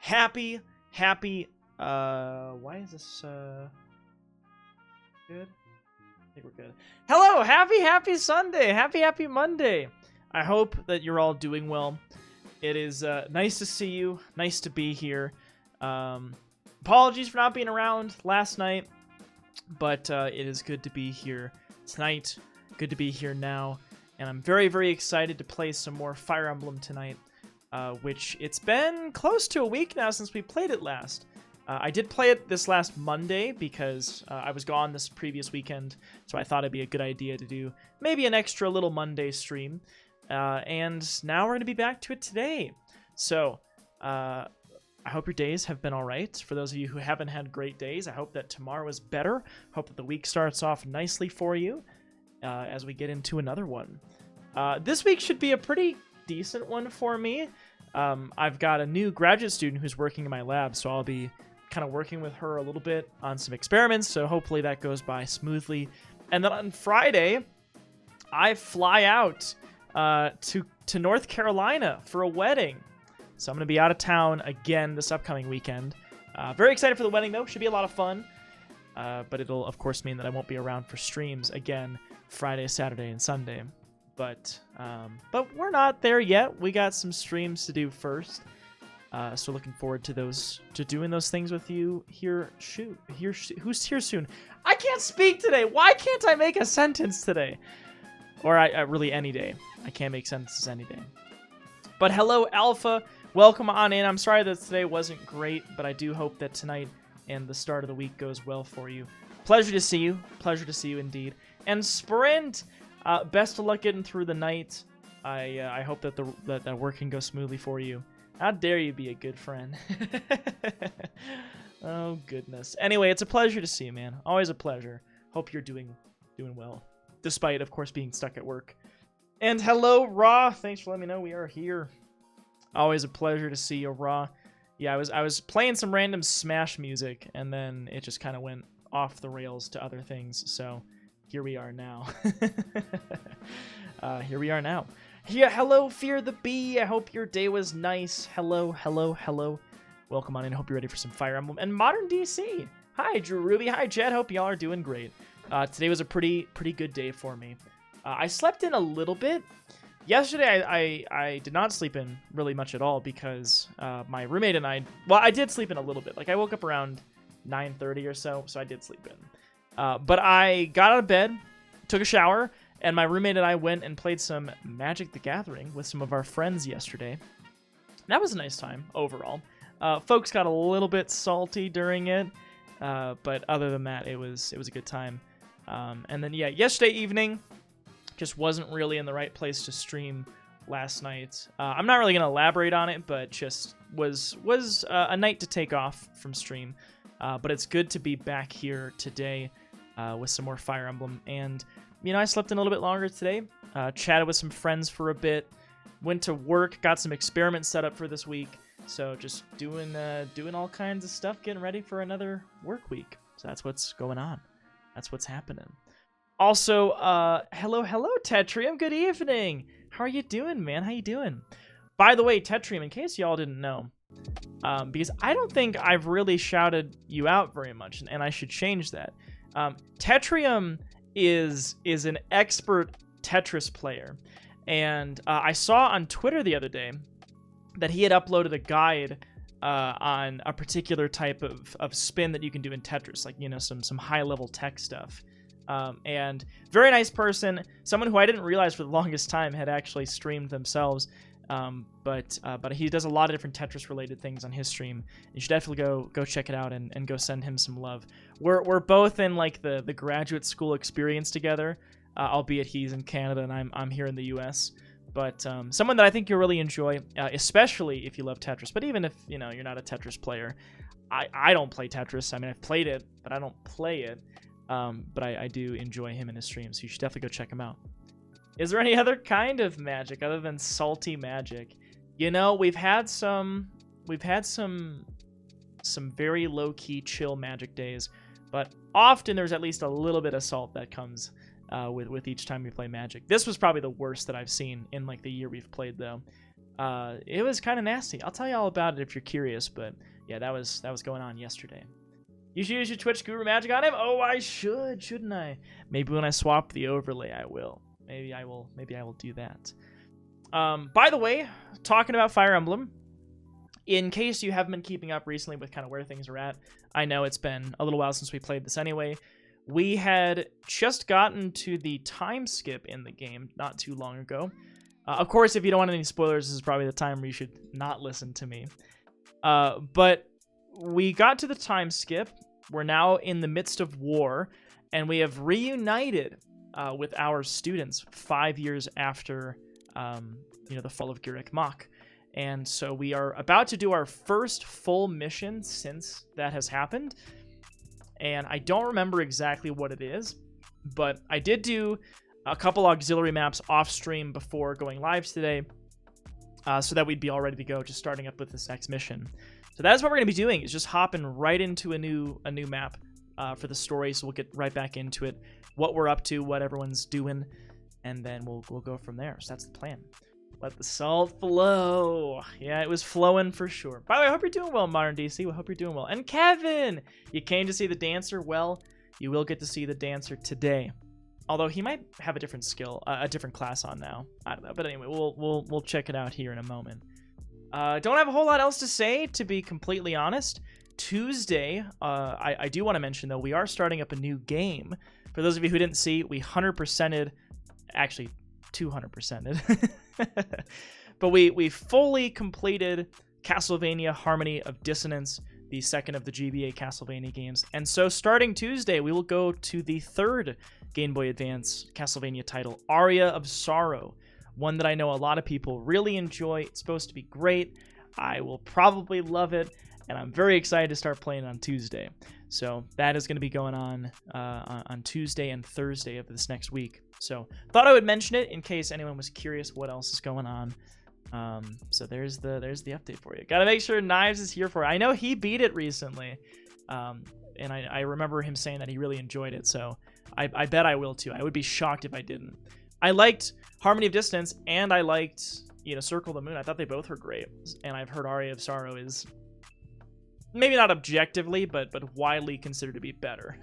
happy, why is this, good? I think we're good. Hello, happy Sunday, happy Monday. I hope that you're all doing well. It is, nice to see you, nice to be here. Apologies for not being around last night, but, it is good to be here tonight, good to be here now, and I'm very excited to play some more Fire Emblem tonight. Which it's been close to a week now since we played it last. I did play it this last Monday because I was gone this previous weekend, so I thought it'd be a good idea to do maybe an extra little Monday stream. And now we're going to be back to it today. So, I hope your days have been alright. For those of you who haven't had great days, I hope that tomorrow is better. Hope that the week starts off nicely for you as we get into another one. This week should be a pretty decent one for me. I've got a new graduate student who's working in my lab, so I'll be kind of working with her a little bit on some experiments, so hopefully that goes by smoothly. And then on Friday, I fly out to North Carolina for a wedding. So I'm going to be out of town again this upcoming weekend. Very excited for the wedding, though. Should be a lot of fun. But it'll, of course, mean that I won't be around for streams again Friday, Saturday, and Sunday. But we're not there yet. We got some streams to do first. So looking forward to doing those things with you here. Who's here soon? I can't speak today. Why can't I make a sentence today? Or I really any day. I can't make sentences any day. But hello, Alpha. Welcome on in. I'm sorry that today wasn't great, but I do hope that tonight and the start of the week goes well for you. Pleasure to see you. Pleasure to see you indeed. And Sprint. Best of luck getting through the night. I hope that that work can go smoothly for you. How dare you be a good friend? Oh goodness. Anyway, it's a pleasure to see you, man. Always a pleasure. Hope you're doing well, despite of course being stuck at work. And hello, Raw. Thanks for letting me know we are here. Always a pleasure to see you, Raw. Yeah, I was playing some random Smash music, and then it just kind of went off the rails to other things. So. Here we are now. Here we are now. Yeah, hello, Fear the Bee. I hope your day was nice. Hello. Welcome on in. Hope you're ready for some Fire Emblem and Modern DC. Hi, Drew Ruby. Hi, Jed. Hope y'all are doing great. Today was a pretty good day for me. I slept in a little bit. Yesterday, I did not sleep in really much at all because my roommate and I... Well, I did sleep in a little bit. Like, I woke up around 9:30 or so I did sleep in. But I got out of bed, took a shower, and my roommate and I went and played some Magic the Gathering with some of our friends yesterday. That was a nice time, overall. Folks got a little bit salty during it, but other than that, it was a good time. And then, yeah, yesterday evening, just wasn't really in the right place to stream last night. I'm not really going to elaborate on it, but just was a night to take off from stream. But it's good to be back here today with some more Fire Emblem. And, you know, I slept in a little bit longer today, chatted with some friends for a bit, went to work, got some experiments set up for this week. So just doing all kinds of stuff, getting ready for another work week. So that's what's going on. That's what's happening. Also, hello, Tetrium. Good evening. How are you doing, man? How you doing? By the way, Tetrium, in case y'all didn't know, because I don't think I've really shouted you out very much, and I should change that. Tetrium is an expert Tetris player, and I saw on Twitter the other day that he had uploaded a guide on a particular type of spin that you can do in Tetris, like, you know, some high-level tech stuff. And very nice person, someone who I didn't realize for the longest time had actually streamed themselves. But he does a lot of different Tetris-related things on his stream. You should definitely go check it out and go send him some love. We're both in like the graduate school experience together, albeit he's in Canada and I'm here in the U.S. But someone that I think you'll really enjoy, especially if you love Tetris. But even if you're not a Tetris player, I don't play Tetris. I mean, I've played it, but I don't play it. But I do enjoy him in his streams. So you should definitely go check him out. Is there any other kind of magic other than salty magic? You know, we've had some very low-key chill magic days, but often there's at least a little bit of salt that comes with each time we play Magic. This was probably the worst that I've seen in like the year we've played, though. It was kind of nasty. I'll tell you all about it if you're curious, but yeah, that was going on yesterday. You should use your Twitch Guru Magic on him. Oh, I should, shouldn't I? Maybe when I swap the overlay, I will. Maybe I will do that. By the way, talking about Fire Emblem, in case you haven't been keeping up recently with kind of where things are at, I know it's been a little while since we played this anyway. We had just gotten to the time skip in the game not too long ago. Of course, if you don't want any spoilers, this is probably the time where you should not listen to me. But we got to the time skip. We're now in the midst of war, and we have reunited with our students 5 years after the fall of Gurek Mach. And so we are about to do our first full mission since that has happened. And I don't remember exactly what it is, but I did do a couple auxiliary maps off stream before going live today, so that we'd be all ready to go, just starting up with this next mission. So that is what we're going to be doing, is just hopping right into a new map for the story. So we'll get right back into it, what we're up to, what everyone's doing, and then we'll go from there. So that's the plan. Let the salt flow. Yeah, it was flowing for sure. By the way, I hope you're doing well, Modern DC. I hope you're doing well. And Kevin, you came to see the dancer. Well, you will get to see the dancer today. Although he might have a different skill, a different class on now. I don't know. But anyway, we'll check it out here in a moment. Don't have a whole lot else to say, to be completely honest. Tuesday, I do want to mention, though, we are starting up a new game. For those of you who didn't see, we 100%ed, actually 200%ed. But we fully completed Castlevania Harmony of Dissonance, the second of the GBA Castlevania games. And so starting Tuesday, we will go to the third Game Boy Advance Castlevania title, Aria of Sorrow, one that I know a lot of people really enjoy. It's supposed to be great. I will probably love it, and I'm very excited to start playing on Tuesday. So that is going to be going on Tuesday and Thursday of this next week. So thought I would mention it in case anyone was curious what else is going on. So there's the update for you. Gotta make sure Knives is here for it. I know he beat it recently, and I remember him saying that he really enjoyed it. So I bet I will too. I would be shocked if I didn't. I liked Harmony of Distance, and I liked Circle the Moon. I thought they both were great, and I've heard Aria of Sorrow is maybe not objectively, but widely considered to be better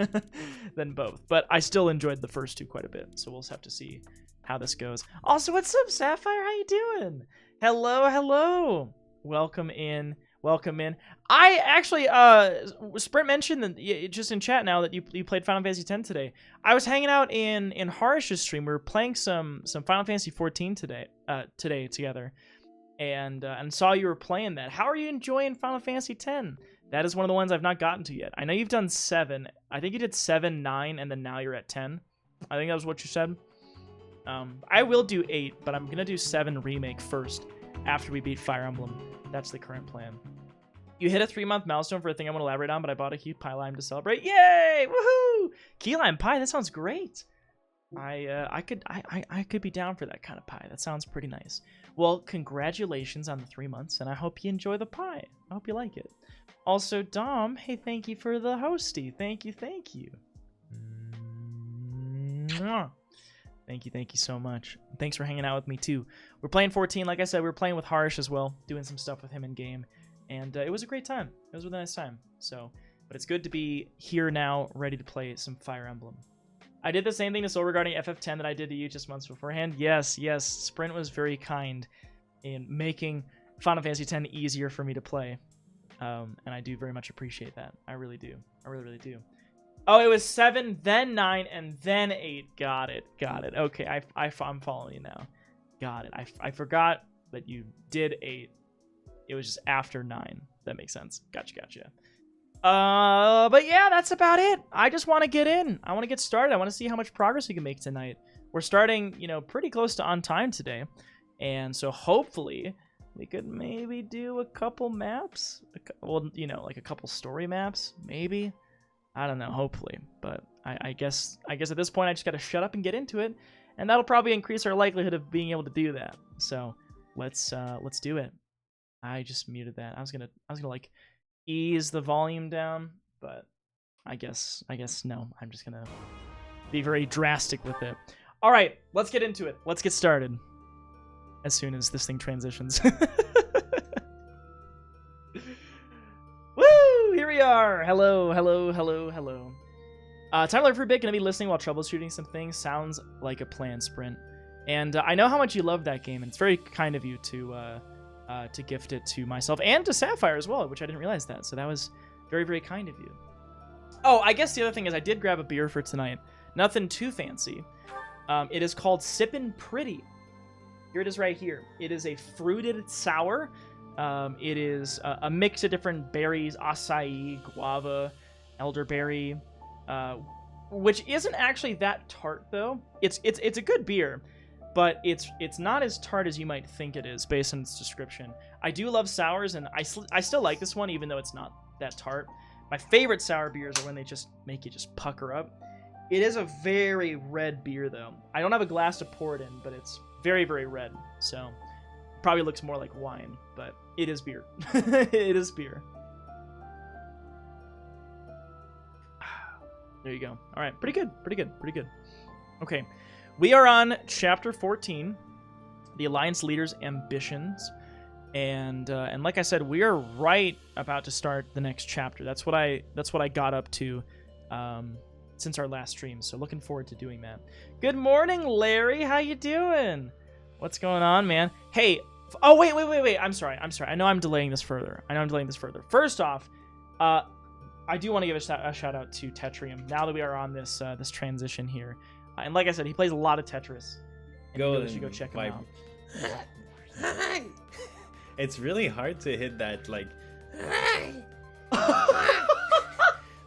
than both. But I still enjoyed the first two quite a bit, so we'll just have to see how this goes. Also, what's up, Sapphire? How you doing? Hello. Welcome in. I actually, Sprint mentioned that just in chat now that you played Final Fantasy X today. I was hanging out in Harish's stream. We were playing some Final Fantasy XIV today together, and saw you were playing that. How are you enjoying Final Fantasy X? That is one of the ones I've not gotten to yet. I know you've done 7. I think you did 7, 9, and then now you're at 10. I think that was what you said. I will do 8, but I'm going to do 7 Remake first after we beat Fire Emblem. That's the current plan. You hit a 3-month milestone for a thing I want to elaborate on, but I bought a key pie lime to celebrate. Yay! Woohoo! Key lime pie, that sounds great. I could be down for that kind of pie. That sounds pretty nice. Well, congratulations on the 3 months, and I hope you enjoy the pie. I hope you like it. Also, Dom, hey, thank you for the hosty. Thank you. Mwah. Thank you so much. Thanks for hanging out with me, too. We're playing 14. Like I said, we were playing with Harish as well, doing some stuff with him in-game. And it was a great time. It was a really nice time. So, but it's good to be here now, ready to play some Fire Emblem. I did the same thing to Soul regarding FF10 that I did to you just months beforehand. Yes. Sprint was very kind in making Final Fantasy X easier for me to play. And I do very much appreciate that. I really do. I really do. Oh, it was 7, then 9, and then 8. Got it. Okay, I'm following you now. Got it. I forgot that you did 8. It was just after 9. That makes sense. Gotcha. But yeah, that's about it. I just want to get in. I want to get started. I want to see how much progress we can make tonight. We're starting, pretty close to on time today. And so hopefully we could maybe do a couple maps. Well, like a couple story maps, maybe. I don't know, hopefully. But I guess at this point I just got to shut up and get into it. And that'll probably increase our likelihood of being able to do that. So let's do it. I just muted that. I was gonna like ease the volume down, but I guess no. I'm just gonna be very drastic with it. All right, let's get into it. Let's get started. as soon as this thing transitions. Woo! Here we are. Hello, hello, hello, hello. Time to learn for a bit. Gonna be listening while troubleshooting some things. Sounds like a plan, Sprint. And I know how much you love that game, and it's very kind of you to gift it to myself and to Sapphire as well, which I didn't realize that. So that was very, very kind of you. Oh, I guess the other thing is I did grab a beer for tonight. Nothing too fancy. It is called Sippin' Pretty. Here it is right here. It is a fruited sour. It is a mix of different berries, acai, guava, elderberry, which isn't actually that tart though. It's a good beer, but it's not as tart as you might think it is based on its description. I do love sours, and I still like this one even though it's not that tart. My favorite sour beers are when they just make you just pucker up. It is a very red beer though. I don't have a glass to pour it in, but it's very, very red. So probably looks more like wine, but it is beer. It is beer. There you go. All right, pretty good, pretty good, pretty good. Okay, we are on chapter 14, the Alliance Leader's Ambitions, and like I said, we are right about to start the next chapter. That's what I got up to since our last stream. So looking forward to doing that. Good morning, Larry. How you doing? What's going on, man? Hey. Oh, wait. I'm sorry. I know I'm delaying this further. First off, I do want to give a shout out to Tetrium now that we are on this this transition here. And like I said, he plays a lot of Tetris. And you really should go check him out. It's really hard to hit that, like...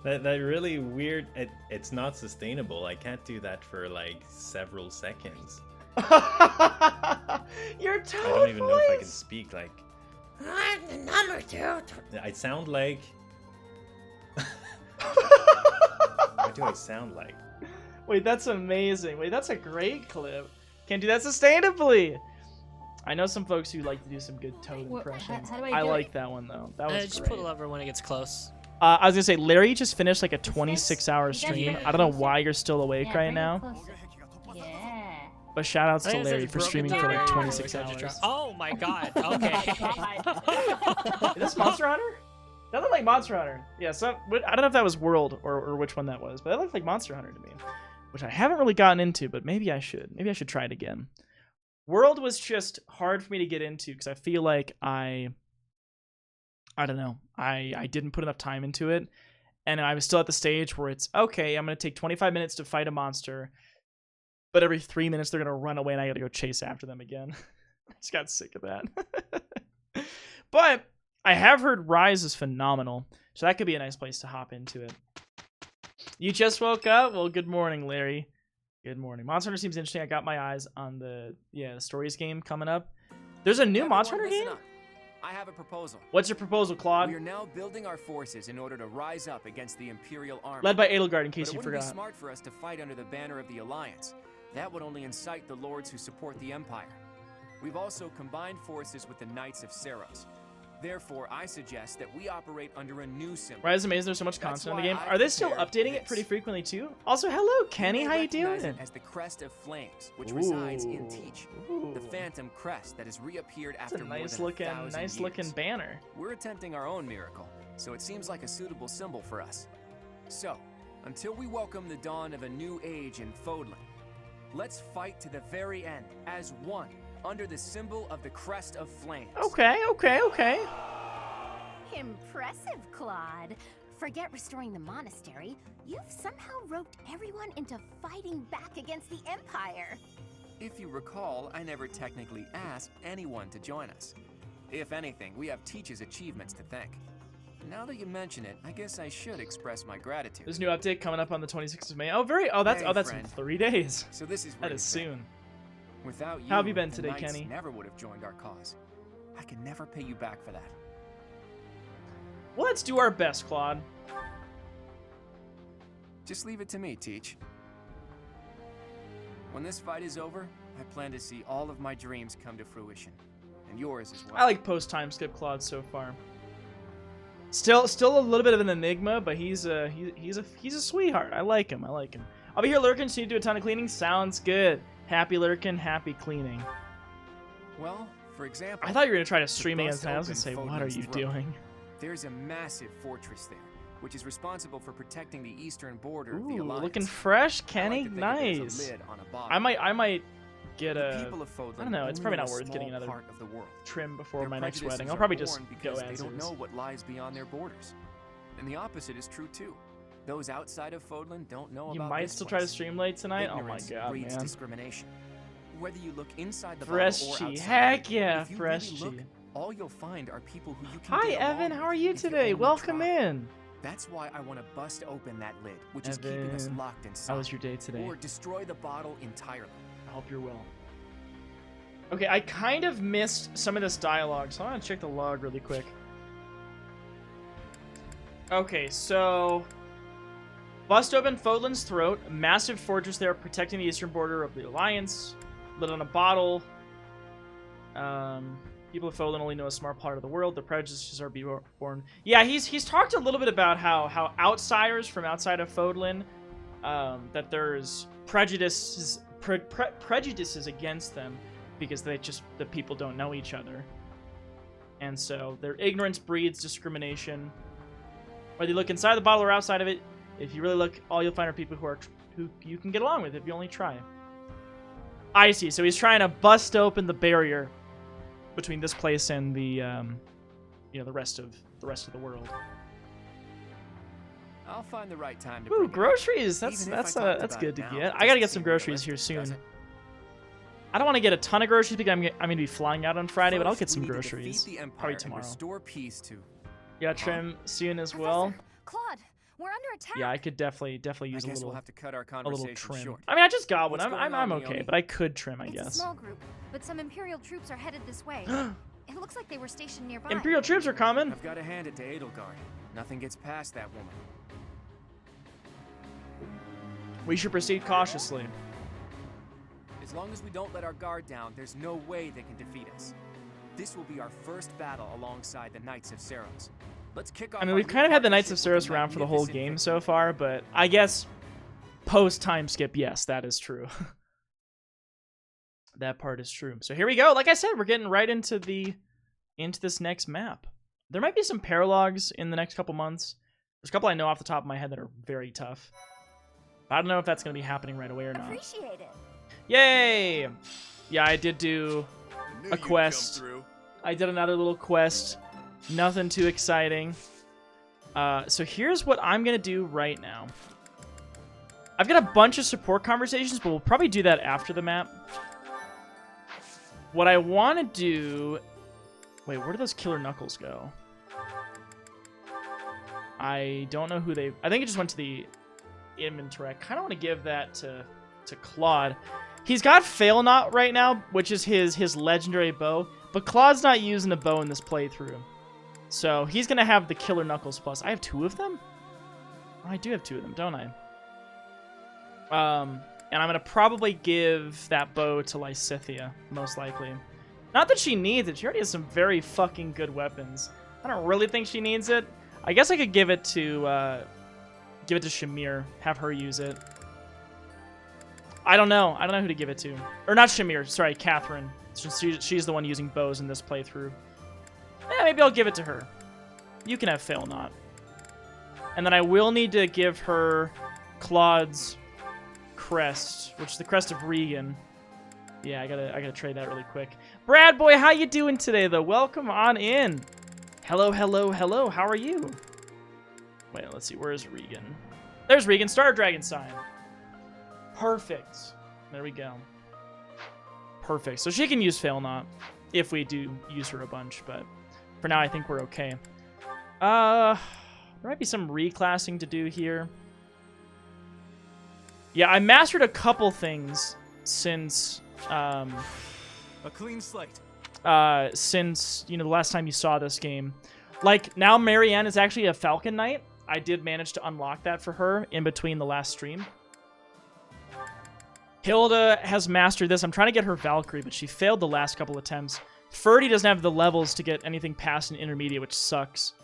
that really weird... It's not sustainable. I can't do that for, like, several seconds. Your tone I don't even know if I can voice. speak, like... I'm the number 2. I sound like... What do I sound like? Wait, that's amazing. Wait, that's a great clip. Can't do that sustainably. I know some folks who like to do some good tone impressions. How do I do like it? that one though. That was Just great. pull the lever when it gets close. I was gonna say, Larry just finished like a 26-hour stream. Yeah. I don't know why you're still awake Yeah, right bring it now, closer. Yeah. but shout outs I to think it Larry says for broken streaming down for like area. 26 I just hours. Oh my god. Okay. Is this Monster Hunter? That looked like Monster Hunter. Yeah, I don't know if that was World or which one that was, but that looked like Monster Hunter to me, which I haven't really gotten into, but maybe I should. Maybe I should try it again. World was just hard for me to get into because I feel like I don't know. I didn't put enough time into it, and I was still at the stage where it's okay. I'm gonna take 25 minutes to fight a monster, but every 3 minutes they're gonna run away and I gotta go chase after them again. I just got sick of that. But I have heard Rise is phenomenal, so that could be a nice place to hop into it. You just woke up? Well, good morning, Larry. Good morning. Monster Hunter seems interesting. I got my eyes on the Stories game coming up. There's a new Monster Hunter game? Listen up. I have a proposal. What's your proposal, Claude? We are now building our forces in order to rise up against the Imperial Army. Led by Edelgard, in But case it you wouldn't be forgot. smart for us to fight under the banner of the Alliance. That would only incite the lords who support the Empire. We've also combined forces with the Knights of Seros. Therefore, I suggest that we operate under a new symbol. Rise is amazing. There's so much That's content in the why game. I Are they still prepared updating it this. pretty frequently too? Also, hello, Kenny. may How you recognize doing? it as the Crest of Flames, which resides in Teach. Ooh. The phantom crest that has reappeared That's after a more nice than looking, 1,000 years. banner. We're attempting our own miracle, so it seems like a suitable symbol for us. So, until we welcome the dawn of a new age in Fodlan, let's fight to the very end as one under the symbol of the Crest of Flames. Okay. Impressive, Claude. Forget restoring the monastery. You've somehow roped everyone into fighting back against the Empire. If you recall, I never technically asked anyone to join us. If anything, we have Teach's achievements to thank. Now that you mention it, I guess I should express my gratitude. There's a new update coming up on the 26th of May. Oh, that's Hey, that's friend. in 3 days. So this is That where is it's been. soon. Without you, How have you been the today, Knights Kenny? never would have joined our cause. I can never pay you back for that. Well, let's do our best, Claude. Just leave it to me, Teach. When this fight is over, I plan to see all of my dreams come to fruition, and yours as well. I like post time skip Claude so far. Still a little bit of an enigma, but he's a sweetheart. I like him. I'll be here lurking, so you do a ton of cleaning. Sounds good. Happy lurking, happy cleaning. Well, for example, I thought you were gonna try to stream bust against tonight. I was gonna open say, what are Fodlan's you throat. doing? there's a massive fortress there, which is responsible for protecting the eastern border of the Ooh, Alliance. looking fresh, I Kenny. like to think of it as Nice. a lid on a bottle. I might get The a people of Fodlan I don't know, it's only probably know not a worth getting small another part of the world. trim before Their my next prejudices wedding. I'll are probably just born go because as they don't is. know what lies beyond their borders. And the opposite is true too. Those outside of Fodlan don't know You about might this still try to place. stream late tonight. Oh my Ignorance god, breeds man. discrimination. Whether you look inside the bottle or Freshy, outside, heck yeah, if you really Freshy. look, all you'll find are people who you can Hi get along Evan, how are with you if today? only Welcome try. in. That's why I want to bust open that lid, which is keeping us Evan, locked inside. how was your day today? Or destroy the bottle entirely. I hope you're well. Okay, I kind of missed some of this dialogue, so I'm gonna check the log really quick. Okay, so bust open Fodlan's throat, a massive fortress there protecting the eastern border of the Alliance, lit on a bottle. People of Fodlan only know a small part of the world. The prejudices are born. Yeah, he's talked a little bit about how outsiders from outside of Fodlan, that there's prejudices against them because the people don't know each other, and so their ignorance breeds discrimination. Whether you look inside the bottle or outside of it, if you really look, all you'll find are people who you can get along with if you only try. I see. So he's trying to bust open the barrier between this place and the the rest of the world. I'll find the right time to Ooh, bring it up. groceries. Even if I That's talked that's about good it to now, get. it I gotta doesn't get some seem groceries here realistic, does soon. it? I don't want to get a ton of groceries because I'm gonna be flying out on Friday, but I'll First, get some we need to defeat groceries the Empire probably and tomorrow. restore peace to. Yeah, trim soon as well. Professor, Claude, we're under attack. Yeah, I could definitely use I a guess we'll little have to cut our a little conversation trim. short. I mean, I just got one. What's going I'm on, okay, Leonie? but I could trim, I It's a guess. small group, but some Imperial troops are headed this way. It looks like they were stationed nearby. Imperial troops are coming. I've got to hand it to Edelgard. Nothing gets past that woman. We should proceed cautiously. As long as we don't let our guard down, there's no way they can defeat us. This will be our first battle alongside the Knights of Saros. Let's kick off. I mean, our we've new kind of had the Knights of partnership with Saros around for the whole magnificent game victory. so far, but I guess post time skip, yes, that is true. That part is true. So here we go. Like I said, we're getting right into this next map. There might be some paralogs in the next couple months. There's a couple I know off the top of my head that are very tough. But I don't know if that's going to be happening right away or not. Appreciate it. Yay! Yeah, I did do a quest. I did another little quest. Nothing too exciting. So here's what I'm going to do right now. I've got a bunch of support conversations, but we'll probably do that after the map. What I want to do... Wait, where do those Killer Knuckles go? I don't know who they... I think it just went to the inventory. I kind of want to give that to Claude. He's got Fail Not right now, which is his legendary bow, but Claude's not using a bow in this playthrough. So he's going to have the Killer Knuckles plus. I have 2 of them? Oh, I do have 2 of them, don't I? And I'm going to probably give that bow to Lysithea, most likely. Not that she needs it. She already has some very fucking good weapons. I don't really think she needs it. I guess I could give it to Shamir. Have her use it. I don't know. I don't know who to give it to. Or not Shamir. Sorry, Catherine. She's the one using bows in this playthrough. Maybe I'll give it to her. You can have Fail Not. And then I will need to give her Claude's crest, which is the crest of Regan. Yeah, I gotta trade that really quick. Brad boy, how you doing today though? Welcome on in. Hello, hello, hello. How are you? Wait, let's see. Where is Regan? There's Regan. Star Dragon sign. Perfect. There we go. Perfect. So she can use Fail Not if we do use her a bunch, but for now I think we're okay. There might be some reclassing to do here. Yeah, I mastered a couple things since A clean slate. since the last time you saw this game. Like now Marianne is actually a Falcon Knight. I did manage to unlock that for her in between the last stream. Hilda has mastered this. I'm trying to get her Valkyrie, but she failed the last couple attempts. Ferdy doesn't have the levels to get anything past an intermediate, which sucks.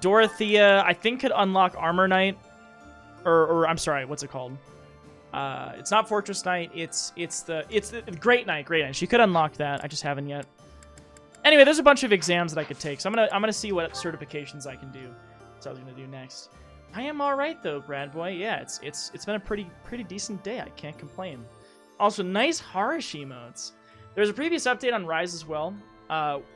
Dorothea, I think, could unlock Armor Knight. Or I'm sorry, what's it called? It's not Fortress Knight. It's the Great Knight. Great Knight. She could unlock that. I just haven't yet. Anyway, there's a bunch of exams that I could take, so I'm gonna see what certifications I can do. That's what I was gonna do next. I am all right though, Brad boy. Yeah, it's been a pretty decent day. I can't complain. Also, nice Harish emotes. There's a previous update on Rise as well,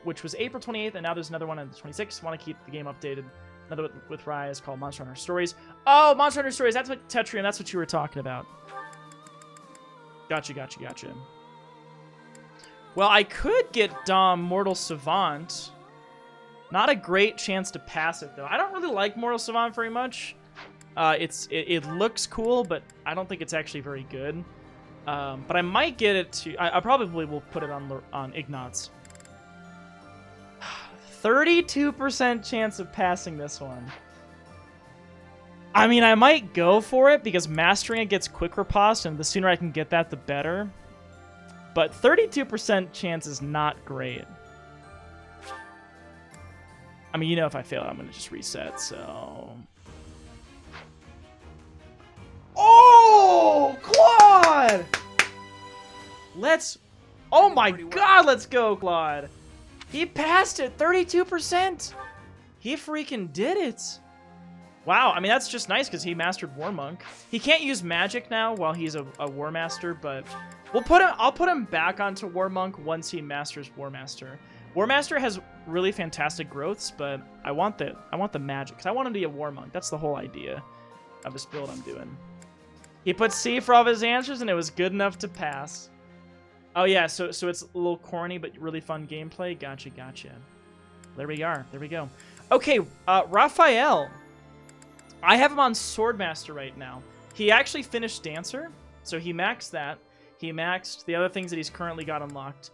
which was April 28th, and now there's another one on the 26th. Want to keep the game updated. Another with Rise called Monster Hunter Stories. Oh, Monster Hunter Stories. That's what Tetrium. That's what you were talking about. Gotcha. Well, I could get Dom Mortal Savant. Not a great chance to pass it, though. I don't really like Mortal Savant very much. It looks cool, but I don't think it's actually very good. But I might get it to... I probably will put it on Ignatz. 32% chance of passing this one. I mean, I might go for it because mastering it gets quick riposte, and the sooner I can get that, the better. But 32% chance is not great. I mean, you know, if I fail, I'm going to just reset, so... Oh, Claude! Oh my god, let's go, Claude! He passed it, 32%! He freaking did it! Wow, I mean, that's just nice because he mastered War Monk. He can't use magic now while he's a War Master, but I'll put him back onto War Monk once he masters War Master. War Master has really fantastic growths, but I want the magic because I want him to be a War Monk. That's the whole idea of this build I'm doing. He put C for all of his answers, and it was good enough to pass. Oh yeah, so it's a little corny but really fun gameplay. Gotcha. There we are. There we go. Okay, Raphael. I have him on Swordmaster right now. He actually finished Dancer, so he maxed that. He maxed the other things that he's currently got unlocked.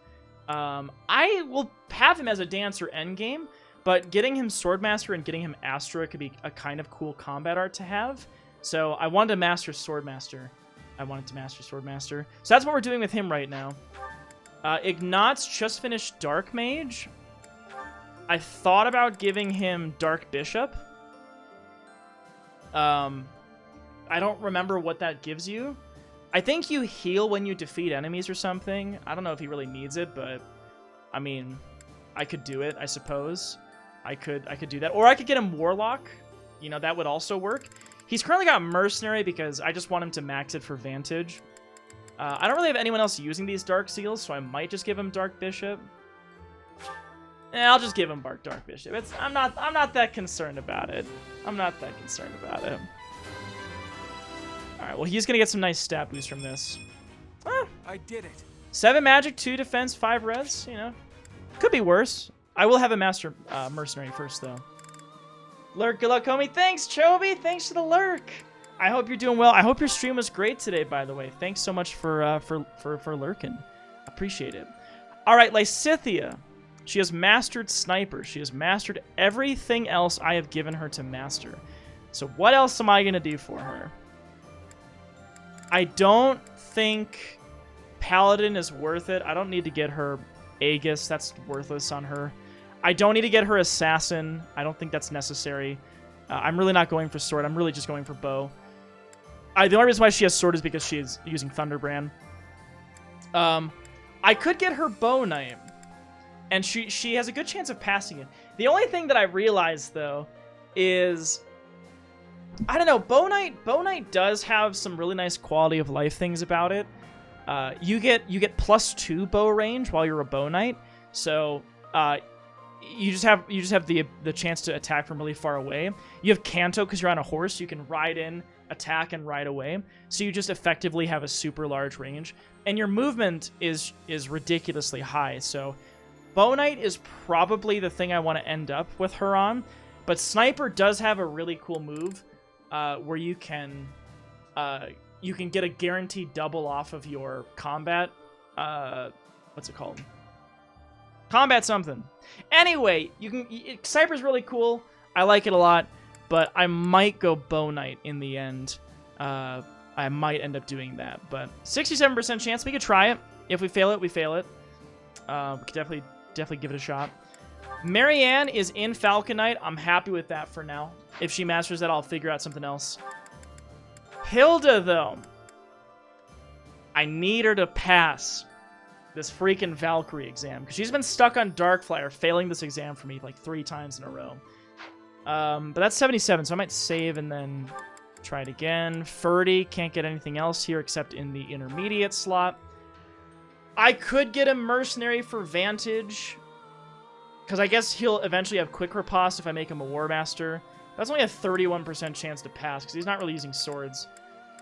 I will have him as a Dancer endgame, but getting him Swordmaster and getting him Astra could be a kind of cool combat art to have. So I wanted to master Swordmaster. So that's what we're doing with him right now. Ignatz just finished Dark Mage. I thought about giving him Dark Bishop. I don't remember what that gives you. I think you heal when you defeat enemies or something. I don't know if he really needs it, but I mean, I could do it, I suppose. I could do that. Or I could get him Warlock. You know, that would also work. He's currently got Mercenary because I just want him to max it for Vantage. I don't really have anyone else using these Dark Seals, so I might just give him Dark Bishop. I'll just give him Dark Bishop. I'm not that concerned about it. All right, well, he's gonna get some nice stat boost from this. I did it. 7 magic, 2 defense, 5 res. You know, could be worse. I will have a master mercenary first, though. Lurk, good luck, homie. Thanks, Chobi. Thanks for the lurk. I hope you're doing well. I hope your stream was great today, by the way. Thanks so much for lurking. Appreciate it. All right, Lysithia. She has mastered Sniper. She has mastered everything else I have given her to master. So what else am I going to do for her? I don't think Paladin is worth it. I don't need to get her Aegis. That's worthless on her. I don't need to get her Assassin. I don't think that's necessary. I'm really not going for Sword. I'm really just going for Bow. The only reason why she has Sword is because she is using Thunderbrand. I could get her Bow Knight. And she has a good chance of passing it. The only thing that I realized, though, is... I don't know, Bow Knight does have some really nice quality of life things about it. You get +2 bow range while you're a Bow Knight. So you just have the chance to attack from really far away. You have Canto because you're on a horse. You can ride in, attack, and ride away. So you just effectively have a super large range. And your movement is ridiculously high. So Bow Knight is probably the thing I want to end up with her on. But Sniper does have a really cool move where you can get a guaranteed double off of your combat. What's it called? Combat something. Anyway, Sniper's really cool. I like it a lot, but I might go Bow Knight in the end. I might end up doing that, but 67% chance. We could try it. If we fail it, we fail it. We could definitely give it a shot. Marianne is in Falcon Knight. I'm happy with that for now. If she masters that, I'll figure out something else. Hilda, though. I need her to pass this freaking Valkyrie exam, because she's been stuck on Darkflyer, failing this exam for me like 3 times in a row. But that's 77, so I might save and then try it again. Ferdy, can't get anything else here except in the intermediate slot. I could get a Mercenary for Vantage, because I guess he'll eventually have Quick Riposte if I make him a War Master. That's only a 31% chance to pass, because he's not really using swords.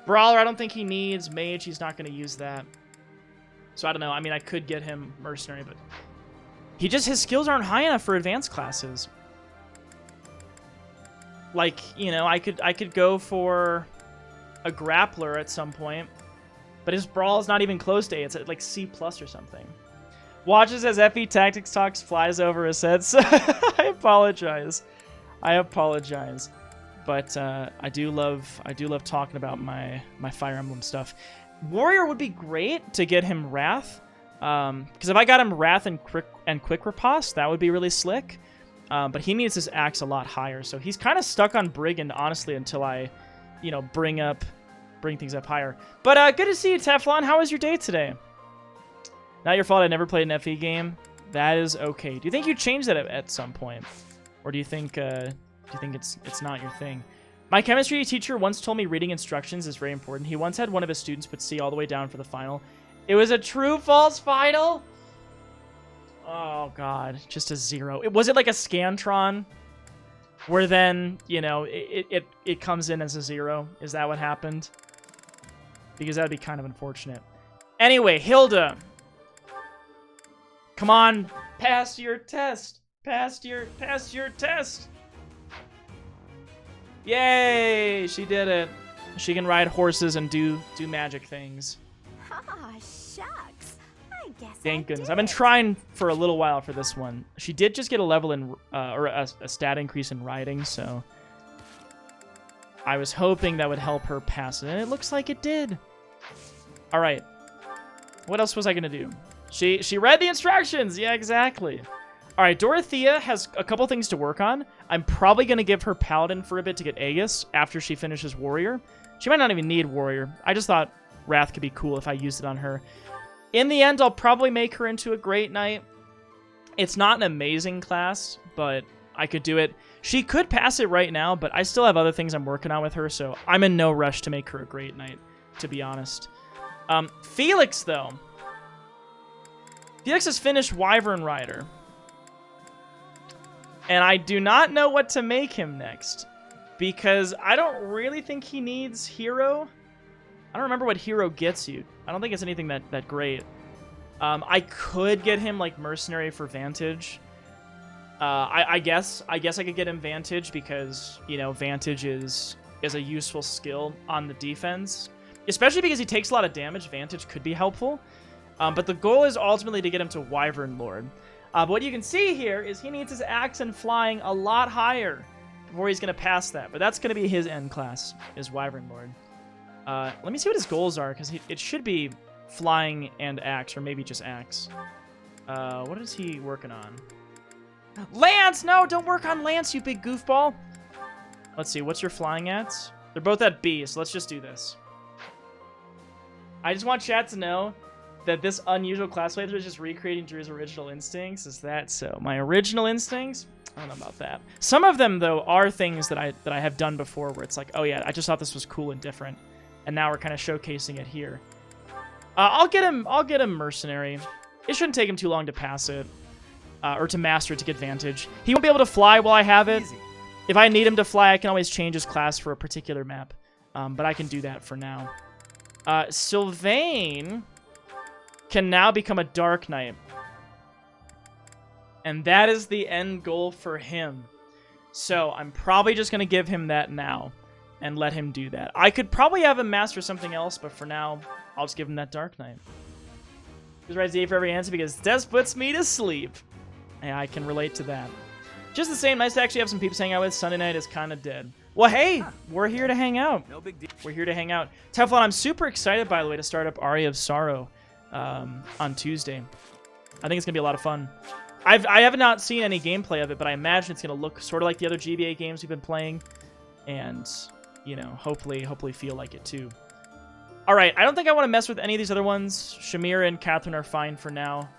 Brawler, I don't think he needs. Mage, he's not going to use that. So I don't know. I mean, I could get him Mercenary, but his skills aren't high enough for advanced classes. Like, you know, I could go for a Grappler at some point, but his Brawl is not even close to A. It's at like C+ or something. Watches as FE Tactics Talks flies over his head. So I apologize. But I do love talking about my Fire Emblem stuff. Warrior would be great to get him Wrath, because if I got him Wrath and Quick Riposte, that would be really slick. But he needs his axe a lot higher, so he's kind of stuck on Brigand, honestly, until I, you know, bring things up higher. But good to see you, Teflon. How was your day today? Not your fault. I never played an FE game. That is okay. Do you think you change that at some point, or do you think it's not your thing? My chemistry teacher once told me reading instructions is very important. He once had one of his students put C all the way down for the final. It was a true-false final? Oh, God. Just a 0. Was it like a Scantron? Where then, you know, it comes in as a 0? Is that what happened? Because that would be kind of unfortunate. Anyway, Hilda. Come on. Pass your test. Pass your test. Yay! She did it. She can ride horses and do magic things. Ah, shucks. I guess Thank I goodness. did I've been it. trying for a little while for this one. She did just get a level in, or a stat increase in riding, so I was hoping that would help her pass it, and it looks like it did. All right. What else was I gonna do? She read the instructions. Yeah, exactly. All right, Dorothea has a couple things to work on. I'm probably going to give her Paladin for a bit to get Aegis after she finishes Warrior. She might not even need Warrior. I just thought Wrath could be cool if I used it on her. In the end, I'll probably make her into a Great Knight. It's not an amazing class, but I could do it. She could pass it right now, but I still have other things I'm working on with her, so I'm in no rush to make her a Great Knight, to be honest. Felix, though. Felix has finished Wyvern Rider. And I do not know what to make him next, because I don't really think he needs Hero. I don't remember what Hero gets you. I don't think it's anything that great. I could get him like Mercenary for Vantage. I guess I could get him Vantage because, you know, Vantage is a useful skill on the defense, especially because he takes a lot of damage. Vantage could be helpful, but the goal is ultimately to get him to Wyvern Lord. But what you can see here is he needs his axe and flying a lot higher before he's going to pass that. But that's going to be his end class, is Wyvern Lord. Let me see what his goals are, because it should be flying and axe, or maybe just axe. What is he working on? Lance! No, don't work on Lance, you big goofball! Let's see, what's your flying at? They're both at B, so let's just do this. I just want chat to know that this unusual class playthrough is just recreating Drew's original instincts. Is that so? My original instincts? I don't know about that. Some of them, though, are things that I have done before where it's like, oh yeah, I just thought this was cool and different, and now we're kind of showcasing it here. I'll get him Mercenary. It shouldn't take him too long to pass it, or to master it to get Vantage. He won't be able to fly while I have it. Easy. If I need him to fly, I can always change his class for a particular map, but I can do that for now. Sylvain can now become a Dark Knight. And that is the end goal for him. So I'm probably just going to give him that now and let him do that. I could probably have him master something else, but for now, I'll just give him that Dark Knight. Who's right for every answer because Des puts me to sleep. Yeah, I can relate to that. Just the same, nice to actually have some peeps hang out with. Sunday night is kind of dead. Well, hey, we're here to hang out. No big deal. We're here to hang out. Teflon, I'm super excited, by the way, to start up Aria of Sorrow on Tuesday. I think it's going to be a lot of fun. I have not seen any gameplay of it, but I imagine it's going to look sort of like the other GBA games we've been playing. And, you know, hopefully feel like it too. All right, I don't think I want to mess with any of these other ones. Shamir and Catherine are fine for now.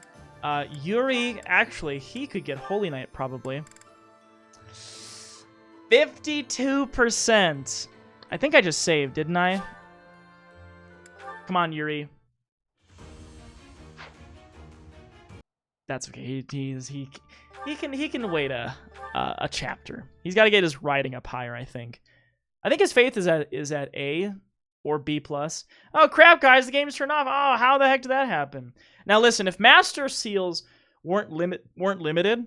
Yuri, actually, he could get Holy Knight probably. 52%. I think I just saved, didn't I? Come on, Yuri. That's okay. He can wait a chapter. He's got to get his writing up higher, I think. I think his faith is at A or B+. Oh crap, guys, the game's turned off. Oh, how the heck did that happen? Now listen, if Master Seals weren't limited,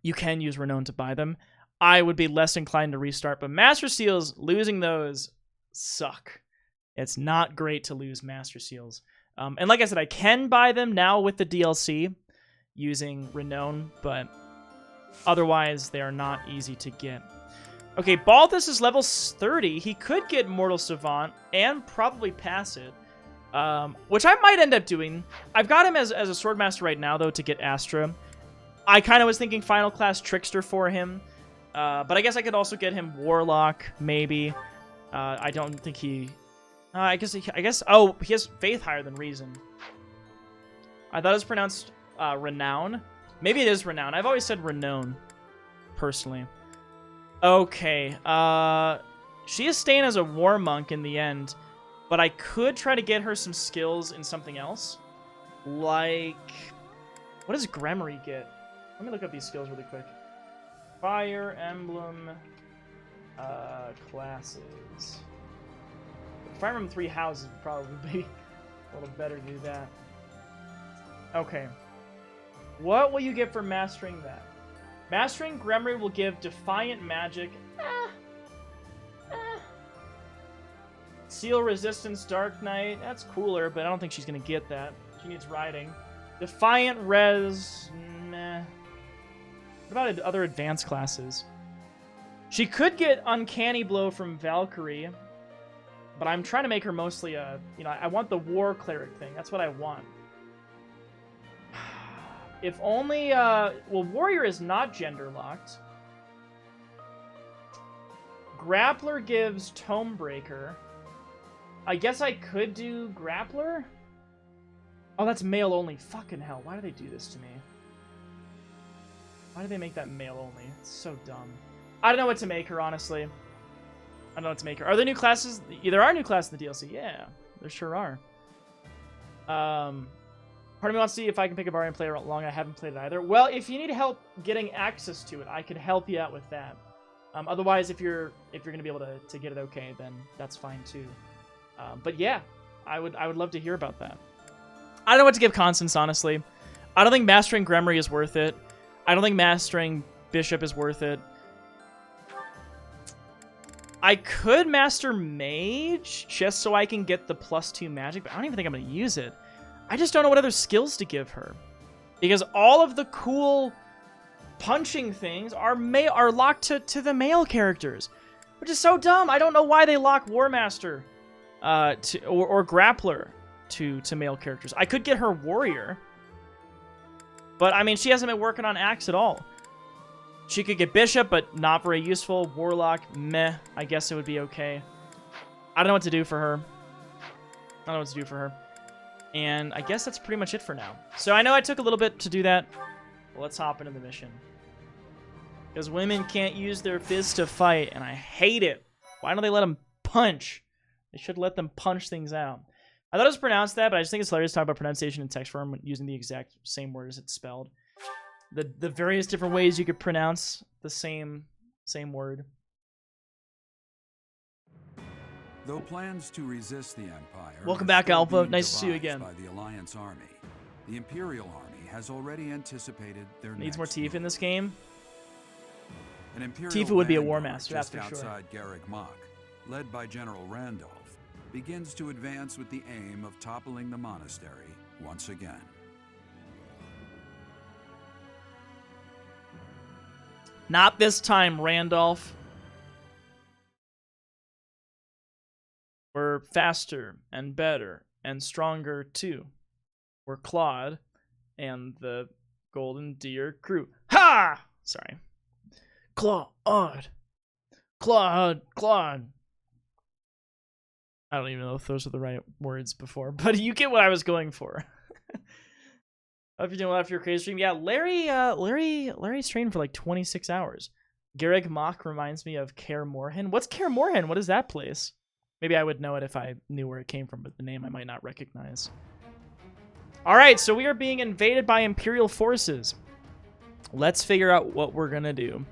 you can use Renown to buy them. I would be less inclined to restart, but Master Seals, losing those suck. It's not great to lose Master Seals. And like I said, I can buy them now with the DLC using Renown, but otherwise they are not easy to get. Okay, Balthus is level 30. He could get Mortal Savant and probably pass it, which I might end up doing. I've got him as a Swordmaster right now, though, to get Astra. I kind of was thinking Final Class Trickster for him, but I guess I could also get him Warlock, maybe. I don't think he... I guess... Oh, he has Faith higher than Reason. I thought it was pronounced Renown. Maybe it is Renown. I've always said Renown, personally. Okay, she is staying as a War Monk in the end, but I could try to get her some skills in something else. Like, what does Gremory get? Let me look up these skills really quick. Fire Emblem classes. Fire Emblem 3 houses would probably be a little better to do that. Okay. What will you get for mastering that? Mastering Gremory will give Defiant Magic. Seal Resistance Dark Knight. That's cooler, but I don't think she's going to get that. She needs Riding. Defiant Res. Meh. What about other advanced classes? She could get Uncanny Blow from Valkyrie, but I'm trying to make her mostly a... You know, I want the War Cleric thing. That's what I want. If only, well, Warrior is not gender-locked. Grappler gives Tomebreaker. I guess I could do Grappler? Oh, that's male only. Fucking hell, why do they do this to me? Why do they make that male only? It's so dumb. I don't know what to make her, honestly. I don't know what to make her. Are there new classes? Yeah, there are new classes in the DLC. Yeah, there sure are. Part of me wants to see if I can pick a bar and play it along. I haven't played it either. Well, if you need help getting access to it, I could help you out with that. Otherwise, if you're gonna be able to get it okay, then that's fine too. But yeah, I would love to hear about that. I don't know what to give Constance, honestly. I don't think mastering Gremory is worth it. I don't think mastering Bishop is worth it. I could master Mage just so I can get the +2 magic, but I don't even think I'm gonna use it. I just don't know what other skills to give her, because all of the cool punching things are locked to the male characters, which is so dumb. I don't know why they lock War Master or Grappler to male characters. I could get her Warrior, but I mean, she hasn't been working on Axe at all. She could get Bishop, but not very useful. Warlock, meh. I guess it would be okay. I don't know what to do for her. And I guess that's pretty much it for now. So I know I took a little bit to do that. Well, let's hop into the mission. Because women can't use their fists to fight, and I hate it. Why don't they let them punch? They should let them punch things out. I thought it was pronounced that, but I just think it's hilarious to talk about pronunciation in text form using the exact same word as it's spelled. The various different ways you could pronounce the same word. Though plans to resist the Empire... Welcome back, Alpha. Nice to see you again. By the Alliance Army, the Imperial Army has already anticipated their Needs next more Tifa in this game. An Imperial Tifa would be a vanguard War Master, that's just for sure. outside Garrick Mach, led by General Randolph, begins to advance with the aim of toppling the monastery once again. Not this time, Randolph. We're faster and better and stronger too. We're Claude and the Golden Deer crew. Ha! Sorry. Claude. I don't even know if those are the right words before, but you get what I was going for. Hope you're doing well after your crazy stream. Yeah, Larry's trained for like 26 hours. Garrig Mach reminds me of Kaer Morhen. What's Kaer Morhen? What is that place? Maybe I would know it if I knew where it came from, but the name I might not recognize. All right, so we are being invaded by Imperial forces. Let's figure out what we're going to do.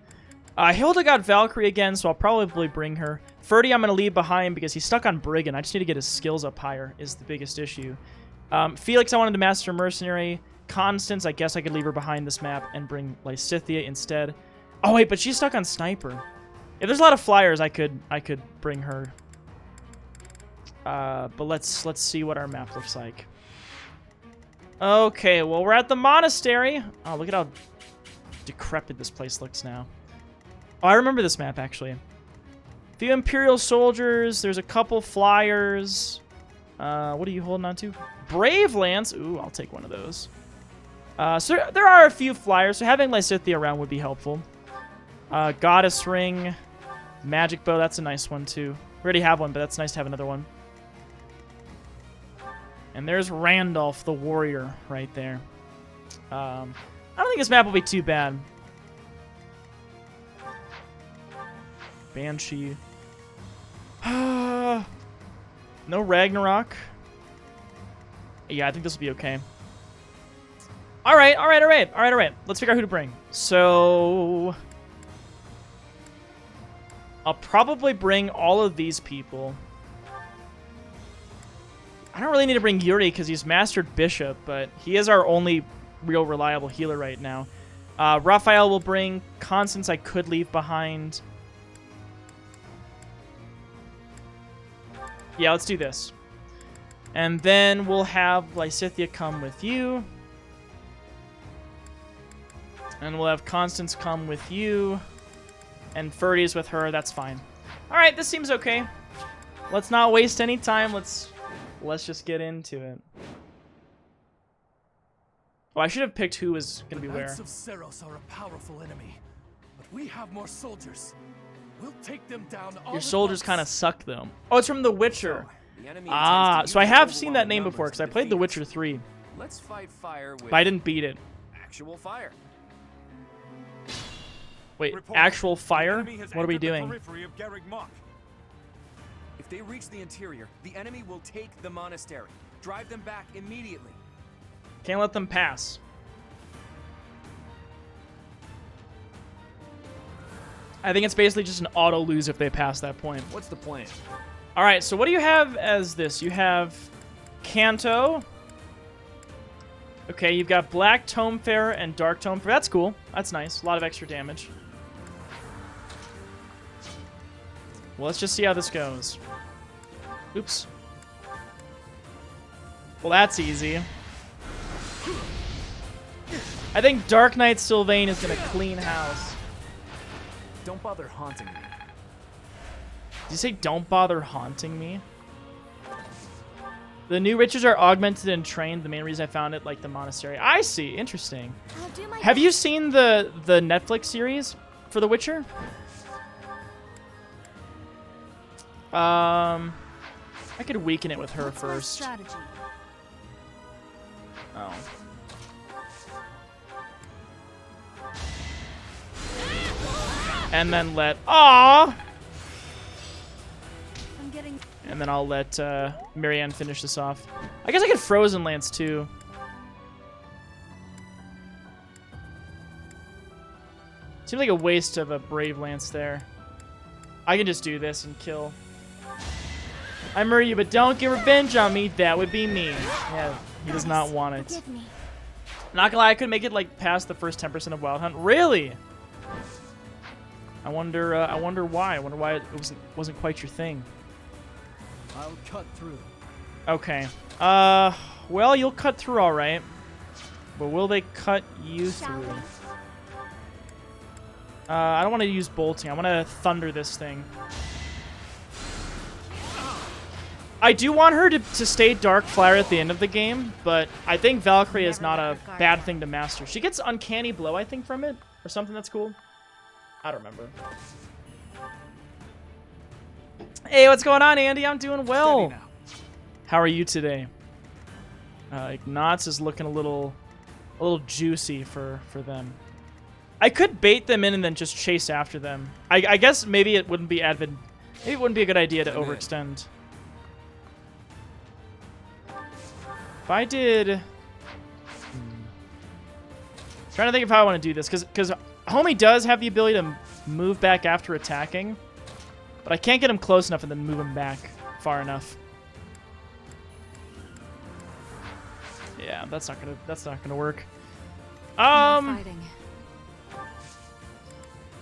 Hilda got Valkyrie again, so I'll probably bring her. Ferdy I'm going to leave behind because he's stuck on Brigand. I just need to get his skills up higher is the biggest issue. Felix I wanted to master Mercenary. Constance, I guess I could leave her behind this map and bring Lysithea instead. Oh, wait, but she's stuck on Sniper. If there's a lot of flyers, I could bring her. But let's see what our map looks like. Okay, well, we're at the monastery. Oh, look at how decrepit this place looks now. Oh, I remember this map, actually. Few Imperial soldiers. There's a couple flyers. What are you holding on to? Brave Lance. Ooh, I'll take one of those. So there are a few flyers, so having Lysithea around would be helpful. Goddess Ring. Magic Bow, that's a nice one, too. We already have one, but that's nice to have another one. And there's Randolph, the warrior, right there. I don't think this map will be too bad. Banshee. No Ragnarok. Yeah, I think this will be okay. All right. Let's figure out who to bring. So I'll probably bring all of these people. I don't really need to bring Yuri because he's mastered Bishop, but he is our only real reliable healer right now. Raphael will bring. Constance I could leave behind. Yeah, let's do this. And then we'll have Lysithea come with you. And we'll have Constance come with you. And Ferdy's with her. That's fine. All right, this seems okay. Let's not waste any time. Let's just get into it. Oh, I should have picked who was going to be where. The Knights of Seros are a powerful enemy, but we have more soldiers. We'll take them down all Your soldiers kind of suck, though. Oh, it's from The Witcher. So So I have seen that name before, because I played The Witcher 3. Let's fight fire with But I didn't beat it. actual fire. Wait, Report. actual fire? The enemy has What are we entered the doing? periphery of Garrig Mach. If they reach the interior, the enemy will take the monastery. Drive them back immediately. Can't let them pass. I think it's basically just an auto lose if they pass that point. What's the plan? All right, so what do you have as this? You have Kanto. Okay, you've got Black Tomefarer and Dark Tomefarer. That's cool. That's nice. A lot of extra damage. Well, let's just see how this goes. Oops. Well, that's easy. I think Dark Knight Sylvain is going to clean house. Don't bother haunting me. Did you say don't bother haunting me? The new riches are augmented and trained. The main reason I found it, like the monastery. I see. Interesting. I'll do my Have you best. seen the Netflix series for The Witcher? I could weaken it with her What's my first. strategy? Oh. And then let... Aww! I'm getting. And then I'll let Marianne finish this off. I guess I could Frozen Lance, too. Seems like a waste of a Brave Lance there. I can just do this and kill. I murder you, but don't get revenge on me. That would be me. Yeah, he does not want it. Forgive me. Not gonna lie, I could make it like past the first 10% of Wild Hunt. Really? I wonder why. I wonder why it wasn't quite your thing. I'll cut through. Okay. Well, you'll cut through all right. But will they cut you Shall through? we? I don't want to use bolting. I want to thunder this thing. I do want her to stay Dark Flyer at the end of the game, but I think Valkyrie is not a bad thing to master. She gets Uncanny Blow, I think, from it, or something that's cool. I don't remember. Hey, what's going on, Andy? I'm doing Steady well. now. How are you today? Ignatz is looking a little juicy for them. I could bait them in and then just chase after them. I guess maybe it wouldn't be maybe it wouldn't be a good idea to overextend. If I did, trying to think of how I want to do this, because homie does have the ability to move back after attacking, but I can't get him close enough and then move him back far enough. Yeah, that's not gonna work.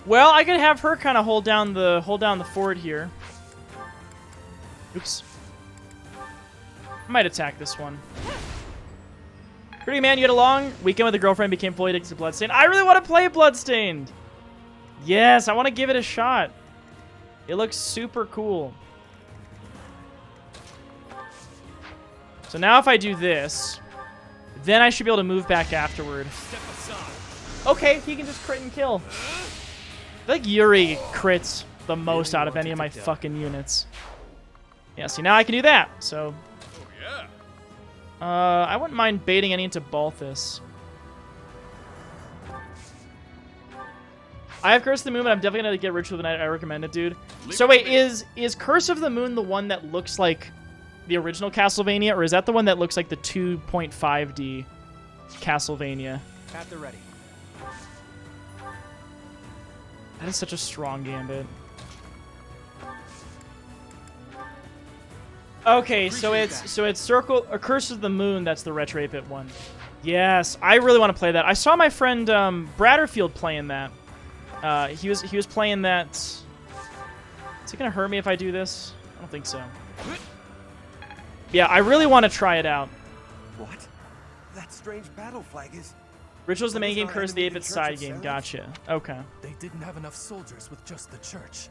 Well, I could have her kind of hold down the fort here. Oops. I might attack this one. Pretty man, you had a long weekend with a girlfriend, became fully addicted to Bloodstained. I really want to play Bloodstained. Yes, I want to give it a shot. It looks super cool. So now if I do this, then I should be able to move back afterward. Okay, he can just crit and kill. I feel like Yuri crits the most out of any of my fucking units. Yeah, see, now I can do that. So, I wouldn't mind baiting any into Balthus. I have Curse of the Moon, but I'm definitely gonna get Ritual of the Night. I recommend it, dude. So wait, is Curse of the Moon the one that looks like the original Castlevania, or is that the one that looks like the 2.5D Castlevania? At the ready. That is such a strong gambit. Okay, so it's Circle or Curse of the Moon. That's the Retro 8-bit one. Yes, I really want to play that. I saw my friend Bratterfield playing that. He was playing that. Is it gonna hurt me if I do this? I don't think so. Yeah, I really want to try it out. What? That strange battle flag is... Ritual's the main game, Curse the 8-bit side game. Gotcha. Okay. They didn't have enough soldiers with just the church,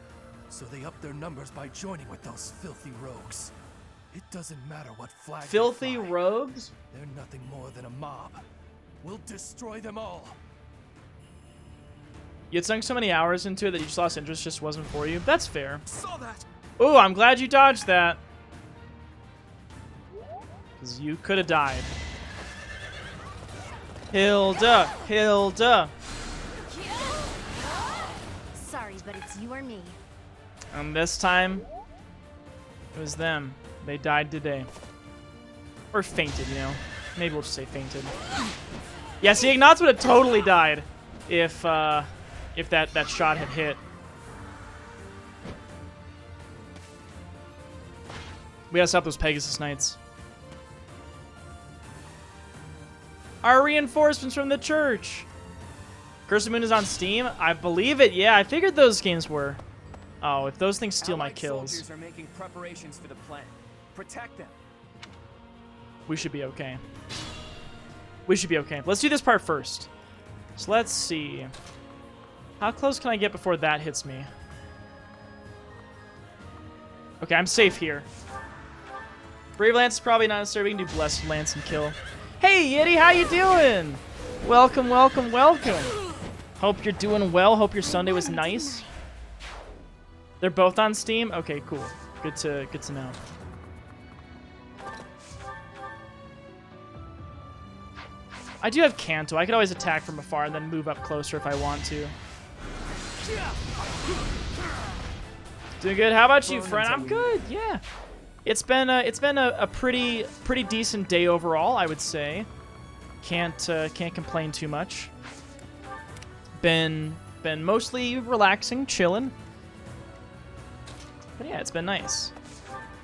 so they upped their numbers by joining with those filthy rogues. It doesn't matter what flag. Filthy rogues? They're nothing more than a mob. We'll destroy them all. You had sunk so many hours into it that you just lost interest, just wasn't for you. That's fair. Saw that. Oh, I'm glad you dodged that. Because you could have died. Hilda! Hilda! Sorry, but it's you or me. And this time, it was them. They died today. Or fainted, you know. Maybe we'll just say fainted. Yeah, see, Ignatz would have totally died if that shot had hit. We gotta stop those Pegasus Knights. Our reinforcements from the church. Curse of the Moon is on Steam? I believe it, yeah. I figured those games were. Oh, if those things steal my Allied kills, soldiers are making preparations for the plan. Protect them. we should be okay. We should be okay. Let's do this part first. So let's see. How close can I get before that hits me? Okay, I'm safe here. Brave Lance is probably not necessary. We can do Blessed Lance and kill. Hey, Yiddy, how you doing? Welcome, welcome, welcome. Hope you're doing well. Hope your Sunday was nice. They're both on Steam? Okay, cool. Good to know. I do have Canto. I could always attack from afar and then move up closer if I want to. Doing good. How about you, friend? I'm good. Yeah. It's been a pretty decent day overall, I would say. Can't complain too much. Been mostly relaxing, chilling. But yeah, it's been nice.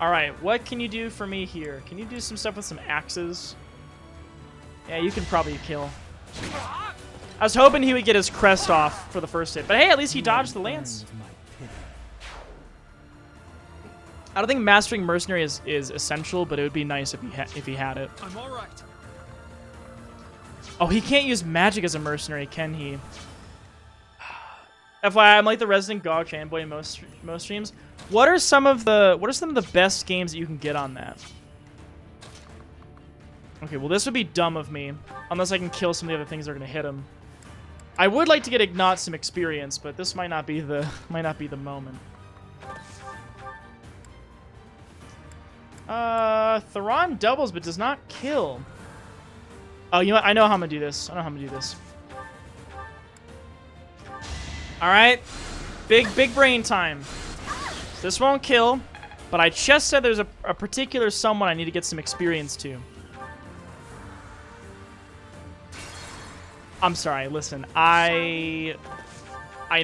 All right, what can you do for me here? Can you do some stuff with some axes? Yeah, you can probably kill. I was hoping he would get his crest off for the first hit, but hey, at least he dodged the lance. I don't think mastering mercenary is essential, but it would be nice if he had it. I'm all right. Oh, he can't use magic as a mercenary, can he? FYI, I'm like the resident GOG fanboy in most streams. What are some of the best games that you can get on that? Okay, well this would be dumb of me, unless I can kill some of the other things that are gonna hit him. I would like to get Ignatz some experience, but this might not be the moment. Theron doubles but does not kill. Oh, you know what? I know how I'm gonna do this. I know how I'm gonna do this. Alright. Big brain time. This won't kill, but I just said there's a particular someone I need to get some experience to. I'm sorry, listen. I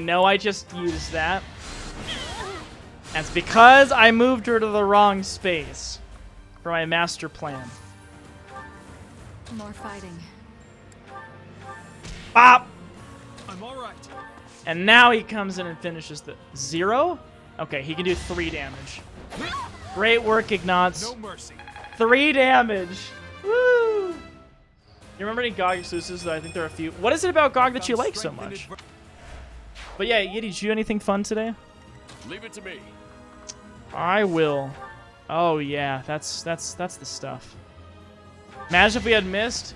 know I just used that. And it's because I moved her to the wrong space for my master plan. More fighting. Bop! I'm all right. And now he comes in and finishes the 0? Okay, he can do 3 damage. Great work, Ignatz. No mercy. 3 damage. Woo! You remember any GOG exclusives? I think there are a few. What is it about GOG that you like so much? But yeah, Yiddy, did you do anything fun today? Leave it to me. I will. Oh yeah, that's the stuff. Imagine if we had missed.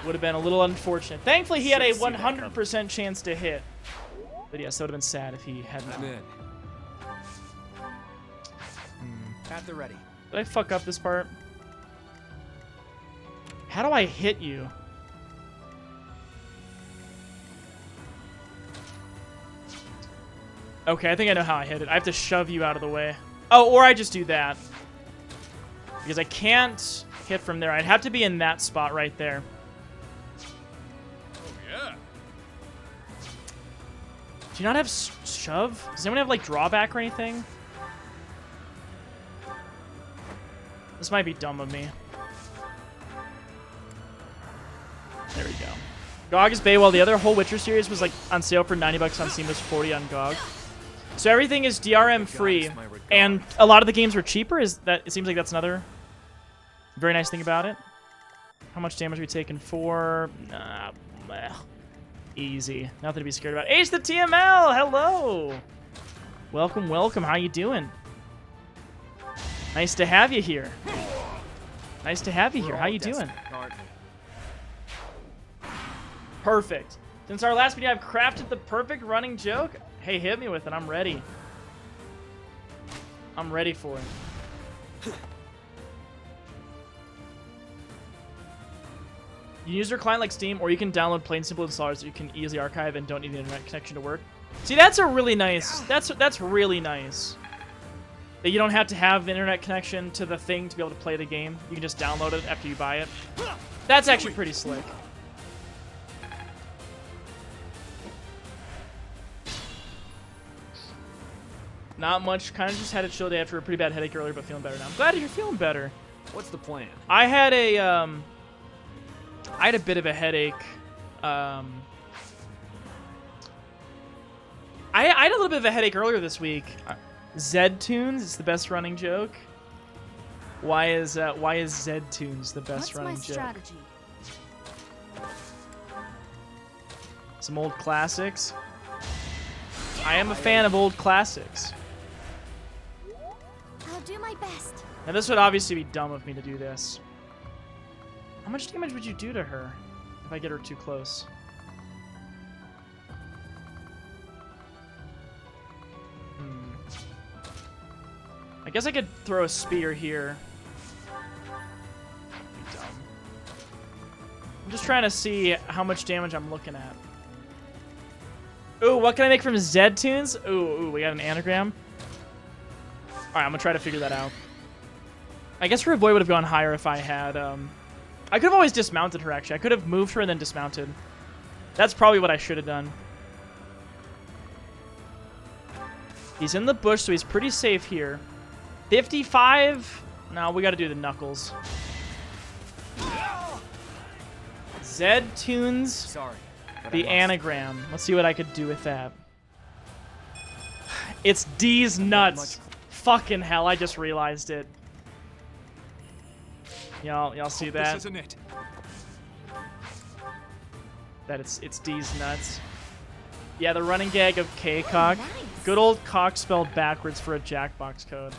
Would have been a little unfortunate. Thankfully, he had a 100% chance to hit. But yes, that would have been sad if he had not. I'm in. At the ready. Did I fuck up this part? How do I hit you? Okay, I think I know how I hit it. I have to shove you out of the way. Oh, or I just do that. Because I can't hit from there. I'd have to be in that spot right there. Oh, yeah. Do you not have shove? Does anyone have, like, drawback or anything? This might be dumb of me. There we go. GOG is Bay, while the other whole Witcher series was, like, on sale for $90 on Steam, was 40 on GOG. So everything is DRM free, and a lot of the games were cheaper. Is that? It seems like that's another very nice thing about it. How much damage are we taking for? Well, easy. Nothing to be scared about. Ace the TML, hello. Welcome, welcome. How you doing? Nice to have you here. Nice to have you here. How you doing? Perfect. Since our last video, I've crafted the perfect running joke. Hey, hit me with it. I'm ready. I'm ready for it. You can use your client like Steam, or you can download plain simple installers that you can easily archive and don't need an internet connection to work. See, that's a really nice. That's really nice. That you don't have to have an internet connection to the thing to be able to play the game. You can just download it after you buy it. That's actually pretty slick. Not much. Kind of just had a chill day after a pretty bad headache earlier, but feeling better now. I'm glad you're feeling better. What's the plan? I had a bit of a headache. I had a little bit of a headache earlier this week. Z-Tunes is the best running joke. Why is Z-Tunes the best running joke? Strategy? Some old classics. I am a fan of old classics. I'll do my best. Now this would obviously be dumb of me to do this. How much damage would you do to her if I get her too close? I guess I could throw a spear here. Dumb. I'm just trying to see how much damage I'm looking at. Ooh, what can I make from Z-Tunes? Ooh, we got an anagram. Alright, I'm gonna try to figure that out. I guess Revoy would have gone higher if I had, I could have always dismounted her, actually. I could have moved her and then dismounted. That's probably what I should have done. He's in the bush, so he's pretty safe here. 55? No, we gotta do the knuckles. Z-Tunes. Sorry. The anagram. Let's see what I could do with that. It's D's nuts. Fucking hell, I just realized it. Y'all see that? This isn't it. That it's D's nuts. Yeah, the running gag of K-Cock. Nice. Good old cock spelled backwards for a Jackbox code.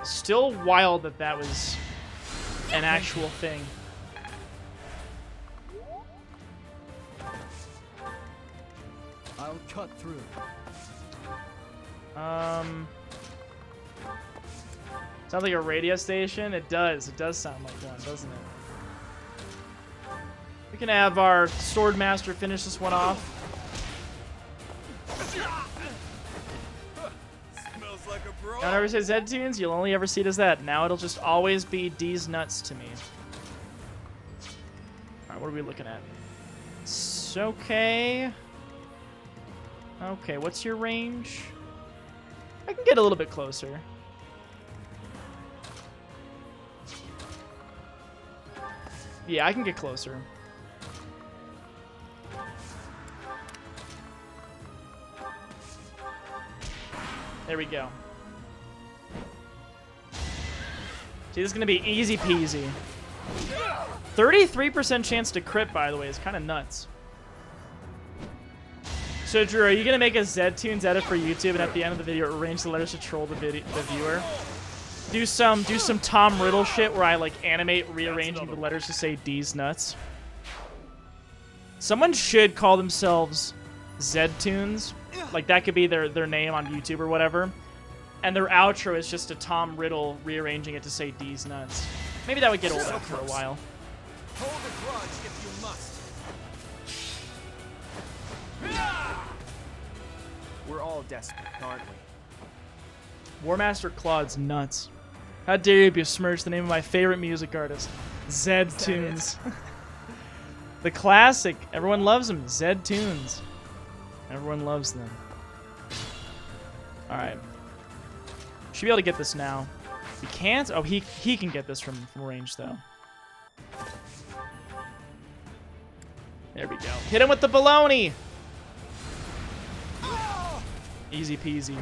Still wild that that was an actual thing. I'll cut through. Sounds like a radio station. It does. It does sound like one, doesn't it? We can have our sword master finish this one off. Smells like a bro. Don't ever say Zed Tunes. You'll only ever see it as that. Now it'll just always be D's nuts to me. All right, what are we looking at? It's okay. Okay, what's your range? I can get a little bit closer. Yeah, I can get closer. There we go. See, this is going to be easy peasy. 33% chance to crit, by the way, is kind of nuts. So, Drew, are you going to make a Zed-Tunes edit for YouTube and at the end of the video arrange the letters to troll the viewer? Do some Tom Riddle shit where I, like, animate rearranging the letters to say D's nuts. Someone should call themselves Zed-Tunes. Like, that could be their name on YouTube or whatever. And their outro is just a Tom Riddle rearranging it to say D's nuts. Maybe that would get old after a while. Hold a grudge if you must. We're all desperate, aren't we? Warmaster Claude's nuts. How dare you besmirch the name of my favorite music artist, Zed-Tunes. The classic. Everyone loves him. Zed-Tunes. Everyone loves them. Alright. Should be able to get this now. We can't? Oh, he can get this from range, though. There we go. Hit him with the baloney! Easy peasy.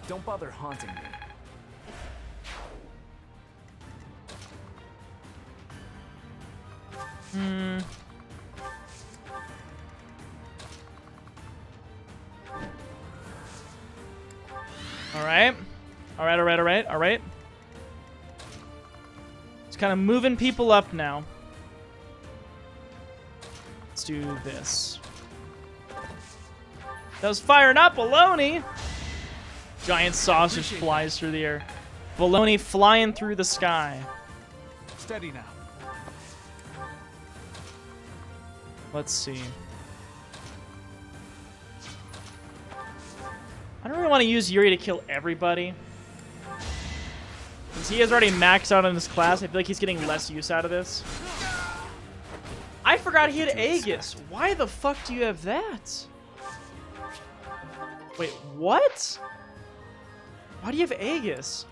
Don't bother haunting me. Alright. Alright. It's kind of moving people up now. Let's do this. That was fire, not baloney! Giant sausage flies through the air. Baloney flying through the sky. Steady now. Let's see. I don't really want to use Yuri to kill everybody. Since he has already maxed out on his class, I feel like he's getting less use out of this. I forgot he had Aegis. Why the fuck do you have that? Wait, what? Why do you have Aegis?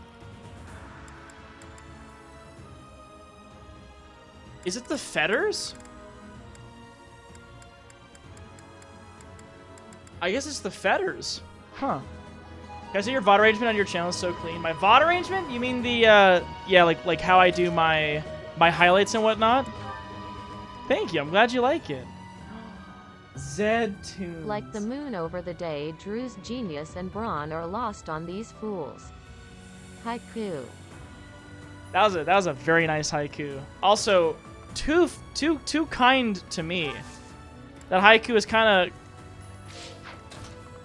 Is it the fetters? I guess it's the fetters. Huh. Can I say your VOD arrangement on your channel is so clean? My VOD arrangement? You mean the, yeah, like how I do my highlights and whatnot? Thank you. I'm glad you like it. Zed-Tunes. Like the moon over the day, Drew's genius and brawn are lost on these fools. Haiku. That was a very nice haiku. Also, too kind to me. That haiku is kind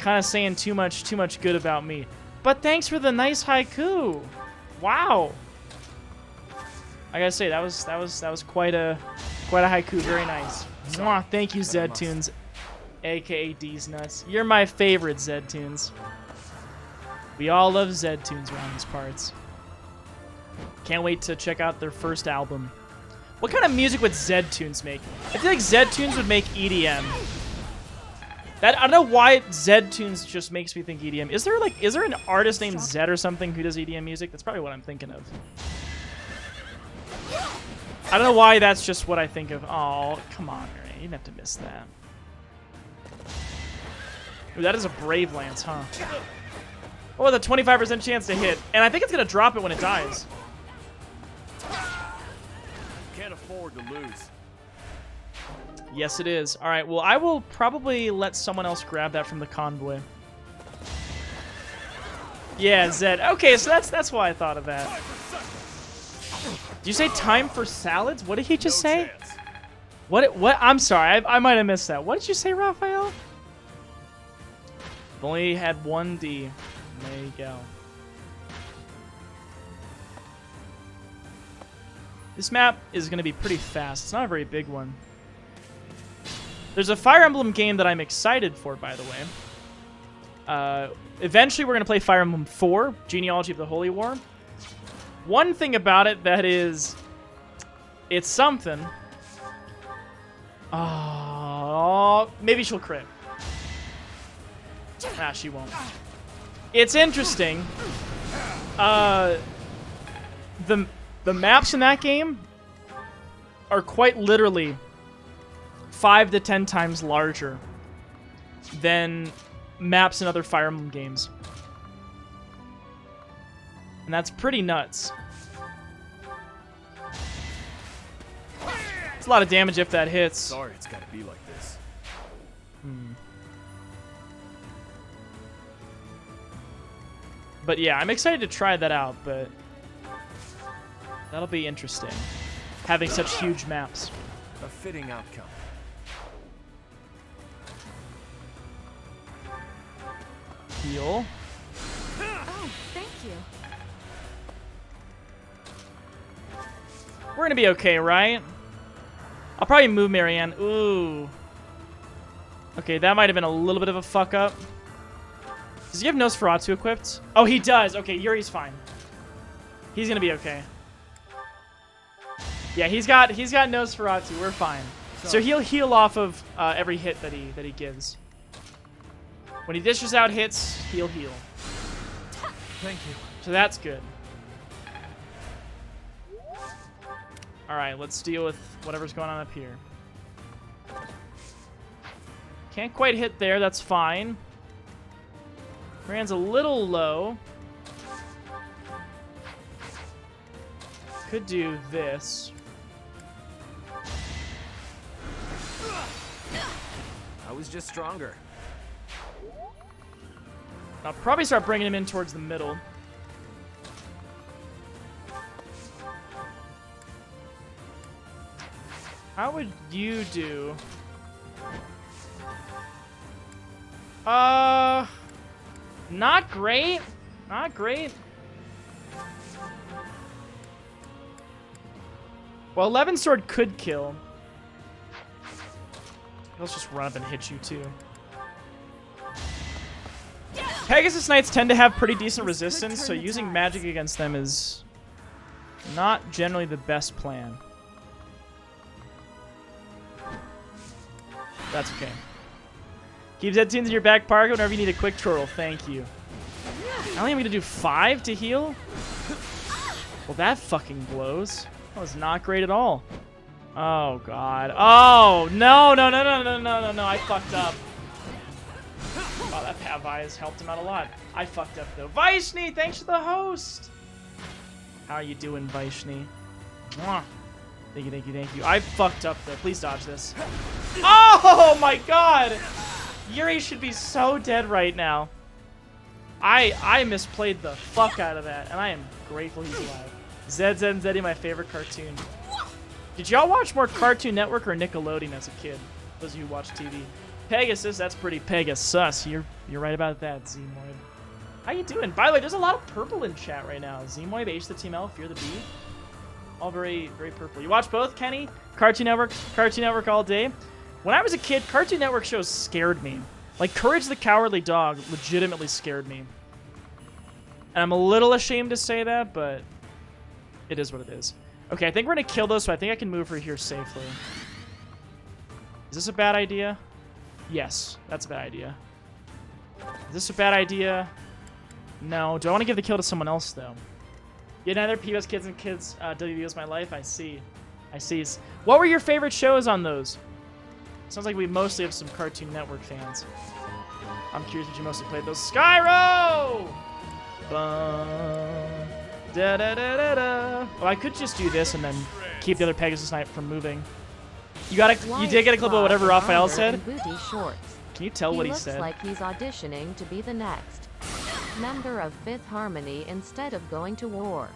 of saying too much good about me. But thanks for the nice haiku. Wow. I gotta say that was quite a haiku. Very nice. Mwah, thank you, Zed-Tunes, aka D's nuts. You're my favorite, Zed-Tunes. We all love Zed-Tunes around these parts. Can't wait to check out their first album. What kind of music would Zed-Tunes make? I feel like Zed-Tunes would make EDM. I don't know why Zed-Tunes just makes me think EDM. Is there an artist named Zed or something who does EDM music? That's probably what I'm thinking of. I don't know why that's just what I think of. Oh, come on, Mary. You didn't have to miss that. Ooh, that is a Brave Lance, huh? Oh, with a 25% chance to hit. And I think it's going to drop it when it dies. Can't afford to lose. Yes, it is. All right, well, I will probably let someone else grab that from the convoy. Yeah, Zed. Okay, so that's why I thought of that. Did you say time for salads? What did he just say? What? I'm sorry, I might have missed that. What did you say, Raphael? I've only had one D. There you go. This map is going to be pretty fast. It's not a very big one. There's a Fire Emblem game that I'm excited for, by the way. Eventually, we're going to play Fire Emblem 4, Genealogy of the Holy War. One thing about it that is... It's something. Oh, maybe she'll crit. Ah, she won't. It's interesting. The maps in that game are quite literally 5 to 10 times larger than maps in other Fire Emblem games. And that's pretty nuts. It's a lot of damage if that hits. Sorry, it's gotta be like this. But yeah, I'm excited to try that out, but that'll be interesting. Having such huge maps. A fitting outcome. Heal. Oh, thank you. We're gonna be okay, right? I'll probably move Marianne. Ooh. Okay, that might have been a little bit of a fuck up. Does he have Nosferatu equipped? Oh, he does. Okay, Yuri's fine. He's gonna be okay. Yeah, he's got Nosferatu. We're fine. So he'll heal off of every hit that he gives. When he dishes out hits, he'll heal. Thank you. So that's good. All right, let's deal with whatever's going on up here. Can't quite hit there. That's fine. Rand's a little low. Could do this. I was just stronger. I'll probably start bringing him in towards the middle. How would you do? Not great. Not great. Well, 11 sword could kill. Let's just run up and hit you too. Pegasus Knights tend to have pretty decent resistance, so using magic against them is not generally the best plan. That's okay. Keep Z-Tunes in your back pocket whenever you need a quick twirl. Thank you. I only am going to do 5 to heal? Well, that fucking blows. That was not great at all. Oh, God. Oh, no, no, no, no, no, no, no, no. I fucked up. Wow, that Pavi has helped him out a lot. I fucked up, though. Vaishni, thanks for the host. How are you doing, Vaishni? Mwah. Thank you, thank you, thank you. I fucked up, though. Please dodge this. Oh, my God. Yuri should be so dead right now. I misplayed the fuck out of that, and I am grateful he's alive. Zed and Zeddy, my favorite cartoon. Did y'all watch more Cartoon Network or Nickelodeon as a kid? Those of you who watch TV. Pegasus, that's pretty Pegasus. You're right about that, Zemoid. How you doing? By the way, there's a lot of purple in chat right now. Zemoid, H the Team L, Fear the Bee. All very, very purple. You watch both, Kenny? Cartoon Network all day. When I was a kid, Cartoon Network shows scared me. Like, Courage the Cowardly Dog legitimately scared me. And I'm a little ashamed to say that, but it is what it is. Okay, I think we're going to kill those, so I think I can move her here safely. Is this a bad idea? Yes, that's a bad idea. Is this a bad idea? No. Do I want to give the kill to someone else, though? Yeah, neither PBS Kids and Kids WB was my life. I see. I see. What were your favorite shows on those? Sounds like we mostly have some Cartoon Network fans. I'm curious what you mostly played those. Skyro! Bum. Da da da da da. Well, I could just do this and then keep the other Pegasus Knight from moving. You did get a clip of whatever Raphael said. Booty shorts. Can you tell what he said? He looks like he's auditioning to be the next member of Fifth Harmony instead of going to war.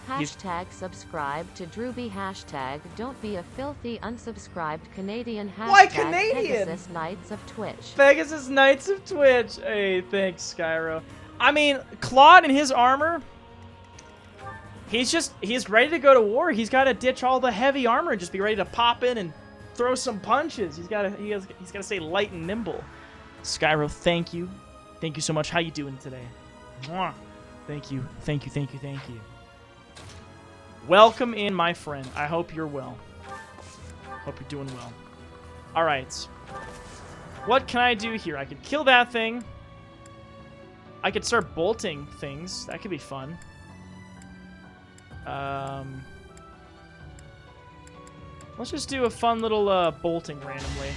Hashtag subscribe to Drewby. Hashtag don't be a filthy unsubscribed Canadian. Hashtag Why Canadian? Pegasus Knights of Twitch. Pegasus Knights of Twitch. Hey, thanks, Skyro. I mean, Claude in his armor, He's ready to go to war. He's got to ditch all the heavy armor and just be ready to pop in and throw some punches. He's got to stay light and nimble. Skyro, thank you. Thank you so much. How you doing today? Mwah. Thank you. Thank you. Thank you. Thank you. Welcome in, my friend. I hope you're well. Hope you're doing well. All right. What can I do here? I could kill that thing. I could start bolting things. That could be fun. Let's just do a fun little bolting randomly.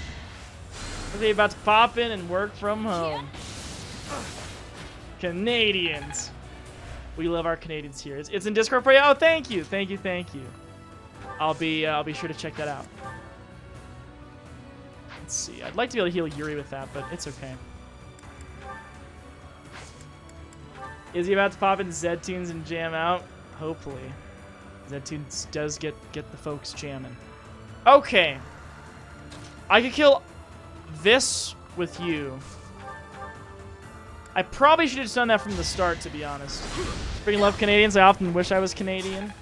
Are they about to pop in and work from home? Canadians. We love our Canadians here. It's in Discord for you. Oh, thank you. Thank you. Thank you. I'll be sure to check that out. Let's see. I'd like to be able to heal Yuri with that, but it's okay. Is he about to pop in Z-Tunes and jam out? Hopefully. Z-Tunes does get the folks jamming. Okay. I could kill this with you. I probably should have just done that from the start, to be honest. Freaking love Canadians. I often wish I was Canadian.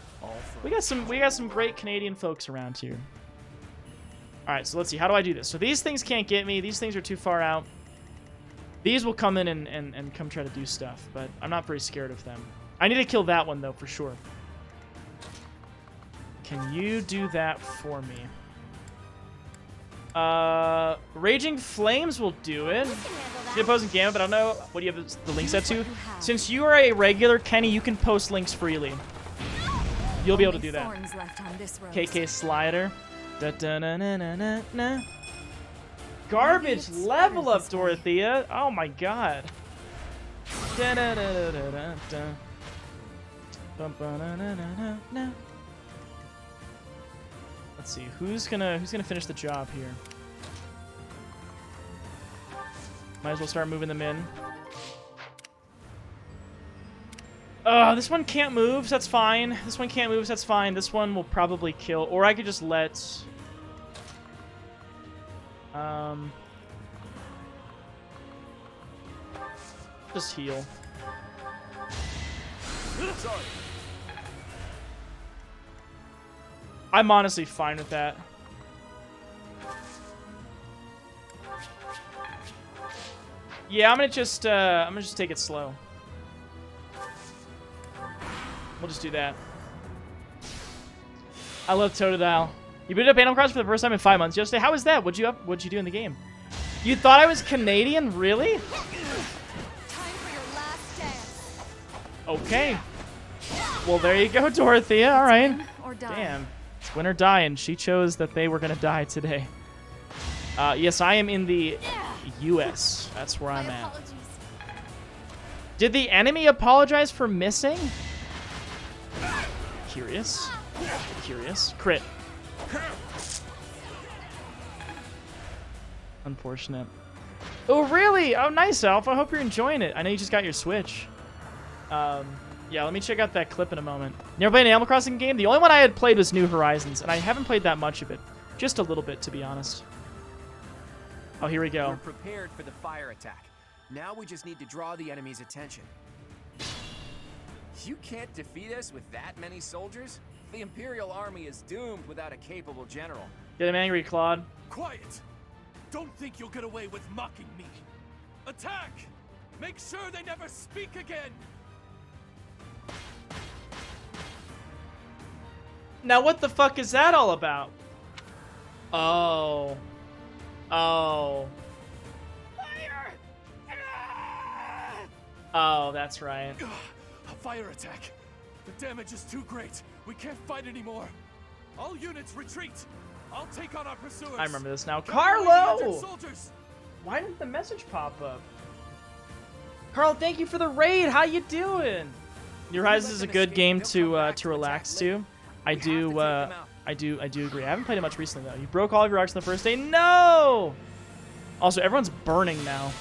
We got some great Canadian folks around here. All right, so let's see. How do I do this? So these things can't get me. These things are too far out. These will come in and come try to do stuff, but I'm not very scared of them. I need to kill that one, though, for sure. Can you do that for me? Raging Flames will do it. The opposing Gamma, but I don't know what do you have the link set to. Since you are a regular Kenny, you can post links freely. You'll be able to do that. KK Slider. Da -da -na -na -na -na -na. Garbage level up, Dorothea. Oh my god. Da -da -da -da -da -da -da. Bum -ba -na -na -na -na -na. Let's see who's gonna finish the job here. Might as well start moving them in. This one can't move, so that's fine. This one can't move, so that's fine. This one will probably kill, or I could just let. Just heal. Sorry. I'm honestly fine with that. Yeah, I'm gonna just take it slow. We'll just do that. I love Totodile. You booted up Animal Crossing for the first time in 5 months yesterday. How was that? What'd you do in the game? You thought I was Canadian? Really? Time for your last chance. Okay. Well, there you go, Dorothea. All right. Or die. Damn. It's win or die, and she chose that they were gonna die today. Yes, I am in the U.S. That's where I'm at. Did the enemy apologize for missing? Curious. Curious. Crit. Unfortunate. Oh, really? Oh, nice, Alpha. I hope you're enjoying it. I know you just got your Switch. Yeah, let me check out that clip in a moment. You ever played an Animal Crossing game? The only one I had played was New Horizons, and I haven't played that much of it. Just a little bit, to be honest. Oh, here we go. We're prepared for the fire attack. Now we just need to draw the enemy's attention. You can't defeat us with that many soldiers? The Imperial Army is doomed without a capable general. Get him angry, Claude. Quiet! Don't think you'll get away with mocking me. Attack! Make sure they never speak again! Now what the fuck is that all about? Oh. Oh. Fire! Oh, that's right. A fire attack. The damage is too great. We can't fight anymore. All units retreat. I'll take on our pursuers. I remember this now. Get away the injured Carlo! soldiers. Why didn't the message pop up? Carl, thank you for the raid. How you doing? New Horizons is a good game to relax to. I do agree. I haven't played it much recently though. You broke all of your arcs on the first day. No. Also, everyone's burning now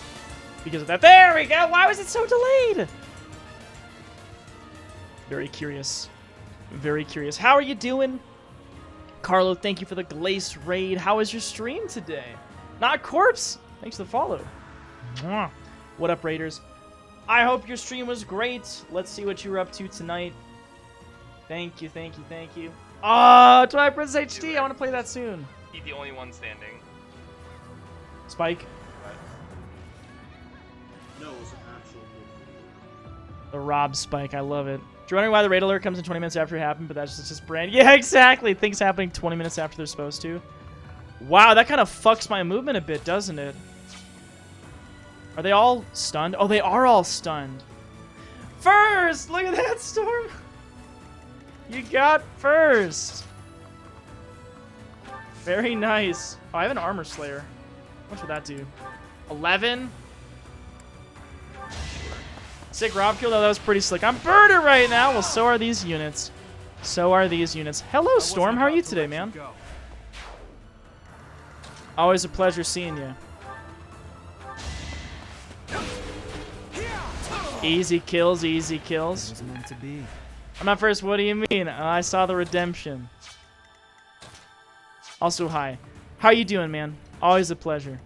because of that. There we go. Why was it so delayed? Very curious. Very curious. How are you doing? Carlo, thank you for the Glace raid. How was your stream today? Not Corpse. Thanks for the follow. Mwah. What up, Raiders? I hope your stream was great. Let's see what you were up to tonight. Thank you, thank you, thank you. Oh, Twilight Princess HD. I want to play that soon. He's the only one standing. Spike. No, it's an actual The Rob Spike. I love it. You're wondering why the raid alert comes in 20 minutes after it happened, but that's just brand. Yeah, exactly. Things happening 20 minutes after they're supposed to. Wow, that kind of fucks my movement a bit, doesn't it? Are they all stunned? Oh, they are all stunned. First! Look at that, Storm! You got first! Very nice. Oh, I have an Armor Slayer. How much would that do? 11? Sick Rob kill, though. That was pretty slick. I'm burning right now. Well, so are these units. So are these units. Hello, Storm. How are you today, man? Always a pleasure seeing you. Easy kills, easy kills. It was meant to be. I'm not first. What do you mean? I saw the redemption. Also, hi. How you doing, man? Always a pleasure.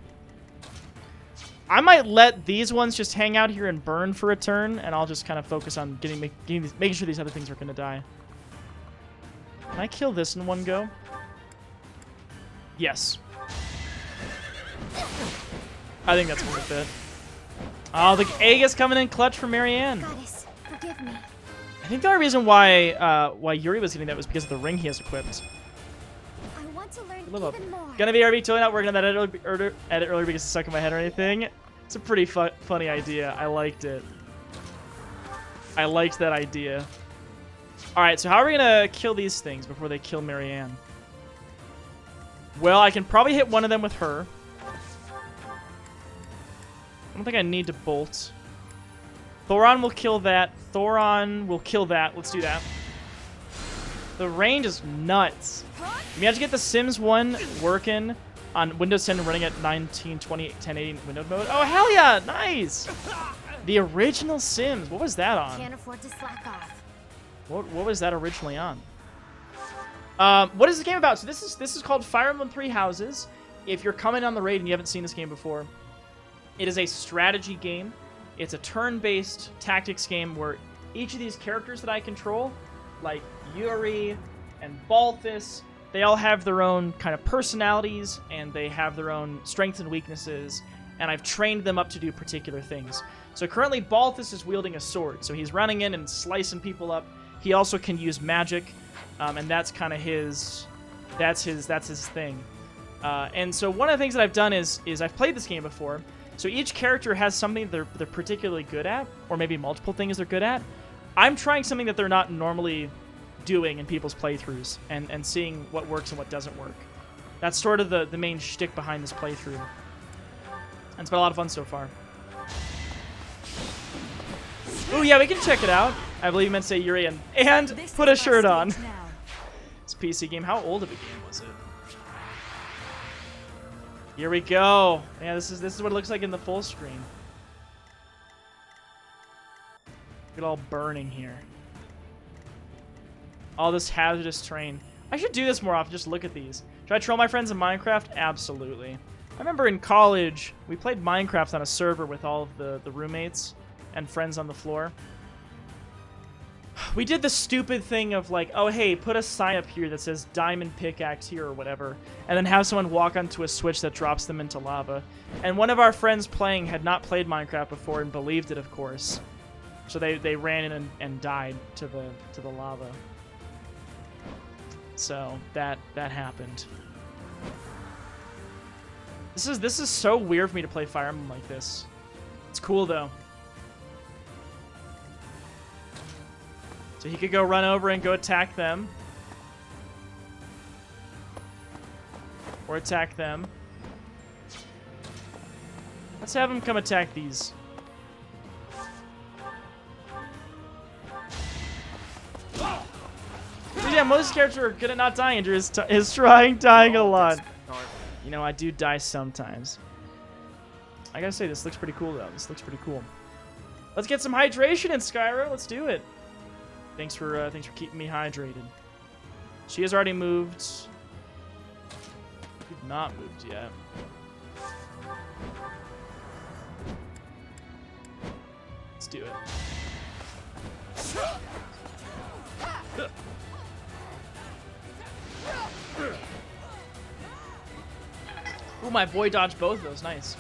I might let these ones just hang out here and burn for a turn, and I'll just kind of focus on making sure these other things are going to die. Can I kill this in one go? Yes. I think that's worth it. Oh, the egg is coming in clutch for Marianne. Goddess, forgive me. I think the only reason why Yuri was getting that was because of the ring he has equipped. I want to learn Live up. even more. Gonna be RB, totally not working on that edit earlier because it's stuck in my head or anything. It's a pretty funny idea. I liked it. I liked that idea. Alright, so how are we gonna kill these things before they kill Marianne? Well, I can probably hit one of them with her. I don't think I need to bolt. Thoron will kill that. Thoron will kill that. Let's do that. The range is nuts. We have to get the Sims 1 working on Windows 10 running at 1920 1080 windowed mode. Oh, hell yeah! Nice! The original Sims. What was that on? Can't afford to slack off. What was that originally on? What is the game about? So this is called Fire Emblem Three Houses. If you're coming on the raid and you haven't seen this game before, it is a strategy game. It's a turn-based tactics game where each of these characters that I control, like Yuri and Balthus, they all have their own kind of personalities and they have their own strengths and weaknesses, and I've trained them up to do particular things. So currently Balthus is wielding a sword, so he's running in and slicing people up. He also can use magic, and that's kind of his thing. And so one of the things that I've done is I've played this game before. So each character has something they're particularly good at, or maybe multiple things they're good at. I'm trying something that they're not normally doing in people's playthroughs, and seeing what works and what doesn't work. That's sort of the main shtick behind this playthrough. And it's been a lot of fun so far. Oh yeah, we can check it out. I believe you meant to say Yuri and put a shirt on. It's a PC game. How old of a game was it? Here we go. Yeah, this is what it looks like in the full screen. Look at all burning here. All this hazardous terrain. I should do this more often, just look at these. Should I troll my friends in Minecraft? Absolutely. I remember in college, we played Minecraft on a server with all of the roommates and friends on the floor. We did the stupid thing of like, oh hey, put a sign up here that says diamond pickaxe here or whatever, and then have someone walk onto a switch that drops them into lava. And one of our friends playing had not played Minecraft before and believed it, of course. So they ran in and died to the lava. So that happened. This is so weird for me to play Fire Emblem like this. It's cool though. So he could go run over and go attack them. Or attack them. Let's have him come attack these. Yeah, most characters are good at not dying and is trying dying a lot. You know, I do die sometimes. I gotta say, this looks pretty cool though. This looks pretty cool. Let's get some hydration in Skyro. Let's do it. Thanks for keeping me hydrated. She has already moved. We've not moved yet. Let's do it. Ooh, my boy dodged both of those. Nice.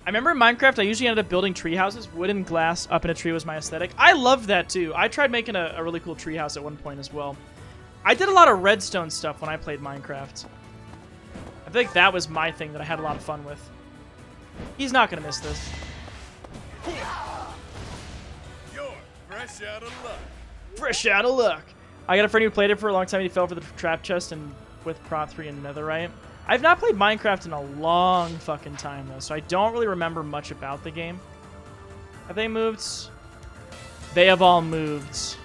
I remember in Minecraft, I usually ended up building tree houses. Wood and glass up in a tree was my aesthetic. I loved that too. I tried making a really cool tree house at one point as well. I did a lot of redstone stuff when I played Minecraft. I think that was my thing that I had a lot of fun with. He's not going to miss this. You're fresh out of luck. Fresh out of luck. I got a friend who played it for a long time. He fell for the trap chest and with Prot 3 and Netherite. I've not played Minecraft in a long fucking time, though, so I don't really remember much about the game. Have they moved? They have all moved.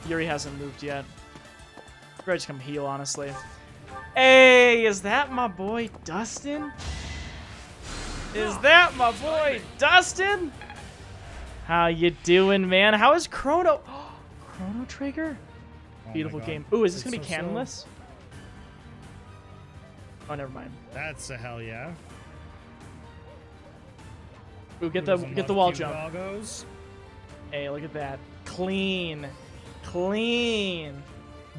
Yuri hasn't moved yet. I'd rather just come heal, honestly. Hey, is that my boy Dustin? Is that my boy Dustin? How you doing, man? How is Chrono... Chrono Trigger? Beautiful game. Ooh, is this going to be canonless? Oh, never mind. That's a hell yeah. Ooh, get the wall jump. Doggos. Hey, look at that. Clean. Clean.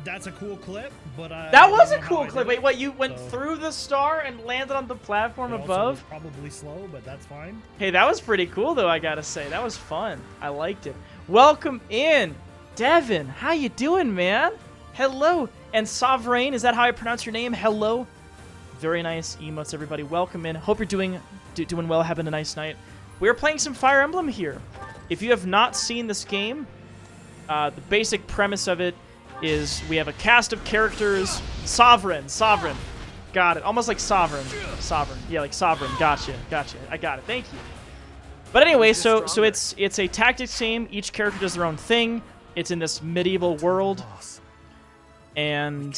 That's a cool clip, but that was a cool clip. Wait, what? You went through the star and landed on the platform above? Probably slow, but that's fine. Hey, that was pretty cool, though, I gotta say. That was fun. I liked it. Welcome in, Devin. How you doing, man? Hello. And Sovereign, is that how I pronounce your name? Hello. Very nice emotes, everybody. Welcome in. Hope you're doing well, having a nice night. We're playing some Fire Emblem here. If you have not seen this game, the basic premise of it is we have a cast of characters. Sovereign. Got it. Almost like Sovereign. Yeah, like Sovereign. Gotcha. I got it. Thank you. But anyway, so it's a tactics game. Each character does their own thing. It's in this medieval world. And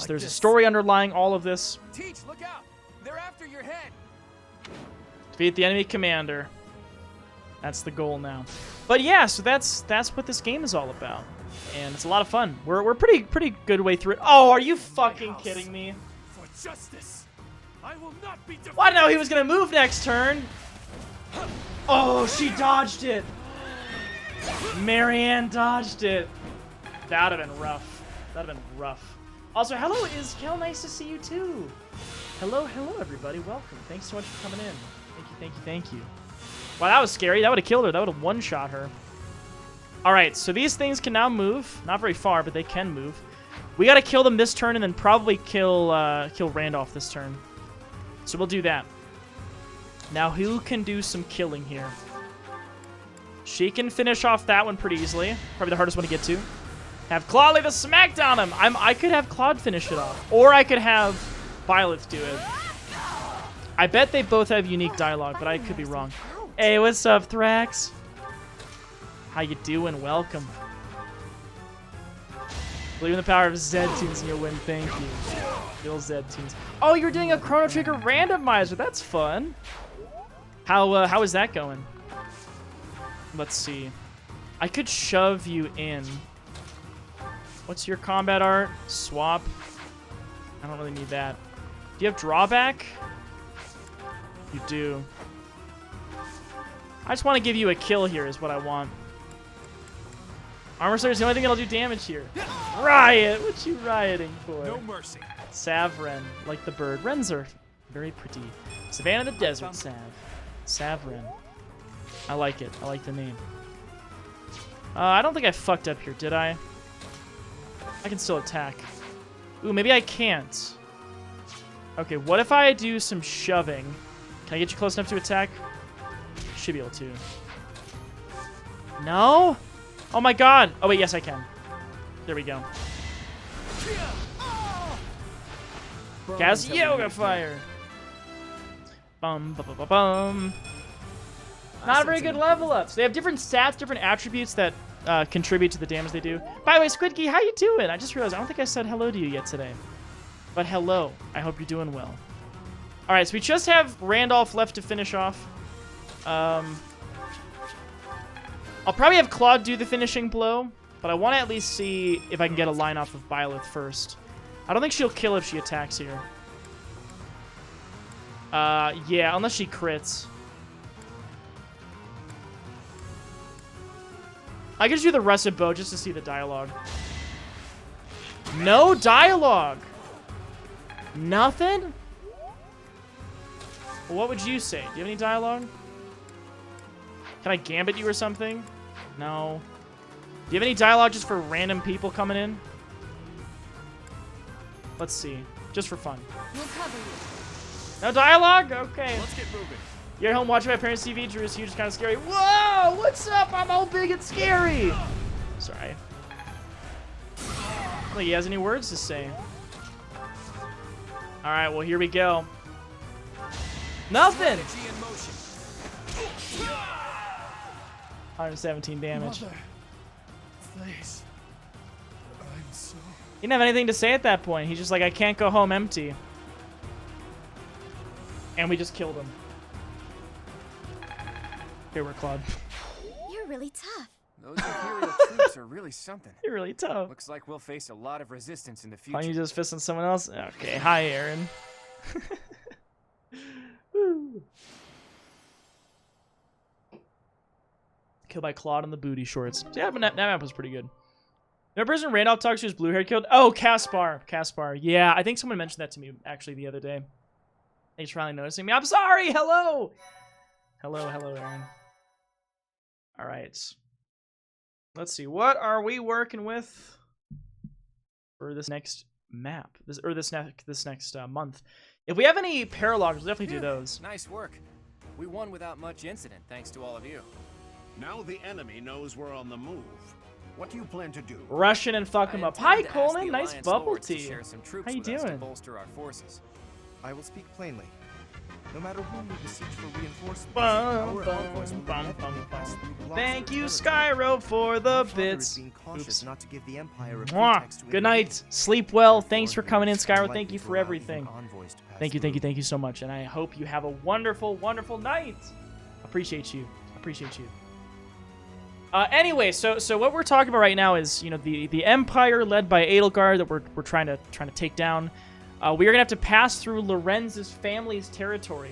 there's a story underlying all of this. Teach, look out! They're after your head. Defeat the enemy commander. That's the goal now. But yeah, so that's what this game is all about, and it's a lot of fun. We're pretty good way through it. Oh, are you fucking kidding me? For justice, I will not be defeated. Well, I didn't know he was gonna move next turn. Oh, she dodged it. Marianne dodged it. That'd have been rough. Also, hello, Iskel. Nice to see you too. Hello, everybody. Welcome. Thanks so much for coming in. Thank you. Wow, that was scary. That would have killed her. That would have one-shot her. All right, so these things can now move. Not very far, but they can move. We got to kill them this turn and then probably kill Randolph this turn. So we'll do that. Now, who can do some killing here? She can finish off that one pretty easily. Probably the hardest one to get to. Have Claude lay the smackdown on him. I could have Claude finish it off. Or I could have Violet do it. I bet they both have unique dialogue, but I could be wrong. Hey, what's up, Thrax? How you doing? Welcome. Believe in the power of Z-Tunes and you'll win. Thank you. Bill Z-Tunes. Oh, you're doing a Chrono Trigger randomizer. That's fun. How is that going? Let's see. I could shove you in. What's your combat art? Swap. I don't really need that. Do you have drawback? You do. I just want to give you a kill here is what I want. Armor Slayer is the only thing that'll do damage here. Riot! What you rioting for? No mercy. Savren, like the bird. Wrens are very pretty. Savannah the Desert Savren. I like it. I like the name. I don't think I fucked up here, did I? I can still attack. Ooh, maybe I can't. Okay, what if I do some shoving? Can I get you close enough to attack? Should be able to. No? Oh my god. Oh wait, yes I can. There we go. Gas Yoga Fire. Bum, bum, bum, bum, bum. Not a very good level ups. They have different stats, different attributes that contribute to the damage they do. By the way, Squidkey, how you doing? I just realized I don't think I said hello to you yet today. But hello. I hope you're doing well. All right, so we just have Randolph left to finish off. I'll probably have Claude do the finishing blow, but I want to at least see if I can get a line off of Byleth first. I don't think she'll kill if she attacks here. Yeah, unless she crits. I could just do the rusted bow just to see the dialogue. No dialogue! Nothing? Well, what would you say? Do you have any dialogue? Can I gambit you or something? No. Do you have any dialogue just for random people coming in? Let's see. Just for fun. We'll cover you. No dialogue? Okay. Let's get moving. You're at home watching my parents' TV. Drew is huge, kind of scary. Whoa! What's up? I'm all big and scary. Sorry. I don't think he has any words to say. All right, well, here we go. Nothing! 117 damage. Mother, please. I'm so... He didn't have anything to say at that point. He's just like, I can't go home empty. And we just killed him. Here, we're Claude. You're really tough. Those Imperial troops are really something. You're really tough. Looks like we'll face a lot of resistance in the Why don't future. you just fist on someone else? Okay, hi, Aaron. Woo. Killed by Claude in the booty shorts. Yeah, but that map was pretty good. No person Randolph talks to his blue-haired killed. Oh, Caspar. Caspar. Yeah, I think someone mentioned that to me, actually, the other day. Thanks for finally noticing me. I'm sorry. Hello. Hello, Aaron. All right. Let's see. What are we working with for this next map? This next month. If we have any paralogs, we'll definitely do those. Nice work. We won without much incident, thanks to all of you. Now the enemy knows we're on the move. What do you plan to do? Russian and fuck him up. Hi, Coleman. Nice bubble tea. How you doing? To bolster our forces. I will speak plainly. No matter whom we beseech for reinforcements, Bum, our bum, envoys will bum, be bum, met bum. through blocks Thank of you, territory. Skyro, for the Our father is bits. being cautious Oops. not to give the Empire a Mwah. pretext to Good intervene. night. Sleep well. Therefore, Thanks for he coming in, is Skyro. unlikely Thank you to for allow everything. even envoys to pass Thank you through. so much. And I hope you have a wonderful, wonderful night. Appreciate you. Anyway, so what we're talking about right now is, you know, the Empire led by Edelgard that we're trying to take down. We are gonna have to pass through Lorenz's family's territory.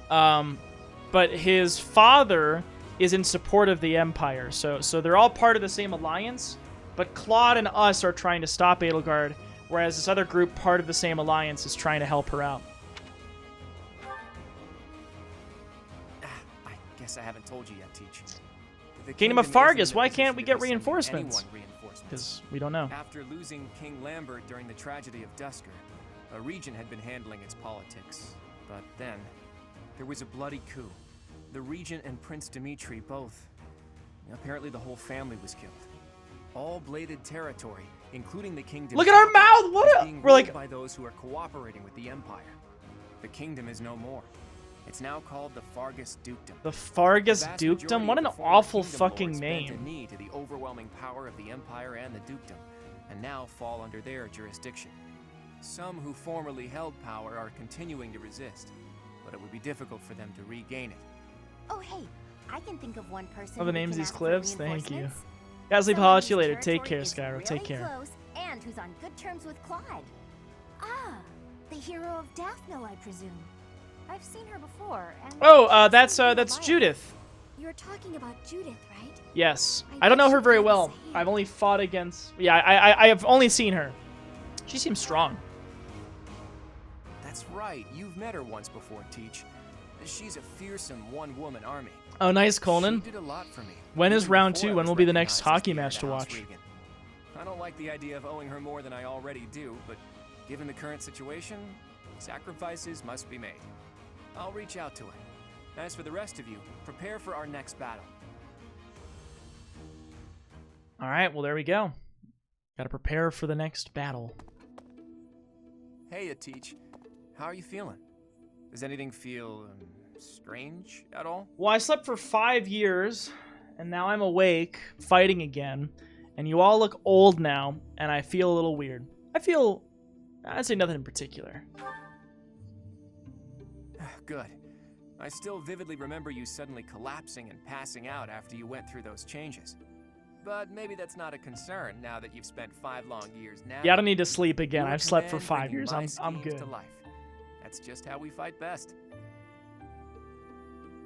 But his father is in support of the Empire, so they're all part of the same alliance. But Claude and us are trying to stop Edelgard, whereas this other group, part of the same alliance, is trying to help her out. I guess I haven't told you yet, Teach. The Kingdom of isn't in Fargus, a why position can't we to get be sending reinforcements? anyone reinforcements. Because we don't know. After losing King Lambert during the tragedy of Dusker, a regent had been handling its politics. But then, there was a bloody coup. The regent and Prince Dimitri both. Apparently the whole family was killed. All bladed territory, including the kingdom. Look at our mouth! What a... We're like... by those who are cooperating with the Empire. The kingdom is no more. It's now called the Fargus Dukedom. The Fargus The vast Dukedom? majority What of an the former awful kingdom fucking lords bent a name. knee to the overwhelming power of the Empire and the Dukedom, and now fall under their jurisdiction. Some who formerly held power are continuing to resist, but it would be difficult for them to regain it. Oh, hey, I can think of one person. Oh, the who we names can of these ask for clips? Thank you. reinforcements. Guys, leave Someone holla at you whose later. Take care, territory Skyro. is Take really care. close and who's on good terms with Claude. Ah, the hero of Daphne, I presume. I've seen her before. And Oh, that's Judith. You're talking about Judith, right? Yes. I I don't know bet her she very couldn't well. say it. I've only fought against... Yeah, I have only seen her. She seems strong. That's right, you've met her once before, Teach. She's a fearsome one-woman army. Oh, nice, Conan. She did a lot for me. When is even round before 2? I When was will be the next recognized as hockey the heir match to House watch? Regan. I don't like the idea of owing her more than I already do, but given the current situation, sacrifices must be made. I'll reach out to her. As for the rest of you, prepare for our next battle. All right, well, there we go. Gotta prepare for the next battle. Hey, Teach. How are you feeling? Does anything feel strange at all? Well, I slept for 5 years, and now I'm awake, fighting again, and you all look old now, and I feel a little weird. I'd say nothing in particular. Good. I still vividly remember you suddenly collapsing and passing out after you went through those changes. But maybe that's not a concern now that you've spent 5 long years now. Yeah, I don't need to sleep again. Your I've slept for command 5 bringing years. my I'm schemes good. to life. That's just how we fight best.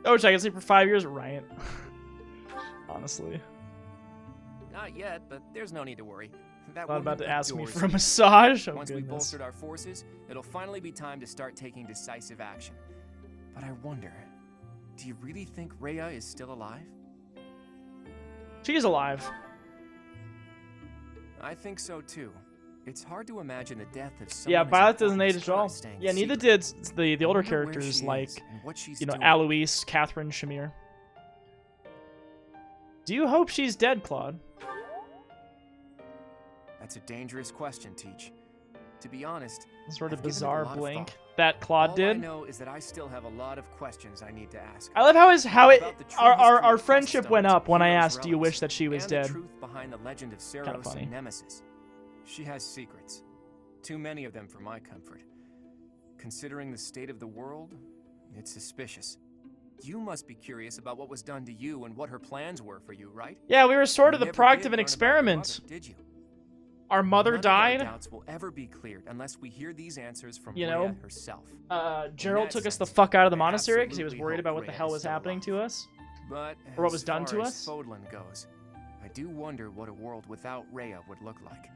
Oh, which I can sleep for 5 years? Right. Honestly. Not yet, but there's no need to worry. That Not about woman to ask me adores for a you. massage. Oh, Once we've goodness. bolstered our forces, it'll finally be time to start taking decisive action. But I wonder, do you really think Rhea is still alive? She's alive. I think so too. It's hard to imagine the death of someone Yeah, as Violet doesn't important age as at all. her staying Yeah, neither secret. did the older I wonder where characters she like, is and what she's you know, doing. Alois, Catherine, Shamir. Do you hope she's dead, Claude? That's a dangerous question, Teach. To be honest, Sort of I've given it a bizarre lot of blink thought. that Claude All did. I know is that I still have a lot of questions I need to ask. I love how About the true our history of friendship went Creststones, up when I Heroes' asked, "Do you relics, wish that she was and dead?" The truth behind the legend of Seros funny. and Nemesis. She has secrets. Too many of them for my comfort. Considering the state of the world, it's suspicious. You must be curious about what was done to you and what her plans were for you, right? Yeah, we were sort You of the never product did of an learn about your experiment. mother, did you? Our mother None of died. our doubts will ever be cleared unless we hear these answers from You Rhea know, herself. Gerald that took us the sense, fuck out of the I monastery because he was absolutely worried hope about what the Rhea hell is was still happening alive. to us. But Or what was as done far to as us. Fodlan goes, I do wonder what a world without Rhea would look like.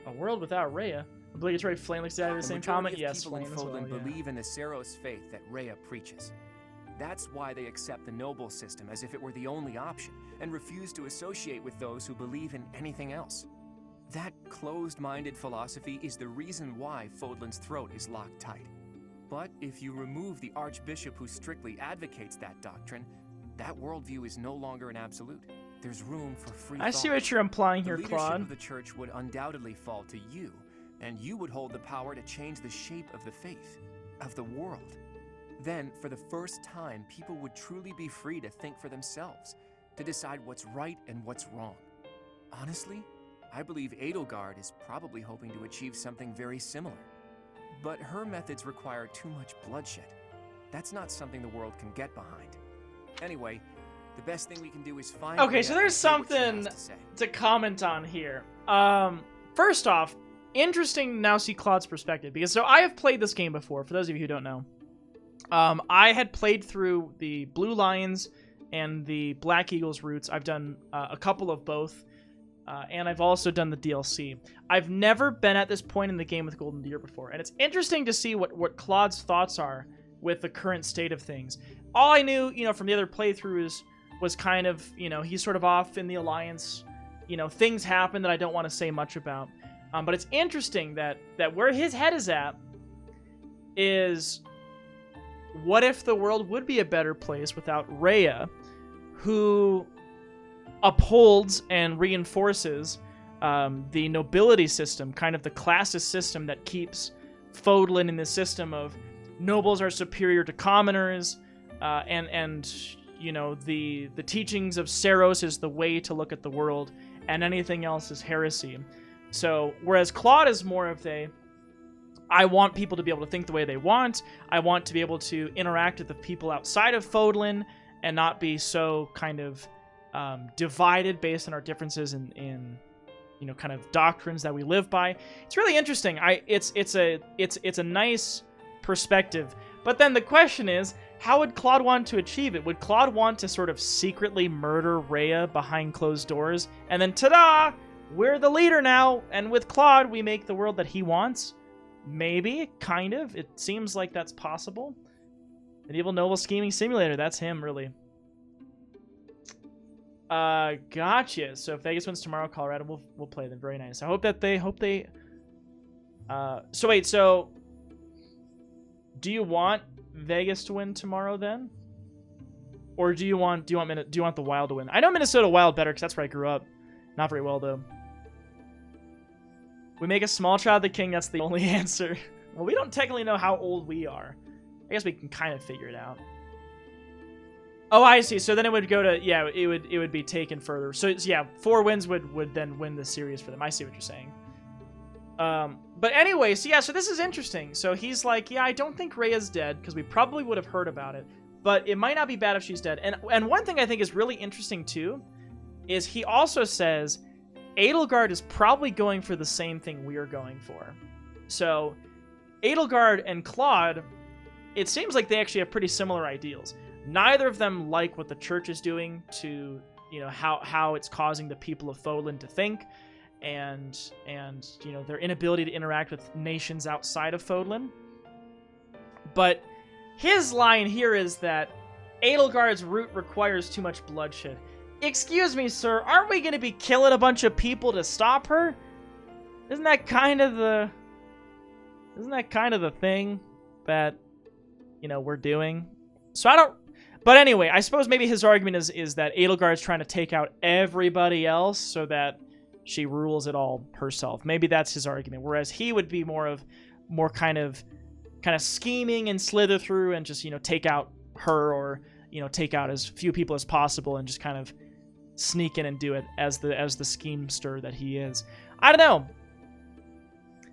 A world without Rhea. Obligatory Flame looks at the same comment. Yes, people in Flame as well. Fodlan Yeah. believe in the Seros faith that Rhea preaches. That's why they accept the noble system as if it were the only option, and refuse to associate with those who believe in anything else. That closed-minded philosophy is the reason why Fodlan's throat is locked tight. But if you remove the Archbishop who strictly advocates that doctrine, that worldview is no longer an absolute. There's room for free I see thought. what you're implying here, The leadership Claude. of the church would undoubtedly fall to you, and you would hold the power to change the shape of the faith, of the world. Then, for the first time, people would truly be free to think for themselves, to decide what's right and what's wrong. Honestly, I believe Edelgard is probably hoping to achieve something very similar. But her methods require too much bloodshed. That's not something the world can get behind. Anyway, the best thing we can do is find Okay, Rhea so there's and hear what she something has to say. to comment on here. First off, interesting to now see Claude's perspective, because so I have played this game before, for those of you who don't know. I had played through the Blue Lions and the Black Eagles routes. I've done a couple of both, and I've also done the DLC. I've never been at this point in the game with Golden Deer before, and it's interesting to see what Claude's thoughts are with the current state of things. All I knew, from the other playthroughs was kind of, he's sort of off in the Alliance. Things happen that I don't want to say much about. But it's interesting that where his head is at is, what if the world would be a better place without Rhea, who upholds and reinforces the nobility system, kind of the classist system that keeps Fodlan in the system of nobles are superior to commoners, and the teachings of Seros is the way to look at the world, and anything else is heresy. So, whereas Claude is more of I want people to be able to think the way they want. I want to be able to interact with the people outside of Fodlan and not be so kind of divided based on our differences in kind of doctrines that we live by. It's really interesting. It's a nice perspective. But then the question is, how would Claude want to achieve it? Would Claude want to sort of secretly murder Rhea behind closed doors, and then ta-da! We're the leader now, and with Claude, we make the world that he wants? Maybe, kind of. It seems like that's possible. Medieval Noble Scheming Simulator, that's him, really. Gotcha. So if Vegas wins tomorrow, Colorado, we'll play them. Very nice. I hope they... So wait, so... Do you want Vegas to win tomorrow, then? Or do you want the Wild to win? I know Minnesota Wild better, because that's where I grew up. Not very well, though. We make a small child the king, that's the only answer. Well, we don't technically know how old we are. I guess we can kind of figure it out. Oh, I see. So then it would go to, yeah, it would be taken further. So, yeah, 4 wins would then win the series for them. I see what you're saying. But anyway, so yeah, so this is interesting. So he's like, yeah, I don't think Rhea's dead, because we probably would have heard about it. But it might not be bad if she's dead. And one thing I think is really interesting, too, is he also says Edelgard is probably going for the same thing we are going for. So Edelgard and Claude, it seems like they actually have pretty similar ideals. Neither of them like what the church is doing to, how it's causing the people of Fodlan to think. and you know, their inability to interact with nations outside of Fodlan. But his line here is that Edelgard's route requires too much bloodshed. Excuse me, sir, aren't we going to be killing a bunch of people to stop her? Isn't that kind of the thing that, you know, we're doing? So I don't... But anyway, I suppose maybe his argument is that Edelgard's trying to take out everybody else so that she rules it all herself. Maybe that's his argument. Whereas he would be more kind of scheming and slither through and just, you know, take out her, or, you know, take out as few people as possible and just kind of sneak in and do it as the schemester that he is. I don't know.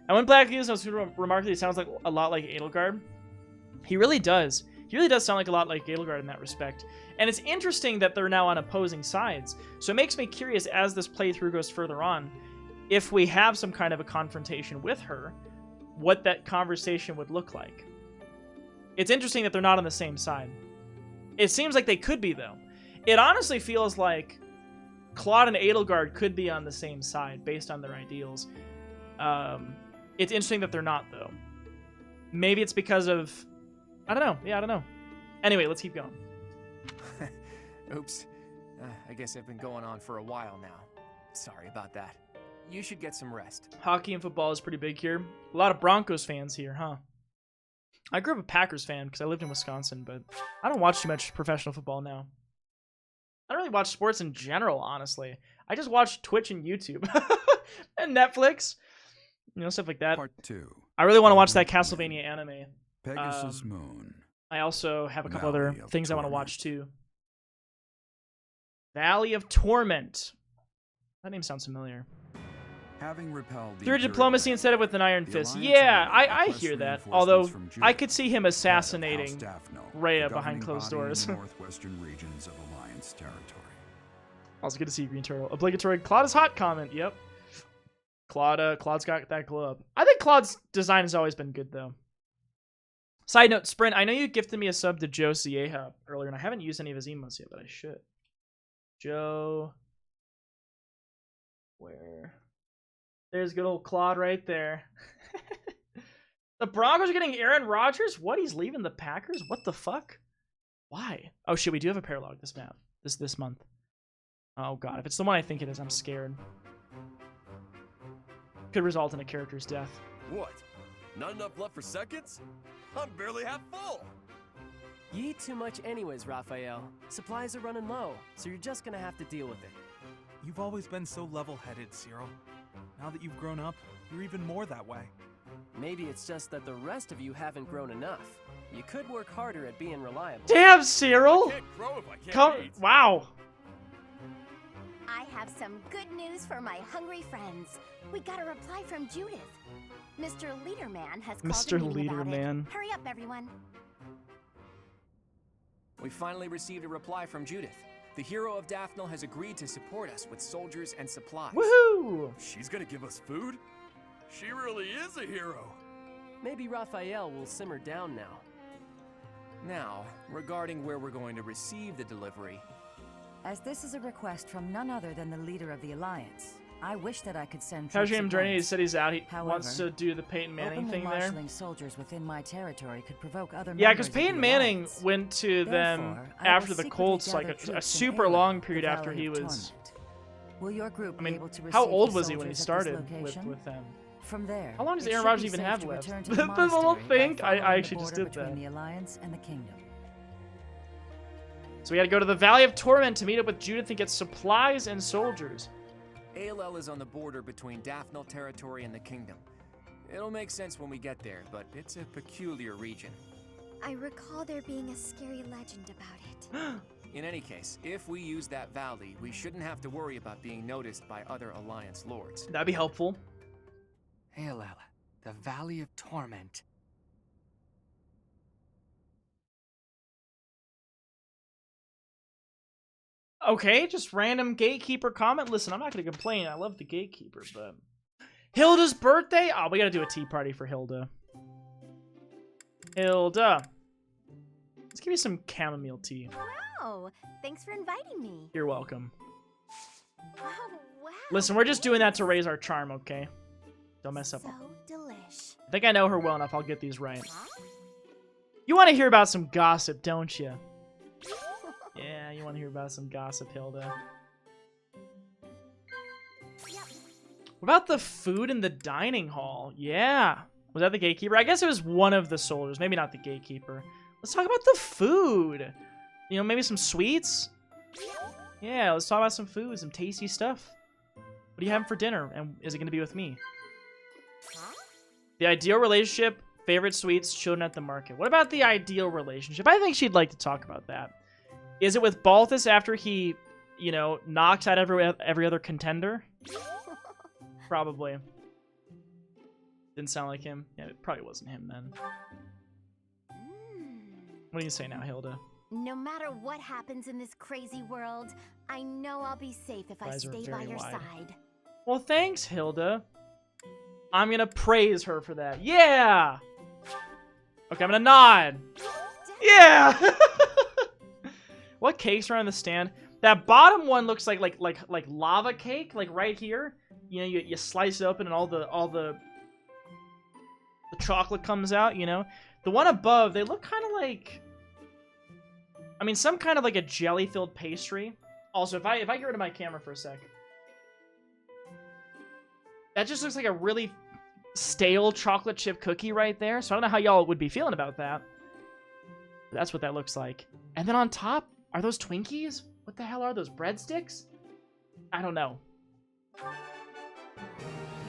And when Black uses remarkably, it sounds like a lot like Edelgard. He really does. He really does sound like a lot like Edelgard in that respect. And it's interesting that they're now on opposing sides. So it makes me curious as this playthrough goes further on, if we have some kind of a confrontation with her, what that conversation would look like. It's interesting that they're not on the same side. It seems like they could be, though. It honestly feels like Claude and Edelgard could be on the same side based on their ideals. It's interesting that they're not, though. Maybe it's because of... I don't know. Yeah, I don't know. Anyway, let's keep going. Oops. I guess I've been going on for a while now. Sorry about that. You should get some rest. Hockey and football is pretty big here. A lot of Broncos fans here, huh? I grew up a Packers fan because I lived in Wisconsin, but I don't watch too much professional football now. I don't really watch sports in general, honestly. I just watch Twitch and YouTube and Netflix, you know, stuff like that. Part 2. I really want to watch that Castlevania anime. Pegasus Moon. I also have a couple Valley other of things I want to Torment. watch too. Valley of Torment. That name sounds familiar. Having repelled the Through Imperial diplomacy Army, instead of with an iron the fist. Alliance Yeah, Army I requests hear that. reinforcements Although from I Judith, could see him head of assassinating House Daphno, Rhea the behind governing closed body in doors. the northwestern regions of Alliance territory. Also good to see you, Green Turtle. Obligatory Claude is hot comment. Yep. Claude's got that glow up. I think Claude's design has always been good, though. Side note, Sprint, I know you gifted me a sub to Joe Sieja earlier, and I haven't used any of his emotes yet, but I should. Joe. Where? There's good old Claude right there. The Broncos are getting Aaron Rodgers? What? He's leaving the Packers? What the fuck? Why? Oh shit, we do have a paralog this map. This month. Oh god, if it's the one I think it is, I'm scared. Could result in a character's death. What? Not enough left for seconds? I'm barely half full. You eat too much anyways, Raphael. Supplies are running low, so you're just gonna have to deal with it. You've always been so level-headed, Cyril. Now that you've grown up, you're even more that way. Maybe it's just that the rest of you haven't grown enough. You could work harder at being reliable. Damn, Cyril! I can't grow if I can't Come, eat. wow. I have some good news for my hungry friends. We got a reply from Judith. Mr. Leaderman has called Mr. a meeting about Leaderman. it. Hurry up, everyone. We finally received a reply from Judith. The hero of Daphnel has agreed to support us with soldiers and supplies. Woohoo! She's gonna give us food? She really is a hero. Maybe Raphael will simmer down now. Now, regarding where we're going to receive the delivery. As this is a request from none other than the leader of the Alliance, I wish that I could send How's troops Jim at Drainey? He once. said he's out. He However, wants to do the Peyton Manning openly thing there. marshaling soldiers within my territory could provoke other Yeah, members because of the Peyton Manning Alliance. went to them Therefore, I after will the secretly Colts, like gather a troops in super Ayla, long the period after Valley he of was. Torment. Will your group I mean, be able to how receive old the was he when he soldiers at this started location? with them? From there, How long does it Aaron should Rodgers be even safe have to left? return to The little monastery by thing? I following the actually just border did that. between the Alliance and the Kingdom. So we got to go to the Valley of Torment to meet up with Judith and get supplies and soldiers. ALL is on the border between Daphnel territory and the Kingdom. It'll make sense when we get there, but it's a peculiar region. I recall there being a scary legend about it. In any case, if we use that valley, we shouldn't have to worry about being noticed by other Alliance lords. That'd be helpful. ALL, the Valley of Torment. Okay, just random gatekeeper comment. Listen, I'm not going to complain. I love the gatekeeper, but... Hilda's birthday? Oh, we got to do a tea party for Hilda. Hilda. Let's give you some chamomile tea. Wow, thanks for inviting me. You're welcome. Oh, Listen, we're just doing that to raise our charm, okay? Don't mess up. So delish. I think I know her well enough. I'll get these right. You want to hear about some gossip, don't you? Yeah, you want to hear about some gossip, Hilda. What about the food in the dining hall? Yeah. Was that the gatekeeper? I guess it was one of the soldiers. Maybe not the gatekeeper. Let's talk about the food. You know, maybe some sweets? Yeah, let's talk about some food, some tasty stuff. What are you having for dinner? And is it going to be with me? The ideal relationship, favorite sweets, children at the market. What about the ideal relationship? I think she'd like to talk about that. Is it with Balthus after he, you know, knocks out every other contender? Probably. Didn't sound like him. Yeah, it probably wasn't him then. What do you say now, Hilda? No matter what happens in this crazy world, I know I'll be safe if I stay by your side. Well, thanks, Hilda. I'm gonna praise her for that. Yeah! Okay, I'm gonna nod. Yeah! What cakes are on the stand? That bottom one looks like lava cake, like right here. You know, you slice it open and all the chocolate comes out, you know? The one above, they look kind of like, I mean, some kind of like a jelly-filled pastry. Also, if I get rid of my camera for a sec. That just looks like a really stale chocolate chip cookie right there. So I don't know how y'all would be feeling about that. But that's what that looks like. And then on top, are those Twinkies? What the hell are those? Breadsticks? I don't know.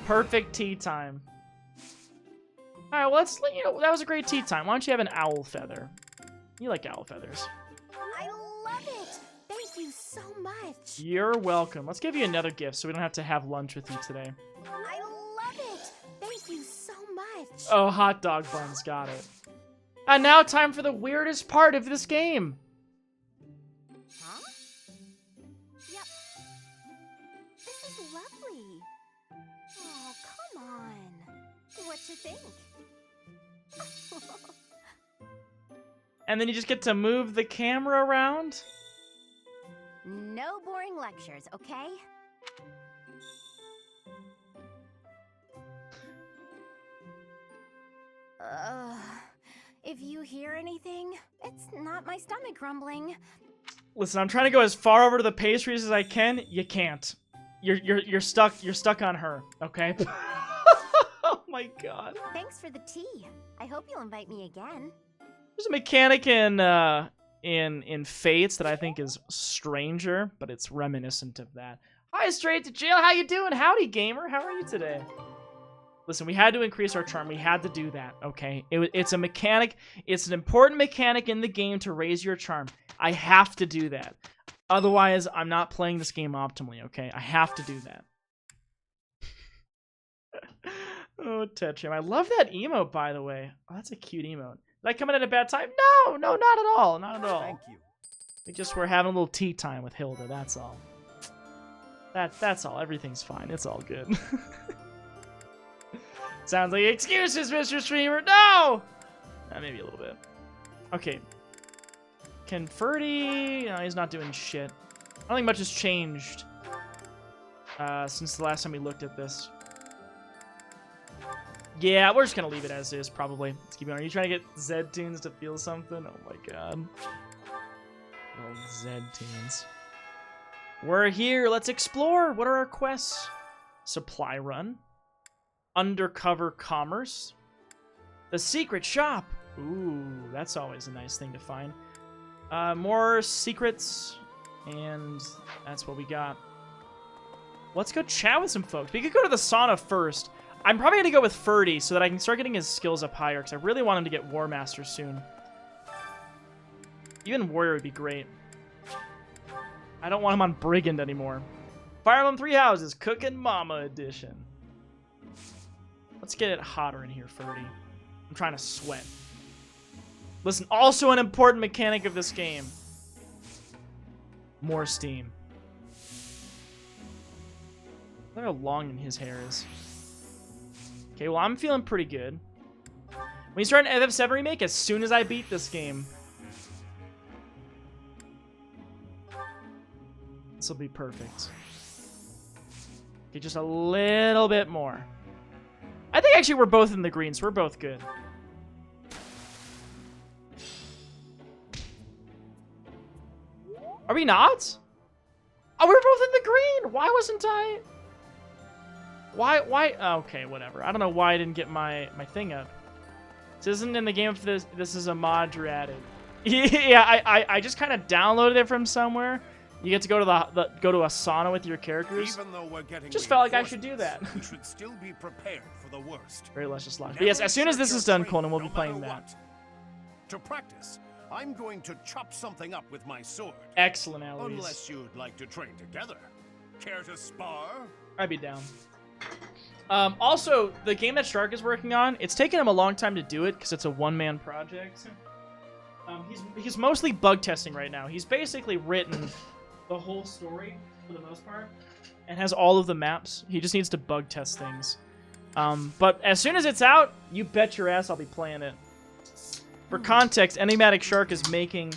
Perfect tea time. All right, well, let's, you know, that was a great tea time. Why don't you have an owl feather? You like owl feathers. I love it. Thank you so much. You're welcome. Let's give you another gift so we don't have to have lunch with you today. I love it. Thank you so much. Oh, hot dog buns. Got it. And now time for the weirdest part of this game. Huh? Yep. This is lovely. Oh, come on. What you think? And then you just get to move the camera around? No boring lectures, okay? If you hear anything, it's not my stomach grumbling. Listen, I'm trying to go as far over to the pastries as I can. You can't. You're stuck. You're stuck on her. Okay. Oh my god. Thanks for the tea. I hope you'll invite me again. There's a mechanic in Fates that I think is stranger, but it's reminiscent of that. Hi, Straight to Jail. How you doing? Howdy, gamer. How are you today? Listen, we had to increase our charm. We had to do that, okay? It's a mechanic. It's an important mechanic in the game to raise your charm. I have to do that. Otherwise, I'm not playing this game optimally, okay? I have to do that. Oh, Tetrim. I love that emote, by the way. Oh, that's a cute emote. Did I come in at a bad time? No, not at all. Not at all. Thank you. We're having a little tea time with Hilda, that's all. That's all. Everything's fine. It's all good. Sounds like excuses, Mr. Streamer. No! Maybe a little bit. Okay. Can Ferdy... No, he's not doing shit. I don't think much has changed since the last time we looked at this. Yeah, we're just gonna leave it as is, probably. Let's keep going. Are you trying to get Z-Tunes to feel something? Oh my god. Old Z-Tunes. We're here. Let's explore. What are our quests? Supply run. Undercover commerce. The secret shop. Ooh, that's always a nice thing to find. More secrets. And that's what we got. Let's go chat with some folks. We could go to the sauna first. I'm probably going to go with Ferdy so that I can start getting his skills up higher because I really want him to get War Master soon. Even Warrior would be great. I don't want him on Brigand anymore. Fire Emblem 3 Houses, Cookin' Mama Edition. Let's get it hotter in here, Ferdy. I'm trying to sweat. Listen, also an important mechanic of this game. More steam. Look how long his hair is. Okay, well, I'm feeling pretty good. When you start an FF7 remake, as soon as I beat this game, this will be perfect. Okay, just a little bit more. I think actually we're both in the green, so we're both good. Are we not? Oh, we're both in the green! Why wasn't I... Why? Okay, whatever. I don't know why I didn't get my thing up. This isn't in the game if this is a mod you added. Yeah, I just kind of downloaded it from somewhere. You get to go to go to a sauna with your characters. Even though we're getting just felt like I should do that. We should still be prepared for the worst. Very let's just lock. But yes, as soon as this is done, Conan, we'll be playing that. To practice, I'm going to chop something up with my sword. Excellent, Eloise. Unless you'd like to train together. Care to spar? I'd be down. Also, the game that Shark is working on, it's taken him a long time to do it because it's a one-man project. He's mostly bug testing right now. He's basically written the whole story for the most part and has all of the maps. He just needs to bug test things. But as soon as it's out, you bet your ass I'll be playing it. For context, Enigmatic Shark is making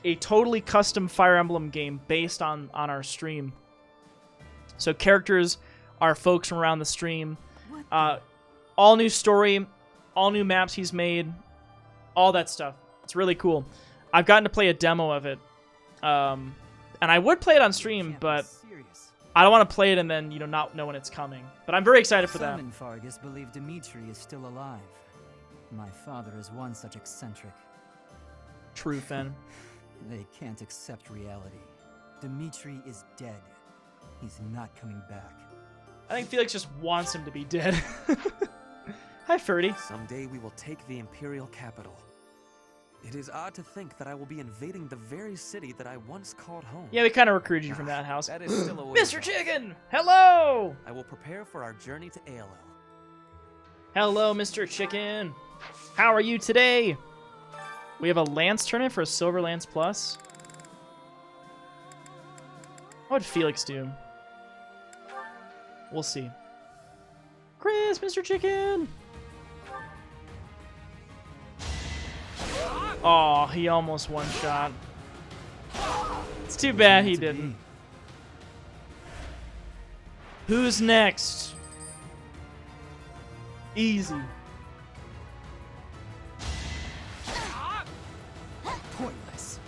a totally custom Fire Emblem game based on our stream. So characters are folks from around the stream. All new story, all new maps he's made, all that stuff. It's really cool. I've gotten to play a demo of it. And I would play it on stream, but I don't want to play it and then, not know when it's coming. But I'm very excited for that. Some in Fargus believe Dimitri is still alive. My father is one such eccentric. True, Fen. They can't accept reality. Dimitri is dead. He's not coming back. I think Felix just wants him to be dead. Hi, Ferdy. Someday we will take the Imperial capital. It is odd to think that I will be invading the very city that I once called home. Yeah, we kind of recruited you from that house. That is still a ways Mr. off. Chicken! Hello! I will prepare for our journey to ALL. Hello, Mr. Chicken. How are you today? We have a Lance tournament for a Silver Lance Plus. What would Felix do? We'll see. Chris, Mr. Chicken! Oh, he almost one-shot. It's too bad he didn't. Who's next? Easy. Pointless.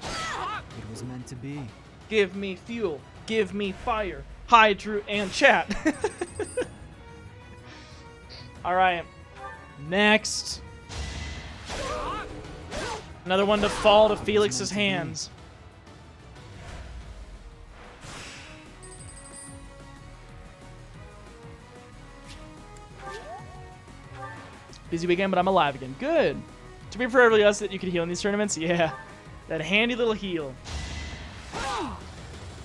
It was meant to be. Give me fuel. Give me fire. Hi, Drew and chat. All right. Next. Another one to fall to Felix's hands. Busy weekend, but I'm alive again. Good. To be for everybody else that you could heal in these tournaments, yeah. That handy little heal.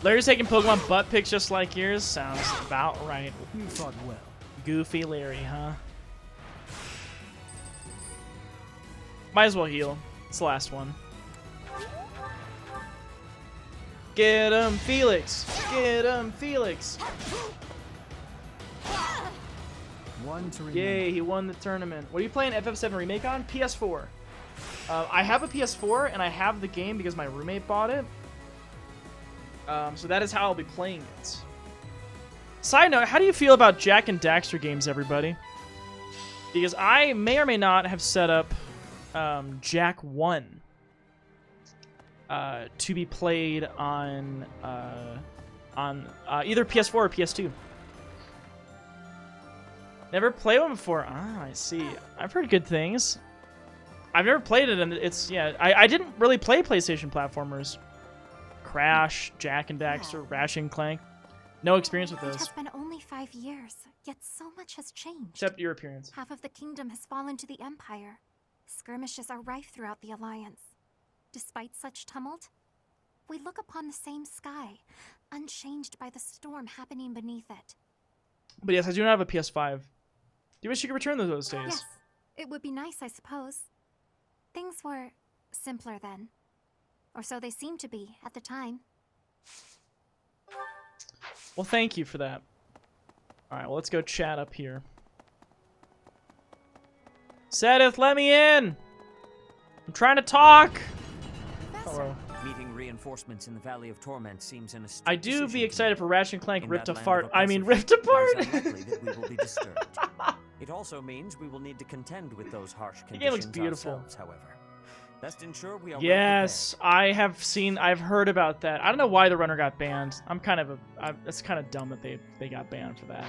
Larry's taking Pokemon butt pics just like yours. Sounds about right. You fought well. Goofy Larry, huh? Might as well heal. It's the last one. Get him, Felix! Get him, Felix! One to remember. Yay, he won the tournament. What are you playing FF7 Remake on? PS4. I have a PS4, and I have the game because my roommate bought it. So that is how I'll be playing it. Side note, how do you feel about Jak and Daxter games, everybody? Because I may or may not have set up Jak 1 to be played on either PS4 or PS2. Never played one before. Ah, I see. I've heard good things. I've never played it, and it's, yeah, I didn't really play PlayStation platformers. Crash, Jak and Daxter, Ratchet and Clank. No experience with It those. has been only 5 years, yet so much has changed. Except your appearance. Half of the kingdom has fallen to the Empire. Skirmishes are rife throughout the Alliance. Despite such tumult, we look upon the same sky, unchanged by the storm happening beneath it. But yes, I do not have a PS5. Do you wish you could return those days? Yes, it would be nice, I suppose. Things were simpler then. Or so they seemed to be at the time. Well, thank you for that. Alright, well, let's go chat up here. Sedith, let me in! I'm trying to talk! Professor. Hello. Meeting reinforcements. reinforcements in the Valley of Torment seems an astute I do decision be to excited make. for Ratchet and Clank In Rift that land Apart. of I mean, oppressive Rift Apart. It is unlikely that we will be disturbed. It also means we will need to contend with those harsh The game conditions looks beautiful. ourselves, however. Best ensure we are Yes, I've heard about that. I don't know why the runner got banned. It's kind of dumb that they got banned for that.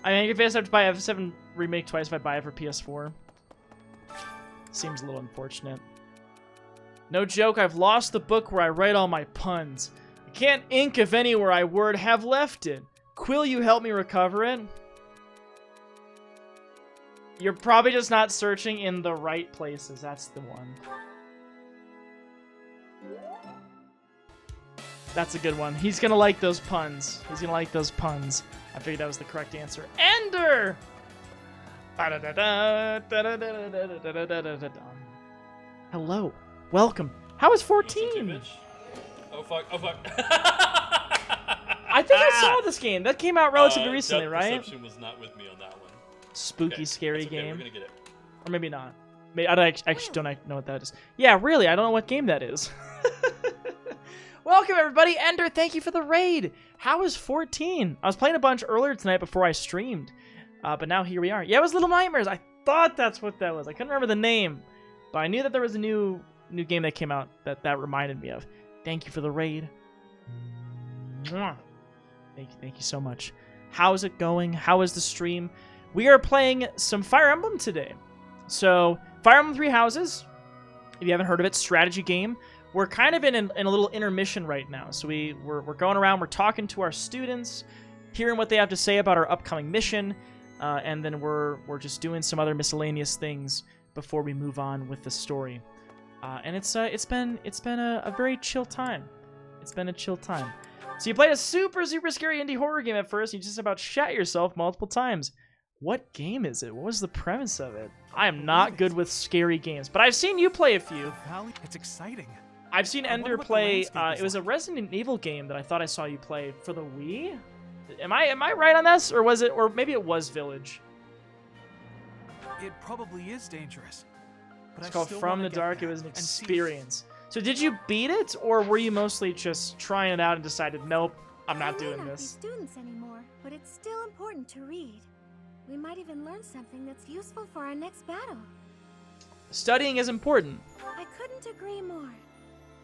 I mean, if I have to buy F7 Remake twice if I buy it for PS4. Seems a little unfortunate. No joke, I've lost the book where I write all my puns. I can't ink if anywhere I would have left it. Quill, you help me recover it? You're probably just not searching in the right places. That's the one. That's a good one. He's gonna like those puns. He's gonna like those puns. I figured that was the correct answer. Ender! Hello. Welcome. How is 14? Oh fuck, oh fuck. I think I saw this game. That came out relatively recently, Depth right? Perception was not with me on that one. Spooky, Okay, scary that's okay, game. We're gonna get it. Or maybe not. Maybe, I actually don't know what that is. Yeah, really, I don't know what game that is. Welcome, everybody. Ender, thank you for the raid. How is 14? I was playing a bunch earlier tonight before I streamed. But now here we are. Yeah, it was Little Nightmares. I thought that's what that was. I couldn't remember the name. But I knew that there was a new game that came out that reminded me of. Thank you for the raid. Mwah. Thank you so much. How's it going? How is the stream? We are playing some Fire Emblem today. So, Fire Emblem Three Houses, if you haven't heard of it, strategy game. We're kind of in a little intermission right now. So we're going around, we're talking to our students, hearing what they have to say about our upcoming mission, and then we're just doing some other miscellaneous things before we move on with the story. And it's been a very chill time. It's been a chill time. So you played a super scary indie horror game at first, and you just about shat yourself multiple times. What game is it? What was the premise of it? I am not good with scary games, but I've seen you play a few. It's exciting. I've seen Ender play. It was a Resident Evil game that I thought I saw you play for the Wii. Am I right on this, or was it, or maybe it was Village? It probably is dangerous. But It's I called still From wanna the get Dark. It there was an and see- experience. So did you beat it, or were you mostly just trying it out and decided, nope, I'm not doing We may not be this? students anymore, but it's still important to read. We might even learn something that's useful for our next battle. Studying is important. I couldn't agree more.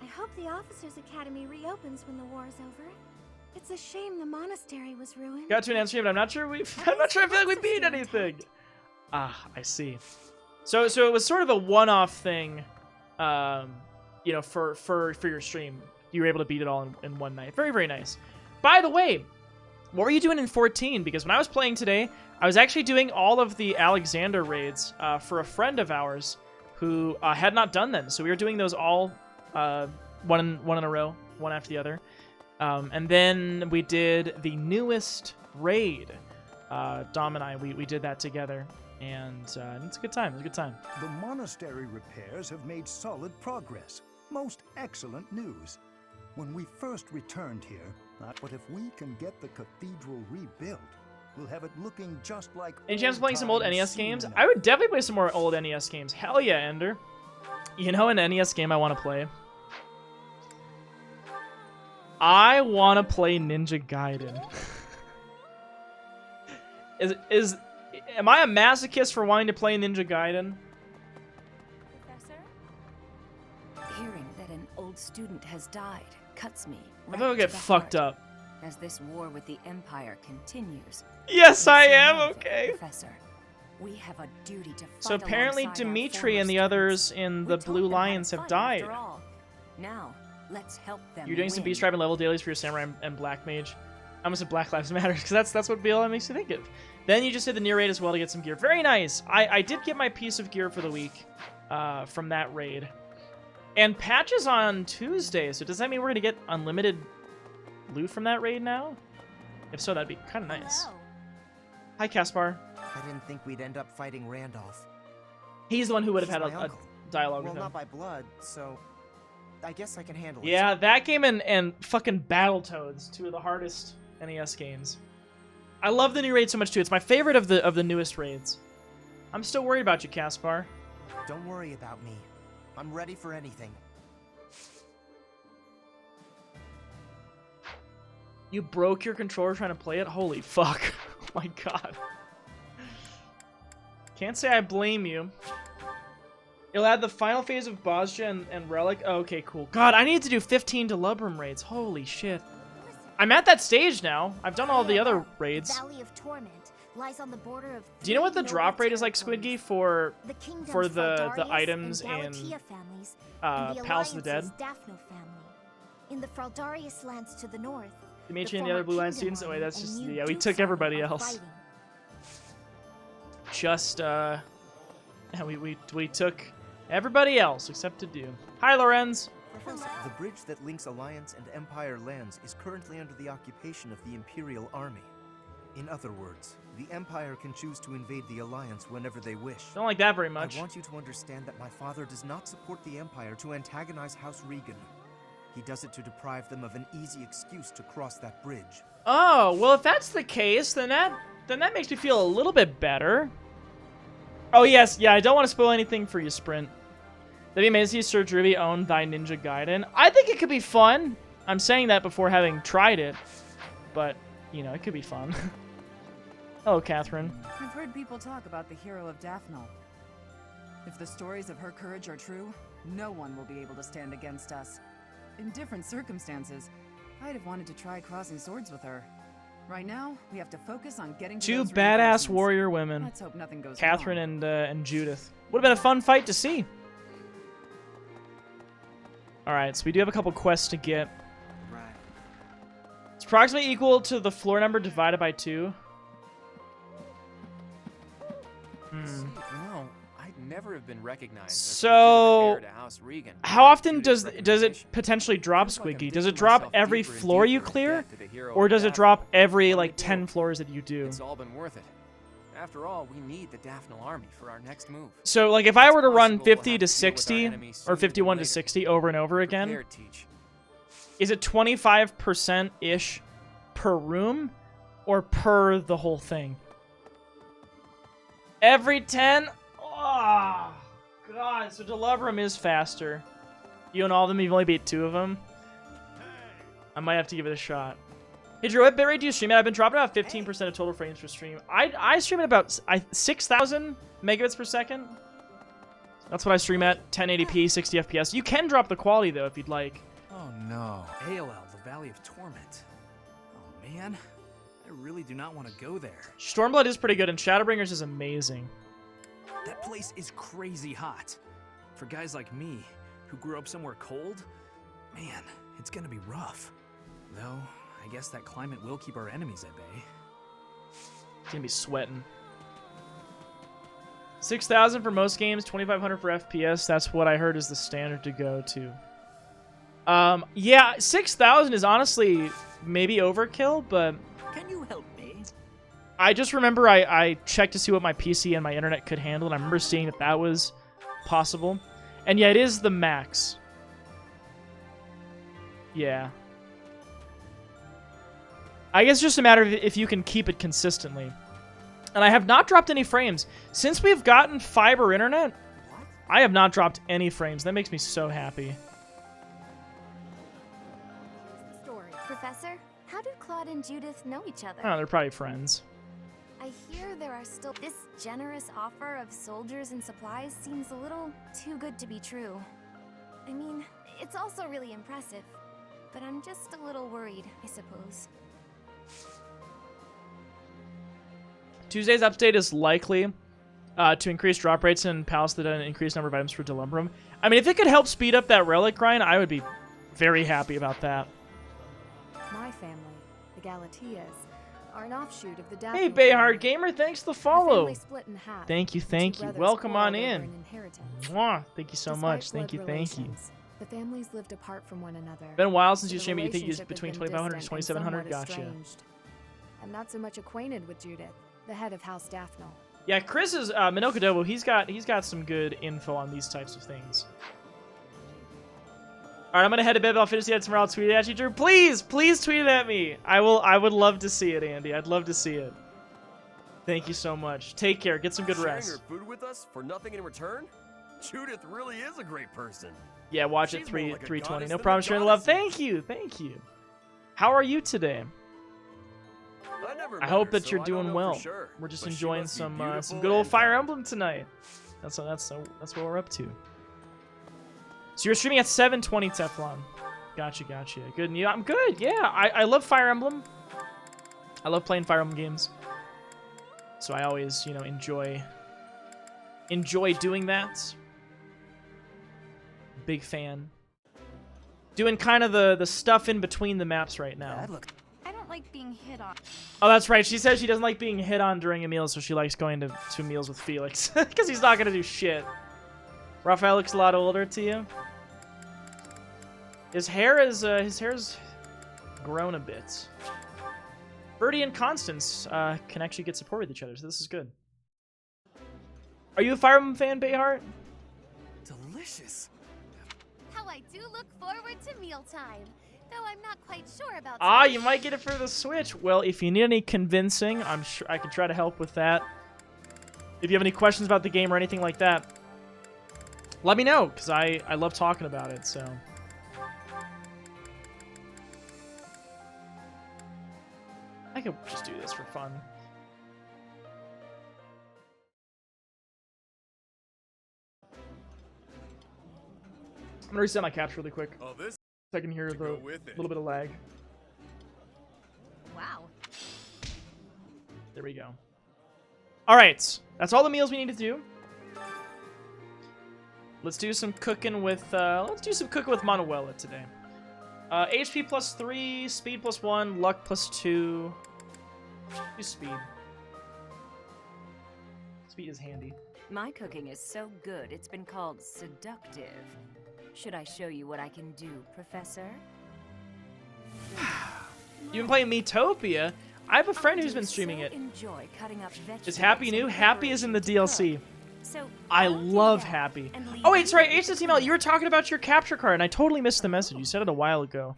I hope the Officers Academy reopens when the war's over. It's a shame the monastery was ruined. Got to an answer, but I'm not sure I feel like we beat anything. Ah, I see. So it was sort of a one-off thing, you know, for your stream. You were able to beat it all in one night. Very, very nice. By the way, what were you doing in 14? Because when I was playing today, I was actually doing all of the Alexander raids for a friend of ours who had not done them. So we were doing those all one in a row, one after the other. And then we did the newest raid. Dom and I, we did that together. And it's a good time. It was a good time. The monastery repairs have made solid progress. Most excellent news. When we first returned here, but if we can get the cathedral rebuilt, we'll have it looking just like. Any chance of playing some old old-time NES games? Cena. I would definitely play some more old NES games. Hell yeah, Ender. You know an NES game I want to play? I want to play Ninja Gaiden. Am I a masochist for wanting to play Ninja Gaiden? Hearing that an old student has died cuts me. I think I'll get fucked up. As this war with the Empire continues. Yes, I Listen am. now, Okay. Professor. We have a duty to fight So apparently alongside our Dimitri and the former others in the Blue Lions have died. after all. Now, let's help them. You're doing some win. beast tribe and level dailies for your samurai and black mage. I almost said Black Lives Matter because that's what BLM makes you think of. Then you just did the near raid as well to get some gear. Very nice. I did get my piece of gear for the week from that raid. And patches on Tuesday. So does that mean we're gonna get unlimited loot from that raid now? If so, that'd be kind of nice. Hi, Caspar. I didn't think we'd end up fighting Randolph. He's the one who would have He's had my a uncle. dialogue Well, with him. not by blood, so I guess I can handle it. Yeah, that game and fucking Battletoads, two of the hardest NES games. I love the new raid so much too. It's my favorite of the newest raids. I'm still worried about you, Caspar. Don't worry about me. I'm ready for anything. You broke your controller trying to play it? Holy fuck. Oh my god. Can't say I blame you. It'll add the final phase of Bosja and Relic. Oh, okay, cool. God, I need to do 15 Delubrum raids. Holy shit. I'm at that stage now. I've done all the other raids. Valley of Torment lies on the border of Do you know what the three drop noble rate is like, Squidgy, for the kingdoms the Fraldarius items and in Galatea families, and the Palace of the Dead? Alliance's Daphno family. In the Fraldarius lands to the north, Dimitri and the other Blue Line students? Oh wait, that's just, yeah, we took everybody else. Just, yeah, we took everybody else except Tadu. Hi, Lorenz. Professor, the bridge that links Alliance and Empire lands is currently under the occupation of the Imperial Army. In other words, the Empire can choose to invade the Alliance whenever they wish. Don't like that very much. I want you to understand that my father does not support the Empire to antagonize House Regan. He does it to deprive them of an easy excuse to cross that bridge. Oh, well, if that's the case, then that makes me feel a little bit better. Oh, yes, yeah, I don't want to spoil anything for you, Sprint. That'd be amazing if Sir Drivy owned Thy Ninja Gaiden. I think it could be fun. I'm saying that before having tried it. But, you know, it could be fun. Hello, Catherine. I've heard people talk about the hero of Daphne. If the stories of her courage are true, no one will be able to stand against us. In different circumstances, I'd have wanted to try crossing swords with her. Right now, we have to focus on getting to Two those badass reinforcements. warrior women. Let's hope nothing goes Catherine wrong. and Judith. Would have been a fun fight to see. Alright, so we do have a couple quests to get. Right. It's approximately equal to the floor number divided by 2. See, you know, I'd never have been recognized So, as the heir to House Regan. how often does it potentially drop, Squiggy? Does it drop every floor you clear? Or does it drop every, like, 10 floors that you do? It's all been worth it. After all, we need the Daphne army for our next move. So, like, if I were to run 50 to 60, or 51 to 60 over and over again, is it 25%-ish per room, or per the whole thing? Every 10? Oh, God. So Delubrum is faster. You and all of them, you've only beat 2 of them. I might have to give it a shot. Hey, Drew, what bitrate do you stream at? I've been dropping about 15% of total frames per stream. I stream at about 6,000 megabits per second. That's what I stream at. 1080p, 60 FPS. You can drop the quality, though, if you'd like. Oh, no. AOL, the Valley of Torment. Oh, man. I really do not want to go there. Stormblood is pretty good, and Shadowbringers is amazing. That place is crazy hot. For guys like me, who grew up somewhere cold, man, it's gonna be rough. Though, I guess that climate will keep our enemies at bay. It's gonna be sweating. 6,000 for most games, 2,500 for FPS. That's what I heard is the standard to go to. Yeah, 6,000 is honestly maybe overkill, but Can you help me? I just remember I checked to see what my PC and my internet could handle, and I remember seeing that that was possible. And yeah, it is the max. Yeah. I guess it's just a matter of if you can keep it consistently. And I have not dropped any frames. Since we've gotten fiber internet, I have not dropped any frames. That makes me so happy. Story. Professor, how do Claude and Judith know each other? Oh, they're probably friends. I hear there are still... This generous offer of soldiers and supplies seems a little too good to be true. I mean, it's also really impressive, but I'm just a little worried, I suppose. Tuesday's update is likely to increase drop rates in Palace of the Dead and increase number of items for Delubrum. I mean, if it could help speed up that relic grind, I would be very happy about that. My family, the Galateas, are an offshoot of the Daphne Hey, family. Bayhard Gamer, thanks for the follow. family split in half. Thank you, The thank two you. brothers Welcome on quarreled over in. an inheritance. Mwah. Thank you so Despite much. Thank blood you, thank you. relations, the families lived apart from one another. Been a while since so you the streamed, but you think you used relationship between had been 2,500 to distant and 2,700? somewhat Gotcha. estranged. I'm not so much acquainted with Judith, the head of House Daphne. Yeah, Chris is Minoka Dobo. He's got some good info on these types of things. All right, I'm gonna head to bed. But I'll finish the tomorrow. I'll tweet it at you, Drew. Please tweet it at me. I would love to see it, Andy. I'd love to see it. Thank you so much. Take care. Get some good rest. Sharing her food with us for nothing in return? Judith really is a great person. Yeah, watch it She's more like a 320. goddess No than a problem. Sharing the love. goddess. Thank you. Thank you. How are you today? never I met hope her, that so you're I don't doing know for well. sure, We're just but she enjoying must be some beautiful good old and Fire Emblem tonight. That's what we're up to. So you're streaming at 720 Teflon. Gotcha. Good. Yeah, I'm good. Yeah, I love Fire Emblem. I love playing Fire Emblem games. So I always, enjoy doing that. Big fan. Doing kind of the stuff in between the maps right now. I don't like being hit on. Oh, that's right. She says she doesn't like being hit on during a meal, so she likes going to meals with Felix. Because he's not going to do shit. Raphael looks a lot older to you. His hair's grown a bit. Birdie and Constance can actually get support with each other, so this is good. Are you a Fire Emblem fan, Bayheart? Delicious. How I do look forward to mealtime, though I'm not quite sure about. Ah, you might get it for the Switch. Well, if you need any convincing, I'm sure I can try to help with that. If you have any questions about the game or anything like that, let me know, because I love talking about it, so. I could just do this for fun. I'm gonna reset my caps really quick. Oh, this so I can hear the little bit of lag. Wow. There we go. All right, that's all the meals we need to do. Let's do some cooking with Manuela today. HP plus 3, speed plus 1, luck plus 2. Do speed. Speed is handy. My cooking is so good, it's been called seductive. Should I show you what I can do, Professor? You've been playing Miitopia? I have a friend who's been streaming it. Enjoy cutting up vegetables. Is Happy new? Happy is in the DLC. So I love Happy. Oh wait, sorry, HTML, you were talking about your capture card, and I totally missed the message. You said it a while ago.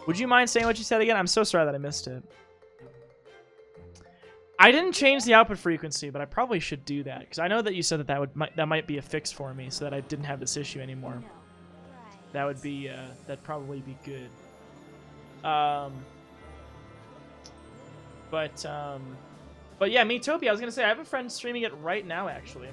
Would you mind saying what you said again? I'm so sorry that I missed it. I didn't change the output frequency, but I probably should do that, because I know that you said that might be a fix for me, so that I didn't have this issue anymore. That would be that'd probably be good. But yeah, Miitopia, I was gonna say I have a friend streaming it right now, actually.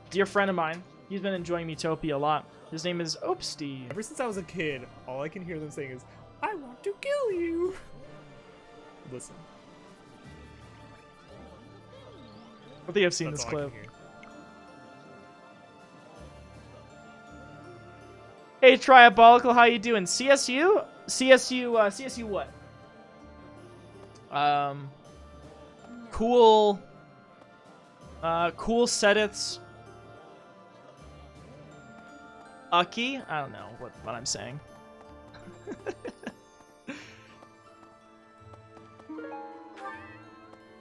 Dear friend of mine, he's been enjoying Miitopia a lot. His name is Opsty. Ever since I was a kid, all I can hear them saying is, "I want to kill you." Listen. I think I've seen That's this all I can clip. hear. Hey, Triabolical, how you doing? CSU? CSU what? Cool. Cool Sediths. Ucky? I don't know what I'm saying.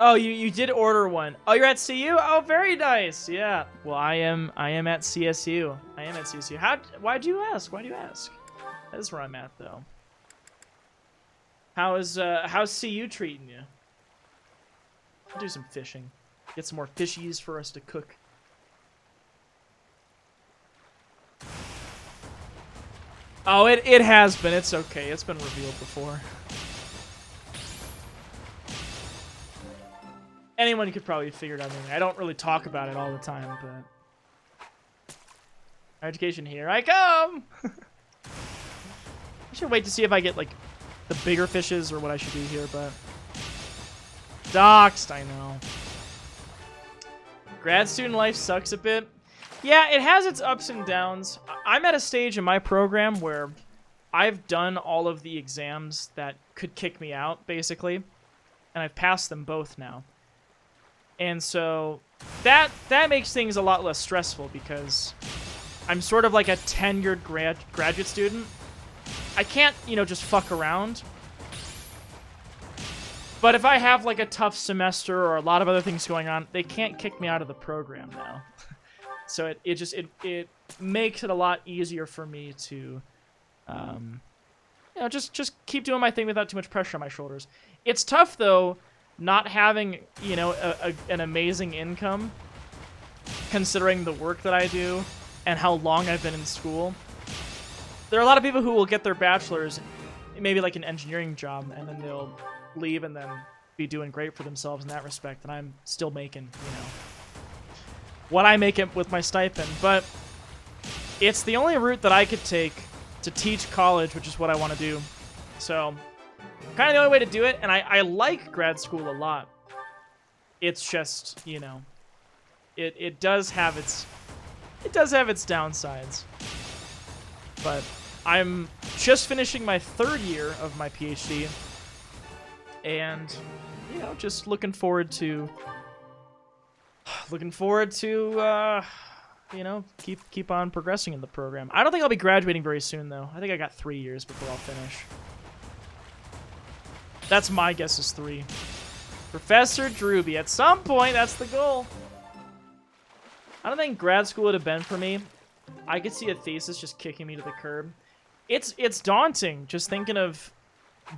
Oh, you did order one. Oh, you're at CU? Oh, very nice. Yeah. Well, I am at CSU. I am at CSU. Why'd you ask? Why do you ask? That is where I'm at, though. How's CU treating you? I'll do some fishing. Get some more fishies for us to cook. Oh, it has been. It's okay. It's been revealed before. Anyone could probably figure it out. I don't really talk about it all the time, but... Education, here I come! I should wait to see if I get, like, the bigger fishes or what I should do here, but... Doxed, I know. Grad student life sucks a bit. Yeah, it has its ups and downs. I'm at a stage in my program where I've done all of the exams that could kick me out, basically. And I've passed them both now. And so that makes things a lot less stressful because I'm sort of like a tenured graduate student. I can't, just fuck around. But if I have like a tough semester or a lot of other things going on, they can't kick me out of the program now. So it makes it a lot easier for me to just keep doing my thing without too much pressure on my shoulders. It's tough though, not having, an amazing income, considering the work that I do and how long I've been in school. There are a lot of people who will get their bachelor's maybe like an engineering job, and then they'll leave and then be doing great for themselves in that respect, and I'm still making, what I make it with my stipend. But it's the only route that I could take to teach college, which is what I want to do. So kind of the only way to do it, and I like grad school a lot. It's just, it does have its downsides. But I'm just finishing my 3rd year of my PhD, and just looking forward to keep on progressing in the program. I don't think I'll be graduating very soon though. I think I got 3 years before I'll finish. That's my guess is 3. Professor Drewby. At some point, that's the goal. I don't think grad school would have been for me. I could see a thesis just kicking me to the curb. It's daunting just thinking of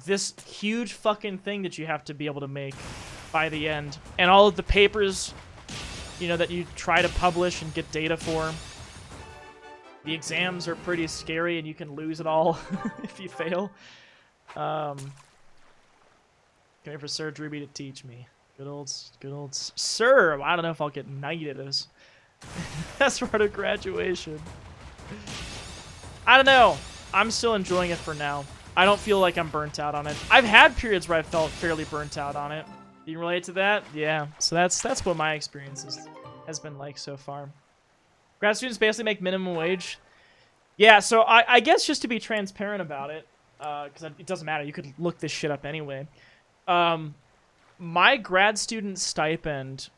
this huge fucking thing that you have to be able to make by the end. And all of the papers, that you try to publish and get data for. The exams are pretty scary and you can lose it all if you fail. Come here for Sir Drewby to teach me. Good old Sir. I don't know if I'll get knighted as part of graduation. I don't know. I'm still enjoying it for now. I don't feel like I'm burnt out on it. I've had periods where I felt fairly burnt out on it. You can relate to that? Yeah. So that's what my experience has been like so far. Grad students basically make minimum wage. Yeah, so I guess just to be transparent about it, because it doesn't matter. You could look this shit up anyway. My grad student stipend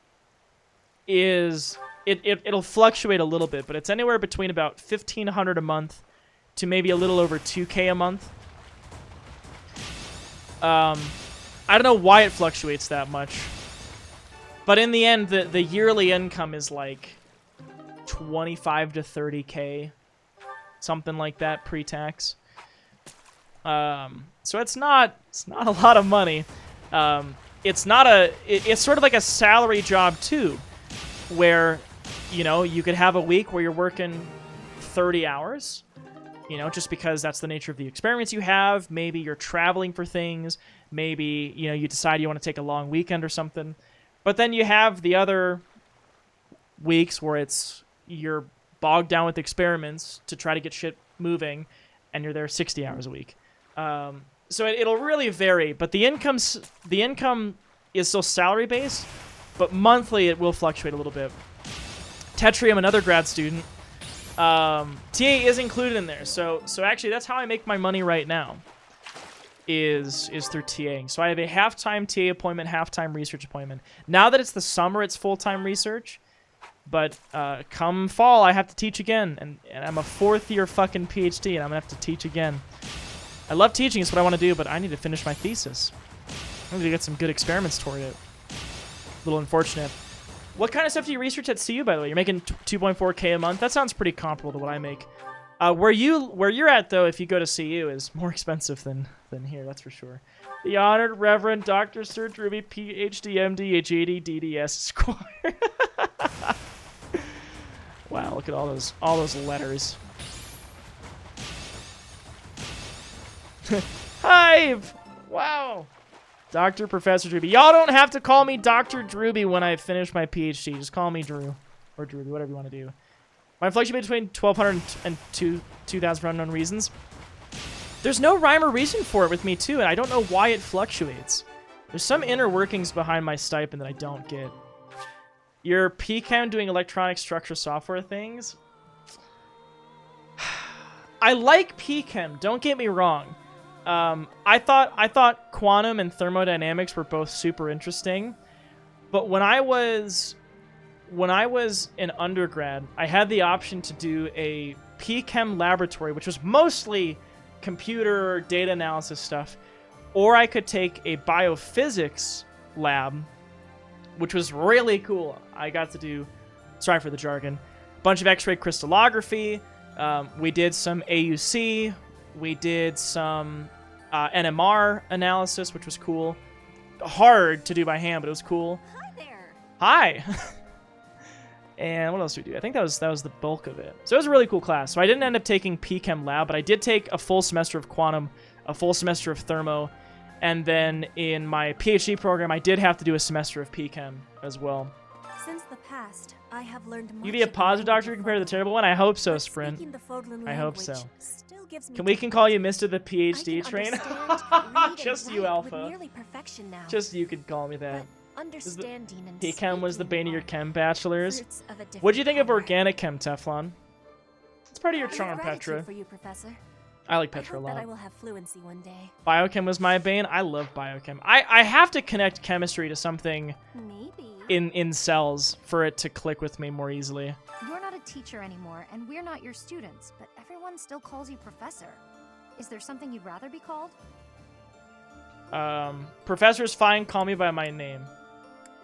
is it'll fluctuate a little bit, but it's anywhere between about $1,500 a month to maybe a little over $2,000 a month. I don't know why it fluctuates that much, but in the end, the yearly income is like 25 to 30K, something like that pre-tax. So it's not a lot of money. It's sort of like a salary job too, where you could have a week where you're working 30 hours, just because that's the nature of the experiments you have. Maybe you're traveling for things. Maybe you decide you want to take a long weekend or something. But then you have the other weeks where you're bogged down with experiments to try to get shit moving, and you're there 60 hours a week. So it'll really vary, but the income is still salary based, but monthly it will fluctuate a little bit. Tetrium, another grad student, TA is included in there. So actually that's how I make my money right now. Is through TAing. So I have a half-time TA appointment, half-time research appointment. Now that it's the summer, it's full-time research. But come fall, I have to teach again, and I'm a 4th year fucking PhD, and I'm gonna have to teach again. I love teaching, it's what I want to do, but I need to finish my thesis. I need to get some good experiments toward it. A little unfortunate. What kind of stuff do you research at CU, by the way? You're making 2.4K a month? That sounds pretty comparable to what I make. Where you're at, though, if you go to CU, is more expensive than here, that's for sure. The Honored Reverend Dr. Sir Drewby, PhD, MD, JD, DDS, Esquire. Wow, look at all those letters. Hive! Wow. Dr. Professor Drewby. Y'all don't have to call me Dr. Drewby when I finish my PhD. Just call me Drew. Or Drewby, whatever you want to do. My fluctuate between 1,200 and 2,000 for unknown reasons. There's no rhyme or reason for it with me, too, and I don't know why it fluctuates. There's some inner workings behind my stipend that I don't get. Your PChem doing electronic structure software things? I like PChem, don't get me wrong. I thought quantum and thermodynamics were both super interesting, but when I was in undergrad, I had the option to do a PChem laboratory, which was mostly computer data analysis stuff, or I could take a biophysics lab, which was really cool. I got to do, sorry for the jargon, a bunch of X-ray crystallography. We did some AUC. We did some NMR analysis, which was cool. Hard to do by hand, but it was cool. Hi there. Hi. And what else did we do? I think that was the bulk of it. So it was a really cool class. So I didn't end up taking PChem lab, but I did take a full semester of quantum a full semester of thermo, and then in my PhD program, I did have to do a semester of PChem as well. Since the past, I have learned much You be a of the positive language doctor of compared to the Fodlan. terrible one? I hope so, But Sprint. speaking the Fodlan I hope so. language still gives me Can we call you Mr. the PhD I train? can understand, read, Just and you, write Alpha. with nearly perfection now. Just you could call me that. Understanding and PChem was the bane of your chem bachelors. fruits of a different What'd you think of color. organic chem, Teflon? It's part of your I have charm, gratitude Petra. for you, Professor. I like I Petra a hope that lot. I will have fluency one day. Biochem was my bane. I love biochem. I have to connect chemistry to something Maybe. in cells for it to click with me more easily. You're not a teacher anymore, and we're not your students, but everyone still calls you Professor. Is there something you'd rather be called? Professor's fine. Call me by my name.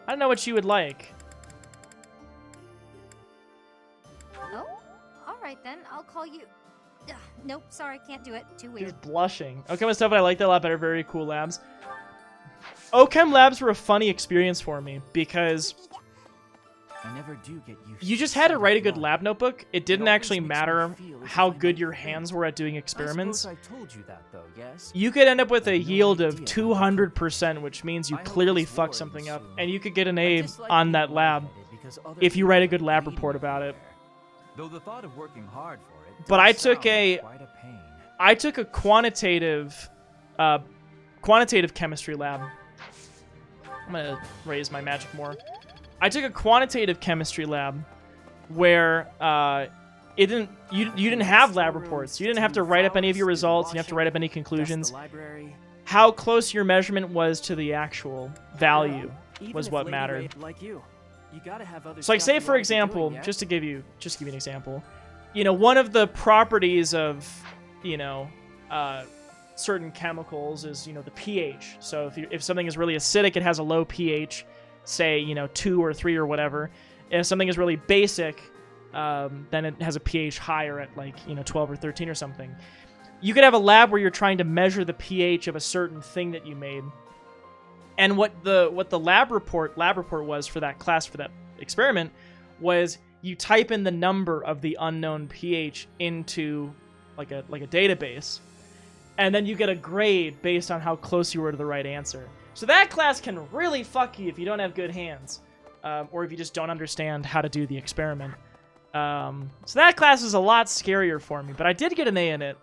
I don't know what you would like. Oh, all right then. I'll call you. Ugh, nope, sorry, can't do it. Too He's weird. blushing. OChem and stuff, I like that a lot better. Very cool labs. OChem labs were a funny experience for me because I never do get used you just had to write a good lab notebook. It didn't actually matter how good your hands were at doing experiments. I told you that though, yes? You could end up with a yield of 200%, which means you clearly fucked something up, and you could get an A on that lab if you write a good lab report about it. Though the thought of working hard for it But does I took sound a like quite a pain. I took a quantitative chemistry lab. I'm gonna raise my magic more. I took a quantitative chemistry lab where you didn't have lab reports. You didn't have to write up any of your results. You didn't have to write up any conclusions. How close your measurement was to the actual value was what mattered. Like you gotta have other So, like, stuff say you for wanna be example, doing, yeah? just to give you an example, you know, one of the properties of, you know, certain chemicals is, you know, the pH. So if something is really acidic, it has a low pH, say, you know, 2 or 3 or whatever. If something is really basic, then it has a pH higher at, like, you know, 12 or 13 or something. You could have a lab where you're trying to measure the pH of a certain thing that you made. And what the lab report was for that class, for that experiment, was you type in the number of the unknown pH into like a database, and then you get a grade based on how close you were to the right answer. So that class can really fuck you if you don't have good hands, or if you just don't understand how to do the experiment. So that class is a lot scarier for me, but I did get an A in it.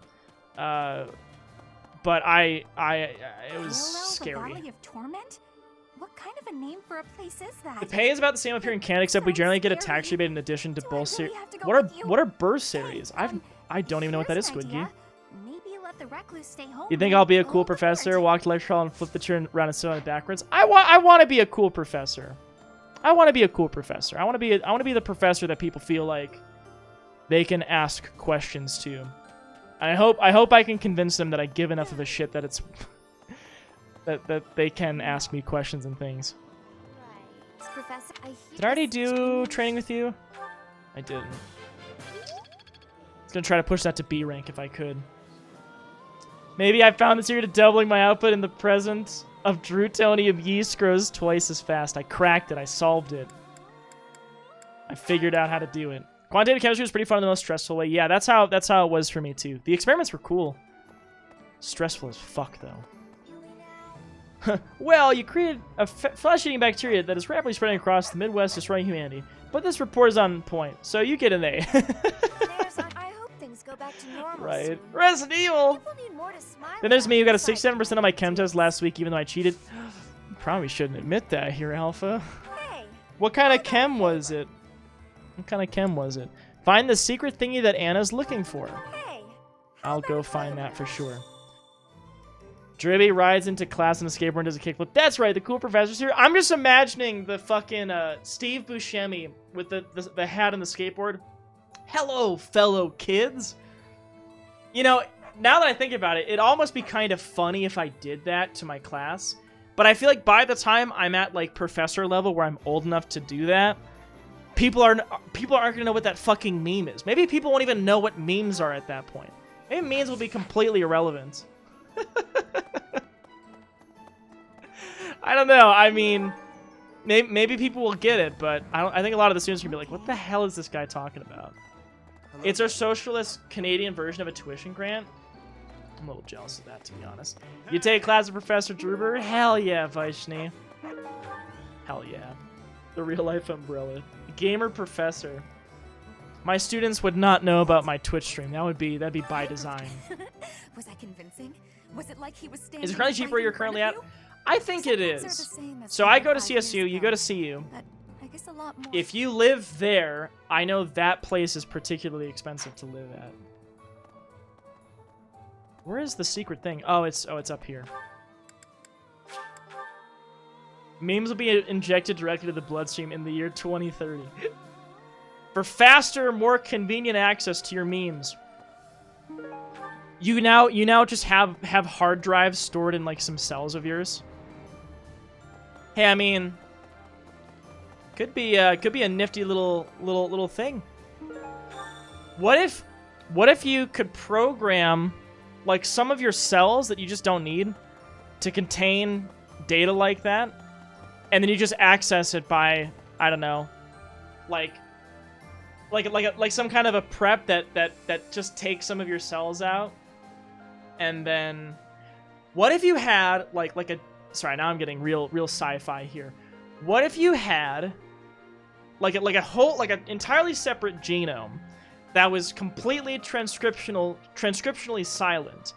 But it was scary. The Valley of Torment? What kind of a name for a place is that? The pay is about the same up here in Canada, except we generally get a tax rebate in addition to both series. What are burst series? I don't even know what that is, Squidgy. Maybe let the recluse stay home. You think I'll be a cool professor, walk to lecture hall and flip the chair around and sit on it backwards? I want to be a cool professor. I want to be a cool professor. I want to be the professor that people feel like they can ask questions to. I hope I can convince them that I give enough of a shit that it's that they can ask me questions and things. Professor, Did I already do training with you? I didn't. I was gonna try to push that to B rank if I could. Maybe I found the secret to doubling my output in the presence of Drutonium yeast grows twice as fast. I cracked it. I solved it. I figured out how to do it. Quantitative chemistry was pretty fun in the most stressful way. Yeah, that's how it was for me too. The experiments were cool. Stressful as fuck though. Well, you created a flesh-eating bacteria that is rapidly spreading across the Midwest, destroying humanity. But this report is on point, so you get an A. I hope things go back to normal Right. soon. Resident Evil! People need more to smile Then there's about me who got a besides 67% on my chem test last week, even though I cheated. Probably shouldn't admit that here, Alpha. Hey, What kind of chem was it? What kind of chem was it? Find the secret thingy that Anna's looking for. hey. I'll go find that for sure. Dribby rides into class on a skateboard and does a kickflip. That's right, the cool professor's here. I'm just imagining the fucking Steve Buscemi with the hat and the skateboard. Hello, fellow kids. You know, now that I think about it, it'd almost be kind of funny if I did that to my class. But I feel like by the time I'm at like professor level where I'm old enough to do that, people aren't gonna know what that fucking meme is. Maybe people won't even know what memes are at that point. Maybe memes will be completely irrelevant. I don't know. I mean, maybe people will get it, but I think a lot of the students are gonna be like, "What the hell is this guy talking about?" It's our socialist Canadian version of a tuition grant. I'm a little jealous of that, to be honest. You take a class of Professor Druber? Hell yeah, Vaishni. Hell yeah. The real-life umbrella. Gamer professor. My students would not know about my Twitch stream. That'd be by design. Was I convincing? Was it like he was standing? Is it currently cheaper where you're currently at? I think it Sometimes they're is. the same as So I go to 25 years CSU, you ago, go to CU. but I guess a lot more. If you live there, I know that place is particularly expensive to live at. Where is the secret thing? Oh, it's up here. Memes will be injected directly to the bloodstream in the year 2030. For faster, more convenient access to your memes. You now just have hard drives stored in like some cells of yours. Hey, I mean, could be a nifty little thing. What if you could program like some of your cells that you just don't need to contain data like that, and then you just access it by, I don't know, like some kind of a prep that just takes some of your cells out, and then what if you had like a sorry, now I'm getting real sci-fi here. What if you had like an entirely separate genome that was completely transcriptionally silent?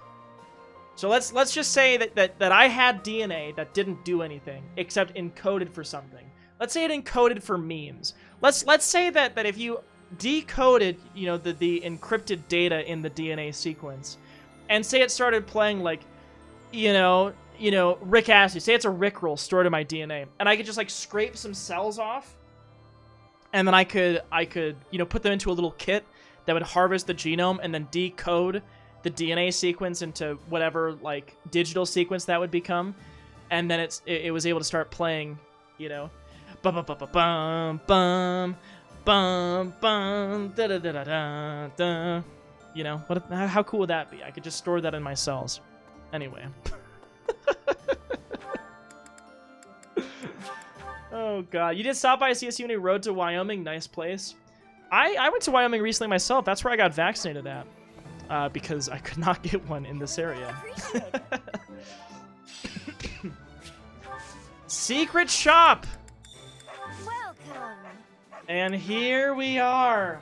So let's just say that I had DNA that didn't do anything except encoded for something. Let's say it encoded for memes. Let's say that if you decoded, you know, the encrypted data in the DNA sequence, and say it started playing like, you know, Rick Astley. Say it's a Rickroll stored in my DNA, and I could just like scrape some cells off, and then I could put them into a little kit that would harvest the genome and then decode the DNA sequence into whatever like digital sequence that would become, and then it was able to start playing, you know, bum bum bum bum bum bum bum da da da da da da. You know, how cool would that be? I could just store that in my cells. Anyway. Oh god, you did stop by CSU when you rode to Wyoming. Nice place. I went to Wyoming recently myself. That's where I got vaccinated at. Because I could not get one in this area. Secret shop! Welcome! And here we are.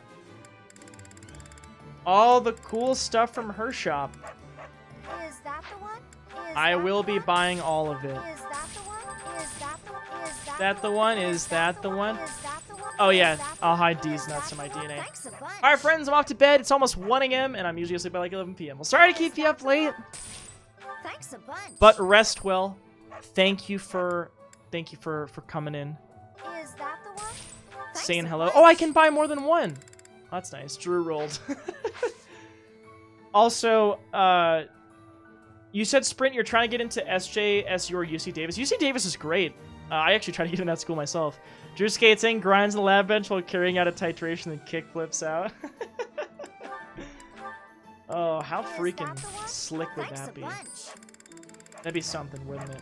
All the cool stuff from her shop. Is that the one? I will be buying all of it. Is that the one? Is that the one? Is That the one? Is that the one? Oh yeah, I'll hide these nuts in my DNA. Alright friends, I'm off to bed. It's almost 1 a.m. and I'm usually asleep by like 11 p.m. Well, sorry to keep you up late. Thanks a bunch. But rest well. Thank you for coming in. Is that the one? Saying hello. Oh, I can buy more than one. That's nice. Drew rolled. Also, you said Sprint, you're trying to get into SJSU or UC Davis. UC Davis is great. I actually tried to get in that school myself. Drew skates in, grinds the lab bench while carrying out a titration, then kick flips out. Oh, how freaking slick would that be? That'd be something, wouldn't it?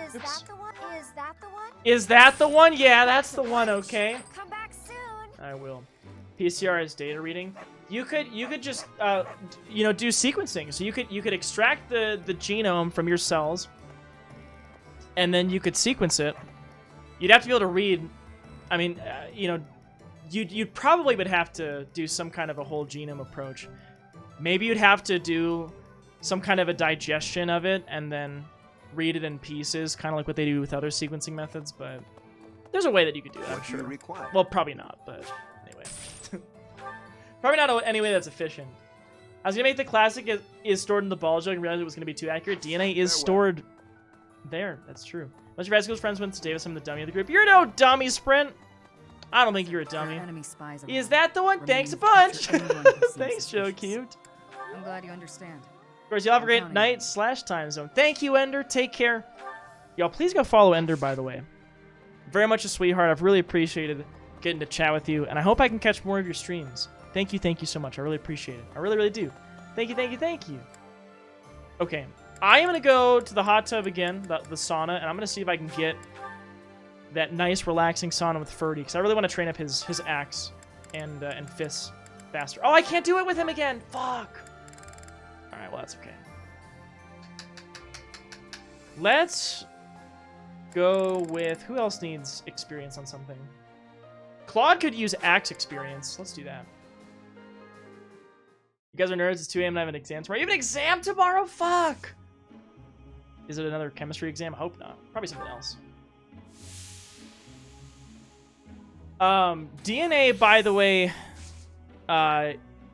Is that the one? Is that the one? Is that the one? Yeah, that's the one, okay. Come back soon. I will. PCR is data reading. You could just you know, do sequencing. So you could extract the genome from your cells, and then you could sequence it. You'd have to be able to read. I mean, you know, you probably would have to do some kind of a whole genome approach. Maybe you'd have to do some kind of a digestion of it and then read it in pieces, kind of like what they do with other sequencing methods. But there's a way that you could do that, I'm sure. Well, probably not, but anyway. Probably not any way that's efficient. I was gonna make the classic is stored in the ball joke and realized it was gonna be too accurate. DNA is stored there. That's true. Most of your high school's friends went to Davis. I'm the dummy of the group. You're no dummy, Sprint. I don't think you're a dummy. Enemy spies Is that the one? Thanks a bunch. Thanks, Joe Cute. I'm glad you understand. Of course, you'll have a great night / time zone. Thank you, Ender. Take care. Y'all, please go follow Ender, by the way. Very much a sweetheart. I've really appreciated getting to chat with you, and I hope I can catch more of your streams. Thank you so much. I really appreciate it. I really, really do. Thank you. Okay, I am going to go to the hot tub again, the sauna, and I'm going to see if I can get that nice, relaxing sauna with Ferdy, because I really want to train up his axe and fists faster. Oh, I can't do it with him again. Fuck. Alright, well, that's okay. Let's go with... Who else needs experience on something? Claude could use Axe experience. Let's do that. You guys are nerds. It's 2 a.m. and I have an exam tomorrow. You have an exam tomorrow? Fuck! Is it another chemistry exam? I hope not. Probably something else. DNA, by the way,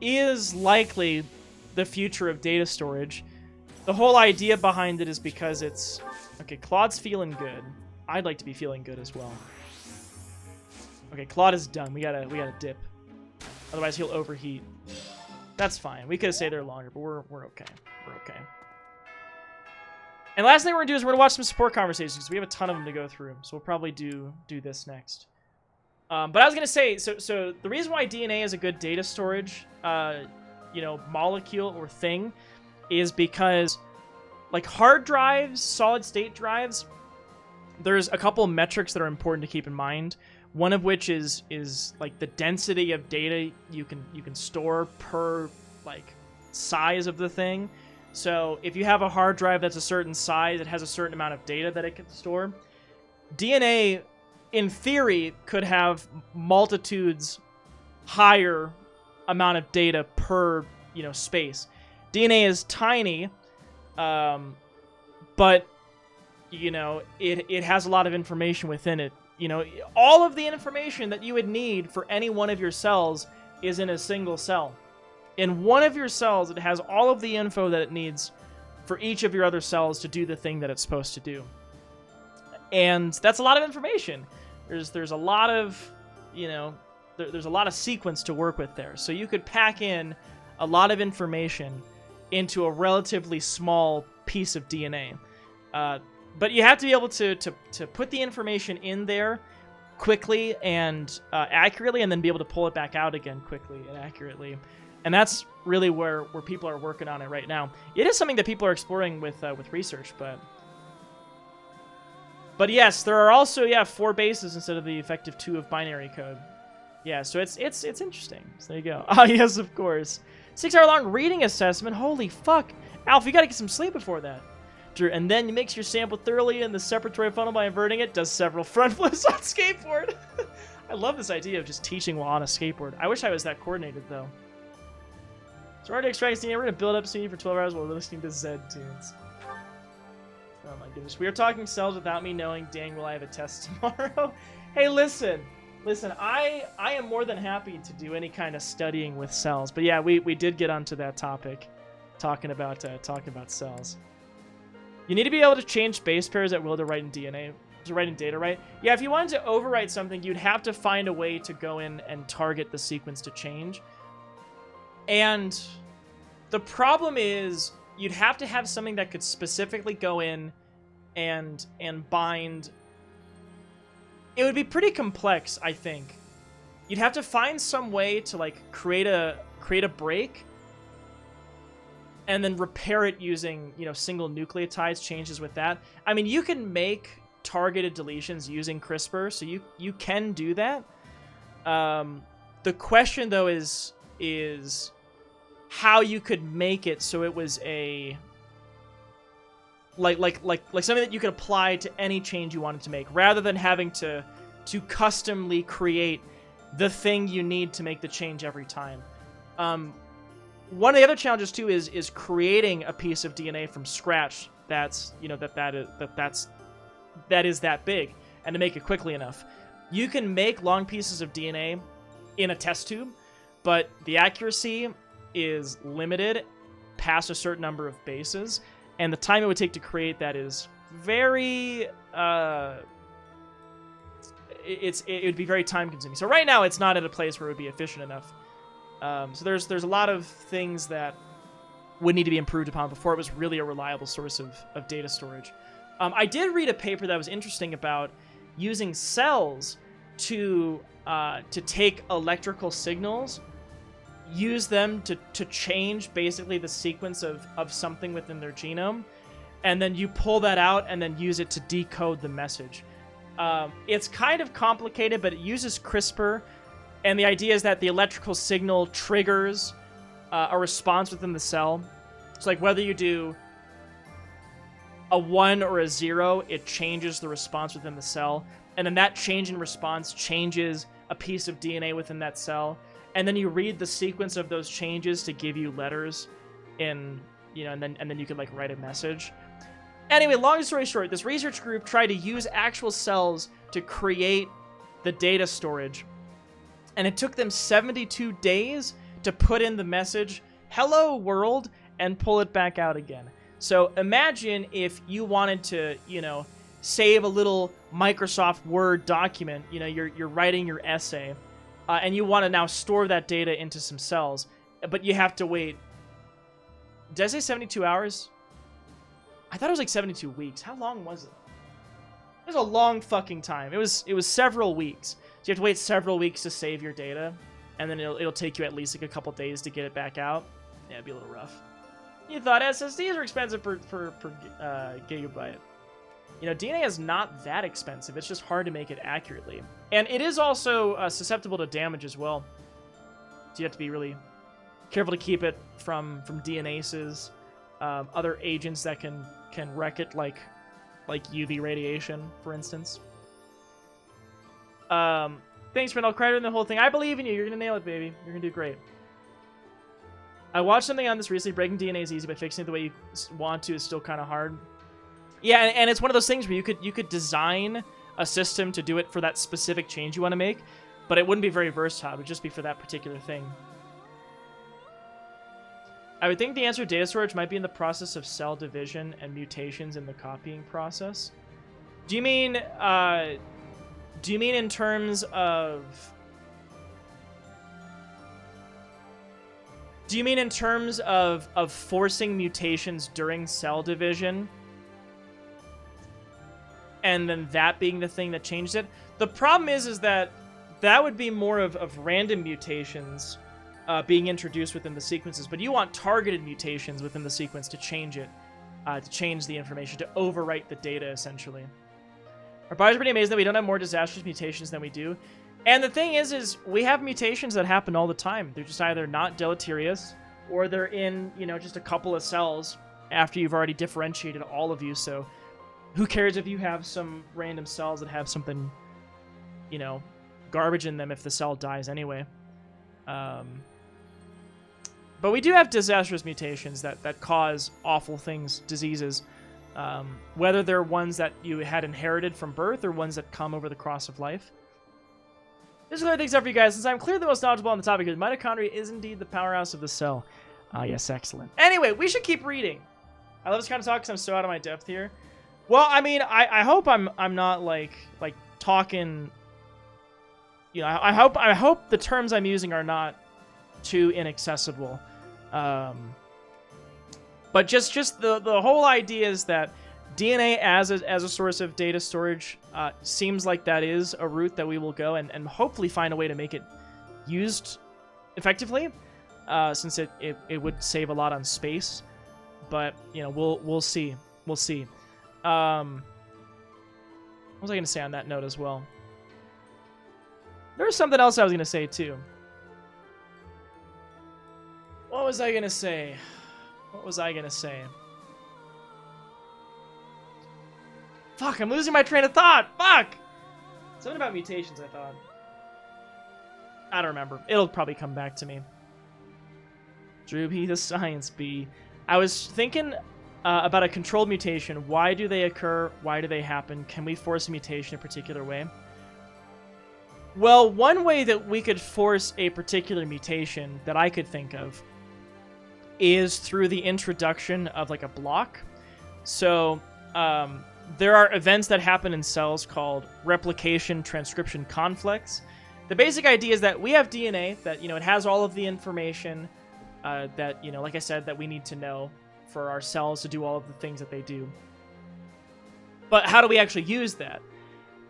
is likely the future of data storage. The whole idea behind it is because it's... Okay, Claude's feeling good. I'd like to be feeling good as well. Okay, Claude is done. We gotta dip. Otherwise, he'll overheat. That's fine. We could have stayed there longer, but we're okay. We're okay. And last thing we're gonna do is we're gonna watch some support conversations because we have a ton of them to go through. So we'll probably do this next. But I was gonna say, so the reason why DNA is a good data storage, you know, molecule or thing, is because like hard drives, solid state drives, there's a couple of metrics that are important to keep in mind. One of which is like the density of data you can store per like size of the thing. So if you have a hard drive that's a certain size, it has a certain amount of data that it can store. DNA, in theory, could have multitudes higher amount of data per, you know, space. DNA is tiny, but you know, it has a lot of information within it. You know, all of the information that you would need for any one of your cells is in a single cell. In one of your cells, it has all of the info that it needs for each of your other cells to do the thing that it's supposed to do. And that's a lot of information. There's a lot of, you know, there's a lot of sequence to work with there. So you could pack in a lot of information into a relatively small piece of DNA. But you have to be able to put the information in there quickly and accurately, and then be able to pull it back out again quickly and accurately. And that's really where people are working on it right now. It is something that people are exploring with research, but yes, there are also 4 bases instead of the effective 2 of binary code. Yeah, so it's interesting. So there you go. Oh yes, of course. 6-hour long reading assessment. Holy fuck, Alf, you gotta get some sleep before that. And then you mix your sample thoroughly in the separatory funnel by inverting it. Does several front flips on skateboard. I love this idea of just teaching while on a skateboard. I wish I was that coordinated, though. So we're going to extract DNA. We're going to build up CD for 12 hours while listening to Zed tunes. Oh my goodness. We are talking cells without me knowing dang well I have a test tomorrow. Hey, listen, I am more than happy to do any kind of studying with cells. But yeah, we did get onto that topic, talking about cells. You need to be able to change base pairs at will to write in DNA, to write in data, right? Yeah, if you wanted to overwrite something, you'd have to find a way to go in and target the sequence to change. And the problem is you'd have to have something that could specifically go in and bind. It would be pretty complex, I think. You'd have to find some way to like create a break and then repair it using, you know, single nucleotides, changes with that. I mean, you can make targeted deletions using CRISPR, so you can do that. The question though is how you could make it so it was a like something that you could apply to any change you wanted to make, rather than having to customly create the thing you need to make the change every time. One of the other challenges too is creating a piece of DNA from scratch that's, you know, that is that big, and to make it quickly enough. You can make long pieces of DNA in a test tube, but the accuracy is limited past a certain number of bases, and the time it would take to create that is very it would be very time consuming. So right now it's not at a place where it would be efficient enough. So there's a lot of things that would need to be improved upon before it was really a reliable source of data storage. I did read a paper that was interesting about using cells to take electrical signals, use them to change basically the sequence of something within their genome, and then you pull that out and then use it to decode the message. It's kind of complicated, but it uses CRISPR. And the idea is that the electrical signal triggers a response within the cell. So like whether you do a 1 or a 0, it changes the response within the cell. And then that change in response changes a piece of DNA within that cell. And then you read the sequence of those changes to give you letters in, you know, and then you can like write a message. Anyway, long story short, this research group tried to use actual cells to create the data storage. And it took them 72 days to put in the message, "Hello world," and pull it back out again. So imagine if you wanted to, you know, save a little Microsoft Word document, you know, you're writing your essay, and you want to now store that data into some cells, but you have to wait. Did I say 72 hours? I thought it was like 72 weeks. How long was it? It was a long fucking time. It was several weeks. So you have to wait several weeks to save your data, and then it'll take you at least like a couple days to get it back out. Yeah, it'd be a little rough. You thought SSDs are expensive per gigabyte. You know, DNA is not that expensive. It's just hard to make it accurately. And it is also susceptible to damage as well. So you have to be really careful to keep it from DNases, other agents that can wreck it, like UV radiation, for instance. Thanks, Brent. I'll credit in the whole thing. I believe in you. You're going to nail it, baby. You're going to do great. I watched something on this recently. Breaking DNA is easy, but fixing it the way you want to is still kind of hard. Yeah, and it's one of those things where you could design a system to do it for that specific change you want to make, but it wouldn't be very versatile. It would just be for that particular thing. I would think the answer to data storage might be in the process of cell division and mutations in the copying process. Do you mean in terms of... Do you mean in terms of forcing mutations during cell division? And then that being the thing that changed it? The problem is that would be more of random mutations being introduced within the sequences, but you want targeted mutations within the sequence to change it, to change the information, to overwrite the data, essentially. Our bodies are pretty amazing that we don't have more disastrous mutations than we do. And the thing is we have mutations that happen all the time. They're just either not deleterious, or they're in, you know, just a couple of cells after you've already differentiated all of you, so who cares if you have some random cells that have something, you know, garbage in them if the cell dies anyway. But we do have disastrous mutations that cause awful things, diseases, whether they're ones that you had inherited from birth or ones that come over the course of life. This is clear things up for you guys, since I'm clearly the most knowledgeable on the topic here. Mitochondria is indeed the powerhouse of the cell. Yes, excellent. Anyway, we should keep reading. I love this kind of talk because I'm so out of my depth here. Well, I mean, I hope I'm not like talking. You know, I hope the terms I'm using are not too inaccessible. But just the whole idea is that DNA as a source of data storage seems like that is a route that we will go and hopefully find a way to make it used effectively, since it would save a lot on space. But you know, we'll see. We'll see. What was I going to say on that note as well? There was something else I was going to say too. What was I going to say? Fuck, I'm losing my train of thought. Fuck! Something about mutations, I thought. I don't remember. It'll probably come back to me. Drew B, the science bee. I was thinking about a controlled mutation. Why do they occur? Why do they happen? Can we force a mutation a particular way? Well, one way that we could force a particular mutation that I could think of is through the introduction of like a block. So there are events that happen in cells called replication transcription conflicts. The basic idea is that we have DNA that, you know, it has all of the information that, you know, like I said, that we need to know for our cells to do all of the things that they do. But how do we actually use that?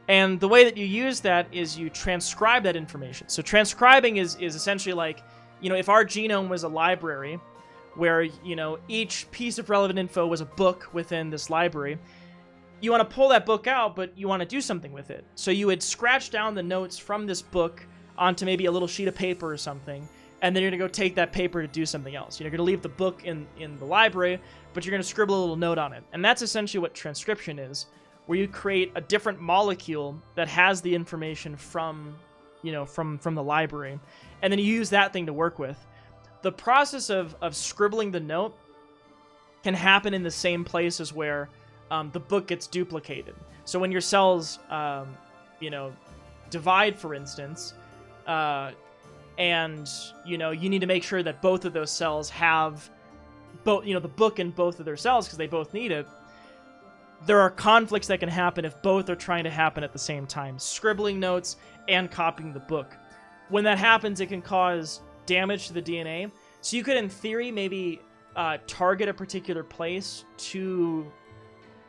And the way that you use that is you transcribe that information. So transcribing is essentially like, you know, if our genome was a library where, you know, each piece of relevant info was a book within this library, you want to pull that book out, but you want to do something with it. So you would scratch down the notes from this book onto maybe a little sheet of paper or something, and then you're going to go take that paper to do something else. You're going to leave the book in the library, but you're going to scribble a little note on it. And that's essentially what transcription is, where you create a different molecule that has the information from, from the library, and then you use that thing to work with. The process of scribbling the note can happen in the same place as where the book gets duplicated. So when your cells, divide, for instance, and you need to make sure that both of those cells have both, the book in both of their cells because they both need it. There are conflicts that can happen if both are trying to happen at the same time, scribbling notes and copying the book. When that happens, it can cause damage to the DNA. So you could, in theory, maybe target a particular place to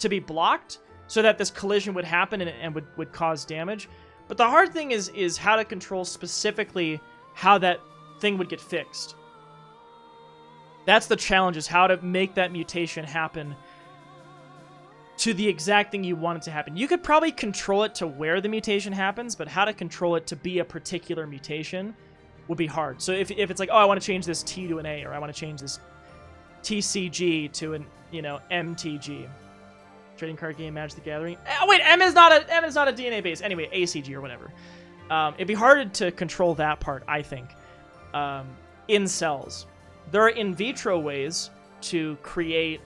be blocked so that this collision would happen and would cause damage. But the hard thing is how to control specifically how that thing would get fixed. That's the challenge, is how to make that mutation happen to the exact thing you want it to happen. You could probably control it to where the mutation happens, but how to control it to be a particular mutation would be hard. So if it's like, oh, I want to change this T to an A, or I want to change this TCG to an, MTG. Trading card game, Magic the Gathering. Oh, wait, M is not a DNA base. Anyway, ACG or whatever. It'd be hard to control that part, I think, in cells. There are in vitro ways to create,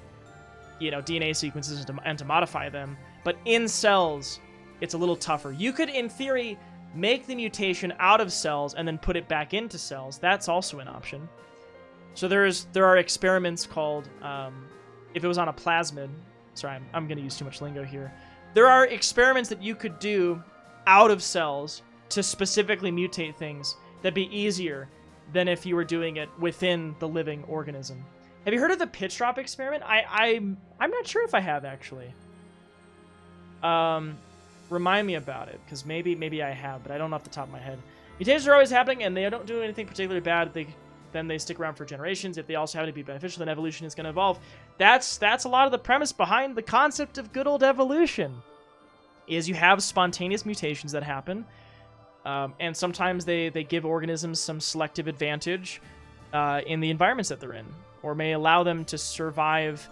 DNA sequences and to modify them, but in cells, it's a little tougher. You could, in theory, make the mutation out of cells and then put it back into cells. That's also an option. So there are experiments called, if it was on a plasmid, sorry, I'm going to use too much lingo here. There are experiments that you could do out of cells to specifically mutate things that'd be easier than if you were doing it within the living organism. Have you heard of the pitch drop experiment? I'm not sure if I have, actually. Remind me about it, because maybe I have, but I don't know off the top of my head. Mutations are always happening, and they don't do anything particularly bad. Then they stick around for generations. If they also happen to be beneficial, then evolution is going to evolve. That's a lot of the premise behind the concept of good old evolution, is you have spontaneous mutations that happen, and sometimes they give organisms some selective advantage in the environments that they're in, or may allow them to survive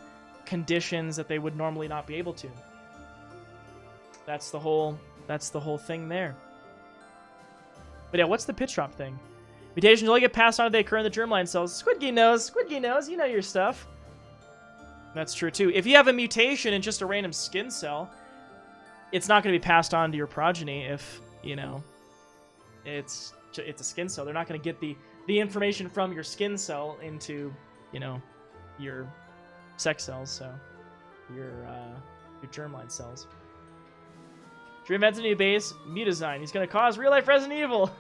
conditions that they would normally not be able to. That's the whole thing there. But yeah, what's the pitch drop thing? Mutations only get passed on if they occur in the germline cells. Squidgy knows, you know your stuff. That's true too. If you have a mutation in just a random skin cell, it's not going to be passed on to your progeny if, it's a skin cell. They're not going to get the information from your skin cell into, your sex cells, so your germline cells. Dream invents a new base, Mutazyme. He's going to cause real-life Resident Evil.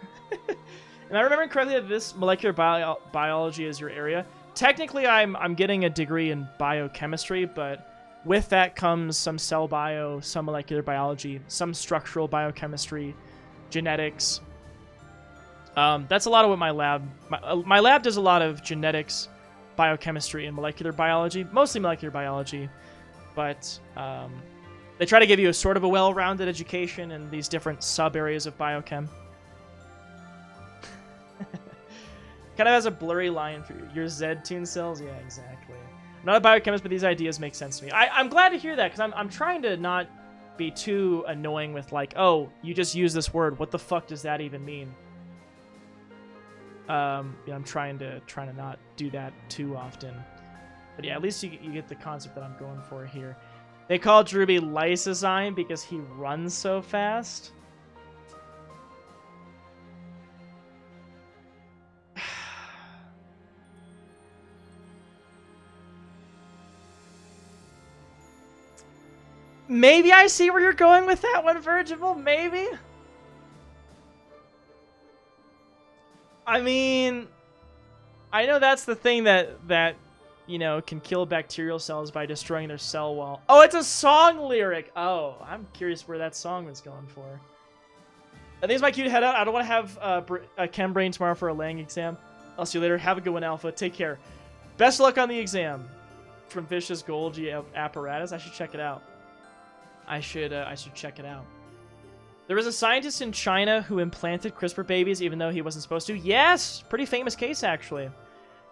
Am I remembering correctly that this molecular biology is your area? Technically, I'm getting a degree in biochemistry, but with that comes some cell bio, some molecular biology, some structural biochemistry, genetics. That's a lot of what my lab does. A lot of genetics, biochemistry, and molecular biology, mostly molecular biology, but they try to give you a sort of a well-rounded education in these different sub-areas of biochem. Kind of has a blurry line for you. Your Z-tune cells? Yeah, exactly. I'm not a biochemist, but these ideas make sense to me. I'm glad to hear that, because I'm trying to not be too annoying with, like, oh, you just use this word. What the fuck does that even mean? I'm trying to not do that too often. But yeah, at least you get the concept that I'm going for here. They call Druby Lysozyme because he runs so fast. Maybe I see where you're going with that one, Virgil. Maybe. I mean, I know that's the thing that can kill bacterial cells by destroying their cell wall. Oh, it's a song lyric. Oh, I'm curious where that song was going for. I think it's my cue to head out. I don't want to have a chem brain tomorrow for a Lang exam. I'll see you later. Have a good one, Alpha. Take care. Best of luck on the exam. From Vicious Golgi Apparatus. I should check it out. I should check it out. There was a scientist in China who implanted CRISPR babies even though he wasn't supposed to. Yes! Pretty famous case, actually.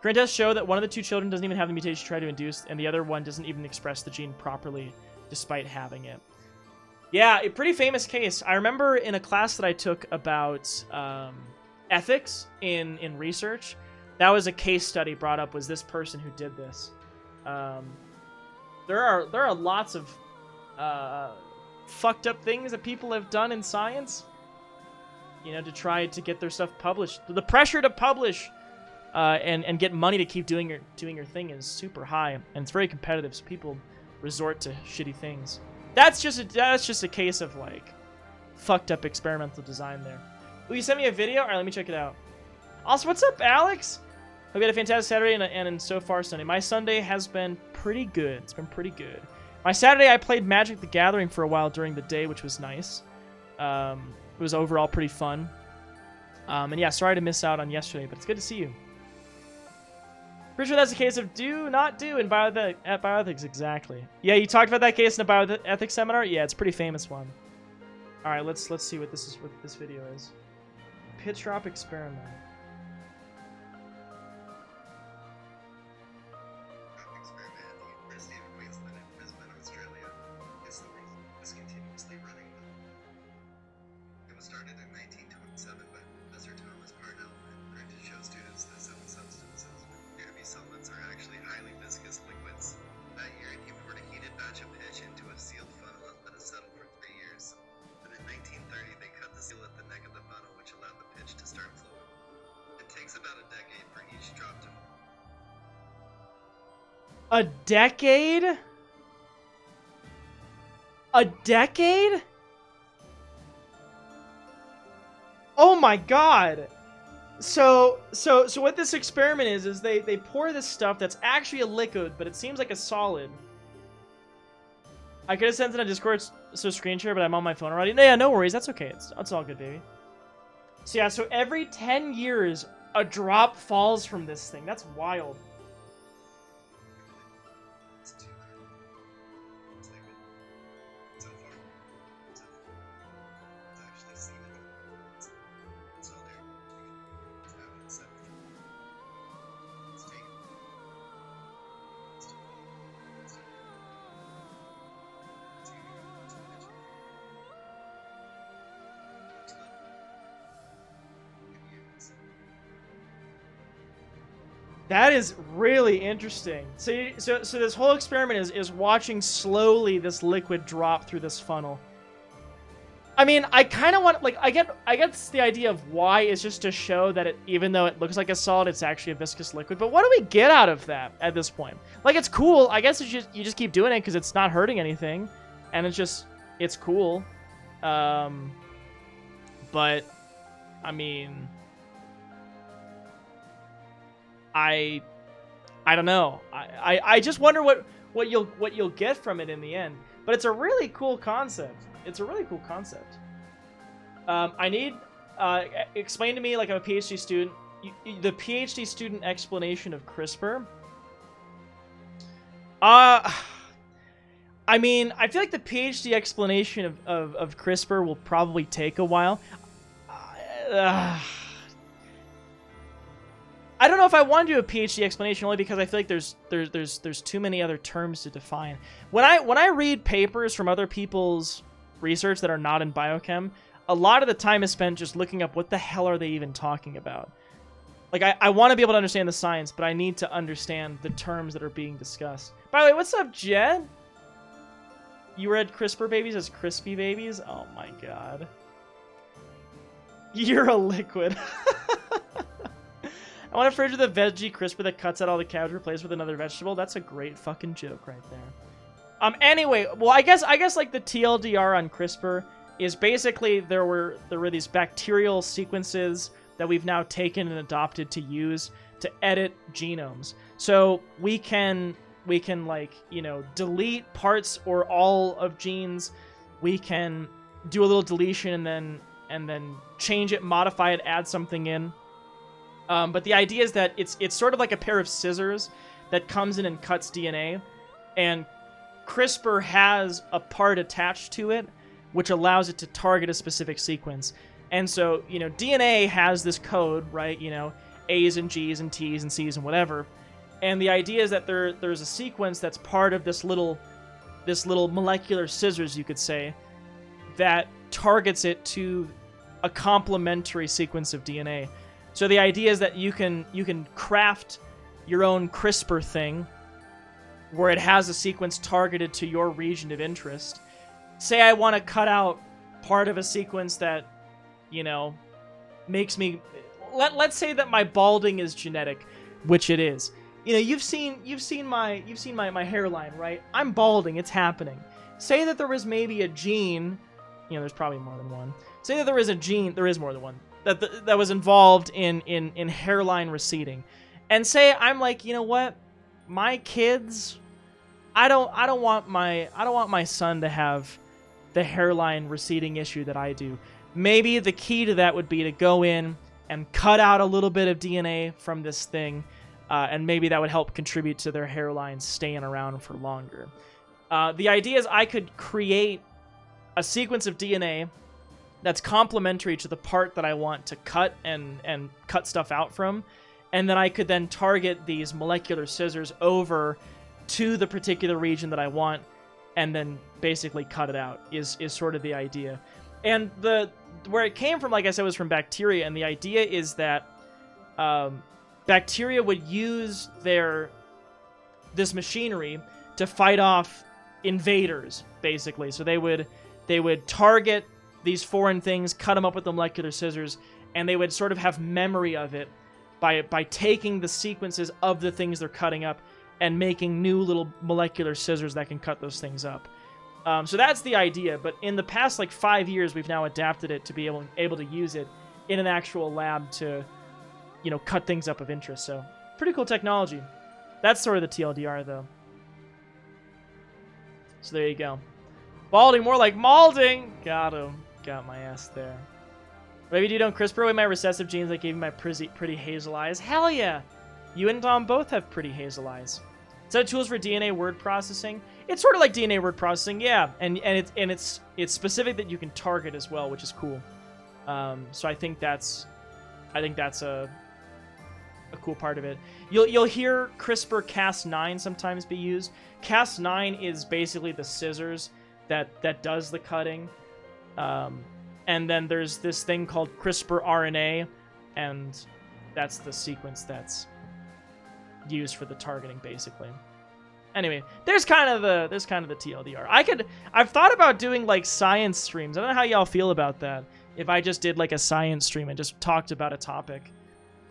Current tests show that one of the two children doesn't even have the mutation she tried to induce, and the other one doesn't even express the gene properly, despite having it. Yeah, a pretty famous case. I remember in a class that I took about ethics in research, that was a case study brought up, was this person who did this. There are lots of fucked up things that people have done in science, you know, to try to get their stuff published. The pressure to publish and get money to keep doing your thing is super high, and it's very competitive, so people resort to shitty things. That's just a case of like fucked up experimental design there. Will you send me a video? All right, let me check it out. Also, what's up, Alex? Hope you had a fantastic Saturday and so far Sunday. My Sunday has been pretty good. It's been pretty good. My Saturday, I played Magic the Gathering for a while during the day, which was nice. It was overall pretty fun. And yeah, sorry to miss out on yesterday, but it's good to see you. Pretty sure that's a case of do, not do in bioethics, exactly. Yeah, you talked about that case in a bioethics seminar? Yeah, it's a pretty famous one. All right, let's see what this video is. Pitch drop experiment. A decade? A decade? Oh my god! So what this experiment is they pour this stuff that's actually a liquid, but it seems like a solid. I could have sent it on Discord, so screen share, but I'm on my phone already. No, yeah, no worries. That's okay. It's all good, baby. So yeah, so every 10 years, a drop falls from this thing. That's wild. That is really interesting. So this whole experiment is watching slowly this liquid drop through this funnel. I mean, I kind of want, like, I get the idea of why is just to show that it, even though it looks like a solid, it's actually a viscous liquid. But what do we get out of that at this point? Like, it's cool. I guess it's just, you just keep doing it because it's not hurting anything, and it's cool. But I mean, I don't know. I just wonder what you'll get from it in the end. But it's a really cool concept. It's a really cool concept. I need explain to me, like I'm a PhD student, the PhD student explanation of CRISPR. I mean, I feel like the PhD explanation of CRISPR will probably take a while. I don't know if I want to do a PhD explanation, only because I feel like there's too many other terms to define. When I read papers from other people's research that are not in biochem, a lot of the time is spent just looking up what the hell are they even talking about. Like, I want to be able to understand the science, but I need to understand the terms that are being discussed. By the way, what's up, Jed? You read CRISPR babies as crispy babies? Oh my god. You're a liquid. I want a fridge with a veggie crisper that cuts out all the cabbage, replaced with another vegetable. That's a great fucking joke right there. Anyway, well, I guess like the TLDR on CRISPR is basically there were these bacterial sequences that we've now taken and adopted to use to edit genomes. So we can like, you know, delete parts or all of genes. We can do a little deletion and then change it, modify it, add something in. But the idea is that it's sort of like a pair of scissors that comes in and cuts DNA, and CRISPR has a part attached to it which allows it to target a specific sequence. And so, you know, DNA has this code, right? You know, A's and G's and T's and C's and whatever. And the idea is that there's a sequence that's part of this little molecular scissors, you could say, that targets it to a complementary sequence of DNA. So the idea is that you can craft your own CRISPR thing where it has a sequence targeted to your region of interest. Say I want to cut out part of a sequence that, you know, makes me... Let's say that my balding is genetic, which it is. You know, you've seen my hairline, right? I'm balding, it's happening. Say that there was maybe a gene, you know, there's probably more than one. Say that there is a gene, there is more than one, that was involved in hairline receding. And say I'm like, you know what? My kids, I don't want my son to have the hairline receding issue that I do. Maybe the key to that would be to go in and cut out a little bit of DNA from this thing, and maybe that would help contribute to their hairline staying around for longer. The idea is I could create a sequence of DNA that's complementary to the part that I want to cut and cut stuff out from, and then I could then target these molecular scissors over to the particular region that I want, and then basically cut it out is sort of the idea. And where it came from, like I said, was from bacteria, and the idea is that bacteria would use this machinery to fight off invaders, basically. So they would target these foreign things, cut them up with the molecular scissors, and they would sort of have memory of it by taking the sequences of the things they're cutting up and making new little molecular scissors that can cut those things up. So that's the idea, but in the past like 5 years, we've now adapted it to be able to use it in an actual lab to, you know, cut things up of interest. So pretty cool technology. That's sort of the TLDR, though. So there you go. Balding, more like malding. Got him. Got my ass there. Maybe you don't CRISPR away my recessive genes that gave me my pretty hazel eyes. Hell yeah! You and Dom both have pretty hazel eyes. Set of tools for DNA word processing. It's sort of like DNA word processing, yeah, and it's specific that you can target as well, which is cool. So I think that's a cool part of it. You'll hear CRISPR Cas9 sometimes be used. Cas9 is basically the scissors that does the cutting, and then there's this thing called CRISPR RNA, and that's the sequence that's used for the targeting, basically. Anyway, there's kind of the TLDR. I've thought about doing like science streams. I don't know how y'all feel about that. If I just did like a science stream and just talked about a topic.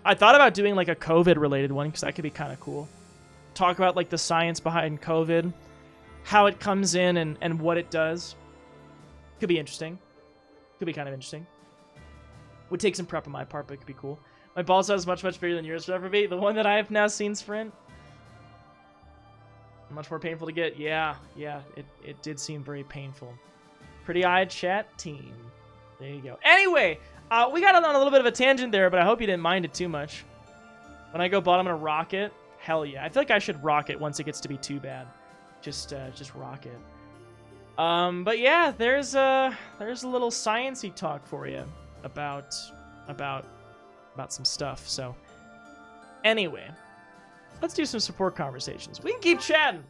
I thought about doing like a COVID related one because that could be kind of cool. Talk about like the science behind COVID, how it comes in and what it does. Could be interesting. Could be kind of interesting. Would take some prep on my part, but it could be cool. My ball saw is much bigger than yours would ever be. The one that I have now seen sprint. Much more painful to get. Yeah, it did seem very painful. Pretty-eyed chat team. There you go. Anyway, we got on a little bit of a tangent there, but I hope you didn't mind it too much. When I go bottom, I'm gonna rock it. Hell yeah. I feel like I should rock it once it gets to be too bad. Just rock it. But yeah, there's a little sciencey talk for you about some stuff. So anyway, let's do some support conversations. We can keep chatting,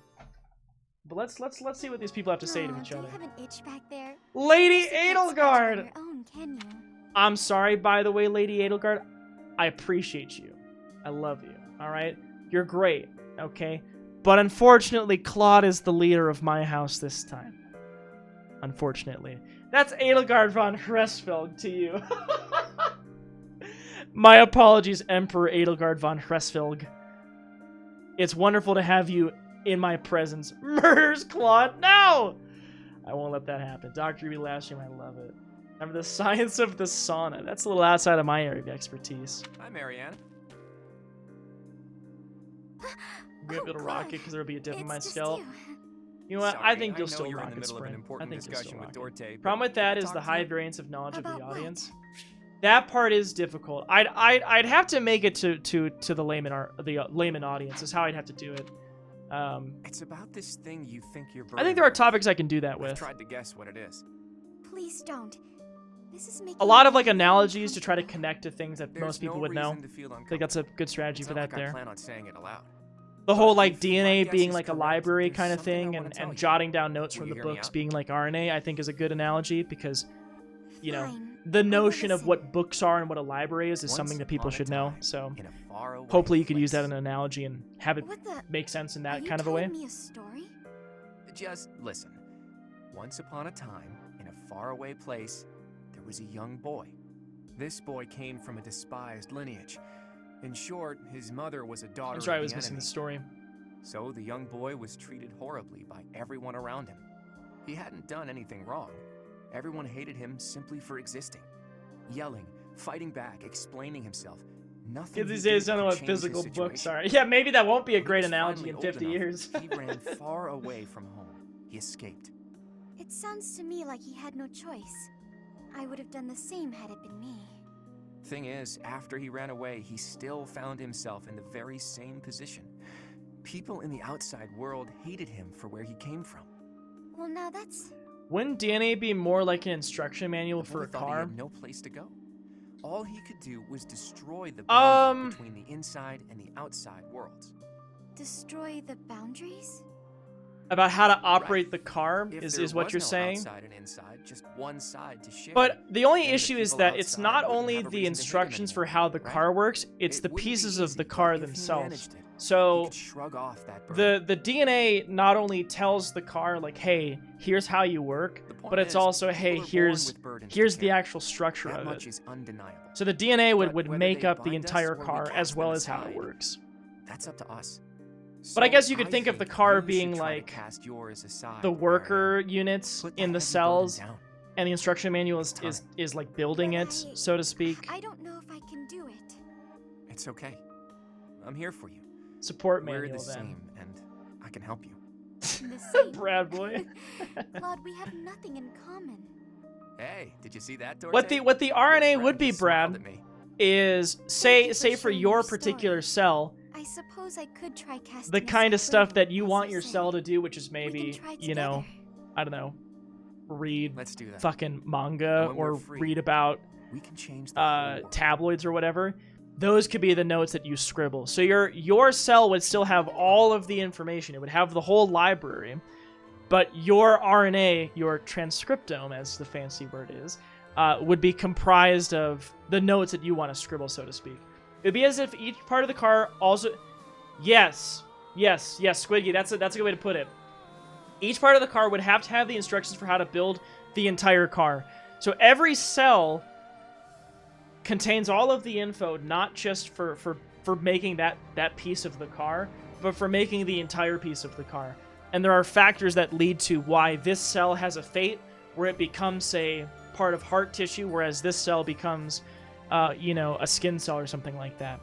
but let's see what these people have to say to each other. Do you have an itch back there? Lady Can't scratch Edelgard! on your own, can you? I'm sorry, by the way, Lady Edelgard. I appreciate you. I love you. All right, you're great. Okay, but unfortunately, Claude is the leader of my house this time. Unfortunately, that's Edelgard von Hresfeld to you. My apologies, Emperor Edelgard von Hresfeld. It's wonderful to have you in my presence. Murders, Claude? No! I won't let that happen. Dr. Ruby last year, I love it. Remember the science of the sauna. That's a little outside of my area of expertise. Hi, Marianne. I'm gonna be able to rock it because there'll be a dip in my scalp. You know what? Sorry, I think I you'll know still you're in rock the it, middle of an Sprint. important I think you'll discussion still with rock it. Dorte, but Problem with that can I is the talk to high you? variance of knowledge of the About what? audience. That part is difficult. I'd have to make it to the layman audience. Is how I'd have to do it. It's about this thing you think you're. I think there are topics I can do that with. I've tried to guess what it is. Please don't. This is making A lot of me like analogies to try to connect to things that most people no would know. reason to feel I think that's a good strategy It's for not that like I there. plan on saying it aloud. The whole like if my DNA guess being is like a correct, library there's kind of something I thing, wanna and tell you. jotting down notes Will from you the hear me books out? being like RNA, I think is a good analogy because, you know, Fine, the I will notion of listen. what books are and what a library is Once something that people upon a should know. time, So in a faraway hopefully you could use that place. in an analogy and have it What the? make sense in Are that you kind of a way. telling me a story? Just listen. Once upon a time, in a faraway place, there was a young boy. This boy came from a despised lineage. In short, his mother was a daughter I'm sorry, I of was the missing enemy. the story. So the young boy was treated horribly by everyone around him. He hadn't done anything wrong. Everyone hated him simply for existing. Yelling, fighting back, explaining himself. Nothing Kids he these did days don't know could what change his physical books situation. are. Yeah, maybe that won't be a When he great was analogy finally in old 50 enough, years. He ran far away from home. He escaped. It sounds to me like he had no choice. I would have done the same had it been me. Thing is, after he ran away, he still found himself in the very same position. People in the outside world hated him for where he came from. Well, now that's... Wouldn't DNA be more like an instruction manual The for boy a thought he car? had no place to go. All he could do was destroy the boundary between the inside and the outside worlds. Destroy the boundaries? About how to operate the car If is there what was you're no saying. outside and inside, just one side to share. But the only then the issue is people that it's outside not wouldn't only have a the reason to hate him instructions for anymore, how the right? car works, it's It the wouldn't be pieces of easy, the but car if he themselves. managed it, he So could shrug off that burden. the DNA not only tells the car like, hey, here's how you work, point but it's is, also, people hey, are born here's with burdens to here's the carry. actual structure That of much it. is undeniable. So the DNA would But whether make they up the bind us entire or we car cast as them well as how it aside, works. That's up to us. But I So guess you could I think of the think car you should being try to like cast yours aside, the Ariel. worker units Put in that the heavy burden cells, down. and the instruction manual is time. is like building it, so to speak. I don't know if I can do it. It's okay. I'm here for you. Support We're manual the then. same, and I can help you. The same. Brad boy. Claude, we have nothing in common. Hey, did you see that, Dorte? What the Your RNA friend would be, just smiled Brad, at me. is you say for for sharing your your particular story. cell, I suppose I could try casting the a kind of stuff subliminal, that you as want you your say. cell to do, which is maybe, try you know, together. I don't know, read Let's do that. fucking manga And when or we're free, read about We can change the whole world. tabloids or whatever. Those could be the notes that you scribble. So your cell would still have all of the information. It would have the whole library, but your RNA, your transcriptome, as the fancy word is, would be comprised of the notes that you want to scribble, so to speak. It'd be as if each part of the car also... Yes, Squidgy, that's a good way to put it. Each part of the car would have to have the instructions for how to build the entire car. So every cell contains all of the info, not just for making that piece of the car, but for making the entire piece of the car. And there are factors that lead to why this cell has a fate where it becomes, say, part of heart tissue, whereas this cell becomes, a skin cell or something like that.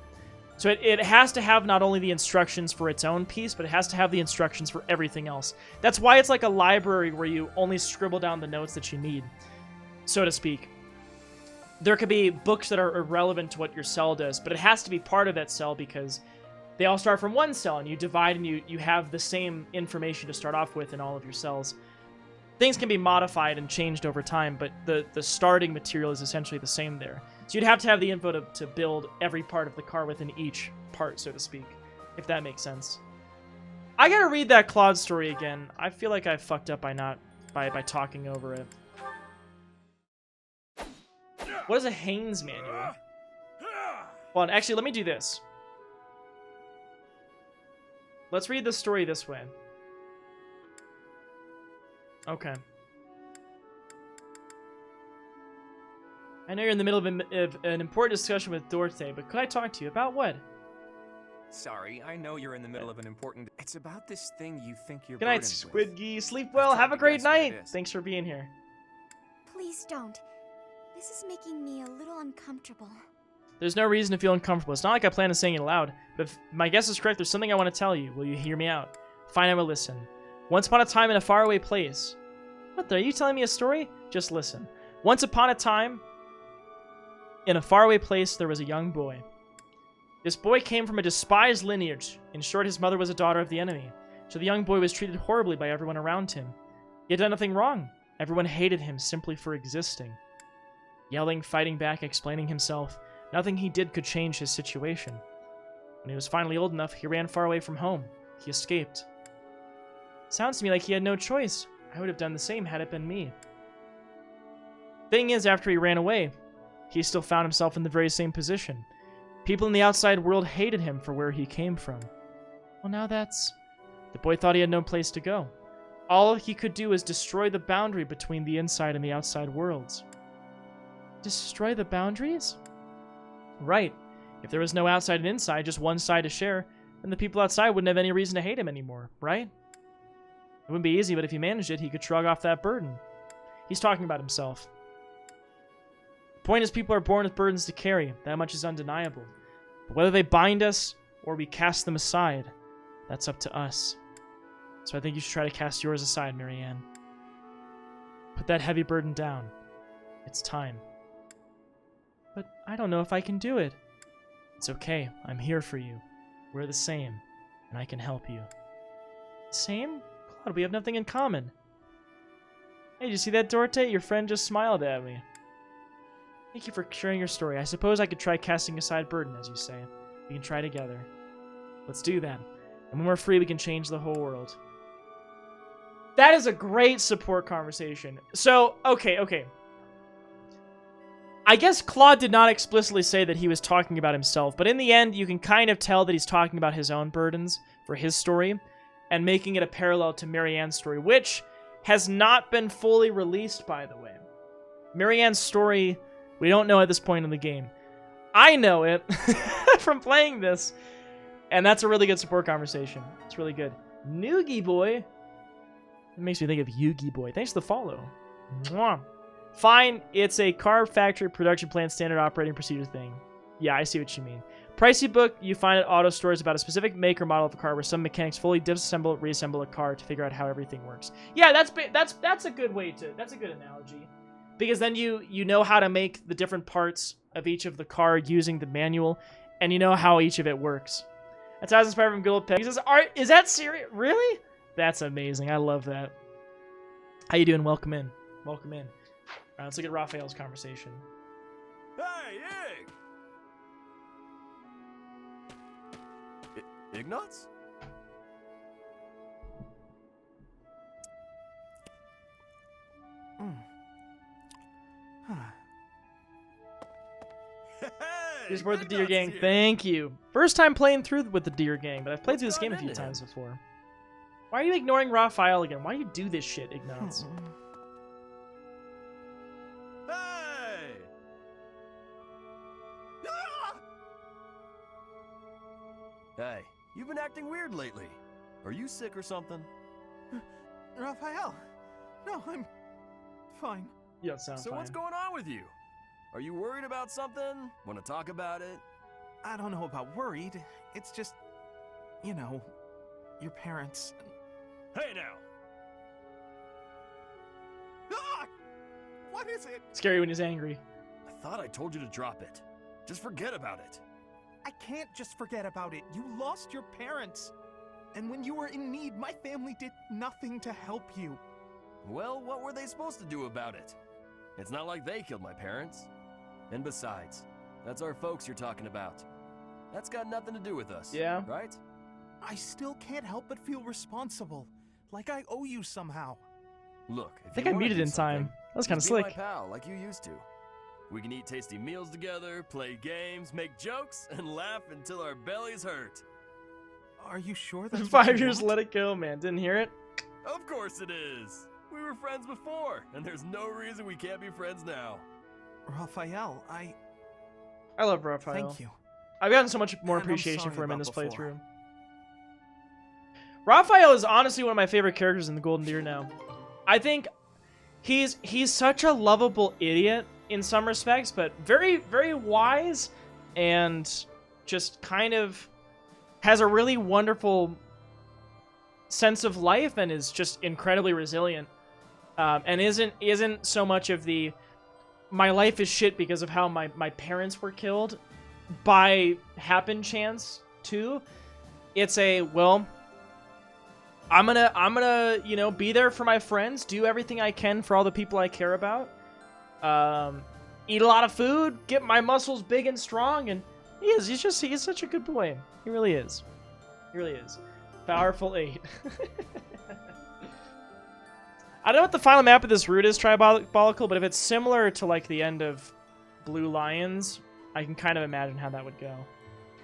So it has to have not only the instructions for its own piece, but it has to have the instructions for everything else. That's why it's like a library where you only scribble down the notes that you need, so to speak. There could be books that are irrelevant to what your cell does, but it has to be part of that cell because they all start from one cell, and you divide and you have the same information to start off with in all of your cells. Things can be modified and changed over time, but the starting material is essentially the same there. So you'd have to have the info to build every part of the car within each part, so to speak, if that makes sense. I gotta read that Claude story again. I feel like I fucked up by talking over it. What is a Haynes manual? Hold on, actually, let me do this. Let's read the story this way. Okay. I know you're in the middle of an important discussion with Dorte, but could I talk to you about what? Sorry, I know you're in the middle of an important... It's about this thing you think you're Good night, burdened with. Squidgy. Sleep well. Have a great guess what it night. is. Thanks for being here. Please don't. This is making me a little uncomfortable. There's no reason to feel uncomfortable. It's not like I plan on saying it aloud, but if my guess is correct, there's something I want to tell you. Will you hear me out? Fine, I will listen. Once upon a time in a faraway place. What, are you telling me a story? Just listen. Once upon a time, in a faraway place, there was a young boy. This boy came from a despised lineage. In short, his mother was a daughter of the enemy. So the young boy was treated horribly by everyone around him. He had done nothing wrong. Everyone hated him simply for existing. Yelling, fighting back, explaining himself, nothing he did could change his situation. When he was finally old enough, he ran far away from home. He escaped. Sounds to me like he had no choice. I would have done the same had it been me. Thing is, after he ran away, he still found himself in the very same position. People in the outside world hated him for where he came from. Well, now that's... The boy thought he had no place to go. All he could do was destroy the boundary between the inside and the outside worlds. Destroy the boundaries? Right. If there was no outside and inside, just one side to share, then the people outside wouldn't have any reason to hate him anymore, right? It wouldn't be easy, but if he managed it, he could shrug off that burden. He's talking about himself. The point is, people are born with burdens to carry. That much is undeniable. But whether they bind us or we cast them aside, that's up to us. So I think you should try to cast yours aside, Marianne. Put that heavy burden down. It's time. But I don't know if I can do it. It's okay. I'm here for you. We're the same, and I can help you. Same? Claude, we have nothing in common. Hey, did you see that, Dorte? Your friend just smiled at me. Thank you for sharing your story. I suppose I could try casting aside burden, as you say. We can try together. Let's do that. And when we're free, we can change the whole world. That is a great support conversation. So, okay. I guess Claude did not explicitly say that he was talking about himself, but in the end, you can kind of tell that he's talking about his own burdens for his story, and making it a parallel to Marianne's story, which has not been fully released, by the way. Marianne's story, we don't know at this point in the game. I know it from playing this, and that's a really good support conversation. It's really good. Noogie Boy. It makes me think of Yugi Boy. Thanks for the follow. Mwah. Fine, it's a car factory production plant standard operating procedure thing. Yeah, I see what you mean. Pricey book you find at auto stores about a specific make or model of a car where some mechanics fully disassemble, reassemble a car to figure out how everything works. Yeah, that's a good way to, that's a good analogy. Because then you know how to make the different parts of each of the car using the manual, and you know how each of it works. That's how I was inspired from good old Peg. He says, is that serious? Really? That's amazing. I love that. How you doing? Welcome in. Welcome in. All right, let's look at Raphael's conversation. Hey, Ignatz? You support the Deer Gang. Thank you. First time playing through with the Deer Gang, but I've played through this game a few times before. Why are you ignoring Raphael again? Why do you do this shit, Ignatz? Hey! Ah! Hey, you've been acting weird lately. Are you sick or something? Raphael! No, I'm fine. You don't sound so fine. What's going on with you? Are you worried about something? Want to talk about it? I don't know about worried. It's just, you know, your parents. Hey now! Ah! What is it? Scary when he's angry. I thought I told you to drop it. Just forget about it. I can't just forget about it. You lost your parents. And when you were in need, my family did nothing to help you. Well, what were they supposed to do about it? It's not like they killed my parents. And besides, that's our folks you're talking about. That's got nothing to do with us. Yeah. Right? I still can't help but feel responsible. Like I owe you somehow. Look, I think I muted in time. That was kind of slick. Be my pal, like you used to. We can eat tasty meals together, play games, make jokes, and laugh until our bellies hurt. Are you sure that's 5 years, let it go, man. Didn't hear it? Of course it is. We were friends before, and there's no reason we can't be friends now. Raphael, I love Raphael. Thank you. I've gotten so much more And I'm appreciation sorry for him in about this before. playthrough. Raphael is honestly one of my favorite characters in the Golden Deer now. I think he's such a lovable idiot in some respects, but very, very wise and just kind of has a really wonderful sense of life and is just incredibly resilient. And isn't so much of the my life is shit because of how my parents were killed by happen chance too. It's a, well, I'm gonna, you know, be there for my friends, do everything I can for all the people I care about. Eat a lot of food, get my muscles big and strong, and he's such a good boy. He really is. He really is. Powerful 8. I don't know what the final map of this route is, Tribolical, but if it's similar to like the end of Blue Lions, I can kind of imagine how that would go.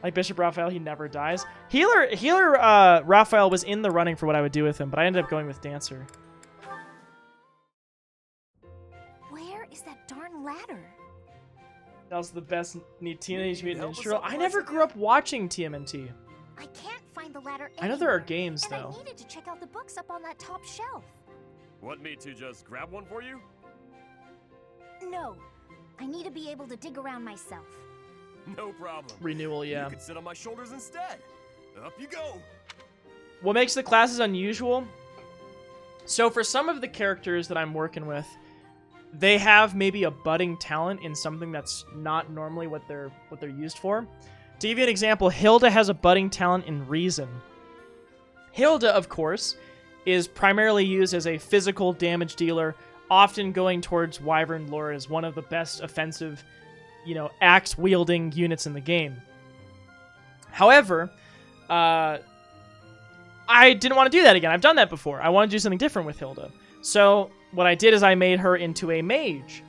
Like Bishop Raphael, he never dies. Healer Raphael was in the running for what I would do with him, but I ended up going with Dancer. Where is that darn ladder? That was the best Teenage Mutant Ninja Turtle. I never grew up watching TMNT. I can't find the ladder I know there are anywhere, games, and though. I needed to check out the books up on that top shelf. Want me to just grab one for you? No, I need to be able to dig around myself. No problem. Renewal, yeah. You can sit on my shoulders instead. Up you go. What makes the classes unusual? So for some of the characters that I'm working with, they have maybe a budding talent in something that's not normally what they're used for. To give you an example, Hilda has a budding talent in Reason. Hilda, of course, is primarily used as a physical damage dealer, often going towards Wyvern lore as one of the best offensive, you know, axe-wielding units in the game. However, I didn't want to do that again. I've done that before. I want to do something different with Hilda. So what I did is I made her into a mage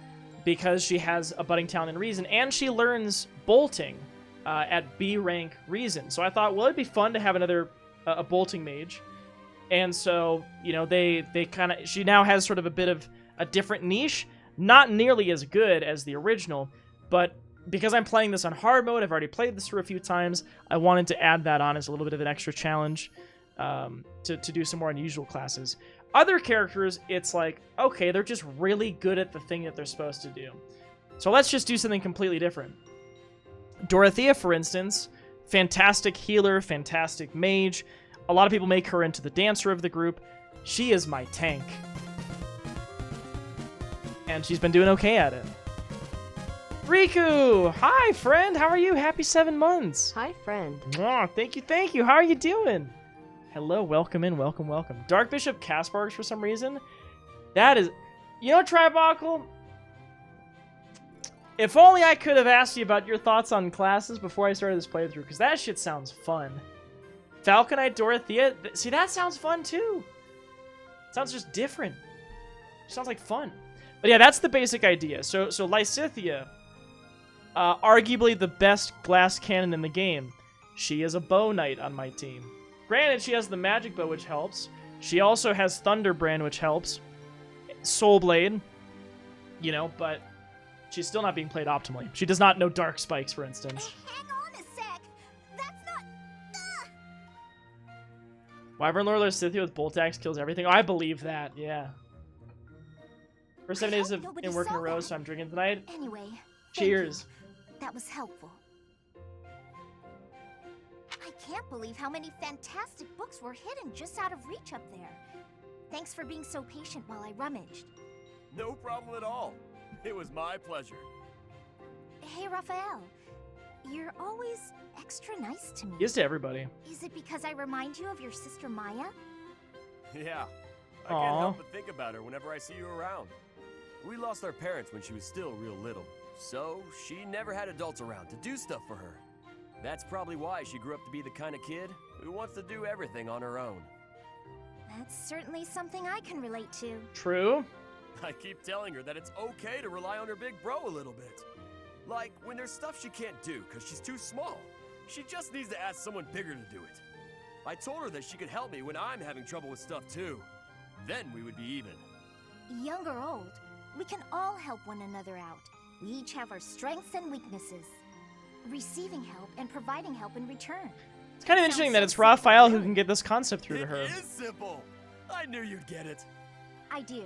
because she has a budding talent in Reason, and she learns bolting at B rank Reason. So I thought, well, it'd be fun to have another a bolting mage. And so, you know, she now has sort of a bit of a different niche, not nearly as good as the original, but because I'm playing this on hard mode, I've already played this through a few times, I wanted to add that on as a little bit of an extra challenge to do some more unusual classes. Other characters, it's like, okay, they're just really good at the thing that they're supposed to do. So let's just do something completely different. Dorothea, for instance, fantastic healer, fantastic mage. A lot of people make her into the dancer of the group. She is my tank. And she's been doing okay at it. Riku! Hi, friend! How are you? Happy 7 months! Hi, friend. Oh, thank you. How are you doing? Hello, welcome in, welcome. Dark Bishop Kaspargs for some reason. That is... You know, Tribockle? If only I could have asked you about your thoughts on classes before I started this playthrough, because that shit sounds fun. Falconite Dorothea? See, that sounds fun, too. Sounds just different. Sounds like fun. But yeah, that's the basic idea. So Lysithea, arguably the best glass cannon in the game. She is a bow knight on my team. Granted, she has the magic bow, which helps. She also has Thunderbrand, which helps. Soulblade, you know, but she's still not being played optimally. She does not know Dark Spikes, for instance. Hang on a sec. That's not... Wyvern Lord Lysithea with Bolt Axe kills everything. Oh, I believe that, yeah. For 7 days in work in a row, so I'm drinking tonight. Anyway, cheers. That was helpful. I can't believe how many fantastic books were hidden just out of reach up there. Thanks for being so patient while I rummaged. No problem at all. It was my pleasure. Hey, Raphael. You're always extra nice to me. He is to everybody. Is it because I remind you of your sister Maya? Yeah. I can't help but think about her whenever I see you around. We lost our parents when she was still real little, so she never had adults around to do stuff for her. That's probably why she grew up to be the kind of kid who wants to do everything on her own. That's certainly something I can relate to. True. I keep telling her that it's okay to rely on her big bro a little bit. Like, when there's stuff she can't do because she's too small, she just needs to ask someone bigger to do it. I told her that she could help me when I'm having trouble with stuff too. Then we would be even. Young or old, we can all help one another out. We each have our strengths and weaknesses. Receiving help and providing help in return. It's kind of interesting that it's Raphael who can get this concept through to her. It is simple. I knew you'd get it. I do.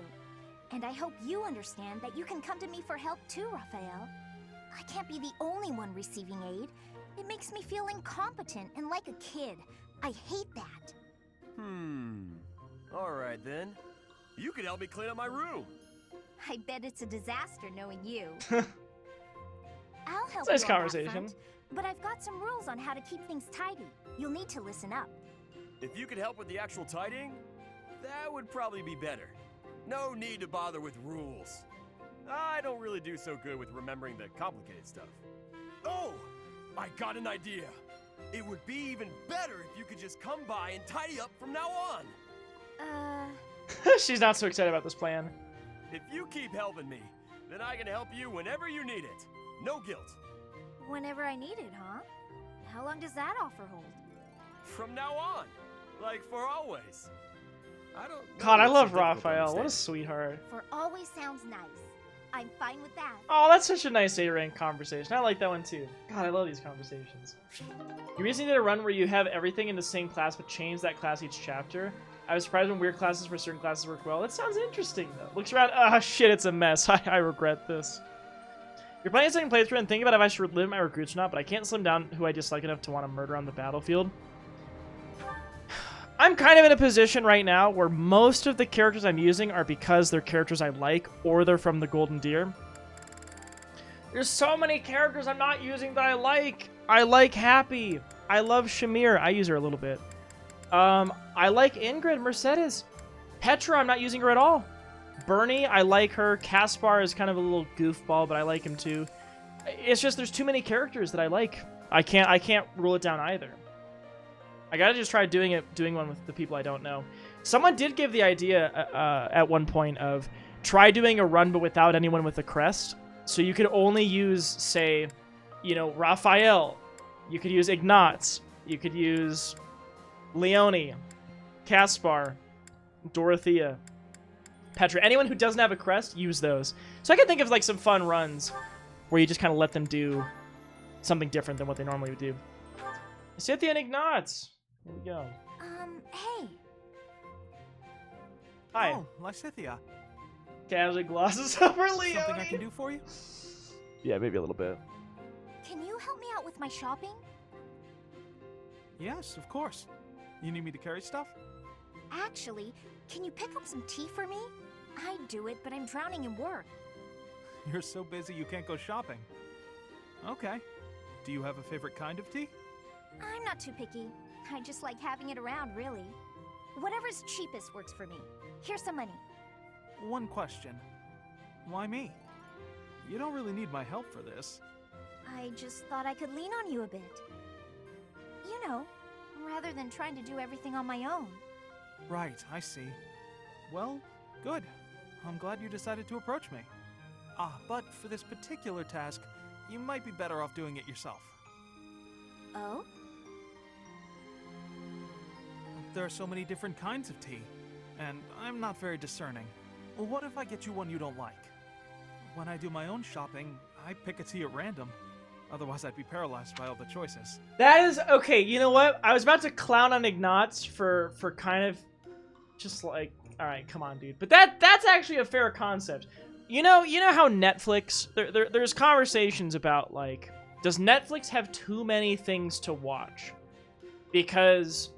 And I hope you understand that you can come to me for help too, Raphael. I can't be the only one receiving aid. It makes me feel incompetent and like a kid. I hate that. Alright then. You could help me clean up my room. I bet it's a disaster knowing you. I'll help nice you conversation. on that front, but I've got some rules on how to keep things tidy. You'll need to listen up. If you could help with the actual tidying, that would probably be better. No need to bother with rules. I don't really do so good with remembering the complicated stuff. Oh, I got an idea. It would be even better if you could just come by and tidy up from now on. She's not so excited about this plan. If you keep helping me, then I can help you whenever you need it. No guilt. Whenever I need it, huh? How long does that offer hold? From now on. Like for always. I don't know God, I what's love so difficult to Raphael. What a understand. sweetheart. For always sounds nice. I'm fine with that. Oh, that's such a nice A-rank conversation. I like that one too. God, I love these conversations. You recently did a run where you have everything in the same class but change that class each chapter. I was surprised when weird classes for certain classes work well. That sounds interesting though. Looks around, ah shit, it's a mess. I regret this. You're playing a second playthrough and thinking about if I should limit my recruits or not, but I can't slim down who I dislike enough to want to murder on the battlefield. I'm kind of in a position right now where most of the characters I'm using are because they're characters I like or they're from the Golden Deer. There's so many characters I'm not using that I like. I like Happy. I love Shamir. I use her a little bit. I like Ingrid, Mercedes. Petra, I'm not using her at all. Bernie, I like her. Caspar is kind of a little goofball, but I like him too. It's just there's too many characters that I like. I can't rule it down either. I gotta just try doing one with the people I don't know. Someone did give the idea at one point of try doing a run but without anyone with a crest. So you could only use, say, you know, Raphael. You could use Ignatz. You could use Leonie, Caspar, Dorothea, Petra. Anyone who doesn't have a crest, use those. So I can think of like some fun runs where you just kind of let them do something different than what they normally would do. Cynthia and Ignatz. Here we go. Hey. Hi. Oh, Lysithia. Casually glosses over Leonie. Something I can do for you? Yeah, maybe a little bit. Can you help me out with my shopping? Yes, of course. You need me to carry stuff? Actually, can you pick up some tea for me? I'd do it, but I'm drowning in work. You're so busy you can't go shopping. Okay. Do you have a favorite kind of tea? I'm not too picky. I just like having it around, really. Whatever's cheapest works for me. Here's some money. One question. Why me? You don't really need my help for this. I just thought I could lean on you a bit. You know, rather than trying to do everything on my own. Right, I see. Well, good. I'm glad you decided to approach me. But for this particular task, you might be better off doing it yourself. Oh? There are so many different kinds of tea, and I'm not very discerning. What if I get you one you don't like? When I do my own shopping, I pick a tea at random. Otherwise, I'd be paralyzed by all the choices. That is okay. You know what? I was about to clown on Ignatz for kind of just like, all right, come on, dude. But that's actually a fair concept. You know how Netflix there's conversations about like, does Netflix have too many things to watch? Because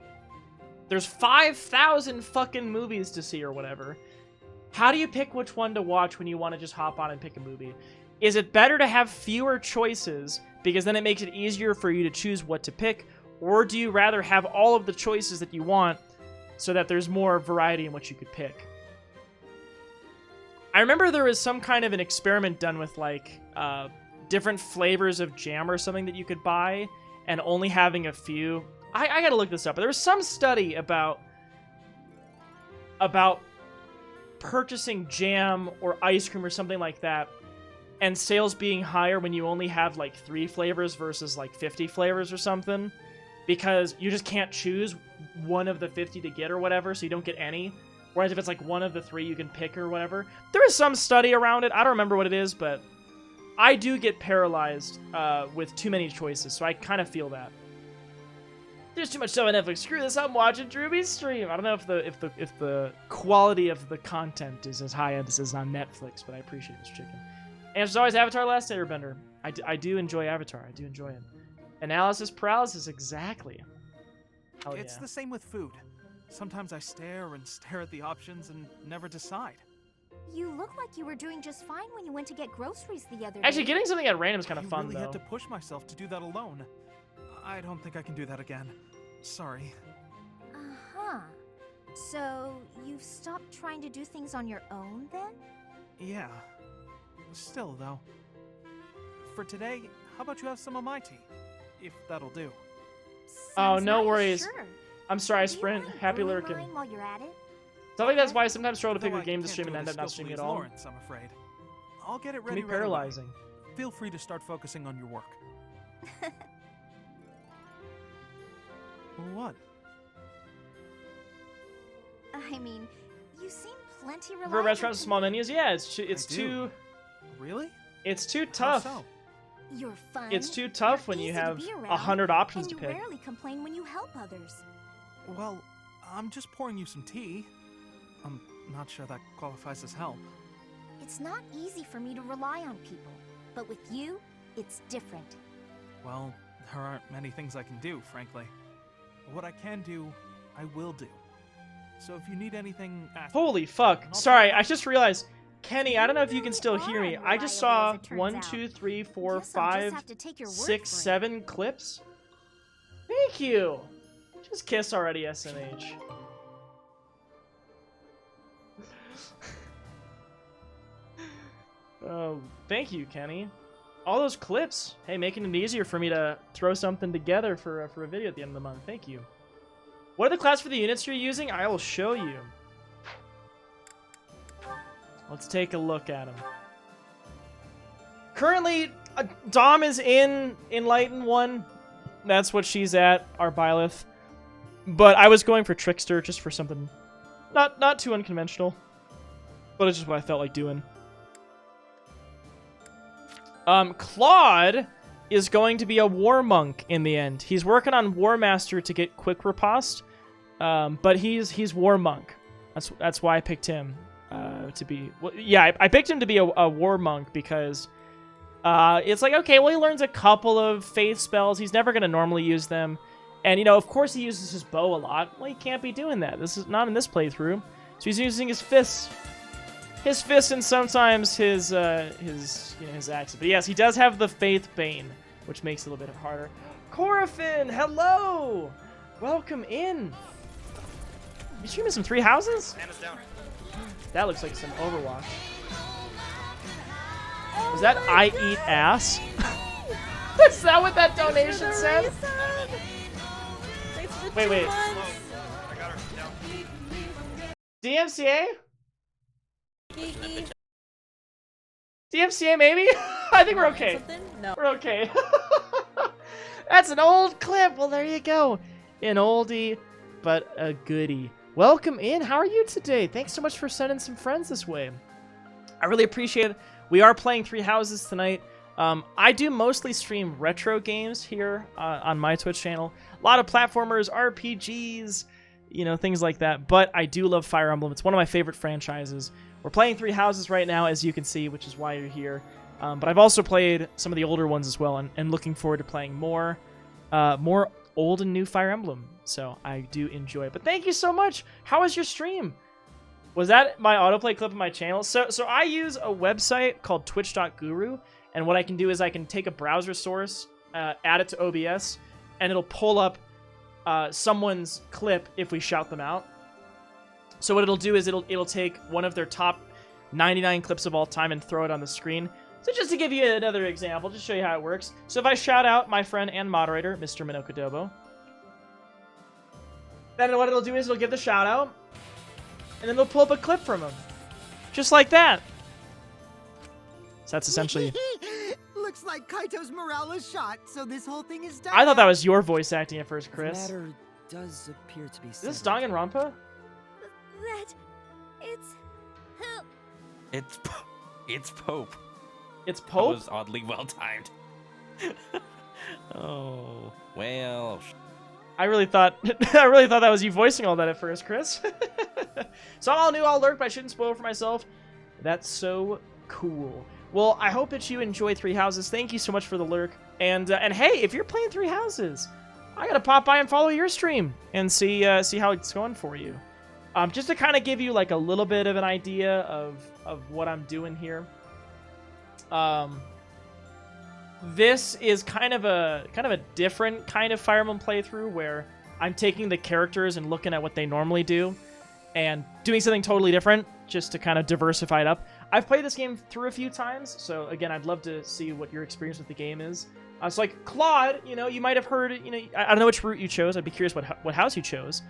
there's 5,000 fucking movies to see or whatever. How do you pick which one to watch when you want to just hop on and pick a movie? Is it better to have fewer choices because then it makes it easier for you to choose what to pick? Or do you rather have all of the choices that you want so that there's more variety in what you could pick? I remember there was some kind of an experiment done with like different flavors of jam or something that you could buy and only having a few. I gotta look this up. But there was some study about purchasing jam or ice cream or something like that and sales being higher when you only have like 3 flavors versus like 50 flavors or something, because you just can't choose one of the 50 to get or whatever, so you don't get any. Whereas if it's like one of the 3 you can pick or whatever. There is some study around it. I don't remember what it is, but I do get paralyzed with too many choices, so I kind of feel that. There's too much stuff on Netflix. Screw this, I'm watching Drewby's stream. I don't know if the quality of the content is as high as it is on Netflix, but I appreciate this chicken. And as always, Avatar: Last Airbender. I do enjoy Avatar. I do enjoy it. Analysis paralysis, exactly. Hell It's yeah. the same with food. Sometimes I stare and stare at the options and never decide. You look like you were doing just fine when you went to get groceries the other day. Actually, getting something at random is kind of fun, really though. had to push myself to do that alone. I don't think I can do that again. Sorry. Huh. So, you've stopped trying to do things on your own, then? Yeah. Still, though. For today, how about you have some of my tea? If that'll do. Oh, Sounds no nice, worries. Sure. I'm sorry, I Do you sprint. mind Happy brewing lurking. mine while you're at it? Stuff like that's why I sometimes struggle to pick Though a I game to can't stream do and it end as up not skillfully streaming at as all. Lawrence, I'm afraid. I'll get it Can ready be right away. paralyzing. Feel free to start focusing on your work. What? I mean, you seem plenty reliable. For restaurants with to small me. menus, yeah, it's I do. too Really? it's too How tough. so? You're fun. It's too tough you're when you easy to have be around, 100 options and to you pick. rarely complain when you help others. Well, I'm just pouring you some tea. I'm not sure that qualifies as help. It's not easy for me to rely on people, but with you, it's different. Well, there aren't many things I can do, frankly. But what I can do, I will do. So if you need anything, ask. Holy fuck. Sorry, I just realized. Kenny, I don't know if you can still hear me. I just saw as it turns 1, out. 2, 3, 4, Guess I'll just 5, have to take your word 6, for it. 7 clips. Thank you. Just kiss already, SMH. Oh, thank you, Kenny. All those clips. Hey, making it easier for me to throw something together for a video at the end of the month. Thank you. What are the class for the units you're using? I will show you. Let's take a look at them. Currently, Dom is in Enlighten 1. That's what she's at, our Byleth. But I was going for Trickster just for something not too unconventional. But it's just what I felt like doing. Claude is going to be a War Monk in the end. He's working on War Master to get quick riposte. But he's War Monk. That's why I picked him to be. Well, yeah, I picked him to be a War Monk because it's like, okay, well, he learns a couple of faith spells. He's never going to normally use them. And, you know, of course he uses his bow a lot. Well, he can't be doing that. This is not in this playthrough. So he's using his fists. His fists and sometimes his axe. But yes, he does have the Faith Bane, which makes it a little bit harder. Corafin, hello! Welcome in. You streaming some Three Houses? That looks like some Overwatch. Was that I eat ass? Is that what that donation said? Wait. DMCA? DMCA maybe? I think we're okay. No. We're okay. That's an old clip. Well, there you go. An oldie, but a goodie. Welcome in. How are you today? Thanks so much for sending some friends this way. I really appreciate it. We are playing Three Houses tonight. I do mostly stream retro games here on my Twitch channel. A lot of platformers, RPGs, you know, things like that. But I do love Fire Emblem. It's one of my favorite franchises. We're playing Three Houses right now, as you can see, which is why you're here. But I've also played some of the older ones as well, and looking forward to playing more old and new Fire Emblem. So I do enjoy it. But thank you so much. How was your stream? Was that my autoplay clip on my channel? So I use a website called twitch.guru, and what I can do is I can take a browser source, add it to OBS, and it'll pull up someone's clip if we shout them out. So what it'll do is it'll take one of their top 99 clips of all time and throw it on the screen. So just to give you another example, just show you how it works. So if I shout out my friend and moderator, Mr. Minokodobo, then what it'll do is it'll give the shout out, and then it'll pull up a clip from him. Just like that. So that's essentially... Looks like Kaito's morale is shot, so this whole thing is done. I thought that was your voice acting at first, Chris. The matter does appear to be Is this Danganronpa? That... it's... It's Pope. It's Pope? That was oddly well timed. Oh, well. I really thought that was you voicing all that at first, Chris. So I'm all new, all lurk, but I shouldn't spoil for myself. That's so cool. Well, I hope that you enjoy Three Houses. Thank you so much for the lurk. And hey, if you're playing Three Houses, I gotta pop by and follow your stream and see how it's going for you. Just to kind of give you like a little bit of an idea of what I'm doing here. This is kind of a different kind of Fire Emblem playthrough where I'm taking the characters and looking at what they normally do and doing something totally different just to kind of diversify it up. I've played this game through a few times, so again, I'd love to see what your experience with the game is. So like Claude, you know, you might have heard, you know, I don't know which route you chose. I'd be curious what house you chose.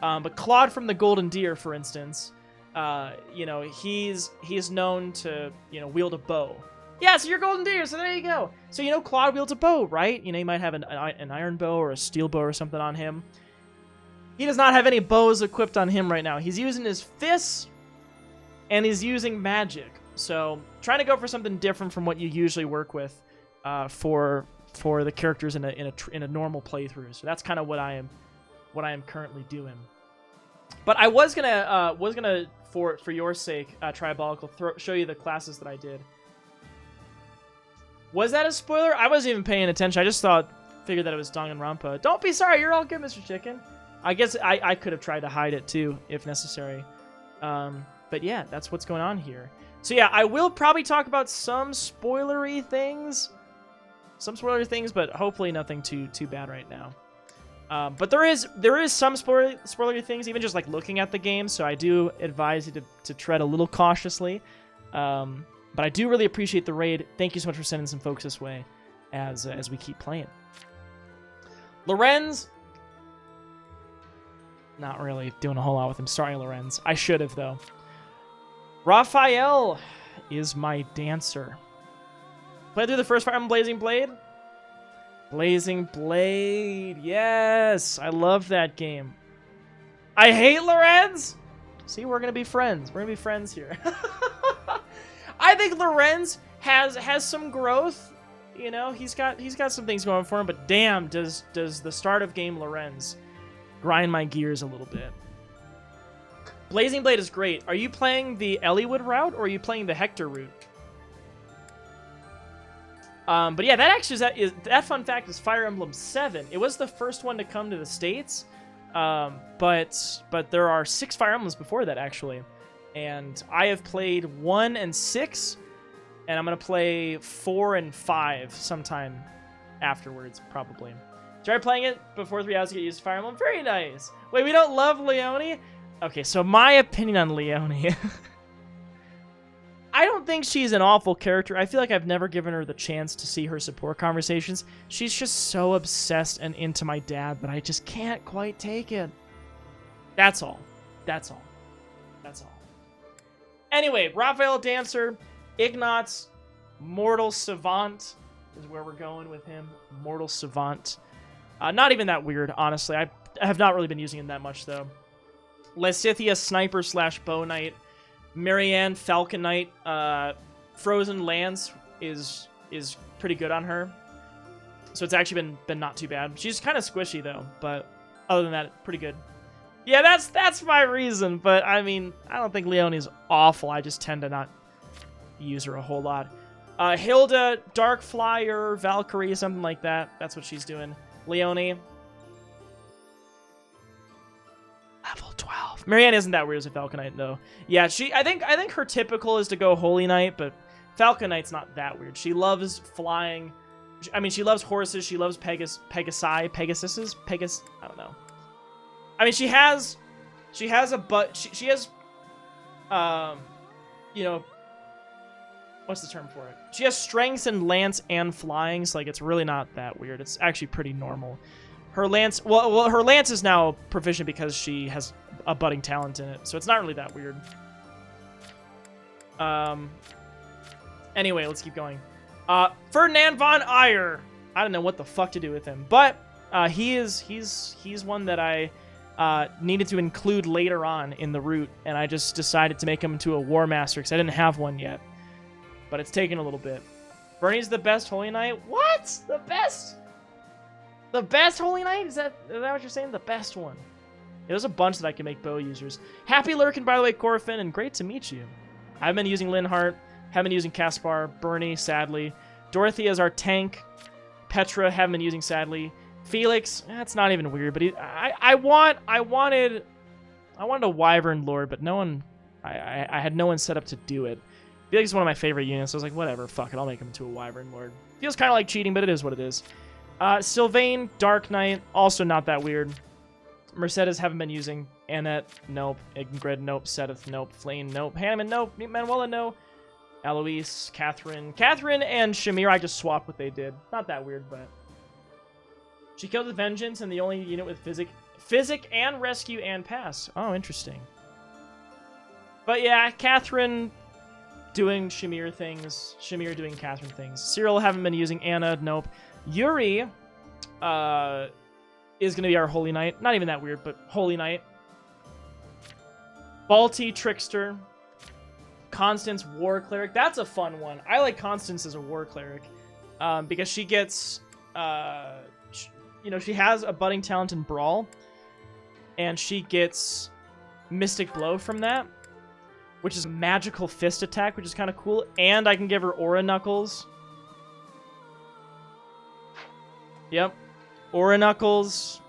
But Claude from the Golden Deer, for instance, you know, he's known to, you know, wield a bow. Yeah, so you're Golden Deer, so there you go. So, you know, Claude wields a bow, right? You know, he might have an iron bow or a steel bow or something on him. He does not have any bows equipped on him right now. He's using his fists, and he's using magic. So, trying to go for something different from what you usually work with for the characters in a normal playthrough. So that's kind of what I am currently doing. But I was gonna for your sake, Tribalical, show you the classes that I did. Was that a spoiler? I wasn't even paying attention. I just figured that it was Danganronpa. Don't be sorry. You're all good, Mr. Chicken. I guess I could have tried to hide it too, if necessary. But yeah, that's what's going on here. So yeah, I will probably talk about some spoilery things. But hopefully nothing too bad right now. But there is some spoilery things, even just like looking at the game. So I do advise you to tread a little cautiously. But I do really appreciate the raid. Thank you so much for sending some folks this way as we keep playing. Lorenz, not really doing a whole lot with him. Sorry, Lorenz. I should have, though. Raphael is my dancer. Played through the first Fire Emblem Blazing Blade? Blazing Blade. Yes, I love that game. I hate Lorenz. See, we're going to be friends. We're going to be friends here. I think Lorenz has some growth. You know, he's got some things going for him, but damn, does the start of game Lorenz grind my gears a little bit. Blazing Blade is great. Are you playing the Elliewood route or are you playing the Hector route? But yeah, that fun fact is Fire Emblem 7. It was the first one to come to the States, but there are 6 Fire Emblems before that, actually. And I have played 1 and 6, and I'm going to play 4 and 5 sometime afterwards, probably. Tried playing it before 3 hours to get used to Fire Emblem. Very nice. Wait, we don't love Leone? Okay, so my opinion on Leone. I don't think she's an awful character. I feel like I've never given her the chance to see her support conversations. She's just so obsessed and into my dad that I just can't quite take it. That's all. That's all. That's all. Anyway, Raphael Dancer, Ignatz, Mortal Savant is where we're going with him. Mortal Savant. Not even that weird, honestly. I have not really been using him that much, though. Lysithea Sniper / Bow Knight. Marianne Falcon Knight. Frozen Lance is pretty good on her. So it's actually been not too bad. She's kind of squishy, though, but other than that, pretty good. Yeah, that's my reason, but I mean, I don't think Leone's awful. I just tend to not use her a whole lot. Hilda, Dark Flyer, Valkyrie, something like that. That's what she's doing. Leone. Level 12. Marianne isn't that weird as a Falcon Knight, though. Yeah, I think her typical is to go Holy Knight, but Falcon Knight's not that weird. She loves flying. I mean, she loves horses. She loves Pegasuses. I don't know. I mean, she has a butt. She has, you know, what's the term for it? She has strengths in lance and flying, so like it's really not that weird. It's actually pretty normal. Her lance, well, her lance is now proficient because she has a budding talent in it, so it's not really that weird. Anyway, let's keep going. Ferdinand von Ayer. I don't know what the fuck to do with him, but he's one that I needed to include later on in the route, and I just decided to make him into a War Master because I didn't have one yet. But it's taken a little bit. Bernie's the best Holy Knight? What? The best? The best Holy Knight? Is that what you're saying? The best one. Yeah, there's a bunch that I can make bow users. Happy lurking, by the way, Corfin, and great to meet you. I've been using Linhardt. Haven't been using Caspar. Bernie, sadly. Dorothy as our tank. Petra, haven't been using, sadly. Felix, that's not even weird, but I wanted a Wyvern Lord, but no one, I had no one set up to do it. Felix is one of my favorite units, so I was like, whatever, fuck it, I'll make him into a Wyvern Lord. Feels kind of like cheating, but it is what it is. Sylvain, Dark Knight, also not that weird. Mercedes haven't been using. Annette, nope. Ingrid, nope. Sedith, nope. Flane, nope. Hanneman, nope. Manuela, no. Eloise, Catherine. Catherine and Shamir, I just swapped what they did. Not that weird, but... She killed with Vengeance and the only unit with Physic and Rescue and Pass. Oh, interesting. But yeah, Catherine doing Shamir things. Shamir doing Catherine things. Cyril haven't been using Anna, nope. Yuri is going to be our Holy Knight. Not even that weird, but Holy Knight. Balti, Trickster. Constance, War Cleric. That's a fun one. I like Constance as a War Cleric because she gets, she has a budding talent in Brawl, and she gets Mystic Blow from that, which is a magical fist attack, which is kind of cool. And I can give her Aura Knuckles. Yep. Aura Knuckles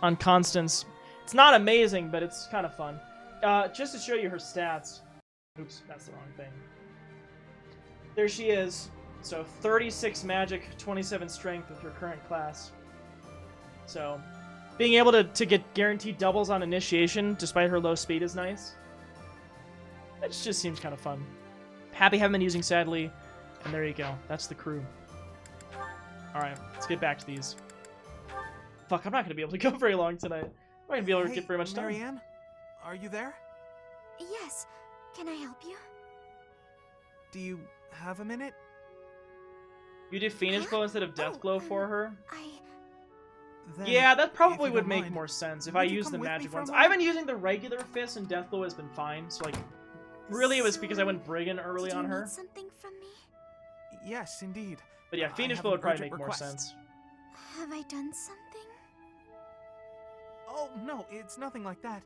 on Constance. It's not amazing, but it's kind of fun. Just to show you her stats. Oops, that's the wrong thing. There she is. So 36 magic, 27 strength with her current class. So being able to get guaranteed doubles on initiation despite her low speed is nice. That just seems kind of fun. Happy haven't been using, sadly. And there you go. That's the crew. Alright, let's get back to these. Fuck, I'm not going to be able to go very long tonight. I'm not going to be able to get very much time. Marianne, are you there? Yes. Can I help you? Do you have a minute? You do Fiendish Blow instead of Death Glow for her? Then, yeah, that probably if you would don't make mind, more sense if would I you use come the with me magic for a ones. moment? I've been using the regular fists and Death Glow has been fine, so like, really it was because I went Brigand early on her. Need something from me? Yes, indeed. But yeah, Fiendish have Blow an would probably urgent make request. more sense. Have I done something? Oh, no, it's nothing like that.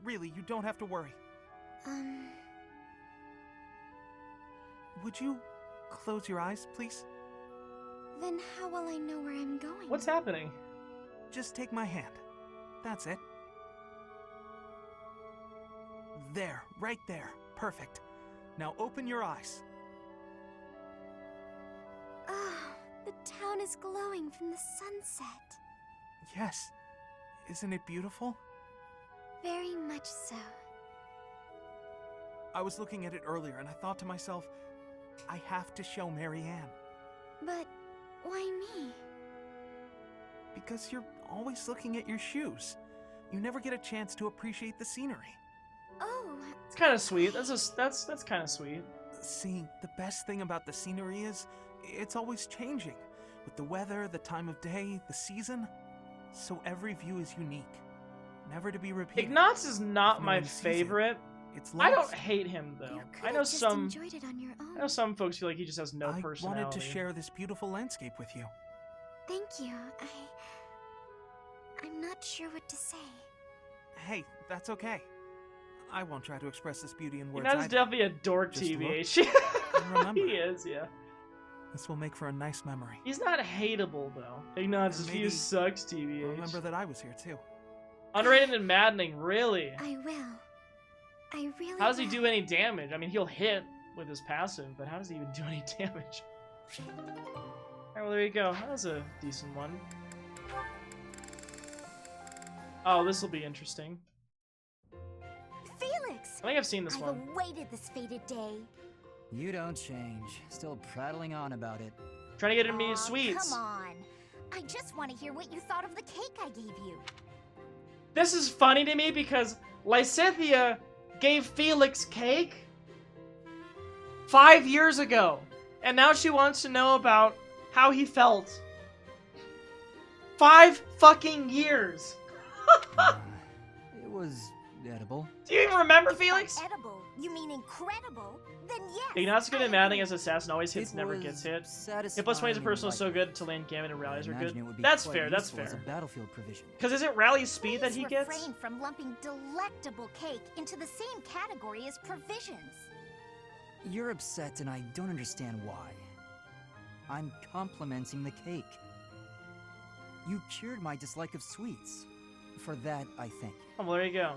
Really, you don't have to worry. Would you close your eyes, please? Then how will I know where I'm going? What's happening? Just take my hand. That's it. There, right there. Perfect. Now open your eyes. Ah, the town is glowing from the sunset. Yes. Isn't it beautiful? Very much so. I was looking at it earlier and I thought to myself, I have to show Marianne. But why me? Because you're always looking at your shoes. You never get a chance to appreciate the scenery. Oh. It's kind of sweet. That's kind of sweet. See, the best thing about the scenery is it's always changing. With the weather, the time of day, the season. So every view is unique. Never to be repeated. Ignatz is not If no my one sees it, favorite. It's I don't lost. hate him though. You I could know have just some. enjoyed it on your own. I know some folks feel like he just has no I personality. wanted to share this beautiful landscape with you. Thank you. I'm not sure what to say. Hey, that's okay. I won't try to express this beauty in words. Ignatz is either. definitely a dork, Just look TBH. and remember. He is, yeah. This will make for a nice memory. He's not hateable though. Ignatz, And he maybe sucks, TBH. Remember that I was here too. Underrated and maddening, really. I will. I really How does he will. do any damage? I mean, he'll hit with his passive, but how does he even do any damage? Alright, well, there you go. That was a decent one. Oh, this will be interesting. Felix! I think I've seen this I've one. awaited this fated day. You don't change. Still prattling on about it. Trying to get him to Aw, eat sweets. Come on. I just want to hear what you thought of the cake I gave you. This is funny to me because Lysithea gave Felix cake 5 years ago. And now she wants to know about how he felt. 5 fucking years. It was edible. Do you even remember, If Felix? by edible, you mean incredible? Then yes. Ignatz good and maddening as assassin always hits, It never was gets hit. satisfying Hit plus 20 as a and personal is so like- good to land Gambit and rallies I are imagine good. it would be That's quite fair, that's useful as fair. a battlefield provision. Because is it rally speed that Please he gets? refrain from lumping delectable cake into the same category as provisions. You're upset and I don't understand why. I'm complimenting the cake. You cured my dislike of sweets. For that, I thank you. Oh, well, there you go.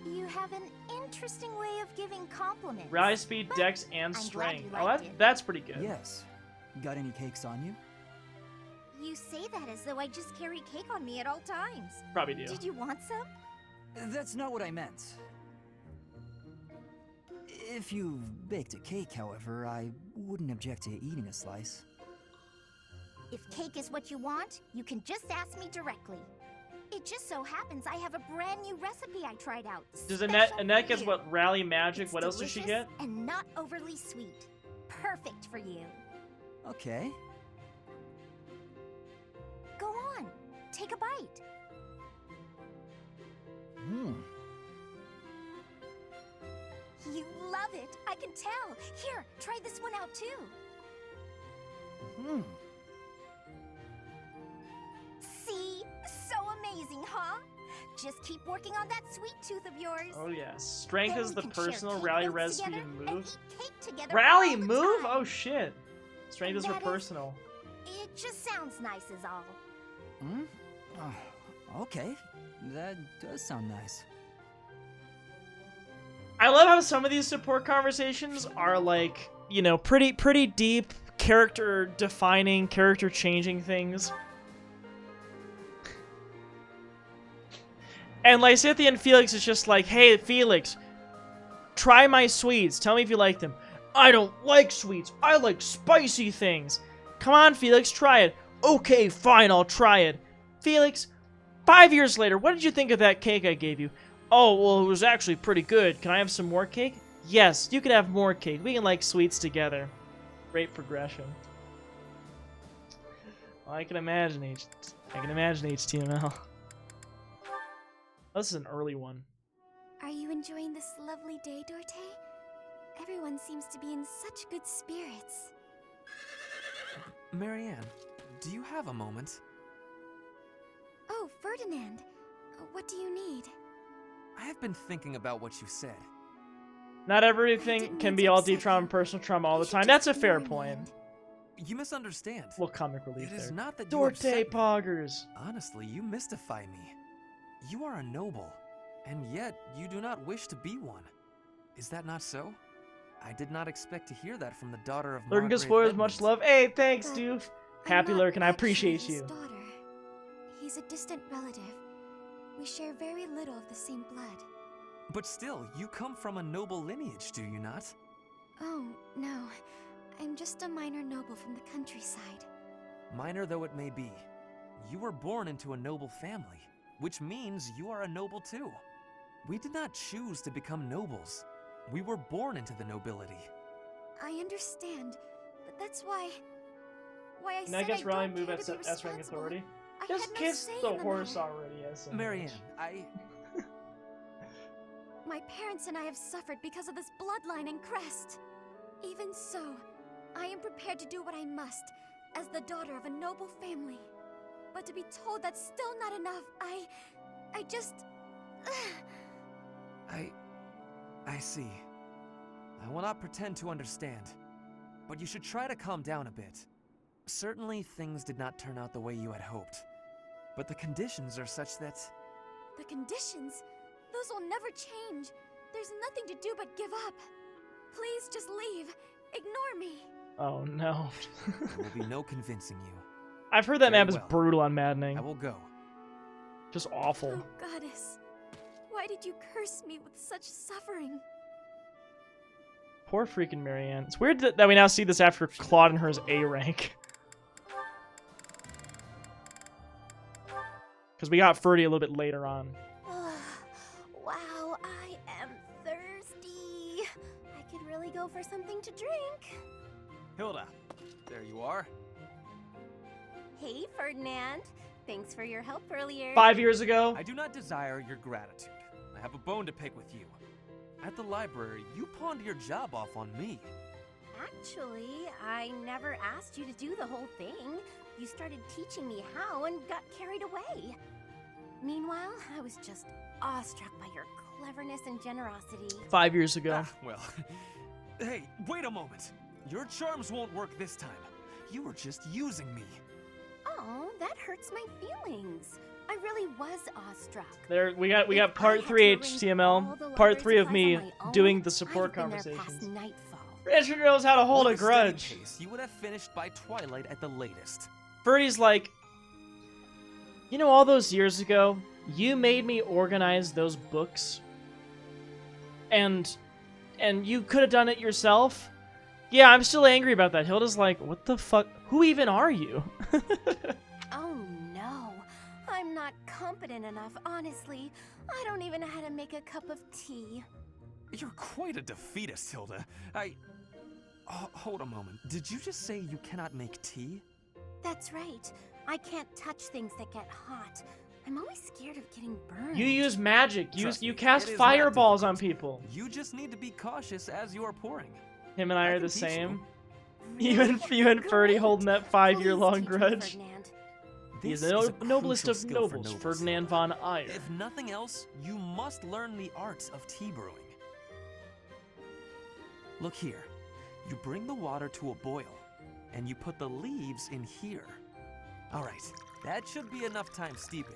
You have an interesting way of giving compliments. Rally speed, but dex, and I'm glad strength. you Oh, liked it. that's pretty good. Yes. Got any cakes on you? You say that as though I just carry cake on me at all times. Probably do. Did you want some? That's not what I meant. If you baked a cake, however, I wouldn't object to eating a slice. If cake is what you want, you can just ask me directly. It just so happens I have a brand new recipe I tried out. Does special Annette for gets you. what? Rally Magic? It's What else does she delicious get? And not overly sweet. Perfect for you. Okay. Go on, take a bite. You love it, I can tell. Here, try this one out too. See? So amazing, huh? Just keep working on that sweet tooth of yours. Oh yes. Strength Then is we the can share personal cake rally notes res together speed and move. eat cake together Rally all the move? time. Oh shit. Strength is her That is- personal. It just sounds nice is all. Okay. That does sound nice. I love how some of these support conversations are like, you know, pretty deep, character defining, character changing things. And Lysithia and Felix is just like, hey Felix, try my sweets. Tell me if you like them. I don't like sweets. I like spicy things. Come on, Felix, try it. Okay, fine, I'll try it. Felix, 5 years later, what did you think of that cake I gave you? Oh, well, it was actually pretty good. Can I have some more cake? Yes, you can have more cake. We can like sweets together. Great progression. I can imagine HTML. This is an early one. Are you enjoying this lovely day, Dorte? Everyone seems to be in such good spirits. Marianne, do you have a moment? Oh, Ferdinand. What do you need? I have been thinking about what you said. Not everything can be all deep trauma and personal trauma all the time. That's a fair point. You misunderstand. Little comic relief It is there. not that you Dorte upset me. Poggers. Honestly, you mystify me. You are a noble, and yet you do not wish to be one. Is that not so? I did not expect to hear that from the daughter of Lurkin gives Margrave spoilers, much Edmund. love. Hey, thanks, Doof. I'm Happy not Lurkin, I actually appreciate his you. daughter. He's a distant relative. We share very little of the same blood. But still, you come from a noble lineage, do you not? Oh, no. I'm just a minor noble from the countryside. Minor though it may be, you were born into a noble family, which means you are a noble too. We did not choose to become nobles. We were born into the nobility. I understand, but that's why I Can I said guess I rally don't move care at to be S rank responsible. authority? I Just had no kiss say the in horse matter. already, yes. Marianne, I... My parents and I have suffered because of this bloodline and crest. Even so, I am prepared to do what I must, as the daughter of a noble family. But to be told that's still not enough, I just... I see. I will not pretend to understand, but you should try to calm down a bit. Certainly, things did not turn out the way you had hoped, but the conditions are such that... The conditions? Those will never change. There's nothing to do but give up. Please just leave. Ignore me. Oh no. There will be no convincing you. I've heard that Very map is well. brutal on maddening. I will go. Just awful. Oh, goddess. Why did you curse me with such suffering? Poor freaking Marianne. It's weird that we now see this after Claude and her's A rank. Because we got Ferdy a little bit later on. Wow, I am thirsty. I could really go for something to drink. Hilda, there you are. Hey, Ferdinand. Thanks for your help earlier. 5 years ago. I do not desire your gratitude. I have a bone to pick with you. At the library, you pawned your job off on me. Actually, I never asked you to do the whole thing. You started teaching me how and got carried away. Meanwhile, I was just awestruck by your cleverness and generosity. 5 years ago. Well, hey, wait a moment. Your charms won't work this time. You were just using me. Oh, that hurts my feelings. I really was awestruck. There we got part 3 HTML, part 3 of me doing the support conversations. Richard knows how to hold a With a steady grudge. pace, you would have finished by twilight at the latest. Ferdy's like, you know, all those years ago, you made me organize those books, and you could have done it yourself. Yeah, I'm still angry about that. Hilda's like, what the fuck? Who even are you? Oh no, I'm not competent enough, honestly. I don't even know how to make a cup of tea. You're quite a defeatist, Hilda. Hold a moment. Did you just say you cannot make tea? That's right. I can't touch things that get hot. I'm always scared of getting burned. You use magic. Trust You me, cast it is not fireballs on difficult. people. You just need to be cautious as you are pouring. Him and I are can the teach same. you. You and Ferdy holding that 5-year-long grudge. Ferdinand. He is This the is a noblest crucial of skill for nobles, nobles. Ferdinand von Eyre. If nothing else, you must learn the arts of tea brewing. Look here. You bring the water to a boil, and you put the leaves in here. All right, that should be enough time steeping.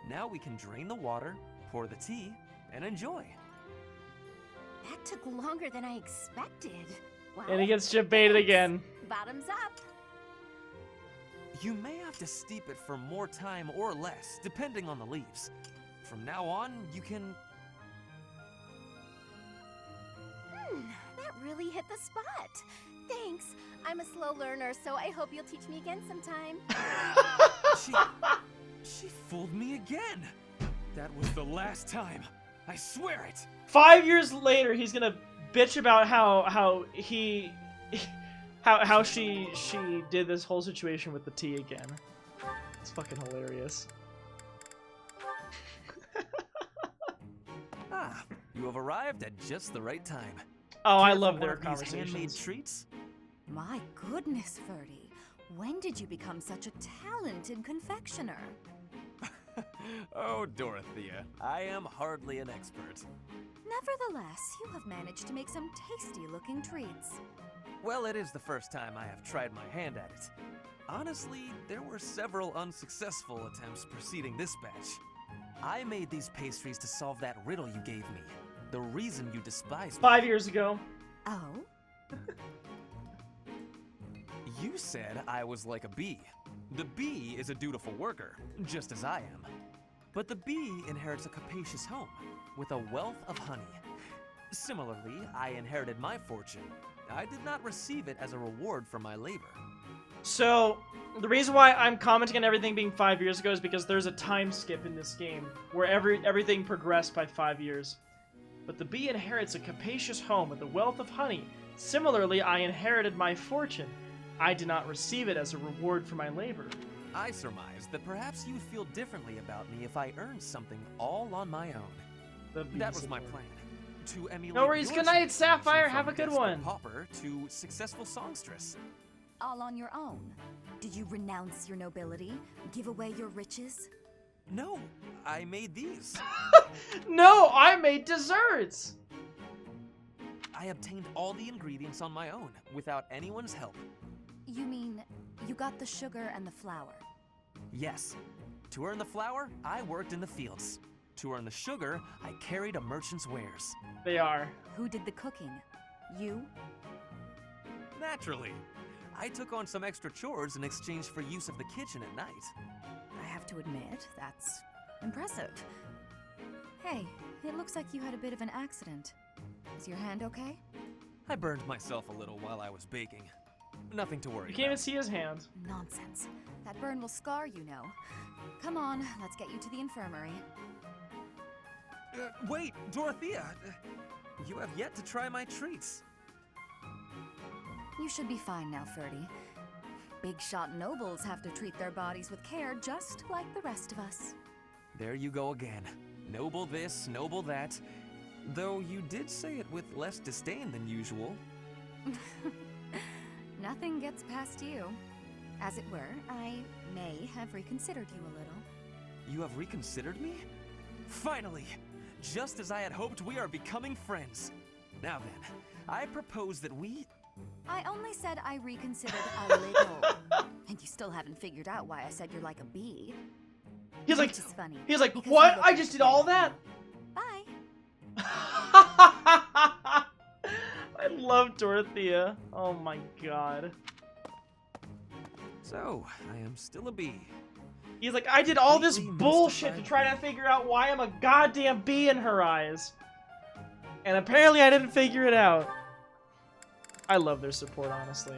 Now we can drain the water, pour the tea, and enjoy. That took longer than I expected. Well, And he gets baited again. bottoms up. You may have to steep it for more time or less, depending on the leaves. From now on, you can... That really hit the spot. Thanks. I'm a slow learner, so I hope you'll teach me again sometime. She fooled me again. That was the last time. I swear it. 5 years later, he's gonna bitch about how she did this whole situation with the tea again. It's fucking hilarious. Ah, you have arrived at just the right time. Oh, I Care for love one their of these handmade conversations. treats? My goodness, Ferdy. When did you become such a talented confectioner? Oh, Dorothea, I am hardly an expert. Nevertheless, you have managed to make some tasty-looking treats. Well, it is the first time I have tried my hand at it. Honestly, there were several unsuccessful attempts preceding this batch. I made these pastries to solve that riddle you gave me. The reason you despise me. 5 years ago. Oh? You said I was like a bee. The bee is a dutiful worker, just as I am. But the bee inherits a capacious home, with a wealth of honey. Similarly, I inherited my fortune. I did not receive it as a reward for my labor. So, the reason why I'm commenting on everything being 5 years ago is because there's a time skip in this game where everything progressed by 5 years. But the bee inherits a capacious home with a wealth of honey. Similarly, I inherited my fortune. I did not receive it as a reward for my labor. I surmise that perhaps you would feel differently about me if I earned something all on my own. That was my plan. To emulate No worries. your Good night, transformation Sapphire. from Have a good desperate one. Pauper to successful songstress. All on your own? Did you renounce your nobility? Give away your riches? No, I made these. No, I made desserts. I obtained all the ingredients on my own, without anyone's help. You mean you got the sugar and the flour? Yes. To earn the flour, I worked in the fields. To earn the sugar, I carried a merchant's wares. They are. Who did the cooking? You? Naturally. I took on some extra chores in exchange for use of the kitchen at night. I have to admit, that's impressive. Hey, it looks like you had a bit of an accident. Is your hand okay? I burned myself a little while I was baking. Nothing to worry You can't even about. see his hand. Nonsense. That burn will scar you, know. Come on, let's get you to the infirmary. Wait, Dorothea! You have yet to try my treats. You should be fine now, Ferdy. Big shot nobles have to treat their bodies with care just like the rest of us. There you go again. Noble this, noble that. Though you did say it with less disdain than usual. Nothing gets past you. As it were, I may have reconsidered you a little. You have reconsidered me? Finally! Just as I had hoped, we are becoming friends. Now then, I propose that we... I only said I reconsidered a little. And you still haven't figured out why I said you're like a bee. He's like, Which is funny, he's like, because what? you I look just did all that? Bye. I love Dorothea. Oh my god. So, I am still a bee. He's like, I did all this Completely bullshit to try to figure out why I'm a goddamn bee in her eyes. And apparently I didn't figure it out. I love their support, honestly.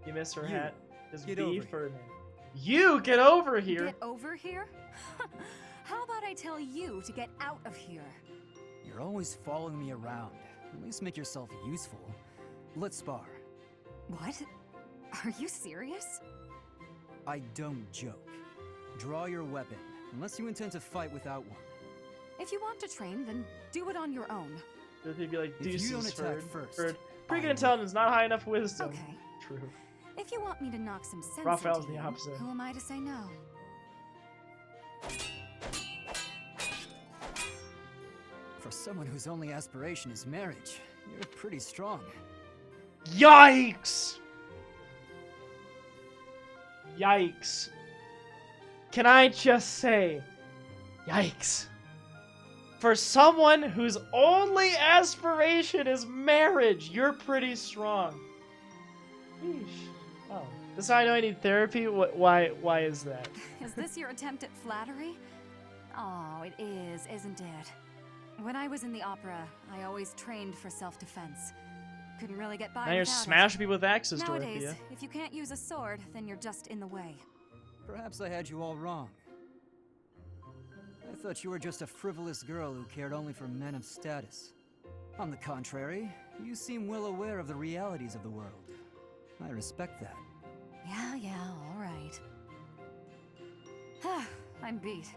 You miss her hat? Is bee Ferdinand. You get over here! Get over here? How about I tell you to get out of here? You're always following me around. At least make yourself useful. Let's spar. What? Are you serious? I don't joke. Draw your weapon, unless you intend to fight without one. If you want to train, then do it on your own. They'd be like, If you don't attack Ferd. Pretty good intelligence, not high enough wisdom. Okay. True. If you want me to knock some sense Raphael's into the you, opposite. who am I to say no? For someone whose only aspiration is marriage, you're pretty strong. Yikes! Yikes. Can I just say, yikes. For someone whose only aspiration is marriage, you're pretty strong. Yeesh. Oh. This is how I know I need therapy? Why is that? Is this your attempt at flattery? Oh, it is, isn't it? When I was in the opera, I always trained for self-defense. Couldn't really get by Now you're without smashing it. people with axes, Nowadays, Dorothea. if you can't use a sword, then you're just in the way. Perhaps I had you all wrong. I thought you were just a frivolous girl who cared only for men of status. On the contrary, you seem well aware of the realities of the world. I respect that. Yeah, all right. I'm beat.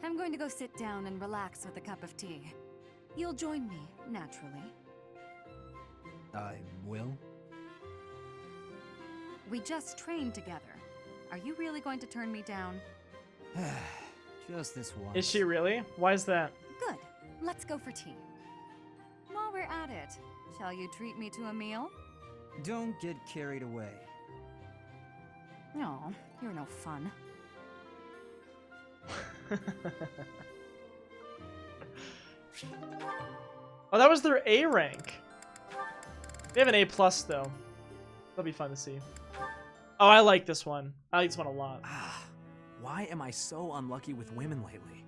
I'm going to go sit down and relax with a cup of tea. You'll join me, naturally. I will. We just trained together. Are you really going to turn me down? Just this once. Is she really? Why is that? Good. Let's go for tea. While we're at it, shall you treat me to a meal? Don't get carried away. No, you're no fun. Oh, that was their A rank. They have an A plus though. That'll be fun to see. Oh, I like this one. I like this one a lot. Why am I so unlucky with women lately?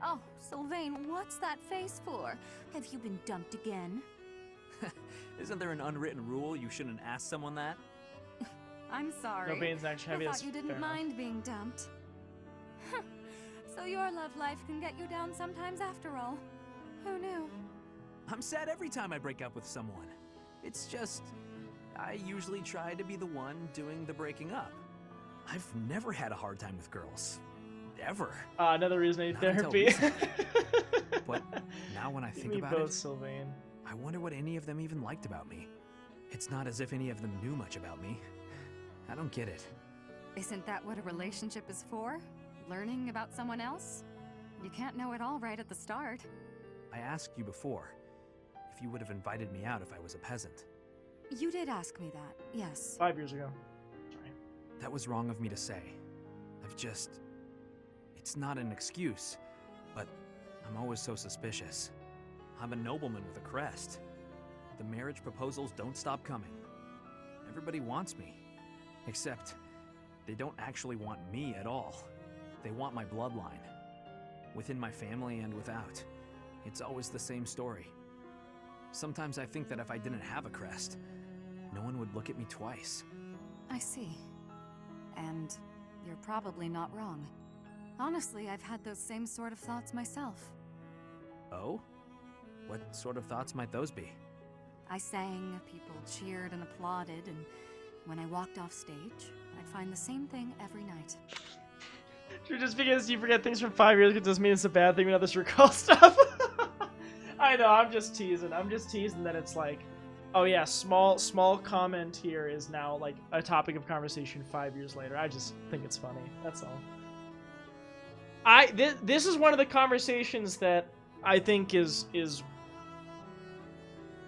Oh, Sylvain, what's that face for? Have you been dumped again? Isn't there an unwritten rule you shouldn't ask someone that? I'm sorry. No, Bane's actually heavy. I thought you didn't mind being dumped. So your love life can get you down sometimes after all. Who knew? I'm sad every time I break up with someone. It's just, I usually try to be the one doing the breaking up. I've never had a hard time with girls. Ever. Another reason I need Not until therapy. recently. But now when I Give think me about both, it, Sylvain. I wonder what any of them even liked about me. It's not as if any of them knew much about me. I don't get it. Isn't that what a relationship is for? Learning about someone else? You can't know it all right at the start. I asked you before if you would have invited me out if I was a peasant. You did ask me that, yes. 5 years ago. Sorry. That was wrong of me to say. It's not an excuse, but I'm always so suspicious. I'm a nobleman with a crest. The marriage proposals don't stop coming. Everybody wants me. Except, they don't actually want me at all. They want my bloodline. Within my family and without. It's always the same story. Sometimes I think that if I didn't have a crest, no one would look at me twice. I see. And you're probably not wrong. Honestly, I've had those same sort of thoughts myself. Oh? What sort of thoughts might those be? I sang, people cheered and applauded, and when I walked off stage, I'd find the same thing every night. Just because you forget things from 5 years ago doesn't mean it's a bad thing. We know this recall stuff. I know, I'm just teasing. I'm just teasing that it's like, oh yeah, small comment here is now like a topic of conversation 5 years later. I just think it's funny. That's all. This is one of the conversations that I think is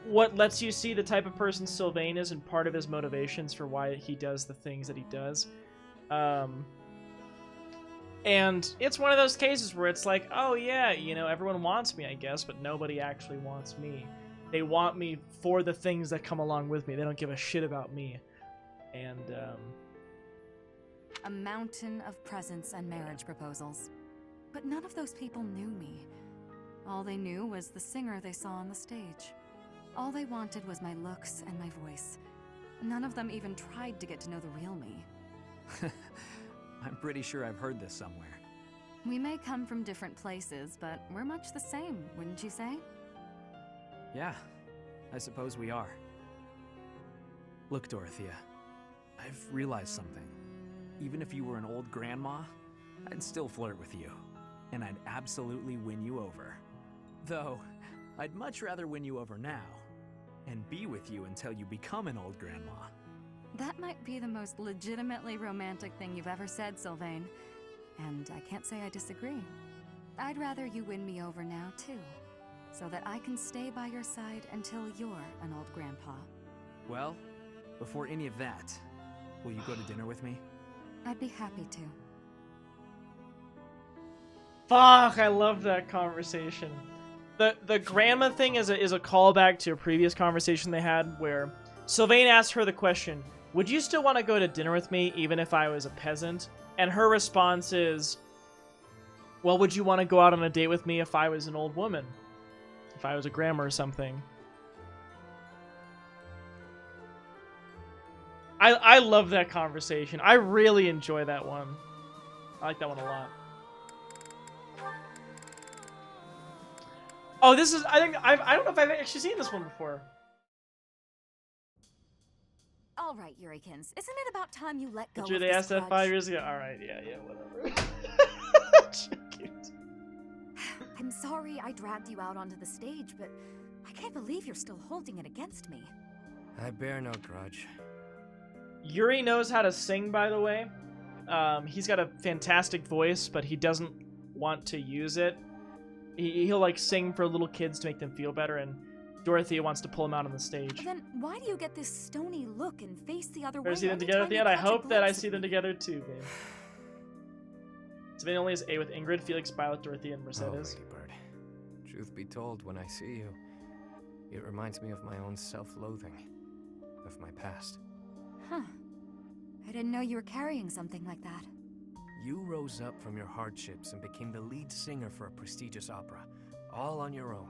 what lets you see the type of person Sylvain is and part of his motivations for why he does the things that he does. And it's one of those cases where it's like, oh yeah, you know, everyone wants me, I guess, but nobody actually wants me. they want me for the things that come along with me. They don't give a shit about me. And a mountain of presents and marriage proposals. But none of those people knew me. All they knew was the singer they saw on the stage. All they wanted was my looks and my voice. None of them even tried to get to know the real me. I'm pretty sure I've heard this somewhere. We may come from different places, but we're much the same, wouldn't you say? Yeah, I suppose we are. Look, Dorothea, I've realized something. Even if you were an old grandma, I'd still flirt with you. And I'd absolutely win you over. Though, I'd much rather win you over now, and be with you until you become an old grandma. That might be the most legitimately romantic thing you've ever said, Sylvain. And I can't say I disagree. I'd rather you win me over now, too. So that I can stay by your side until you're an old grandpa. Well, before any of that, will you go to dinner with me? I'd be happy to. Fuck, I love that conversation. The grandma thing is a callback to a previous conversation they had where Sylvain asked her the question, would you still want to go to dinner with me even if I was a peasant? And her response is, well, would you want to go out on a date with me if I was an old woman? If I was a grandma or something? I love that conversation. I really enjoy that one. I like that one a lot. Oh, this is, I don't know if I've actually seen this one before. All right, Yurikins, isn't it about time you let go of Did they this ask that grudge? 5 years ago? Alright, yeah, whatever. I'm sorry I dragged you out onto the stage, but I can't believe you're still holding it against me. I bear no grudge. Yuri knows how to sing, by the way. He's got a fantastic voice, but he doesn't want to use it. He'll like sing for little kids to make them feel better, and Dorothea wants to pull him out on the stage. Then why do you get this stony look and face the other way? Ever see them together at the end? I hope that I see them together too, babe. Savannah only has A with Ingrid, Felix, Violet, Dorothea, and Mercedes. Oh, Ladybird. Truth be told, when I see you, it reminds me of my own self-loathing, of my past. Huh. I didn't know you were carrying something like that. You rose up from your hardships and became the lead singer for a prestigious opera, all on your own,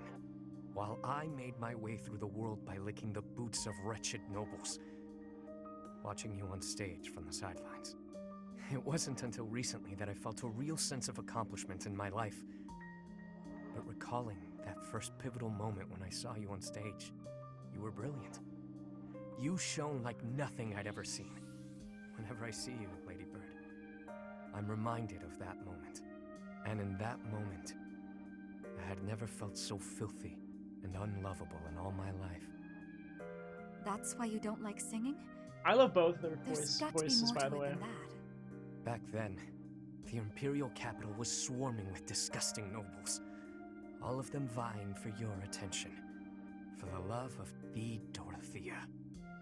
while I made my way through the world by licking the boots of wretched nobles, watching you on stage from the sidelines. It wasn't until recently that I felt a real sense of accomplishment in my life. But recalling that first pivotal moment when I saw you on stage, you were brilliant. You shone like nothing I'd ever seen. Whenever I see you, Ladybird, I'm reminded of that moment. And in that moment, I had never felt so filthy and unlovable in all my life. That's why you don't like singing? I love both their There's got to be voices, more by to the it way. than that. Back then, the Imperial capital was swarming with disgusting nobles, all of them vying for your attention, for the love of the Dorothea.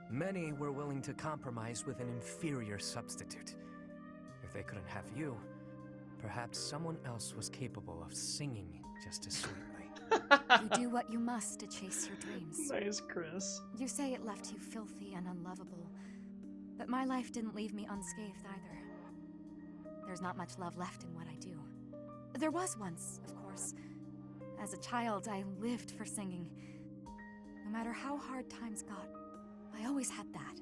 Many were willing to compromise with an inferior substitute. If they couldn't have you, perhaps someone else was capable of singing just as sweetly. You do what you must to chase your dreams. Nice, Chris. You say it left you filthy and unlovable, but my life didn't leave me unscathed either. There's not much love left in what I do. There was once, of course. As a child, I lived for singing. No matter how hard times got, I always had that.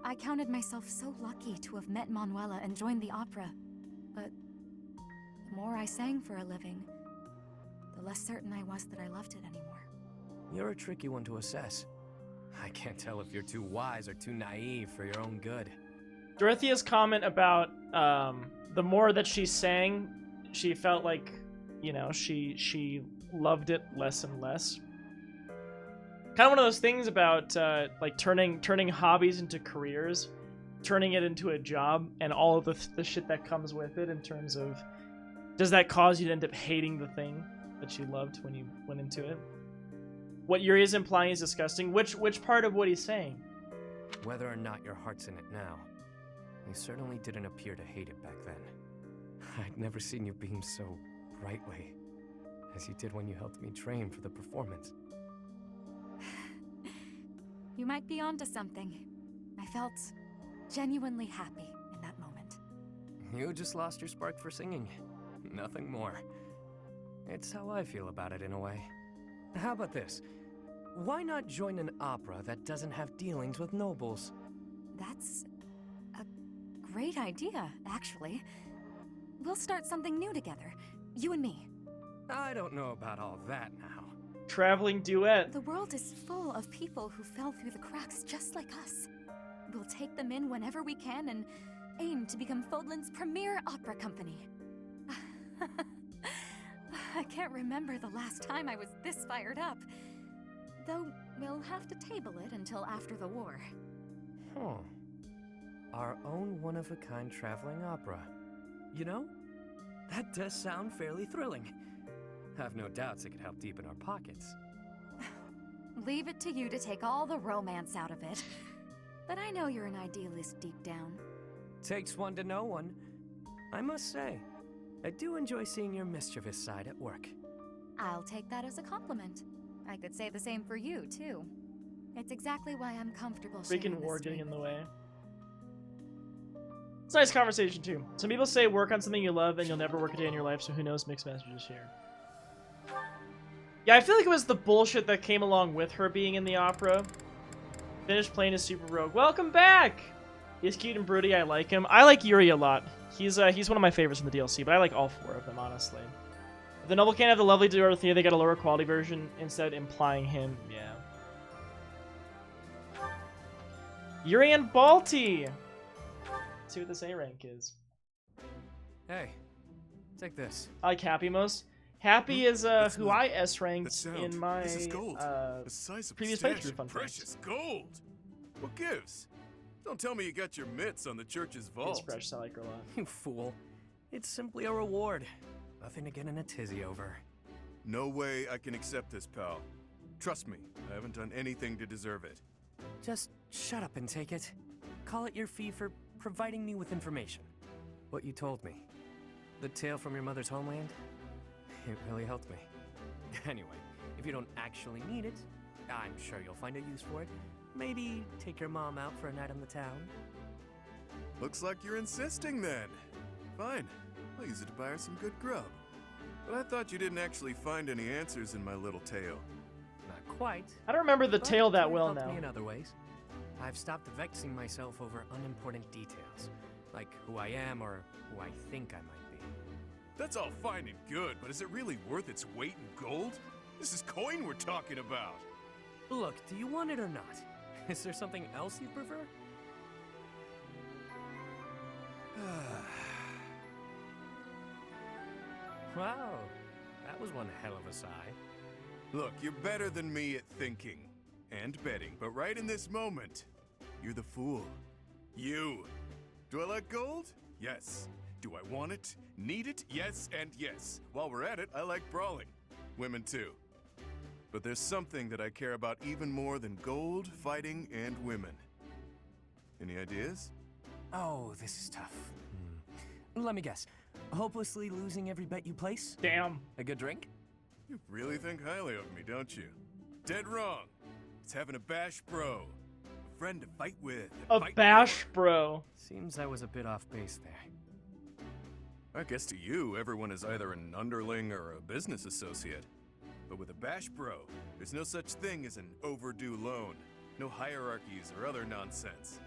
I counted myself so lucky to have met Manuela and joined the opera. But the more I sang for a living, the less certain I was that I loved it anymore. You're a tricky one to assess. I can't tell if you're too wise or too naive for your own good. Dorothea's comment about the more that she sang, she felt like, you know, she loved it less and less. Kind of one of those things about like turning hobbies into careers, turning it into a job, and all of the shit that comes with it in terms of, does that cause you to end up hating the thing that you loved when you went into it? What Yuri is implying is disgusting. Which part of what he's saying? Whether or not your heart's in it now, you certainly didn't appear to hate it back then. I'd never seen you beam so brightly as you did when you helped me train for the performance. You might be onto something. I felt genuinely happy in that moment. You just lost your spark for singing. Nothing more. It's how I feel about it in a way. How about this? Why not join an opera that doesn't have dealings with nobles? That's a great idea, actually. We'll start something new together. You and me. I don't know about all that now. Traveling duet. The world is full of people who fell through the cracks just like us. We'll take them in whenever we can and aim to become Fodlan's premier opera company. I can't remember the last time I was this fired up. Though we'll have to table it until after the war. Huh. Our own one-of-a-kind traveling opera. You know, that does sound fairly thrilling. I've no doubts it could help deepen our pockets. Leave it to you to take all the romance out of it. But I know you're an idealist deep down. Takes one to know one. I must say, I do enjoy seeing your mischievous side at work. I'll take that as a compliment. I could say the same for you, too. It's exactly why I'm comfortable sharing Freaking this war stream getting in the with way. It's a nice conversation, too. Some people say work on something you love and you'll never work a day in your life, so who knows, mixed messages here. Yeah, I feel like it was the bullshit that came along with her being in the opera. Finished playing as Super Rogue. Welcome back! He's cute and broody, I like him. I like Yuri a lot. He's one of my favorites in the DLC, but I like all four of them, honestly. If the noble can't have the lovely Dorothea, they got a lower quality version, instead implying him. Yeah. Yuri and Balti! Let's see what this A rank is. Hey, take this. I like Happy most. Happy is who I S ranked in my previous playthrough. Fun Precious gold. What gives? Don't tell me you got your mitts on the church's vault. It's precious. I like her a lot. You fool. It's simply a reward. Nothing to get in a tizzy over. No way I can accept this, pal. Trust me, I haven't done anything to deserve it. Just shut up and take it. Call it your fee for providing me with information. What you told me. The tale from your mother's homeland? It really helped me. Anyway, if you don't actually need it, I'm sure you'll find a use for it. Maybe take your mom out for a night on the town. Looks like you're insisting then. Fine, I'll use it to buy her some good grub. But I thought you didn't actually find any answers in my little tale. Not quite. I don't remember the tale that well helped now. me in other ways. I've stopped vexing myself over unimportant details, like who I am or who I think I might be. That's all fine and good, but is it really worth its weight in gold? This is coin we're talking about. Look, do you want it or not? Is there something else you prefer? Wow, that was one hell of a sigh. Look, you're better than me at thinking and betting, but right in this moment, you're the fool. You. Do I like gold? Yes. Do I want it? Need it? Yes and yes. While we're at it, I like brawling. Women too. But there's something that I care about even more than gold, fighting, and women. Any ideas? Oh, this is tough. Let me guess. Hopelessly losing every bet you place? Damn. A good drink? You really think highly of me, don't you? Dead wrong. It's having a bash bro. A friend to fight with. A bash bro. Seems I was a bit off base there. I guess to you, everyone is either an underling or a business associate. But with a bash bro, there's no such thing as an overdue loan. No hierarchies or other nonsense.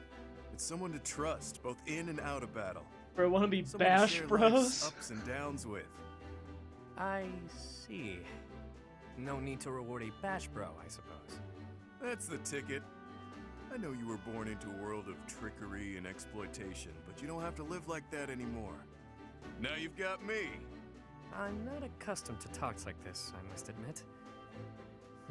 It's someone to trust, both in and out of battle. Bro, wanna be Someone to bash share bros? life's ups and downs with. I see. No need to reward a bash bro, I suppose. That's the ticket. I know you were born into a world of trickery and exploitation, but you don't have to live like that anymore. Now you've got me. I'm not accustomed to talks like this, I must admit.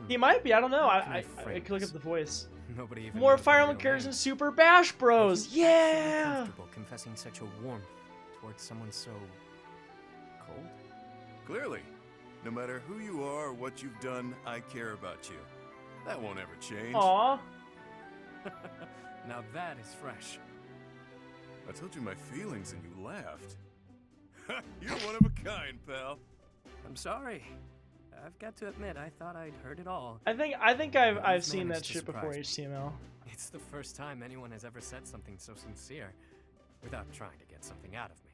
He might be. I don't know. How can I frame could look this? up the voice. Nobody even More knows my Fire real Emblem characters name. and Super Bash Bros. Are you actually Yeah. comfortable confessing such a warmth towards someone so cold? Clearly. No matter who you are or what you've done, I care about you. That won't ever change. Aw. Now that is fresh. I told you my feelings and you laughed. You're one of a kind, pal. I'm sorry. I've got to admit, I thought I'd heard it all. I think But I've you've seen managed that to shit before surprise me. HTML. It's the first time anyone has ever said something so sincere without trying to get something out of me.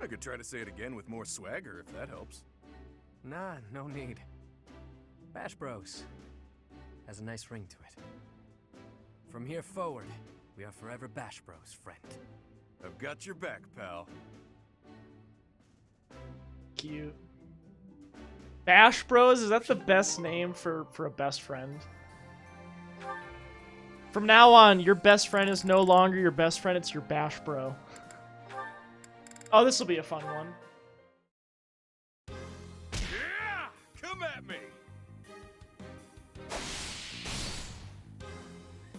I could try to say it again with more swagger if that helps. Nah, no need. Bash Bros has a nice ring to it. From here forward, we are forever Bash Bros, friend. I've got your back, pal. Cute. Bash Bros, is that the best name for a best friend? From now on, your best friend is no longer your best friend, it's your Bash Bro. Oh, this will be a fun one. Yeah! Come at me!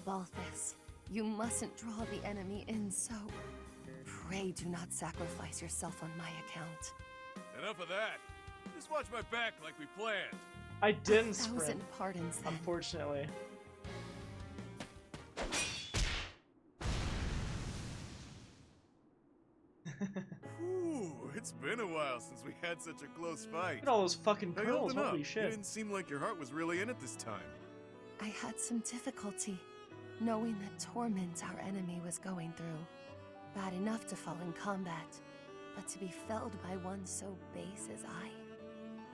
Balthus, you mustn't draw the enemy in so. Pray do not sacrifice yourself on my account. Enough of that. Just watch my back like we planned. I didn't sprint, 1,000 pardons then. unfortunately. Ooh, it's been a while since we had such a close fight. Look at all those fucking How you curls, holding up? holy You shit. didn't seem like your heart was really in it this time. I had some difficulty knowing the torment our enemy was going through. Bad enough to fall in combat, but to be felled by one so base as I.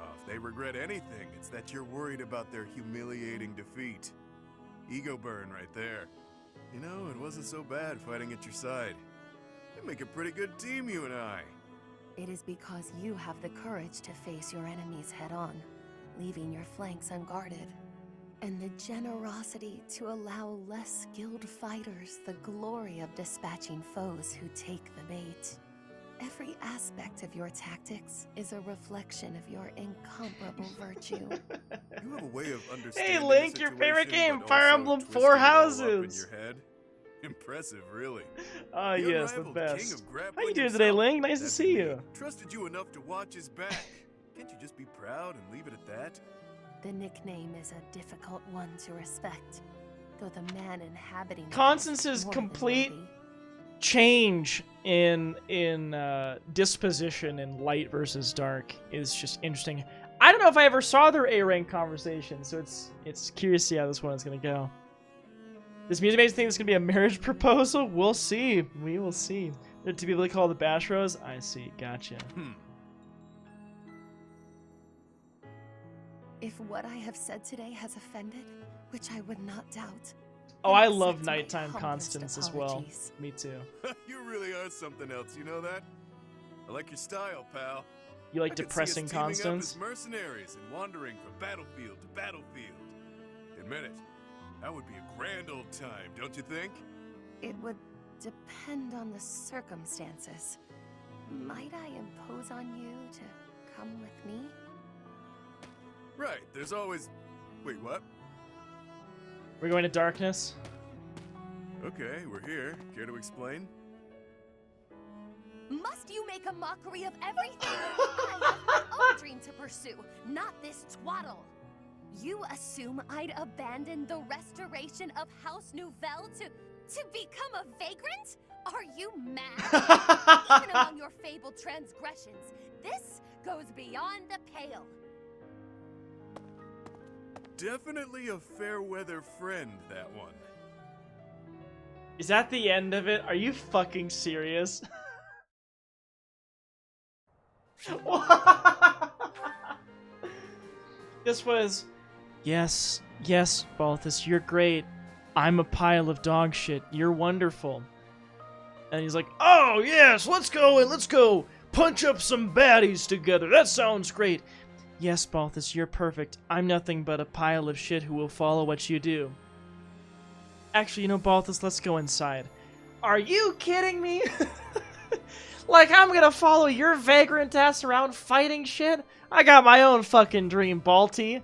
Oh, if they regret anything, it's that you're worried about their humiliating defeat. Ego burn right there. You know, it wasn't so bad fighting at your side. We make a pretty good team, you and I. It is because you have the courage to face your enemies head on, leaving your flanks unguarded. And the generosity to allow less skilled fighters the glory of dispatching foes who take the bait. Every aspect of your tactics is a reflection of your incomparable virtue. You have a way of understanding Hey Link, the your favorite situation, game, but Fire also Emblem twisting 4 it all up Houses. in your head. Impressive, really. Ah, The yes, the unrivaled king best. of How grappling you doing today, himself. Link? Nice to That'd see be me. you. Trusted you enough to watch his back. Can't you just be proud and leave it at that? The nickname is a difficult one to respect, though the man inhabiting it is Constance's more than complete worthy. change in disposition in light versus dark is just interesting. I don't know if I ever saw their A-rank conversation, so it's curious to see how this one is gonna go. This music makes me think it's gonna be a marriage proposal. We'll see. We will see. They're typically called the Bash Bros. I see. Gotcha. If what I have said today has offended, which I would not doubt. Oh, then I love accept my nighttime humblest Constance as well. apologies. Me too. You really are something else, you know that? I like your style, pal. You like I could see us depressing teaming up Constance? as mercenaries and wandering from battlefield to battlefield. Admit it, that would be a grand old time, don't you think? It would depend on the circumstances. Might I impose on you to come with me? Right, there's always... Wait, what? We're going to darkness. Okay, we're here. Care to explain? Must you make a mockery of everything? I have my own dream to pursue, not this twaddle. You assume I'd abandon the restoration of House Nouvelle to become a vagrant? Are you mad? Even among your fabled transgressions, this goes beyond the pale. Definitely a fair weather friend, that one. Is that the end of it? Are you fucking serious? This was, yes, Balthus, you're great. I'm a pile of dog shit. You're wonderful. And he's like, oh, yes, let's go punch up some baddies together. That sounds great. Yes, Balthus, you're perfect. I'm nothing but a pile of shit who will follow what you do. Actually, you know, Balthus, let's go inside. Are you kidding me? Like, I'm gonna follow your vagrant ass around fighting shit? I got my own fucking dream, Balti.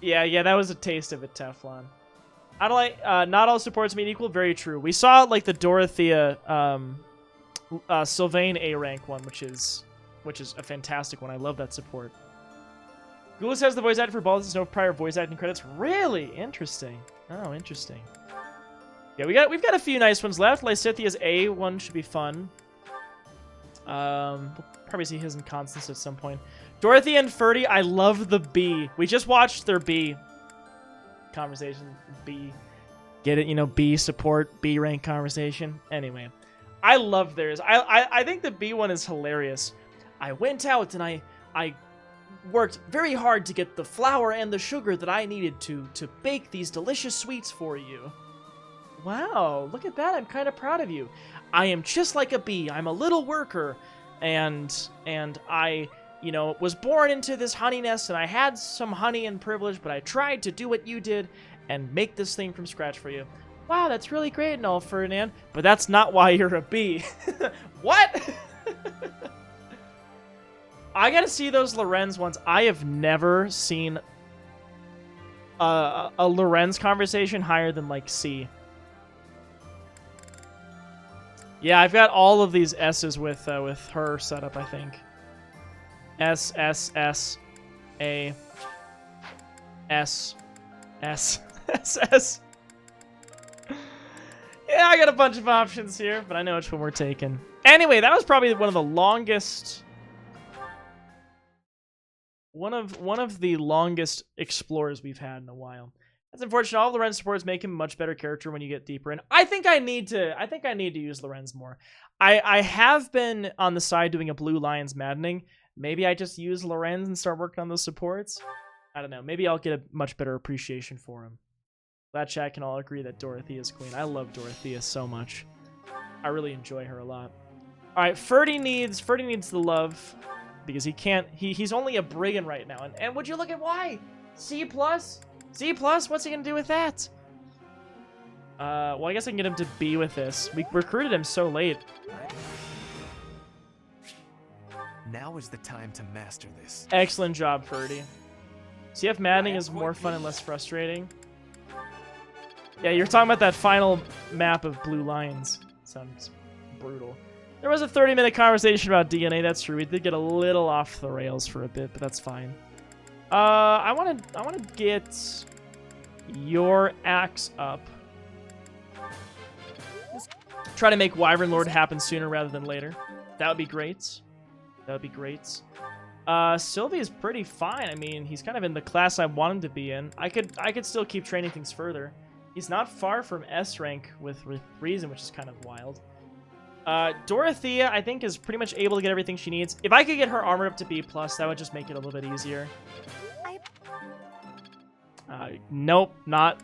Yeah, that was a taste of it, Teflon. I don't like, not all supports mean equal, very true. We saw, like, the Dorothea, Sylvain A-rank one, which is a fantastic one. I love that support. Goulas has the voice actor for Balthus, no prior voice acting credits. Really? Interesting. Oh, interesting. Yeah, we've got a few nice ones left. Lysithia's A one should be fun. We'll probably see his in Constance at some point. Dorothy and Ferdy, I love the B. We just watched their B conversation. B. Get it? You know, B support, B rank conversation. Anyway, I love theirs. I think the B one is hilarious. I went out and I worked very hard to get the flour and the sugar that I needed to bake these delicious sweets for you. Wow, look at that. I'm kind of proud of you. I am just like a bee. I'm a little worker, and I, you know, was born into this honey nest, and I had some honey and privilege, but I tried to do what you did and make this thing from scratch for you. Wow, that's really great and all, Ferdinand, but that's not why you're a bee. What? I gotta see those Lorenz ones. I have never seen a Lorenz conversation higher than, like, C. Yeah, I've got all of these S's with her set up, I think. S, S, S, A, S, S, S, S. Yeah, I got a bunch of options here, but I know which one we're taking. Anyway, that was probably one of the longest... One of the longest explorers we've had in a while. That's unfortunate. All of Lorenz supports make him a much better character when you get deeper in. I think I need to use Lorenz more. I have been on the side doing a Blue Lions Maddening. Maybe I just use Lorenz and start working on those supports. I don't know. Maybe I'll get a much better appreciation for him. Glad chat can all agree that Dorothea is queen. I love Dorothea so much. I really enjoy her a lot. All right, Ferdy needs the love because he's only a brigand right now. And would you look at why? C+? C+? What's he gonna do with that? Well, I guess I can get him to B with this. We recruited him so late. Now is the time to master this. Excellent job, Ferdy. CF Maddening is more fun and less frustrating. Yeah, you're talking about that final map of Blue Lions. Sounds brutal. There was a 30-minute conversation about DNA, that's true. We did get a little off the rails for a bit, but that's fine. I want to get your axe up. Try to make Wyvern Lord happen sooner rather than later. That would be great. That would be great. Sylvia's pretty fine. I mean, he's kind of in the class I want him to be in. I could still keep training things further. He's not far from S rank with reason, which is kind of wild. Dorothea, I think, is pretty much able to get everything she needs. If I could get her armor up to B+, that would just make it a little bit easier. Nope, not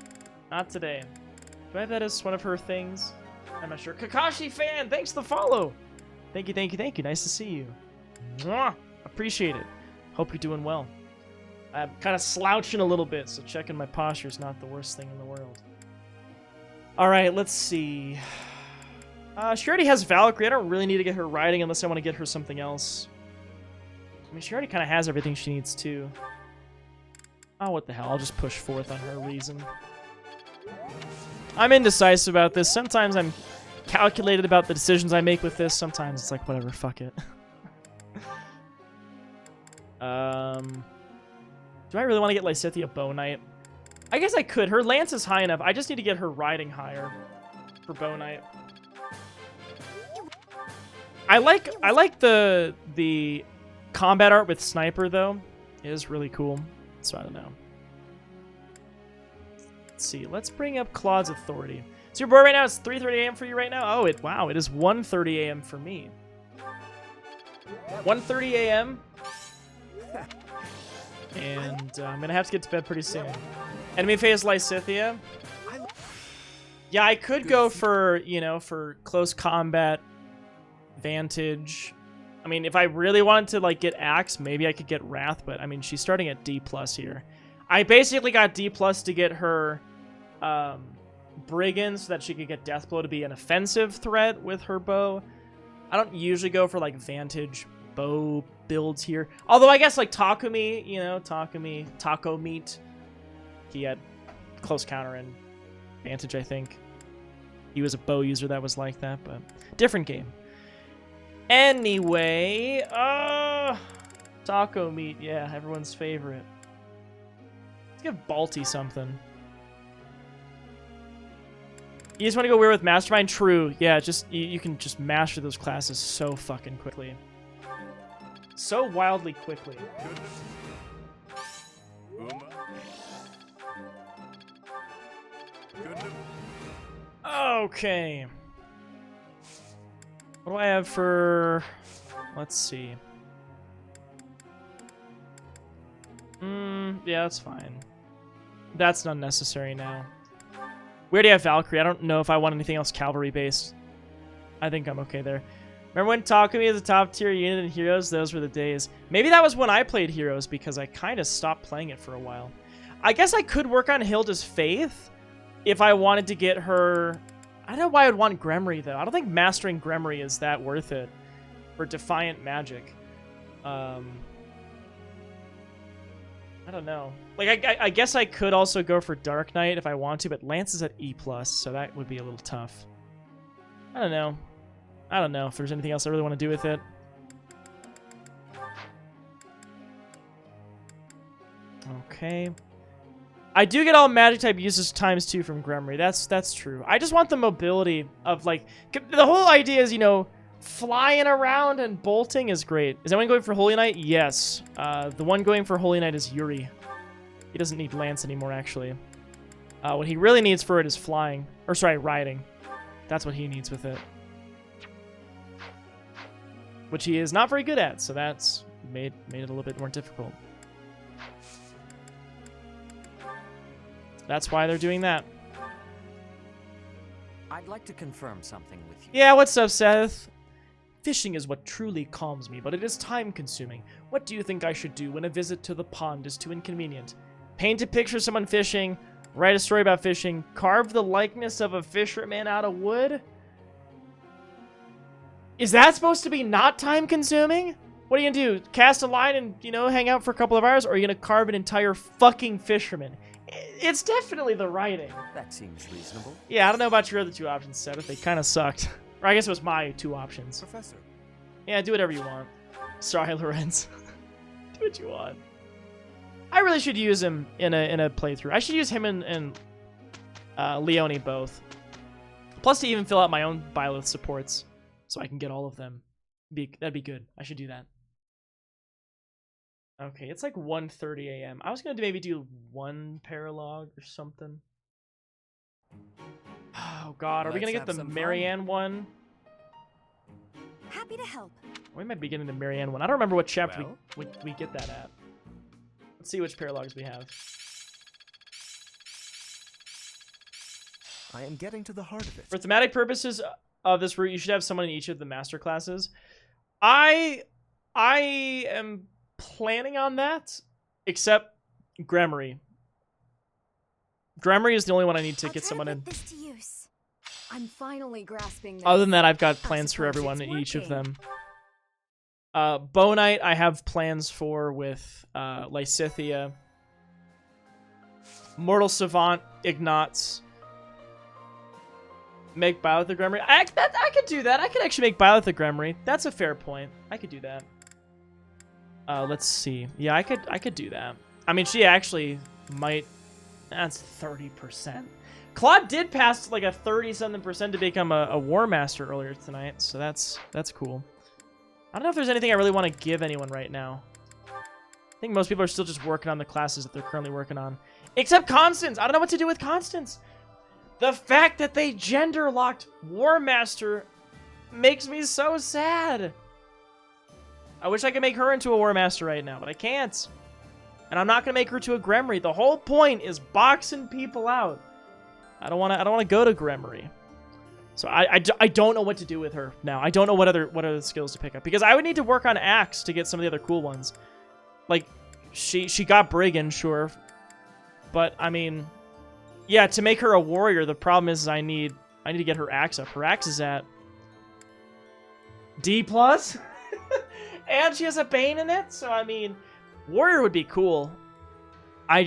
today. Do I have that as one of her things? I'm not sure. Kakashi fan, thanks for the follow. Thank you, thank you, thank you. Nice to see you. Mwah! Appreciate it. Hope you're doing well. I'm kind of slouching a little bit, so checking my posture is not the worst thing in the world. All right, let's see. She already has Valkyrie. I don't really need to get her riding unless I want to get her something else. I mean, she already kind of has everything she needs too. Oh, what the hell. I'll just push forth on her reason. I'm indecisive about this. Sometimes I'm calculated about the decisions I make with this. Sometimes it's like, whatever, fuck it. Do I really want to get Lysithea Bow Knight? I guess I could. Her lance is high enough. I just need to get her riding higher for Bow Knight. I like the combat art with Sniper though. It is really cool. So I don't know. Let's see. Let's bring up Claude's Authority. So your board right now is 3:30 a.m. for you right now? Oh, wow. It is 1:30 a.m. for me. 1:30 a.m. And I'm going to have to get to bed pretty soon. Enemy phase Lysithea. Yeah, I could go for, you know, for close combat, Vantage. I mean, if I really wanted to, like, get Axe, maybe I could get Wrath, but, I mean, she's starting at D+ here. I basically got D+ to get her Brigand so that she could get Deathblow to be an offensive threat with her bow. I don't usually go for, like, Vantage bow builds here. Although, I guess, like, Takumi, you know, Taco Meat, he had close counter and Vantage, I think. He was a bow user that was like that, but different game. Anyway, Taco Meat, yeah, everyone's favorite. Let's give Balti something. You just want to go weird with Mastermind? True, yeah, just you can just master those classes so fucking quickly. so wildly quickly. Okay. What do I have for... Let's see. Yeah, that's fine. That's not necessary now. We already have Valkyrie. I don't know if I want anything else cavalry-based. I think I'm okay there. Remember when Takumi is a top-tier unit in Heroes? Those were the days. Maybe that was when I played Heroes, because I kind of stopped playing it for a while. I guess I could work on Hilda's Faith if I wanted to get her... I don't know why I would want Gremory, though. I don't think mastering Gremory is that worth it for Defiant Magic. I don't know. Like, I guess I could also go for Dark Knight if I want to, but Lance is at E+, so that would be a little tough. I don't know. I don't know if there's anything else I really want to do with it. Okay. I do get all magic type uses ×2 from Gremory. That's true. I just want the mobility of, like... The whole idea is, you know, flying around and bolting is great. Is anyone going for Holy Knight? Yes. The one going for Holy Knight is Yuri. He doesn't need Lance anymore, actually. What he really needs for it is flying. Or, sorry, riding. That's what he needs with it. Which he is not very good at, so that's made it a little bit more difficult. That's why they're doing that. I'd like to confirm something with you. Yeah, what's up, Seth? Fishing is what truly calms me, but it is time-consuming. What do you think I should do when a visit to the pond is too inconvenient? Paint a picture of someone fishing, write a story about fishing, carve the likeness of a fisherman out of wood? Is that supposed to be not time-consuming? What are you gonna do? Cast a line and, you know, hang out for a couple of hours? Or are you gonna carve an entire fucking fisherman? It's definitely the writing. That seems reasonable. Yeah, I don't know about your other two options, Seth. They kind of sucked. Or I guess it was my two options. Professor. Yeah, do whatever you want. Sorry, Lorenz. Do what you want. I really should use him in a playthrough. I should use him and Leone both. Plus to even fill out my own Byleth supports, so I can get all of them. That'd be good. I should do that. Okay, it's like 1:30 a.m. I was gonna maybe do one paralog or something. Oh god, are we gonna get the Marianne one? Happy to help. We might be getting the Marianne one. I don't remember what chapter we get that at. Let's see which paralogs we have. I am getting to the heart of it. For thematic purposes of this route, you should have someone in each of the master classes. I am planning on that, except Gremory. Gremory is the only one I need to get someone in. This to use. I'm finally grasping this. Other than that, I've got plans for everyone in each of them. Bow Knight, I have plans for with Lysithea. Mortal Savant, Ignatz. Make Byleth the Gremory. I could do that. I could actually make Byleth the Gremory. That's a fair point. I could do that. Let's see. Yeah, I could do that. I mean, she actually might. That's 30%. Claude did pass like a 30-something% to become a War Master earlier tonight, so that's cool. I don't know if there's anything I really want to give anyone right now. I think most people are still just working on the classes that they're currently working on. Except Constance! I don't know what to do with Constance! The fact that they gender-locked War Master makes me so sad! I wish I could make her into a War Master right now, but I can't. And I'm not going to make her to a Gremory. The whole point is boxing people out. I don't want to go to Gremory. So I don't know what to do with her now. I don't know what other skills to pick up, because I would need to work on Axe to get some of the other cool ones. Like she got Brigand, sure. But I mean, yeah, to make her a warrior, the problem is I need to get her Axe up. Her Axe is at D+. And she has a Bane in it, so I mean, warrior would be cool. I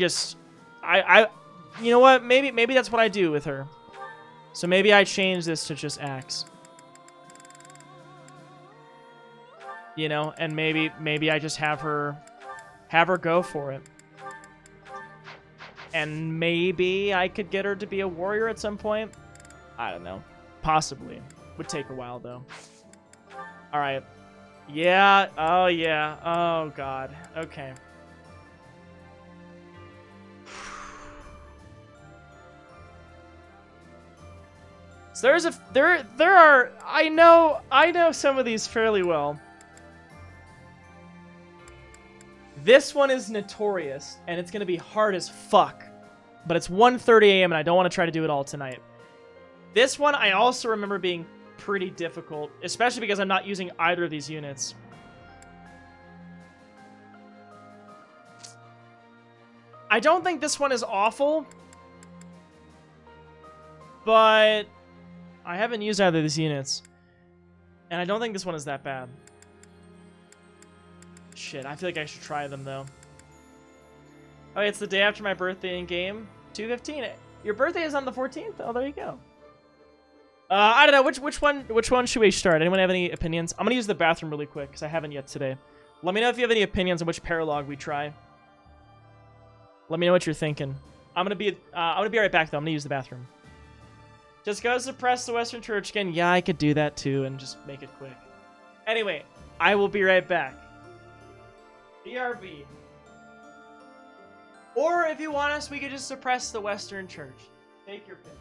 you know what? Maybe that's what I do with her. So maybe I change this to just Axe. You know, and maybe I just have her go for it. And maybe I could get her to be a warrior at some point. I don't know. Possibly. Would take a while though. All right. Yeah. Oh, yeah. Oh, God. Okay. So there are I know some of these fairly well. This one is notorious and it's going to be hard as fuck. But it's 1:30 a.m. and I don't want to try to do it all tonight. This one I also remember being pretty difficult, especially because I'm not using either of these units. I don't think this one is awful, but I haven't used either of these units. And I don't think this one is that bad. Shit, I feel like I should try them, though. Oh, it's the day after my birthday in game. 2/15. Your birthday is on the 14th? Oh, there you go. I don't know. Which one should we start? Anyone have any opinions? I'm going to use the bathroom really quick, because I haven't yet today. Let me know if you have any opinions on which paralog we try. Let me know what you're thinking. I'm going to be right back, though. I'm going to use the bathroom. Just go suppress the Western Church again. Yeah, I could do that, too, and just make it quick. Anyway, I will be right back. BRB. Or if you want us, we could just suppress the Western Church. Take your pick.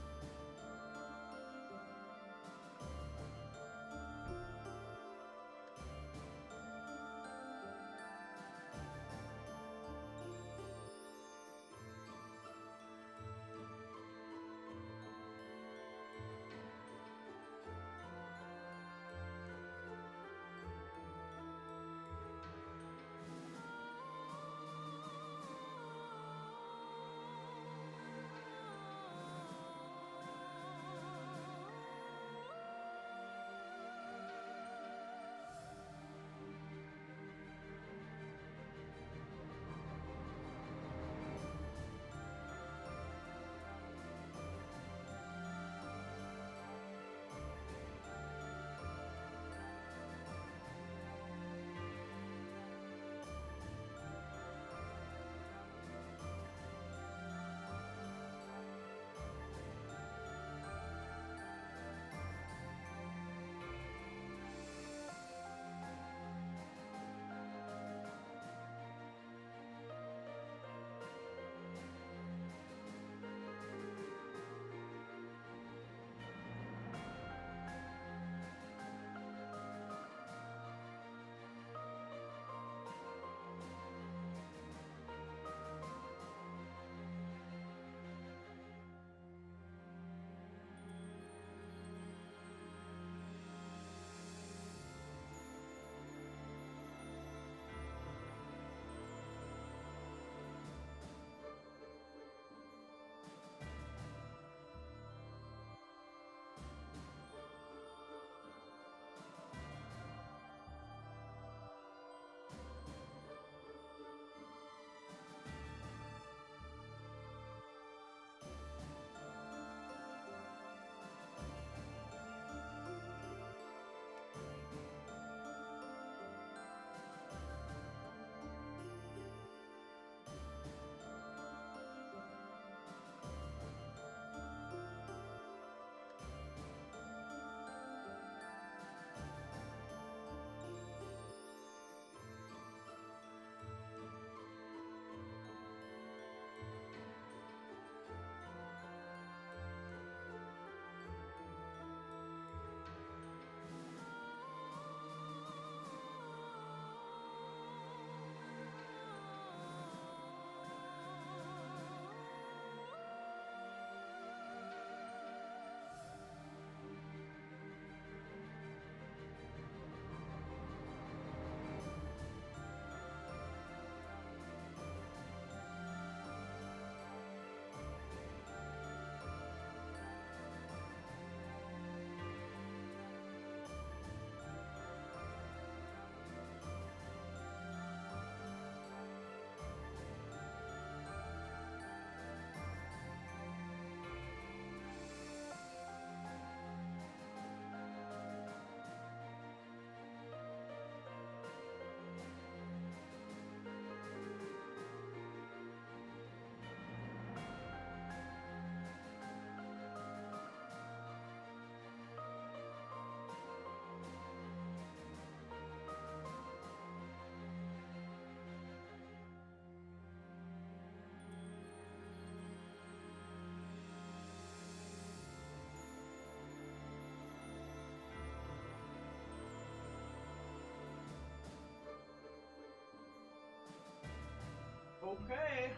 Okay.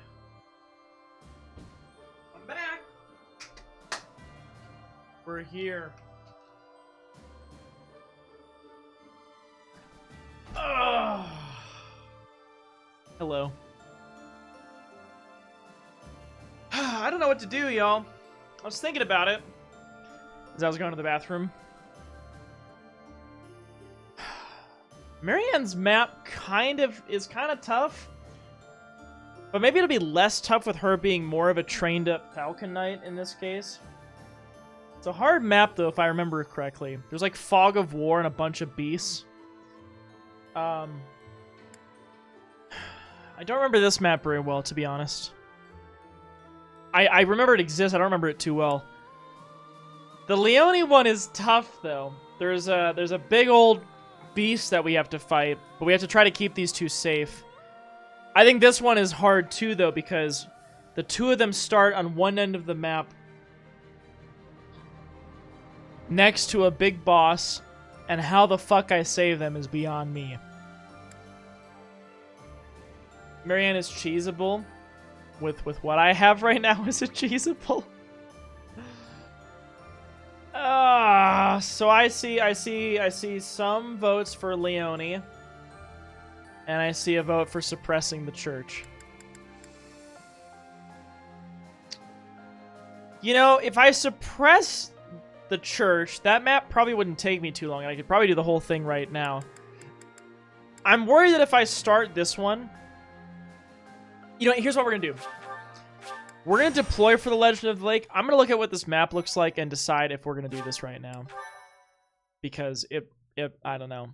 I'm back. We're here. Ugh. Hello. I don't know what to do, y'all. I was thinking about it as I was going to the bathroom. Marianne's map is kind of tough. But maybe it'll be less tough with her being more of a trained up Falcon Knight in this case. It's a hard map though, if I remember correctly. There's like Fog of War and a bunch of beasts. I don't remember this map very well, to be honest. I remember it exists, I don't remember it too well. The Leone one is tough though. There's a big old beast that we have to fight, but we have to try to keep these two safe. I think this one is hard too though, because the two of them start on one end of the map next to a big boss, and how the fuck I save them is beyond me. Marianne is cheesable. With what I have right now, is it cheesable? So I see some votes for Leone, and I see a vote for suppressing the church. You know, if I suppress the church, that map probably wouldn't take me too long, and I could probably do the whole thing right now. I'm worried that if I start this one, you know, here's what we're gonna do. We're gonna deploy for the Legend of the Lake. I'm gonna look at what this map looks like and decide if we're gonna do this right now. Because I don't know.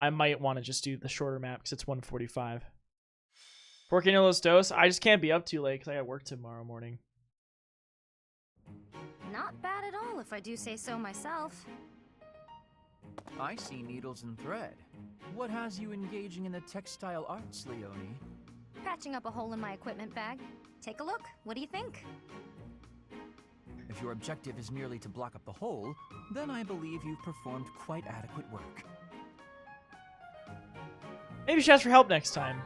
I might want to just do the shorter map because it's 1:45. Porque no los dos. I just can't be up too late because I got work tomorrow morning. Not bad at all, if I do say so myself. I see needles and thread. What has you engaging in the textile arts, Leone? Patching up a hole in my equipment bag. Take a look. What do you think? If your objective is merely to block up the hole, then I believe you've performed quite adequate work. Maybe she asks for help next time.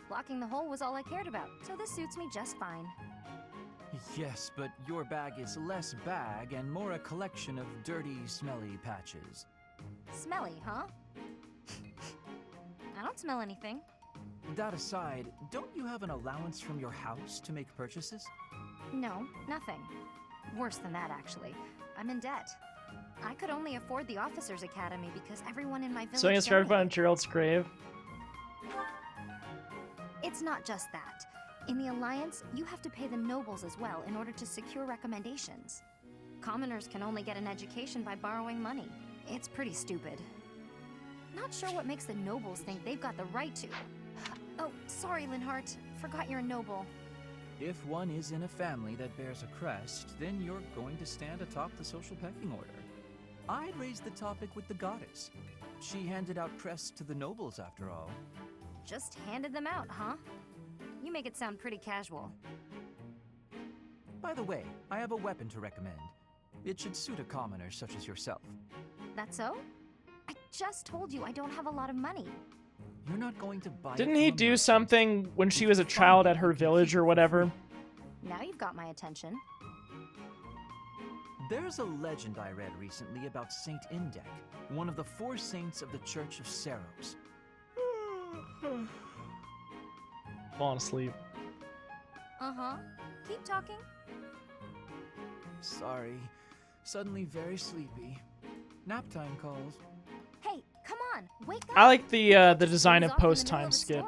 Blocking the hole was all I cared about, so this suits me just fine. Yes, but your bag is less bag and more a collection of dirty, smelly patches. Smelly, huh? I don't smell anything. That aside, don't you have an allowance from your house to make purchases? No, nothing. Worse than that, actually. I'm in debt. I could only afford the Officers' Academy because everyone in my village... So he started on Gerald's grave. It's not just that. In the Alliance, you have to pay the nobles as well in order to secure recommendations. Commoners can only get an education by borrowing money. It's pretty stupid. Not sure what makes the nobles think they've got the right to... Oh, sorry, Linhart. Forgot you're a noble. If one is in a family that bears a crest, then you're going to stand atop the social pecking order. I'd raise the topic with the goddess. She handed out crests to the nobles, after all. Just handed them out, huh? You make it sound pretty casual. By the way, I have a weapon to recommend. It should suit a commoner such as yourself. That so? I just told you I don't have a lot of money. You're not going to buy... Didn't he do something when she was a child at her village or whatever? Now you've got my attention. There's a legend I read recently about Saint Indek, one of the 4 saints of the Church of Saros. Falling asleep. Uh-huh. Keep talking. Sorry. Suddenly very sleepy. Nap time calls. Hey, come on, wake up! I like the design of post-time skip,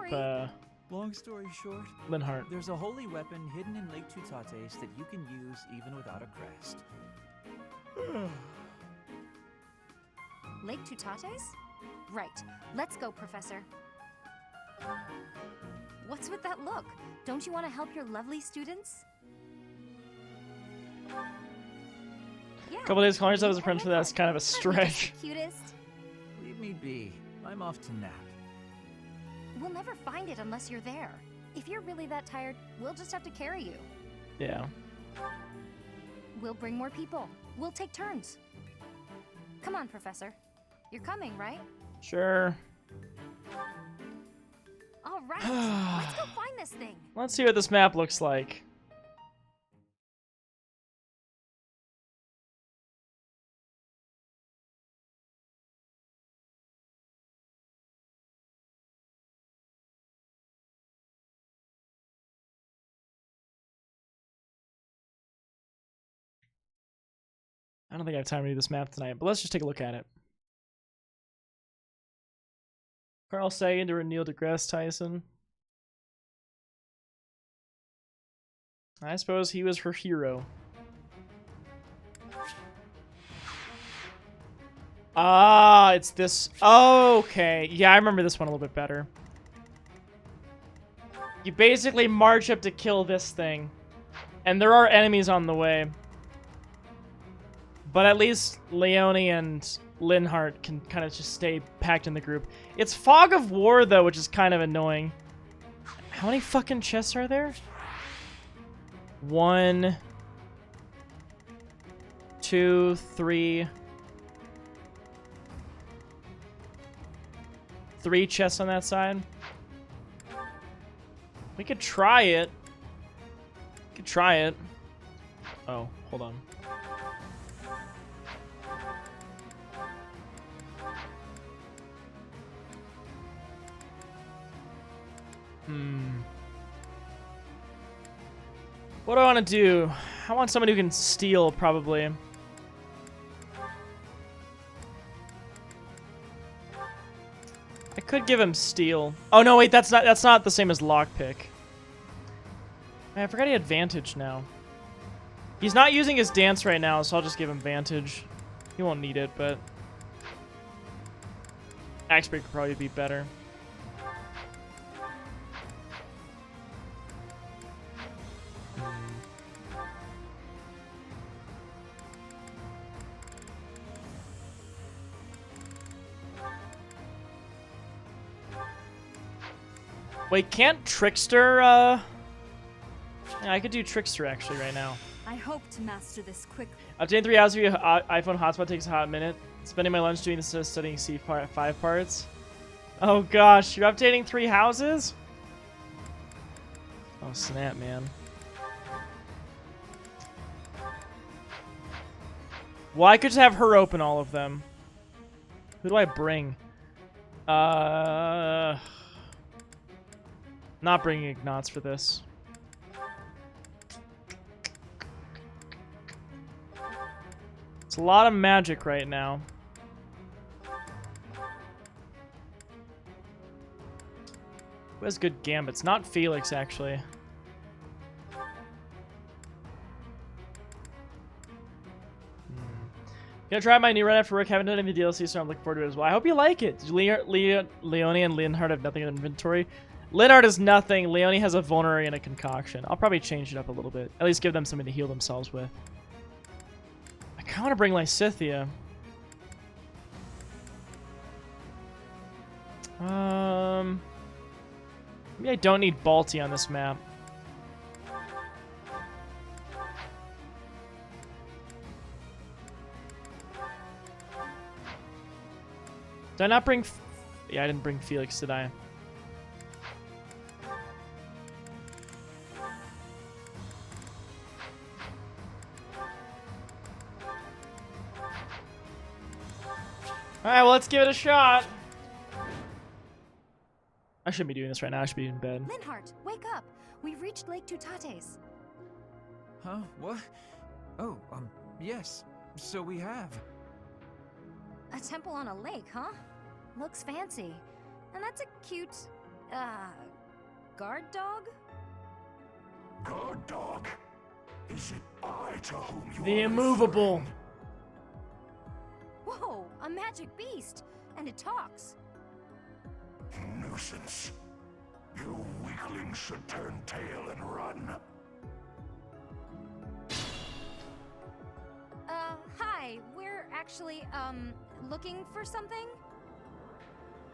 Long story short, Linhart. There's a holy weapon hidden in Lake Tutates that you can use even without a crest. Lake Tutates? Right. Let's go, Professor. What's with that look? Don't you want to help your lovely students? Yeah. Couple days calling yourself as a friend for that's kind of a stretch. Cutest. Leave me be. I'm off to nap. We'll never find it unless you're there. If you're really that tired, we'll just have to carry you. Yeah. We'll bring more people. We'll take turns. Come on, Professor. You're coming, right? Sure. All right. crest. Let's go find this thing. Let's see what this map looks like. I don't think I have time to do this map tonight, but let's just take a look at it. Carl Sagan to Neil deGrasse Tyson. I suppose he was her hero. Ah, it's this. Oh, okay. Yeah, I remember this one a little bit better. You basically march up to kill this thing. And there are enemies on the way. But at least Leone and Linhardt can kind of just stay packed in the group. It's Fog of War, though, which is kind of annoying. How many fucking chests are there? 1, 2, 3. 3 chests on that side. We could try it. Oh, hold on. What do I want to do? I want someone who can steal, probably. I could give him steal. Oh no, wait, that's not the same as lockpick. I forgot he had vantage now. He's not using his dance right now, so I'll just give him vantage. He won't need it, but axe break would probably be better. Wait, can't Trickster, Yeah, I could do Trickster actually right now. I hope to master this quickly. Obtain 3 hours of your iPhone hotspot takes a hot minute. Spending my lunch doing this instead of studying C5 parts. Oh gosh, you're updating 3 houses? Oh snap, man. Well, I could just have her open all of them. Who do I bring? Not bringing Ignatz for this. It's a lot of magic right now. Who has good gambits? Not Felix, actually. Gonna try my new run after work. Haven't done any DLC, so I'm looking forward to it as well. I hope you like it. Leone and Linhardt have nothing in inventory. Linhardt is nothing. Leone has a vulnerary and a concoction. I'll probably change it up a little bit. At least give them something to heal themselves with. I kind of want to bring Lysithea. Maybe I don't need Balti on this map. Did I not bring... Yeah, I didn't bring Felix, did I? Alright, well, let's give it a shot. I shouldn't be doing this right now. I should be in bed. Linhardt, wake up! We've reached Lake Tutates. Huh? What? Oh, yes. So we have. A temple on a lake, huh? Looks fancy. And that's a cute, guard dog? Guard dog? Is it I to whom you The immovable. Whoa, a magic beast! And it talks. Nuisance. You weaklings should turn tail and run. Hi. We're actually, looking for something?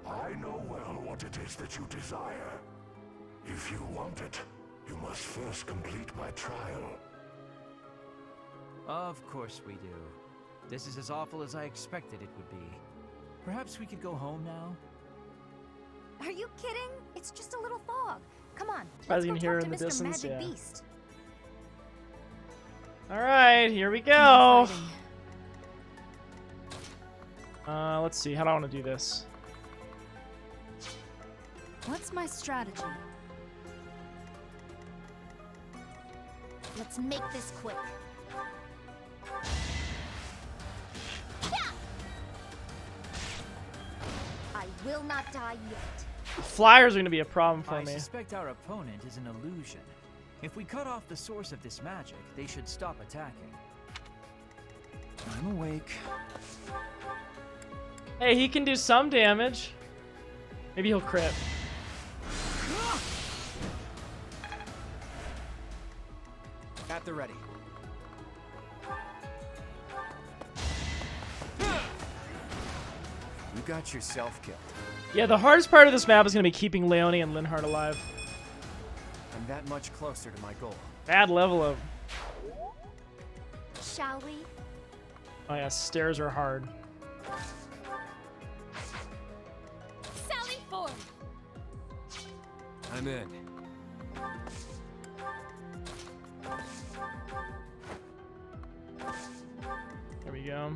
I know well what it is that you desire. If you want it, you must first complete my trial. Of course we do. This is as awful as I expected it would be. Perhaps we could go home now? Are you kidding? It's just a little fog. Come on. Probably Let's can go hear talk in to the Mr. distance, Magic yeah. Beast. All right, here we go. Let's see. How do I want to do this? What's my strategy? Let's make this quick. I will not die yet. Flyers are going to be a problem for I me. suspect our opponent is an illusion. If we cut off the source of this magic, they should stop attacking. I'm awake. Hey, he can do some damage. Maybe he'll crit. At the ready. You got yourself killed. Yeah, the hardest part of this map is going to be keeping Leone and Linhardt alive. I'm that much closer to my goal. Bad level up. Shall we? Oh yeah, stairs are hard. Sally forth! I'm in. There we go.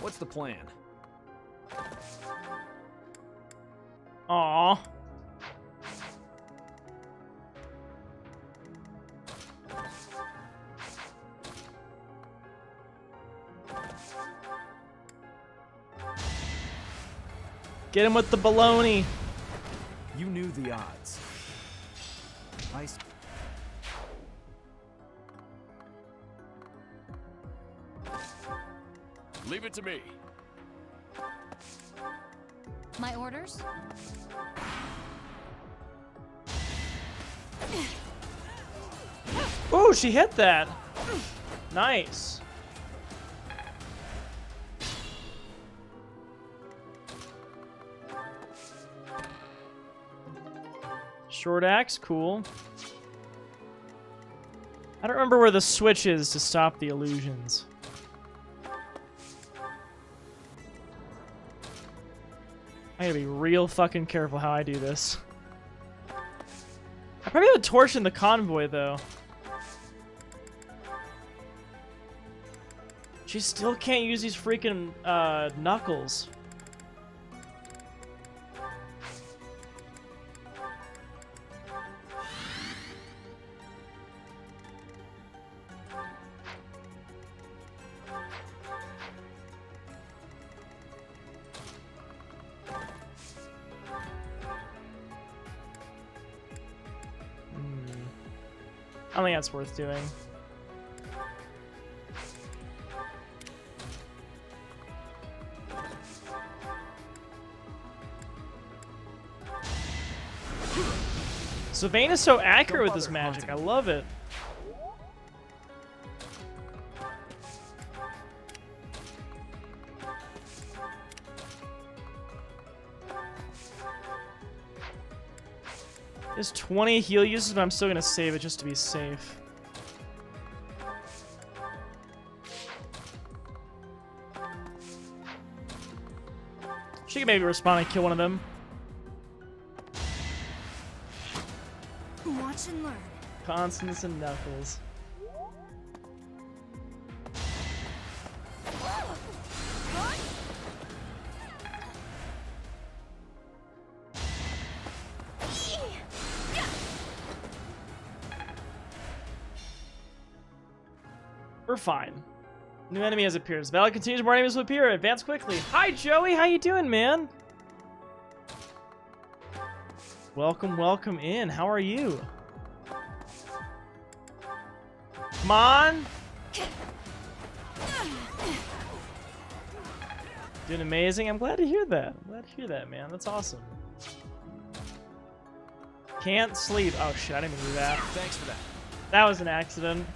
What's the plan? Aww. Get him with the baloney. You knew the odds. Leave it to me. My orders? Ooh, she hit that. Nice. Short axe, cool. I don't remember where the switch is to stop the illusions. I gotta be real fucking careful how I do this. I probably have a torch in the convoy, though. She still can't use these freaking knuckles. I don't think that's worth doing. Sylvain is so accurate with his magic. I love it. There's 20 heal uses, but I'm still gonna save it just to be safe. She can maybe respond and kill one of them. Watch and learn. Constance and Knuckles. We're fine. New enemy has appeared. As battle continues, more enemies will appear. Advance quickly. Hi, Joey. How you doing, man? Welcome, welcome in. How are you? Come on. Doing amazing. I'm glad to hear that. I'm glad to hear that, man. That's awesome. Can't sleep. Oh, shit. I didn't even do that. Thanks for that. That was an accident.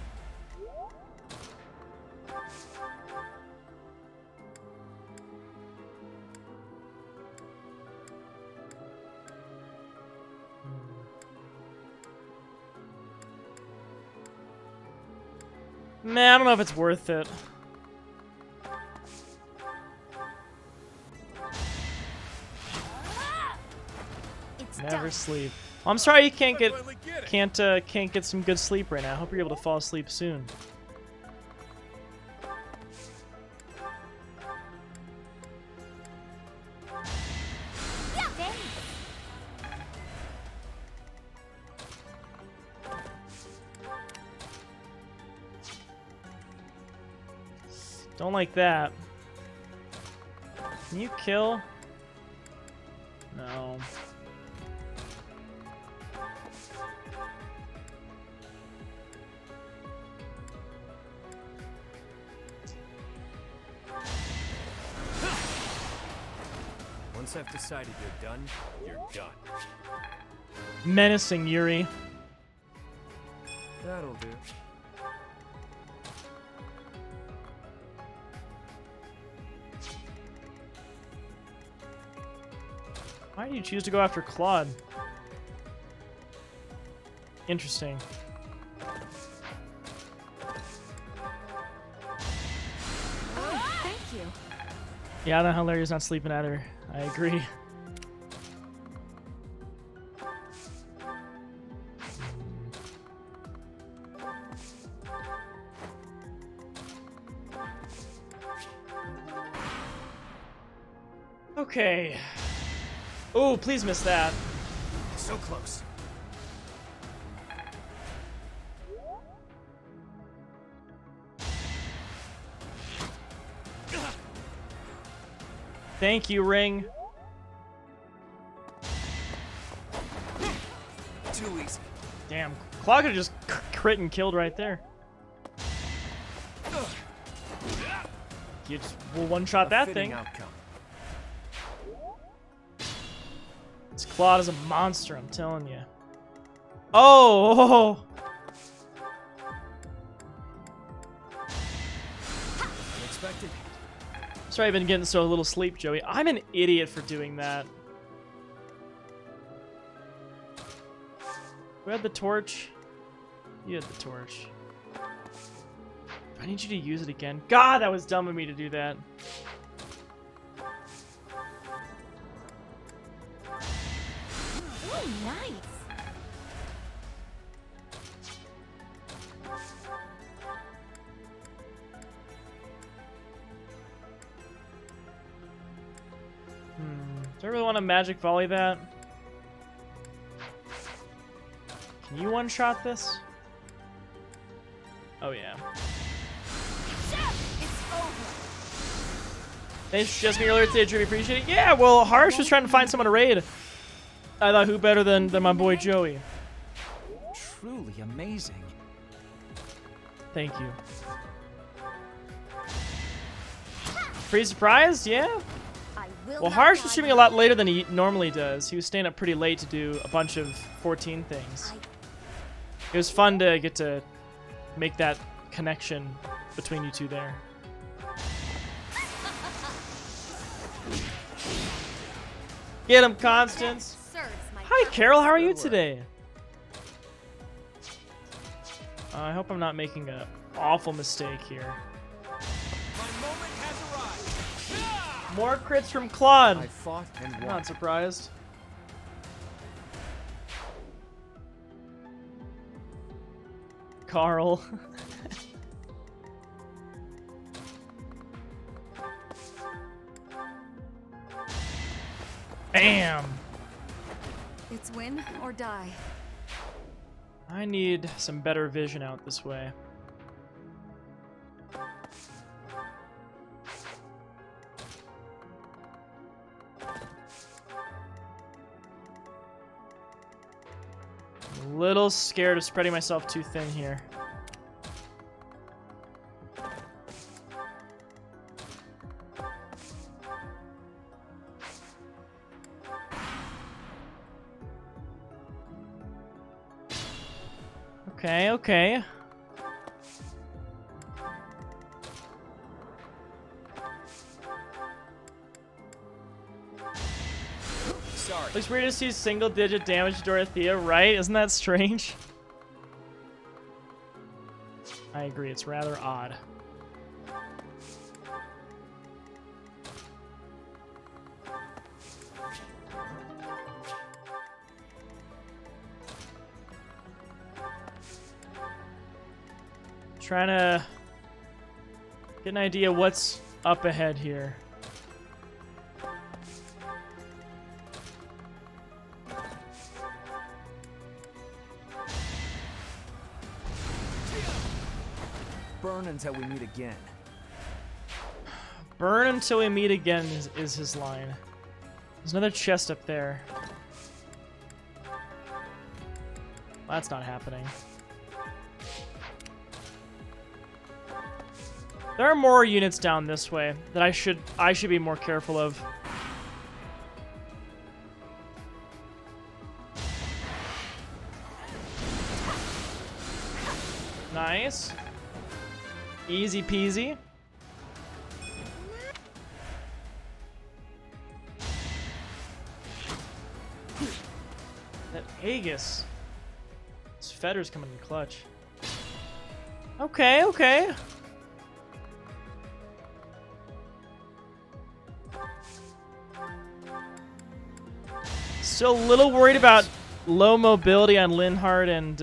Nah, I don't know if it's worth it. Never sleep. Well, I'm sorry you can't get some good sleep right now. I hope you're able to fall asleep soon. Don't like that. Can you kill? No. Once I've decided you're done, you're done. Menacing Yuri. That'll do. Why do you choose to go after Claude? Interesting. Oh, thank you. Yeah, I don't know how Larry's not sleeping either. I agree. Okay. Oh, please miss that. So close. Thank you, Ring. Too easy. Damn, Claude could have just crit and killed right there. You just will one-shot that thing. Outcome. This Claude is a monster, I'm telling you. Oh! Unexpected. Sorry I've been getting so little sleep, Joey. I'm an idiot for doing that. Who had the torch? You had the torch. I need you to use it again. God, that was dumb of me to do that. Ooh, nice. Do I really want to magic volley that? Can you one-shot this? Oh yeah. Thanks for just me earlier today, Drew. Appreciate it. Yeah, well, Harsh was trying to find someone to raid. I thought who better than my boy Joey. Truly amazing. Thank you. Pretty surprised? Yeah. Well, Harsh was streaming a lot later than he normally does. He was staying up pretty late to do a bunch of 14 things. It was fun to get to make that connection between you two there. Get him, Constance. Hi, Carol. How are you today? I hope I'm not making an awful mistake here. More crits from Claude. I fought and won. Not surprised. Carl. Bam! It's win or die. I need some better vision out this way. A little scared of spreading myself too thin here. Okay, okay. Sorry. Looks weird to see single-digit damage to Dorothea, right? Isn't that strange? I agree. It's rather odd. Trying to get an idea what's up ahead here. Burn until we meet again. Burn until we meet again is his line. There's another chest up there. That's not happening. There are more units down this way that I should be more careful of. Nice. Easy peasy. That Aegis. This Fetter's coming in clutch. Okay, okay. Still a little worried about low mobility on Linhardt and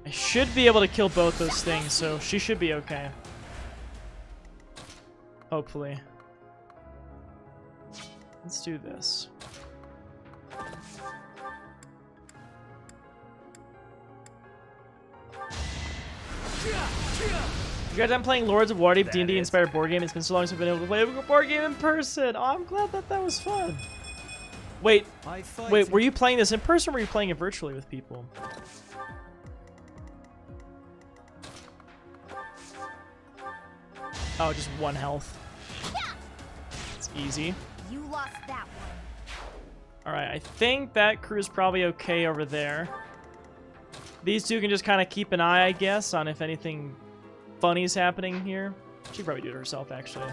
I should be able to kill both those things, so she should be okay. Hopefully. Let's do this. You guys, I'm playing Lords of Waterdeep D&D inspired board game. It's been so long since I've been able to play a board game in person. Oh, I'm glad that was fun. Wait, were you playing this in person or were you playing it virtually with people? Oh, just 1 health. It's easy. You lost that one. Alright, I think that crew's probably okay over there. These two can just kind of keep an eye, I guess, on if anything funny's happening here. She could probably do it herself, actually.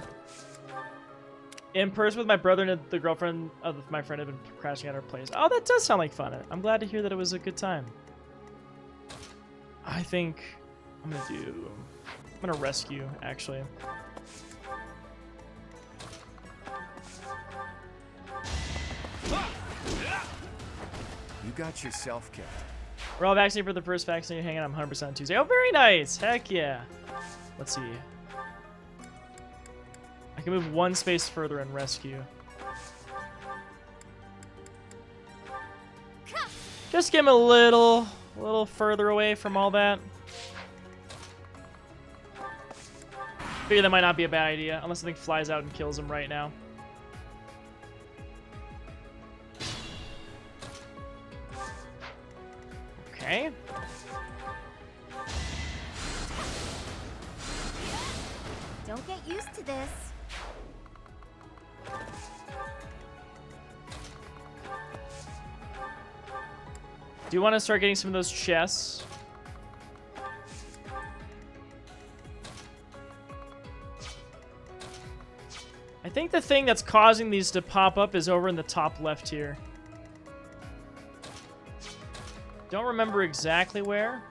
In person with my brother and the girlfriend of my friend had been crashing at our place. Oh, that does sound like fun. I'm glad to hear that it was a good time. I think I'm gonna rescue, actually. You got yourself killed. We're all vaccinated for the first vaccine. You're hanging out 100% on Tuesday. Oh, very nice. Heck yeah. Let's see. I can move 1 space further and rescue. Just get him a little further away from all that. Figure that might not be a bad idea, unless something flies out and kills him right now. Okay. Don't get used to this. Do you want to start getting some of those chests? I think the thing that's causing these to pop up is over in the top left here. Don't remember exactly where,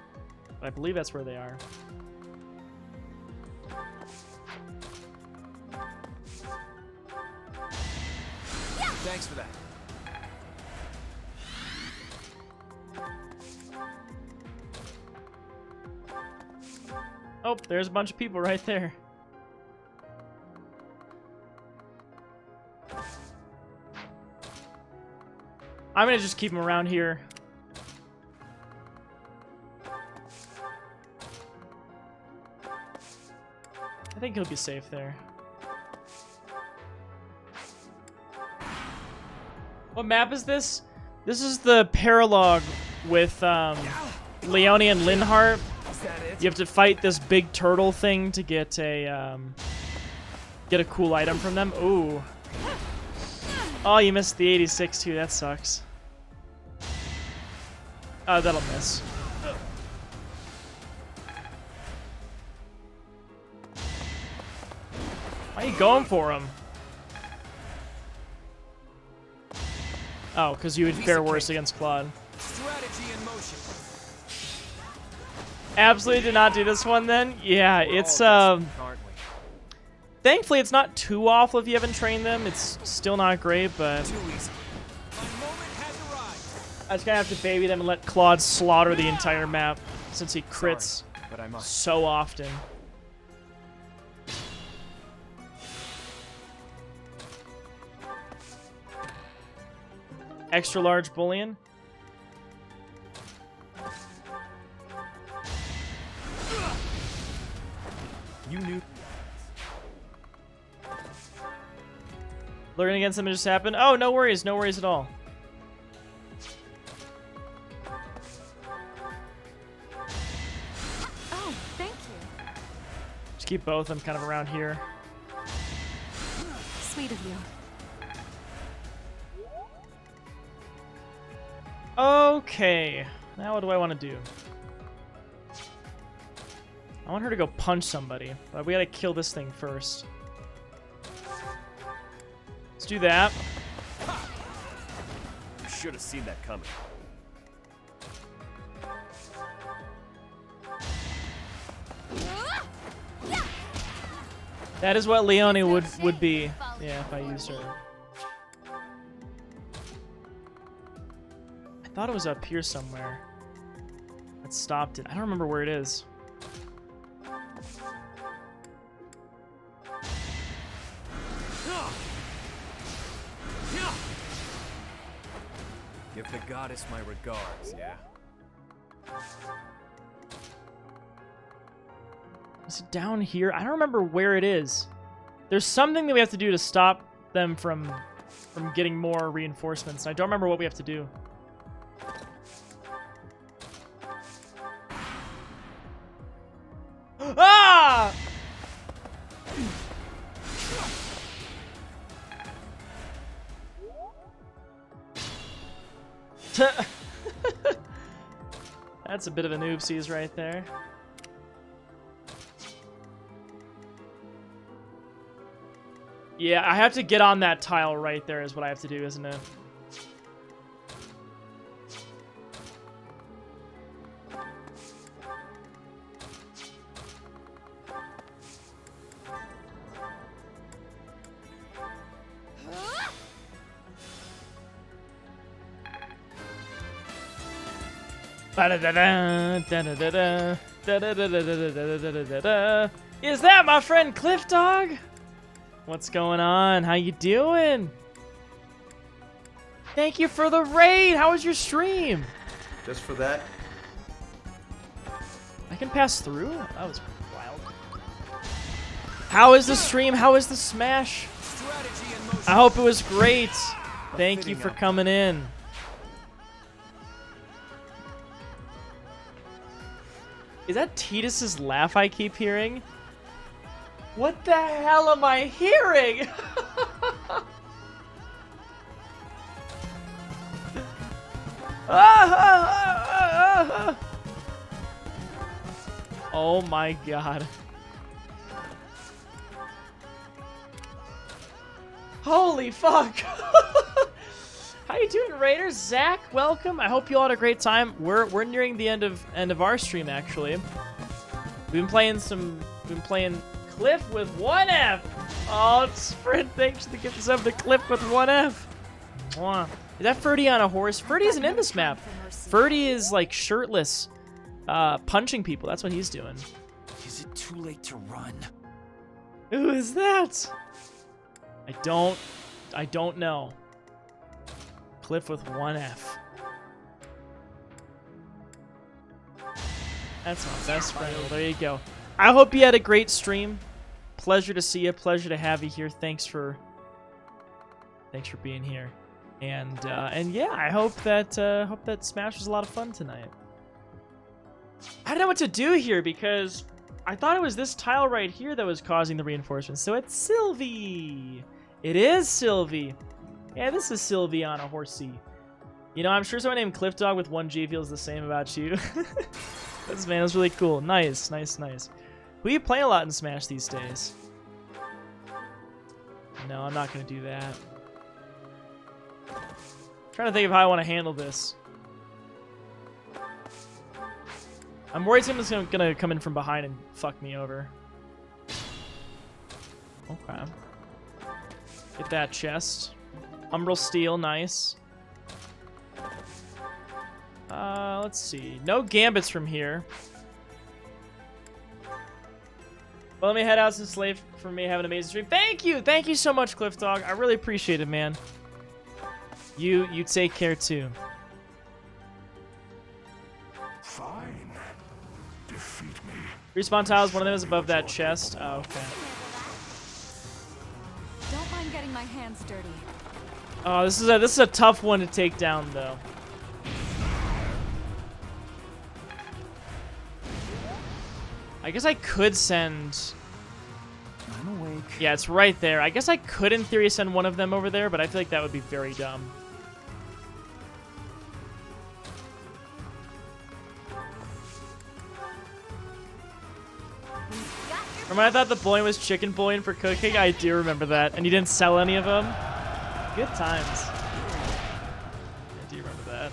but I believe that's where they are. Thanks for that. Oh, there's a bunch of people right there. I'm gonna just keep them around here. I think he'll be safe there. What map is this? This is the paralogue with Leone and Linhardt. You have to fight this big turtle thing to get a cool item from them. Ooh. Oh, you missed the 86 too. That sucks. Oh, that'll miss. Why are you going for him? Oh, because you would fare worse against Claude. Strategy in motion. Absolutely did not do this one then. Yeah, it's thankfully it's not too awful if you haven't trained them. It's still not great, but Too easy. My moment has arrived. I just gotta have to baby them and let Claude slaughter the entire map since he crits But I must. so often. Extra large bullion. You knew. Learning against them just happened. Oh, no worries at all. Oh, thank you. Just keep both of them kind of around here. Sweet of you. Okay, now what do I want to do? I want her to go punch somebody, but we gotta kill this thing first. Let's do that. You should have seen that coming. That is what Leonie would be, yeah, if I used her. I thought it was up here somewhere. That stopped it. I don't remember where it is. Give the goddess my regards, yeah? Is it down here? I don't remember where it is. There's something that we have to do to stop them from getting more reinforcements. I don't remember what we have to do. Ah! That's a bit of an oopsies right there. Yeah, I have to get on that tile right there is what I have to do, isn't it? Is that my friend Cliff Dog? What's going on? How you doing? Thank you for the raid. How was your stream? Just for that. I can pass through? That was wild. How is the stream? How is the smash? I hope it was great. Thank you for coming in. Is that Titus's laugh I keep hearing? What the hell am I hearing? Oh my god. Holy fuck. How you doing, Raiders? Zach, welcome. I hope you all had a great time. We're nearing the end of our stream actually. We've been playing Cliff with 1F. Oh, Sprint, thanks for the gift sub to Cliff with 1F. Mwah. Is that Ferdy on a horse? Ferdy isn't in this map. Ferdy is like shirtless, punching people. That's what he's doing. Is it too late to run? Who is that? I don't know. Cliff with 1F. That's my best friend. Well, there you go. I hope you had a great stream. Pleasure to see you. Pleasure to have you here. Thanks for being here. And yeah, I hope that Smash was a lot of fun tonight. I don't know what to do here because I thought it was this tile right here that was causing the reinforcements. So it's Sylvie. It is Sylvie. Yeah, this is Sylvie on a horsey. You know, I'm sure someone named Cliff Dog with 1G feels the same about you. This man is really cool. Nice, nice, nice. Who you play a lot in Smash these days? No, I'm not going to do that. Trying to think of how I want to handle this. I'm worried someone's gonna come in from behind and fuck me over. Okay. Get that chest. Umbral steel, nice. Let's see. No gambits from here. Well, let me head out since Slave for me have an amazing stream. Thank you so much, Cliff Dog. I really appreciate it, man. You take care too. Fine. Defeat me. Respawn tiles. One of them is above that chest. Oh, okay. Don't mind getting my hands dirty. Oh, this is a tough one to take down, though. I guess I could send... I'm awake. Yeah, it's right there. I guess I could, in theory, send one of them over there, but I feel like that would be very dumb. Remember I thought the bowling was chicken bowling for cooking? I do remember that. And you didn't sell any of them? Good times. I do remember that.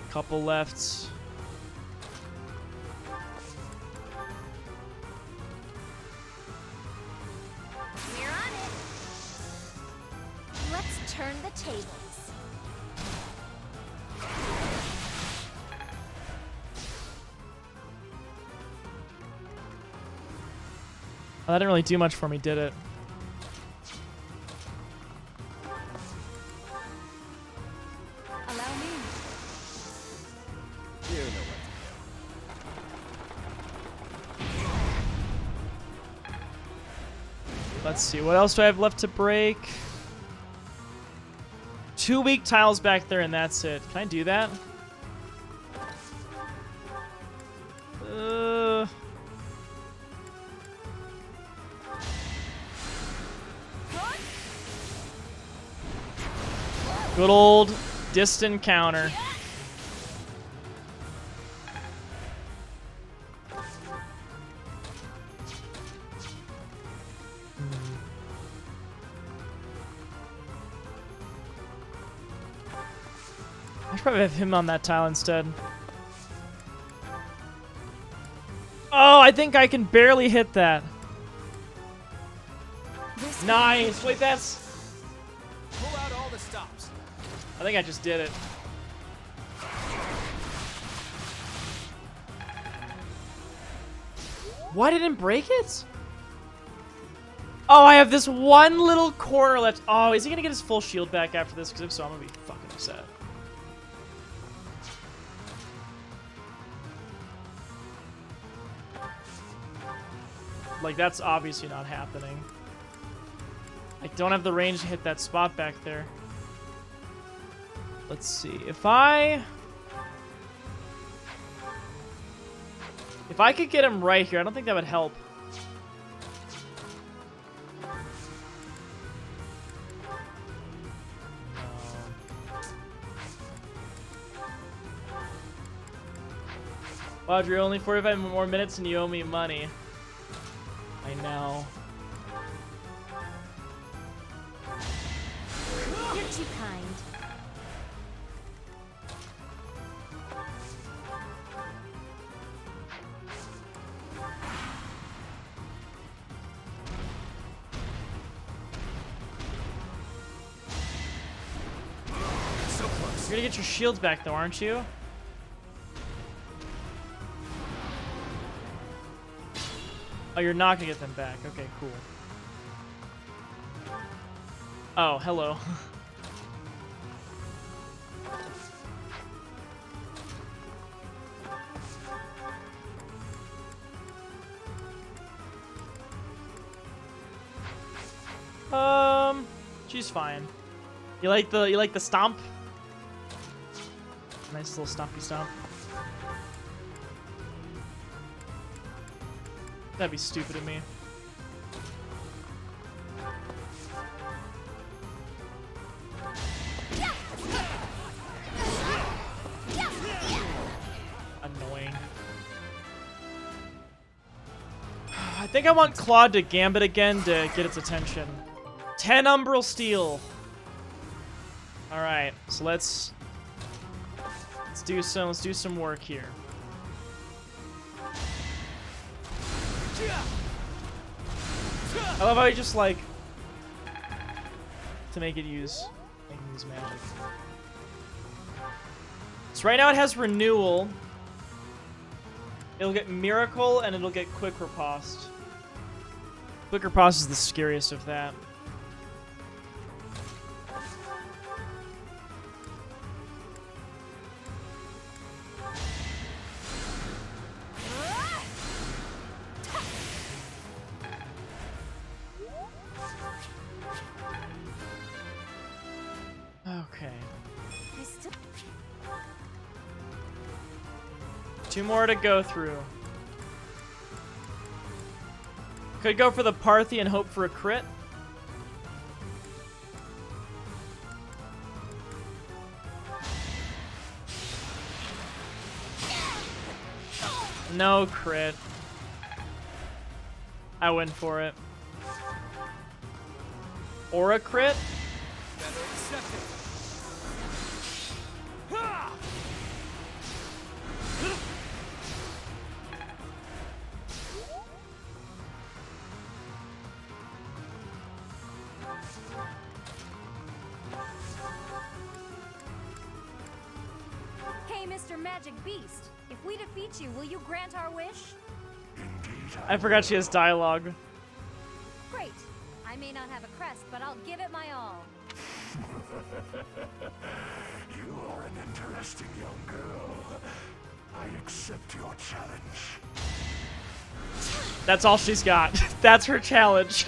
Couple left. We're on it. Let's turn the tables. Oh, that didn't really do much for me, did it? Allow me. You know what. Let's see. What else do I have left to break? 2 weak tiles back there, and that's it. Can I do that? Good old distant counter. I should probably have him on that tile instead. Oh, I think I can barely hit that. Nice. Wait, that's... Pull out all the stops. I think I just did it. Why didn't it break it? Oh, I have this one little corner left. Oh, is he gonna get his full shield back after this? Because if so, I'm gonna be fucking upset. Like, that's obviously not happening. I don't have the range to hit that spot back there. Let's see. If I could get him right here, I don't think that would help. Audrey, only 45 more minutes and you owe me money. I know. You're too kind. So close. You're gonna get your shields back though, aren't you? Oh, you're not gonna get them back. Okay, cool. Oh, hello. She's fine. You like the stomp? Nice little stompy stomp. That'd be stupid of me. Annoying. think I want Claude to Gambit again to get its attention. 10 Umbral Steel. Alright, so let's do some work here. I love how he just like to make it use magic. So right now it has Renewal. It'll get Miracle and it'll get Quick Riposte. Quick Riposte is the scariest of that. Okay. 2 more to go through. Could go for the Parthy and hope for a crit. No crit. I went for it. Or a crit? Hey, Mr. Magic Beast. If we defeat you, will you grant our wish? I forgot she has dialogue. Great. I may not have a crest, but I'll give it my all. You are an interesting young girl. I accept your challenge. That's all she's got. That's her challenge.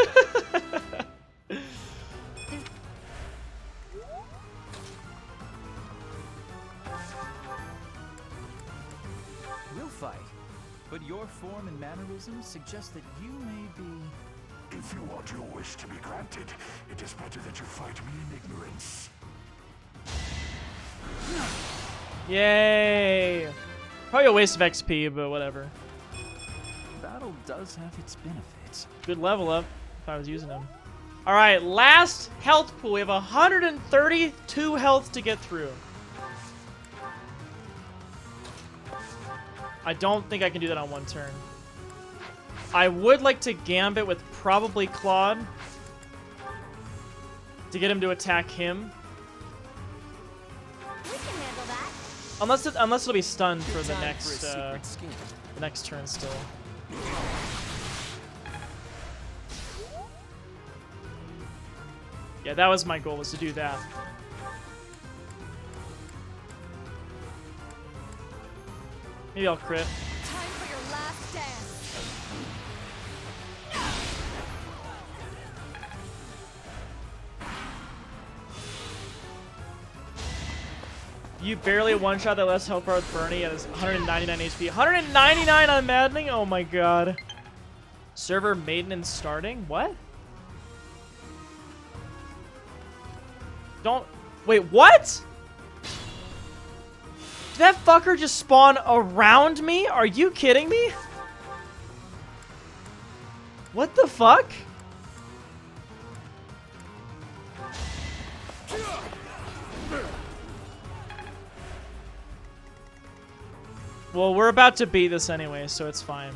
We'll fight, but your form and mannerisms suggest that you may be... If you want your wish to be granted, it is better that you fight me in ignorance. Yay! Probably a waste of XP, but whatever. Battle does have its benefits. Good level up if I was using them. Alright, last health pool. We have 132 health to get through. I don't think I can do that on one turn. I would like to Gambit with probably Claude to get him to attack him. We can handle that. Unless it'll be stunned for the next turn still. Yeah, that was my goal, was to do that. Maybe I'll crit. Time for your last dance. You barely one-shot that less health bar with Bernie at his 199 HP. 199 on Maddening? Oh my god. Server maintenance starting? What? Don't... Wait, what? Did that fucker just spawn around me? Are you kidding me? What the fuck? Well, we're about to beat this anyway, so it's fine.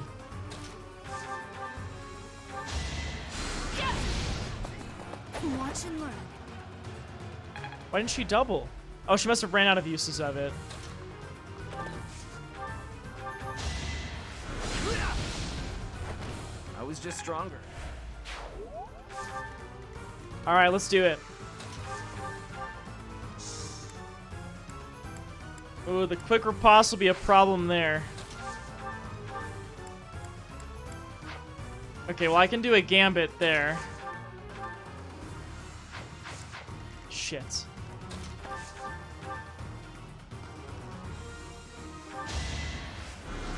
Watch and learn. Why didn't she double? Oh, she must have ran out of uses of it. I was just stronger. Alright, let's do it. Ooh, the quick riposte will be a problem there. Okay, well I can do a Gambit there. Shit.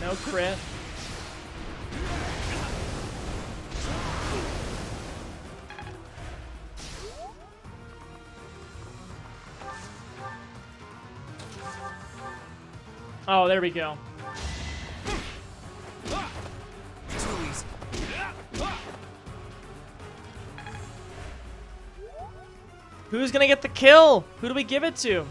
No crit. Oh, there we go. Who's gonna get the kill? Who do we give it to?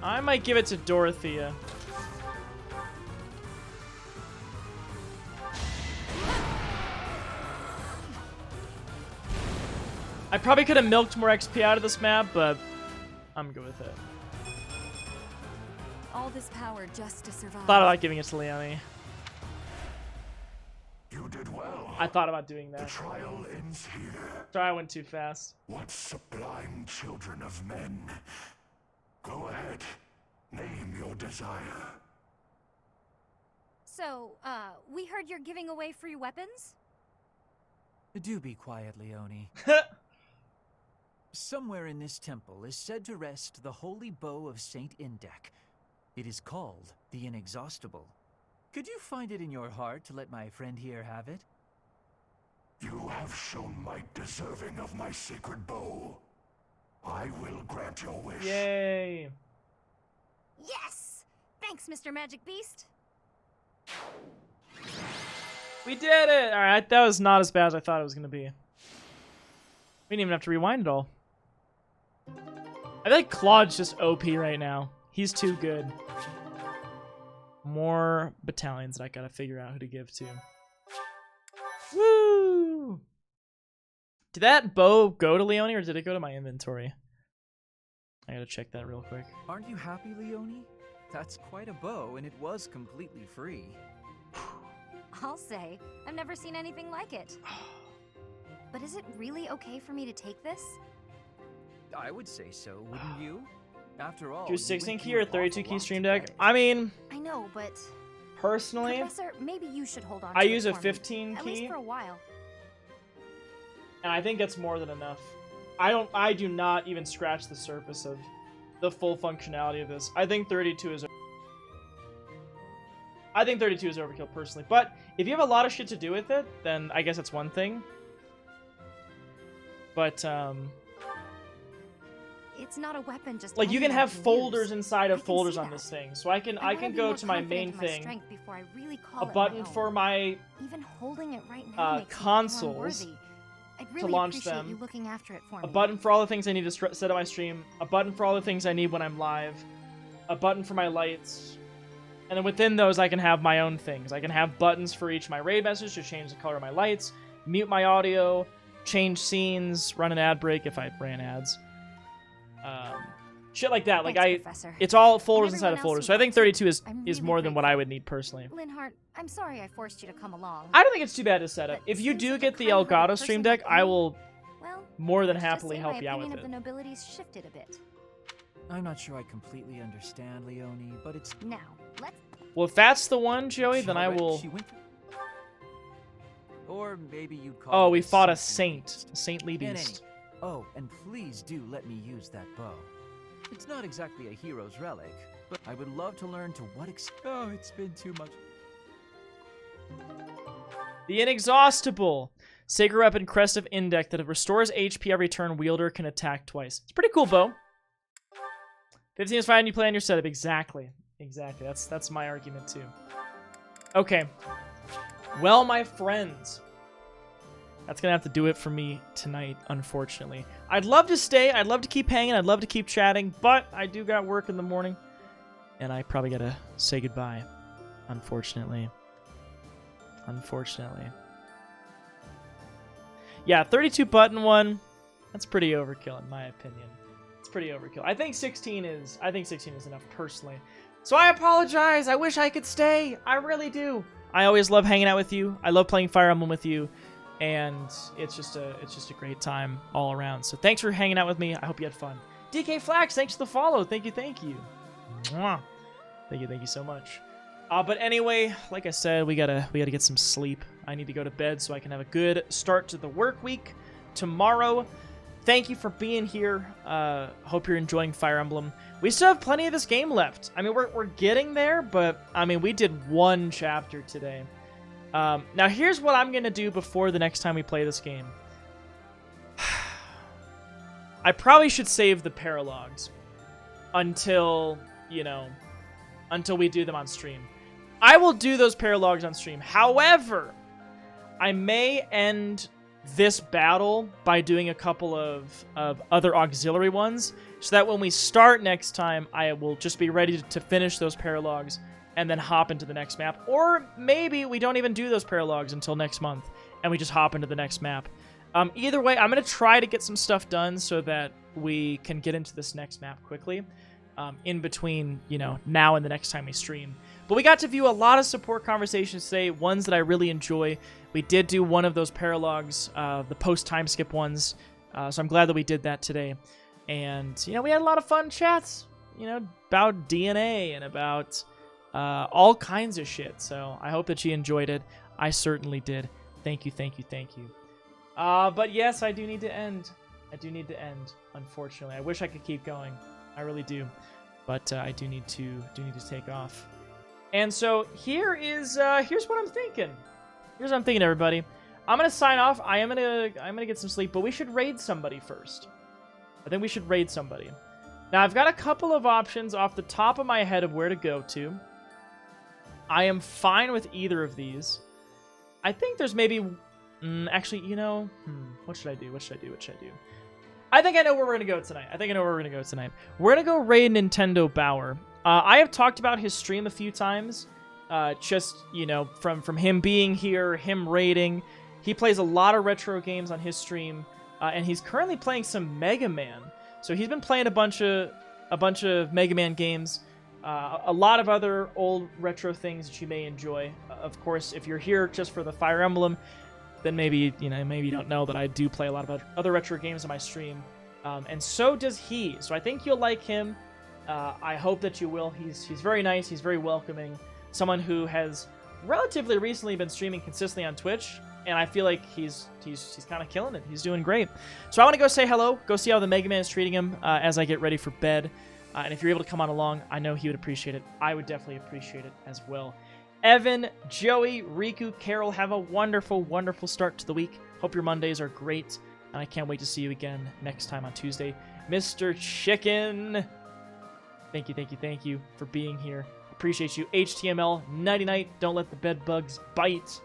I might give it to Dorothea. I probably could have milked more XP out of this map, but I'm good with it. All this power just to survive. Thought about giving it to Leonie. You did well. I thought about doing that. The trial ends here. Sorry, I went too fast. What sublime children of men. Go ahead. Name your desire. So, we heard you're giving away free weapons? Do be quiet, Leonie. Somewhere in this temple is said to rest the holy bow of Saint Indek. It is called the Inexhaustible. Could you find it in your heart to let my friend here have it? You have shown might deserving of my sacred bow. I will grant your wish. Yay! Yes! Thanks, Mr. Magic Beast. We did it! Alright, that was not as bad as I thought it was going to be. We didn't even have to rewind it all. I feel like Claude's just OP right now. He's too good. More battalions that I gotta figure out who to give to. Woo! Did that bow go to Leonie or did it go to my inventory? I gotta check that real quick. Aren't you happy, Leonie? That's quite a bow, and it was completely free. I'll say, I've never seen anything like it. But is it really okay for me to take this? I would say so, wouldn't you? After all, Do you 16 went key through or an 32 awful key lot stream to deck? get it. I mean, I know, but personally, Professor, maybe you should hold on I to use it a for 15 me, at key. least for a while. And I think that's more than enough. I do not even scratch the surface of the full functionality of this. I think 32 is overkill personally. But if you have a lot of shit to do with it, then I guess it's one thing. But It's not a weapon, just like you can anyone have folders use. inside of I can folders see on that. this thing. So I can wanna be go more to my confident main in my thing, strength before I really a call it my button own. for my Even holding it right now makes me feel consoles unworthy. I'd really to launch appreciate them, you looking after it for a me. button for all the things I need to set up my stream, a button for all the things I need when I'm live, a button for my lights, and then within those I can have my own things. I can have buttons for each of my raid message to change the color of my lights, mute my audio, change scenes, run an ad break if I ran ads. Shit like that. Thanks, like Professor. it's all folders And inside of everyone else folders. who So I think helped too. 32 is I'm more really than what I would need personally. Linhart, I'm sorry I forced you to come along. I don't think it's too bad to set up. If you seems do like a get the kind-hearted Elgato stream person deck, like I me- will Well, more than let's just happily say help my you out with opinion it. of the nobility's shifted a bit. I'm not sure I completely understand, Leonie, but it's... Now, let's... Well, if that's the one, Joey, then I Already will... she went through- Or maybe you'd call Oh, it we fought a saintly saint. A saintly In any- beast. Oh, and please do let me use that bow. It's not exactly a hero's relic, but I would love to learn to what extent... Oh, it's been too much. The Inexhaustible. Sacred weapon, Crest of Indek, that restores HP every turn wielder can attack twice. It's a pretty cool bow. 15 is fine, you play on your setup. Exactly. Exactly. That's my argument too. Okay. Well, my friends. That's gonna have to do it for me tonight, unfortunately. I'd love to stay, I'd love to keep hanging, I'd love to keep chatting, but I do got work in the morning. And I probably gotta say goodbye. Unfortunately. Unfortunately. Yeah, 32 button one. That's pretty overkill in my opinion. It's pretty overkill. I think 16 is enough personally. So I apologize. I wish I could stay. I really do. I always love hanging out with you. I love playing Fire Emblem with you. And it's just a great time all around. So thanks for hanging out with me. I hope you had fun. DK Flax, thanks for the follow. Thank you. Mwah. Thank you so much. But anyway, like I said, we gotta get some sleep. I need to go to bed so I can have a good start to the work week tomorrow. Thank you for being here. Hope you're enjoying Fire Emblem. We still have plenty of this game left. I mean, we're getting there, but I mean, we did one chapter today. Now here's what I'm gonna do before the next time we play this game. I probably should save the paralogs until, until we do them on stream. I will do those paralogs on stream. However, I may end this battle by doing a couple of other auxiliary ones, so that when we start next time, I will just be ready to finish those paralogs and then hop into the next map. Or maybe we don't even do those paralogs until next month, and we just hop into the next map. Either way, I'm going to try to get some stuff done so that we can get into this next map quickly, in between, now and the next time we stream. But we got to view a lot of support conversations today, ones that I really enjoy. We did do one of those paralogs, the post-time skip ones, so I'm glad that we did that today. And, we had a lot of fun chats, about DNA and about all kinds of shit. So I hope that you enjoyed it. I certainly did. Thank you, thank you, thank you. But yes, I do need to end. Unfortunately. I wish I could keep going. I really do. But I do need to take off. And so here's what I'm thinking. Here's what I'm thinking, everybody. I'm gonna sign off. I'm gonna get some sleep, but we should raid somebody first. I think we should raid somebody. Now I've got a couple of options off the top of my head of where to go to. I am fine with either of these. I think there's maybe actually, what should I do? I think I know where we're gonna go tonight. We're gonna go raid Nintendo Bauer. I have talked about his stream a few times. Just, from him being here, him raiding. He plays a lot of retro games on his stream, and he's currently playing some Mega Man. So he's been playing a bunch of Mega Man games, a lot of other old retro things that you may enjoy. Of course, if you're here just for the Fire Emblem, then maybe you don't know that I do play a lot of other retro games on my stream, and so does he. So I think you'll like him. I hope that you will. He's very nice. He's very welcoming. Someone who has relatively recently been streaming consistently on Twitch, and I feel like he's kind of killing it. He's doing great. So I want to go say hello, go see how the Mega Man is treating him as I get ready for bed. And if you're able to come on along, I know he would appreciate it. I would definitely appreciate it as well. Evan, Joey, Riku, Carol, have a wonderful, wonderful start to the week. Hope your Mondays are great, and I can't wait to see you again next time on Tuesday. Mr. Chicken, thank you for being here. Appreciate you. HTML, nighty night. Don't let the bed bugs bite.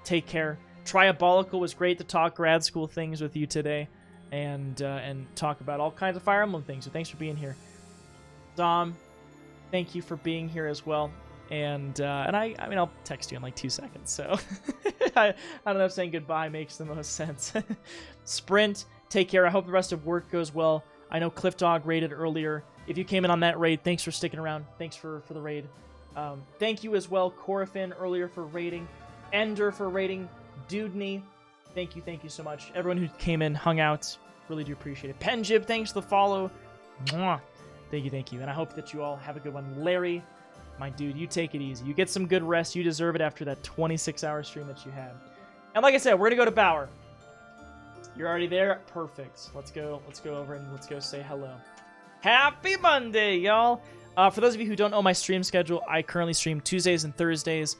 Take care. Triabolical was great to talk grad school things with you today, and talk about all kinds of Fire Emblem things. So thanks for being here. Dom, thank you for being here as well. And I'll text you in like 2 seconds. So I don't know if saying goodbye makes the most sense. Sprint, take care. I hope the rest of work goes well. I know Cliff Dog raided earlier. If you came in on that raid, thanks for sticking around. Thanks for the raid. Thank you as well, Corafin, earlier for raiding. Ender for raiding. Dudney, thank you so much. Everyone who came in, hung out, really do appreciate it. Penjib, thanks for the follow. Mwah. Thank you. And I hope that you all have a good one. Larry, my dude, you take it easy. You get some good rest. You deserve it after that 26-hour stream that you had. And like I said, we're going to go to Bauer. You're already there? Perfect. Let's go over and let's go say hello. Happy Monday, y'all. For those of you who don't know my stream schedule, I currently stream Tuesdays and Thursdays.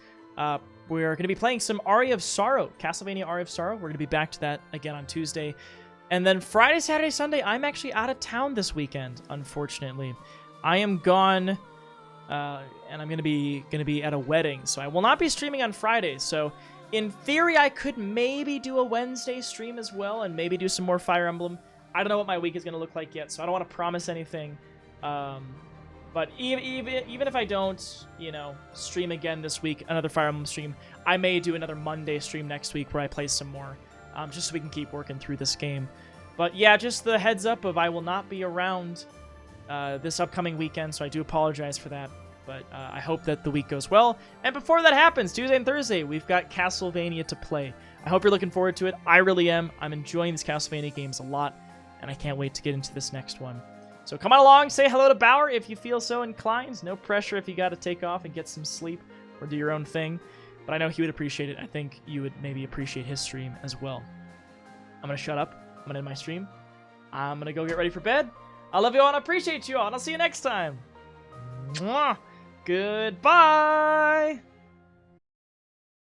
We're going to be playing some Aria of Sorrow, Castlevania Aria of Sorrow. We're going to be back to that again on Tuesday. And then Friday, Saturday, Sunday, I'm actually out of town this weekend, unfortunately. I am gone, and I'm going to be at a wedding, so I will not be streaming on Fridays. So in theory, I could maybe do a Wednesday stream as well, and maybe do some more Fire Emblem. I don't know what my week is going to look like yet, so I don't want to promise anything. But even if I don't, stream again this week, another Fire Emblem stream, I may do another Monday stream next week where I play some more, just so we can keep working through this game. But yeah, just the heads up of I will not be around this upcoming weekend, so I do apologize for that. But I hope that the week goes well. And before that happens, Tuesday and Thursday, we've got Castlevania to play. I hope you're looking forward to it. I really am. I'm enjoying these Castlevania games a lot, and I can't wait to get into this next one. So come on along, say hello to Bauer if you feel so inclined. No pressure if you got to take off and get some sleep or do your own thing. But I know he would appreciate it. I think you would maybe appreciate his stream as well. I'm going to shut up. I'm going to end my stream. I'm going to go get ready for bed. I love you all and I appreciate you all, and I'll see you next time. Mwah. Goodbye.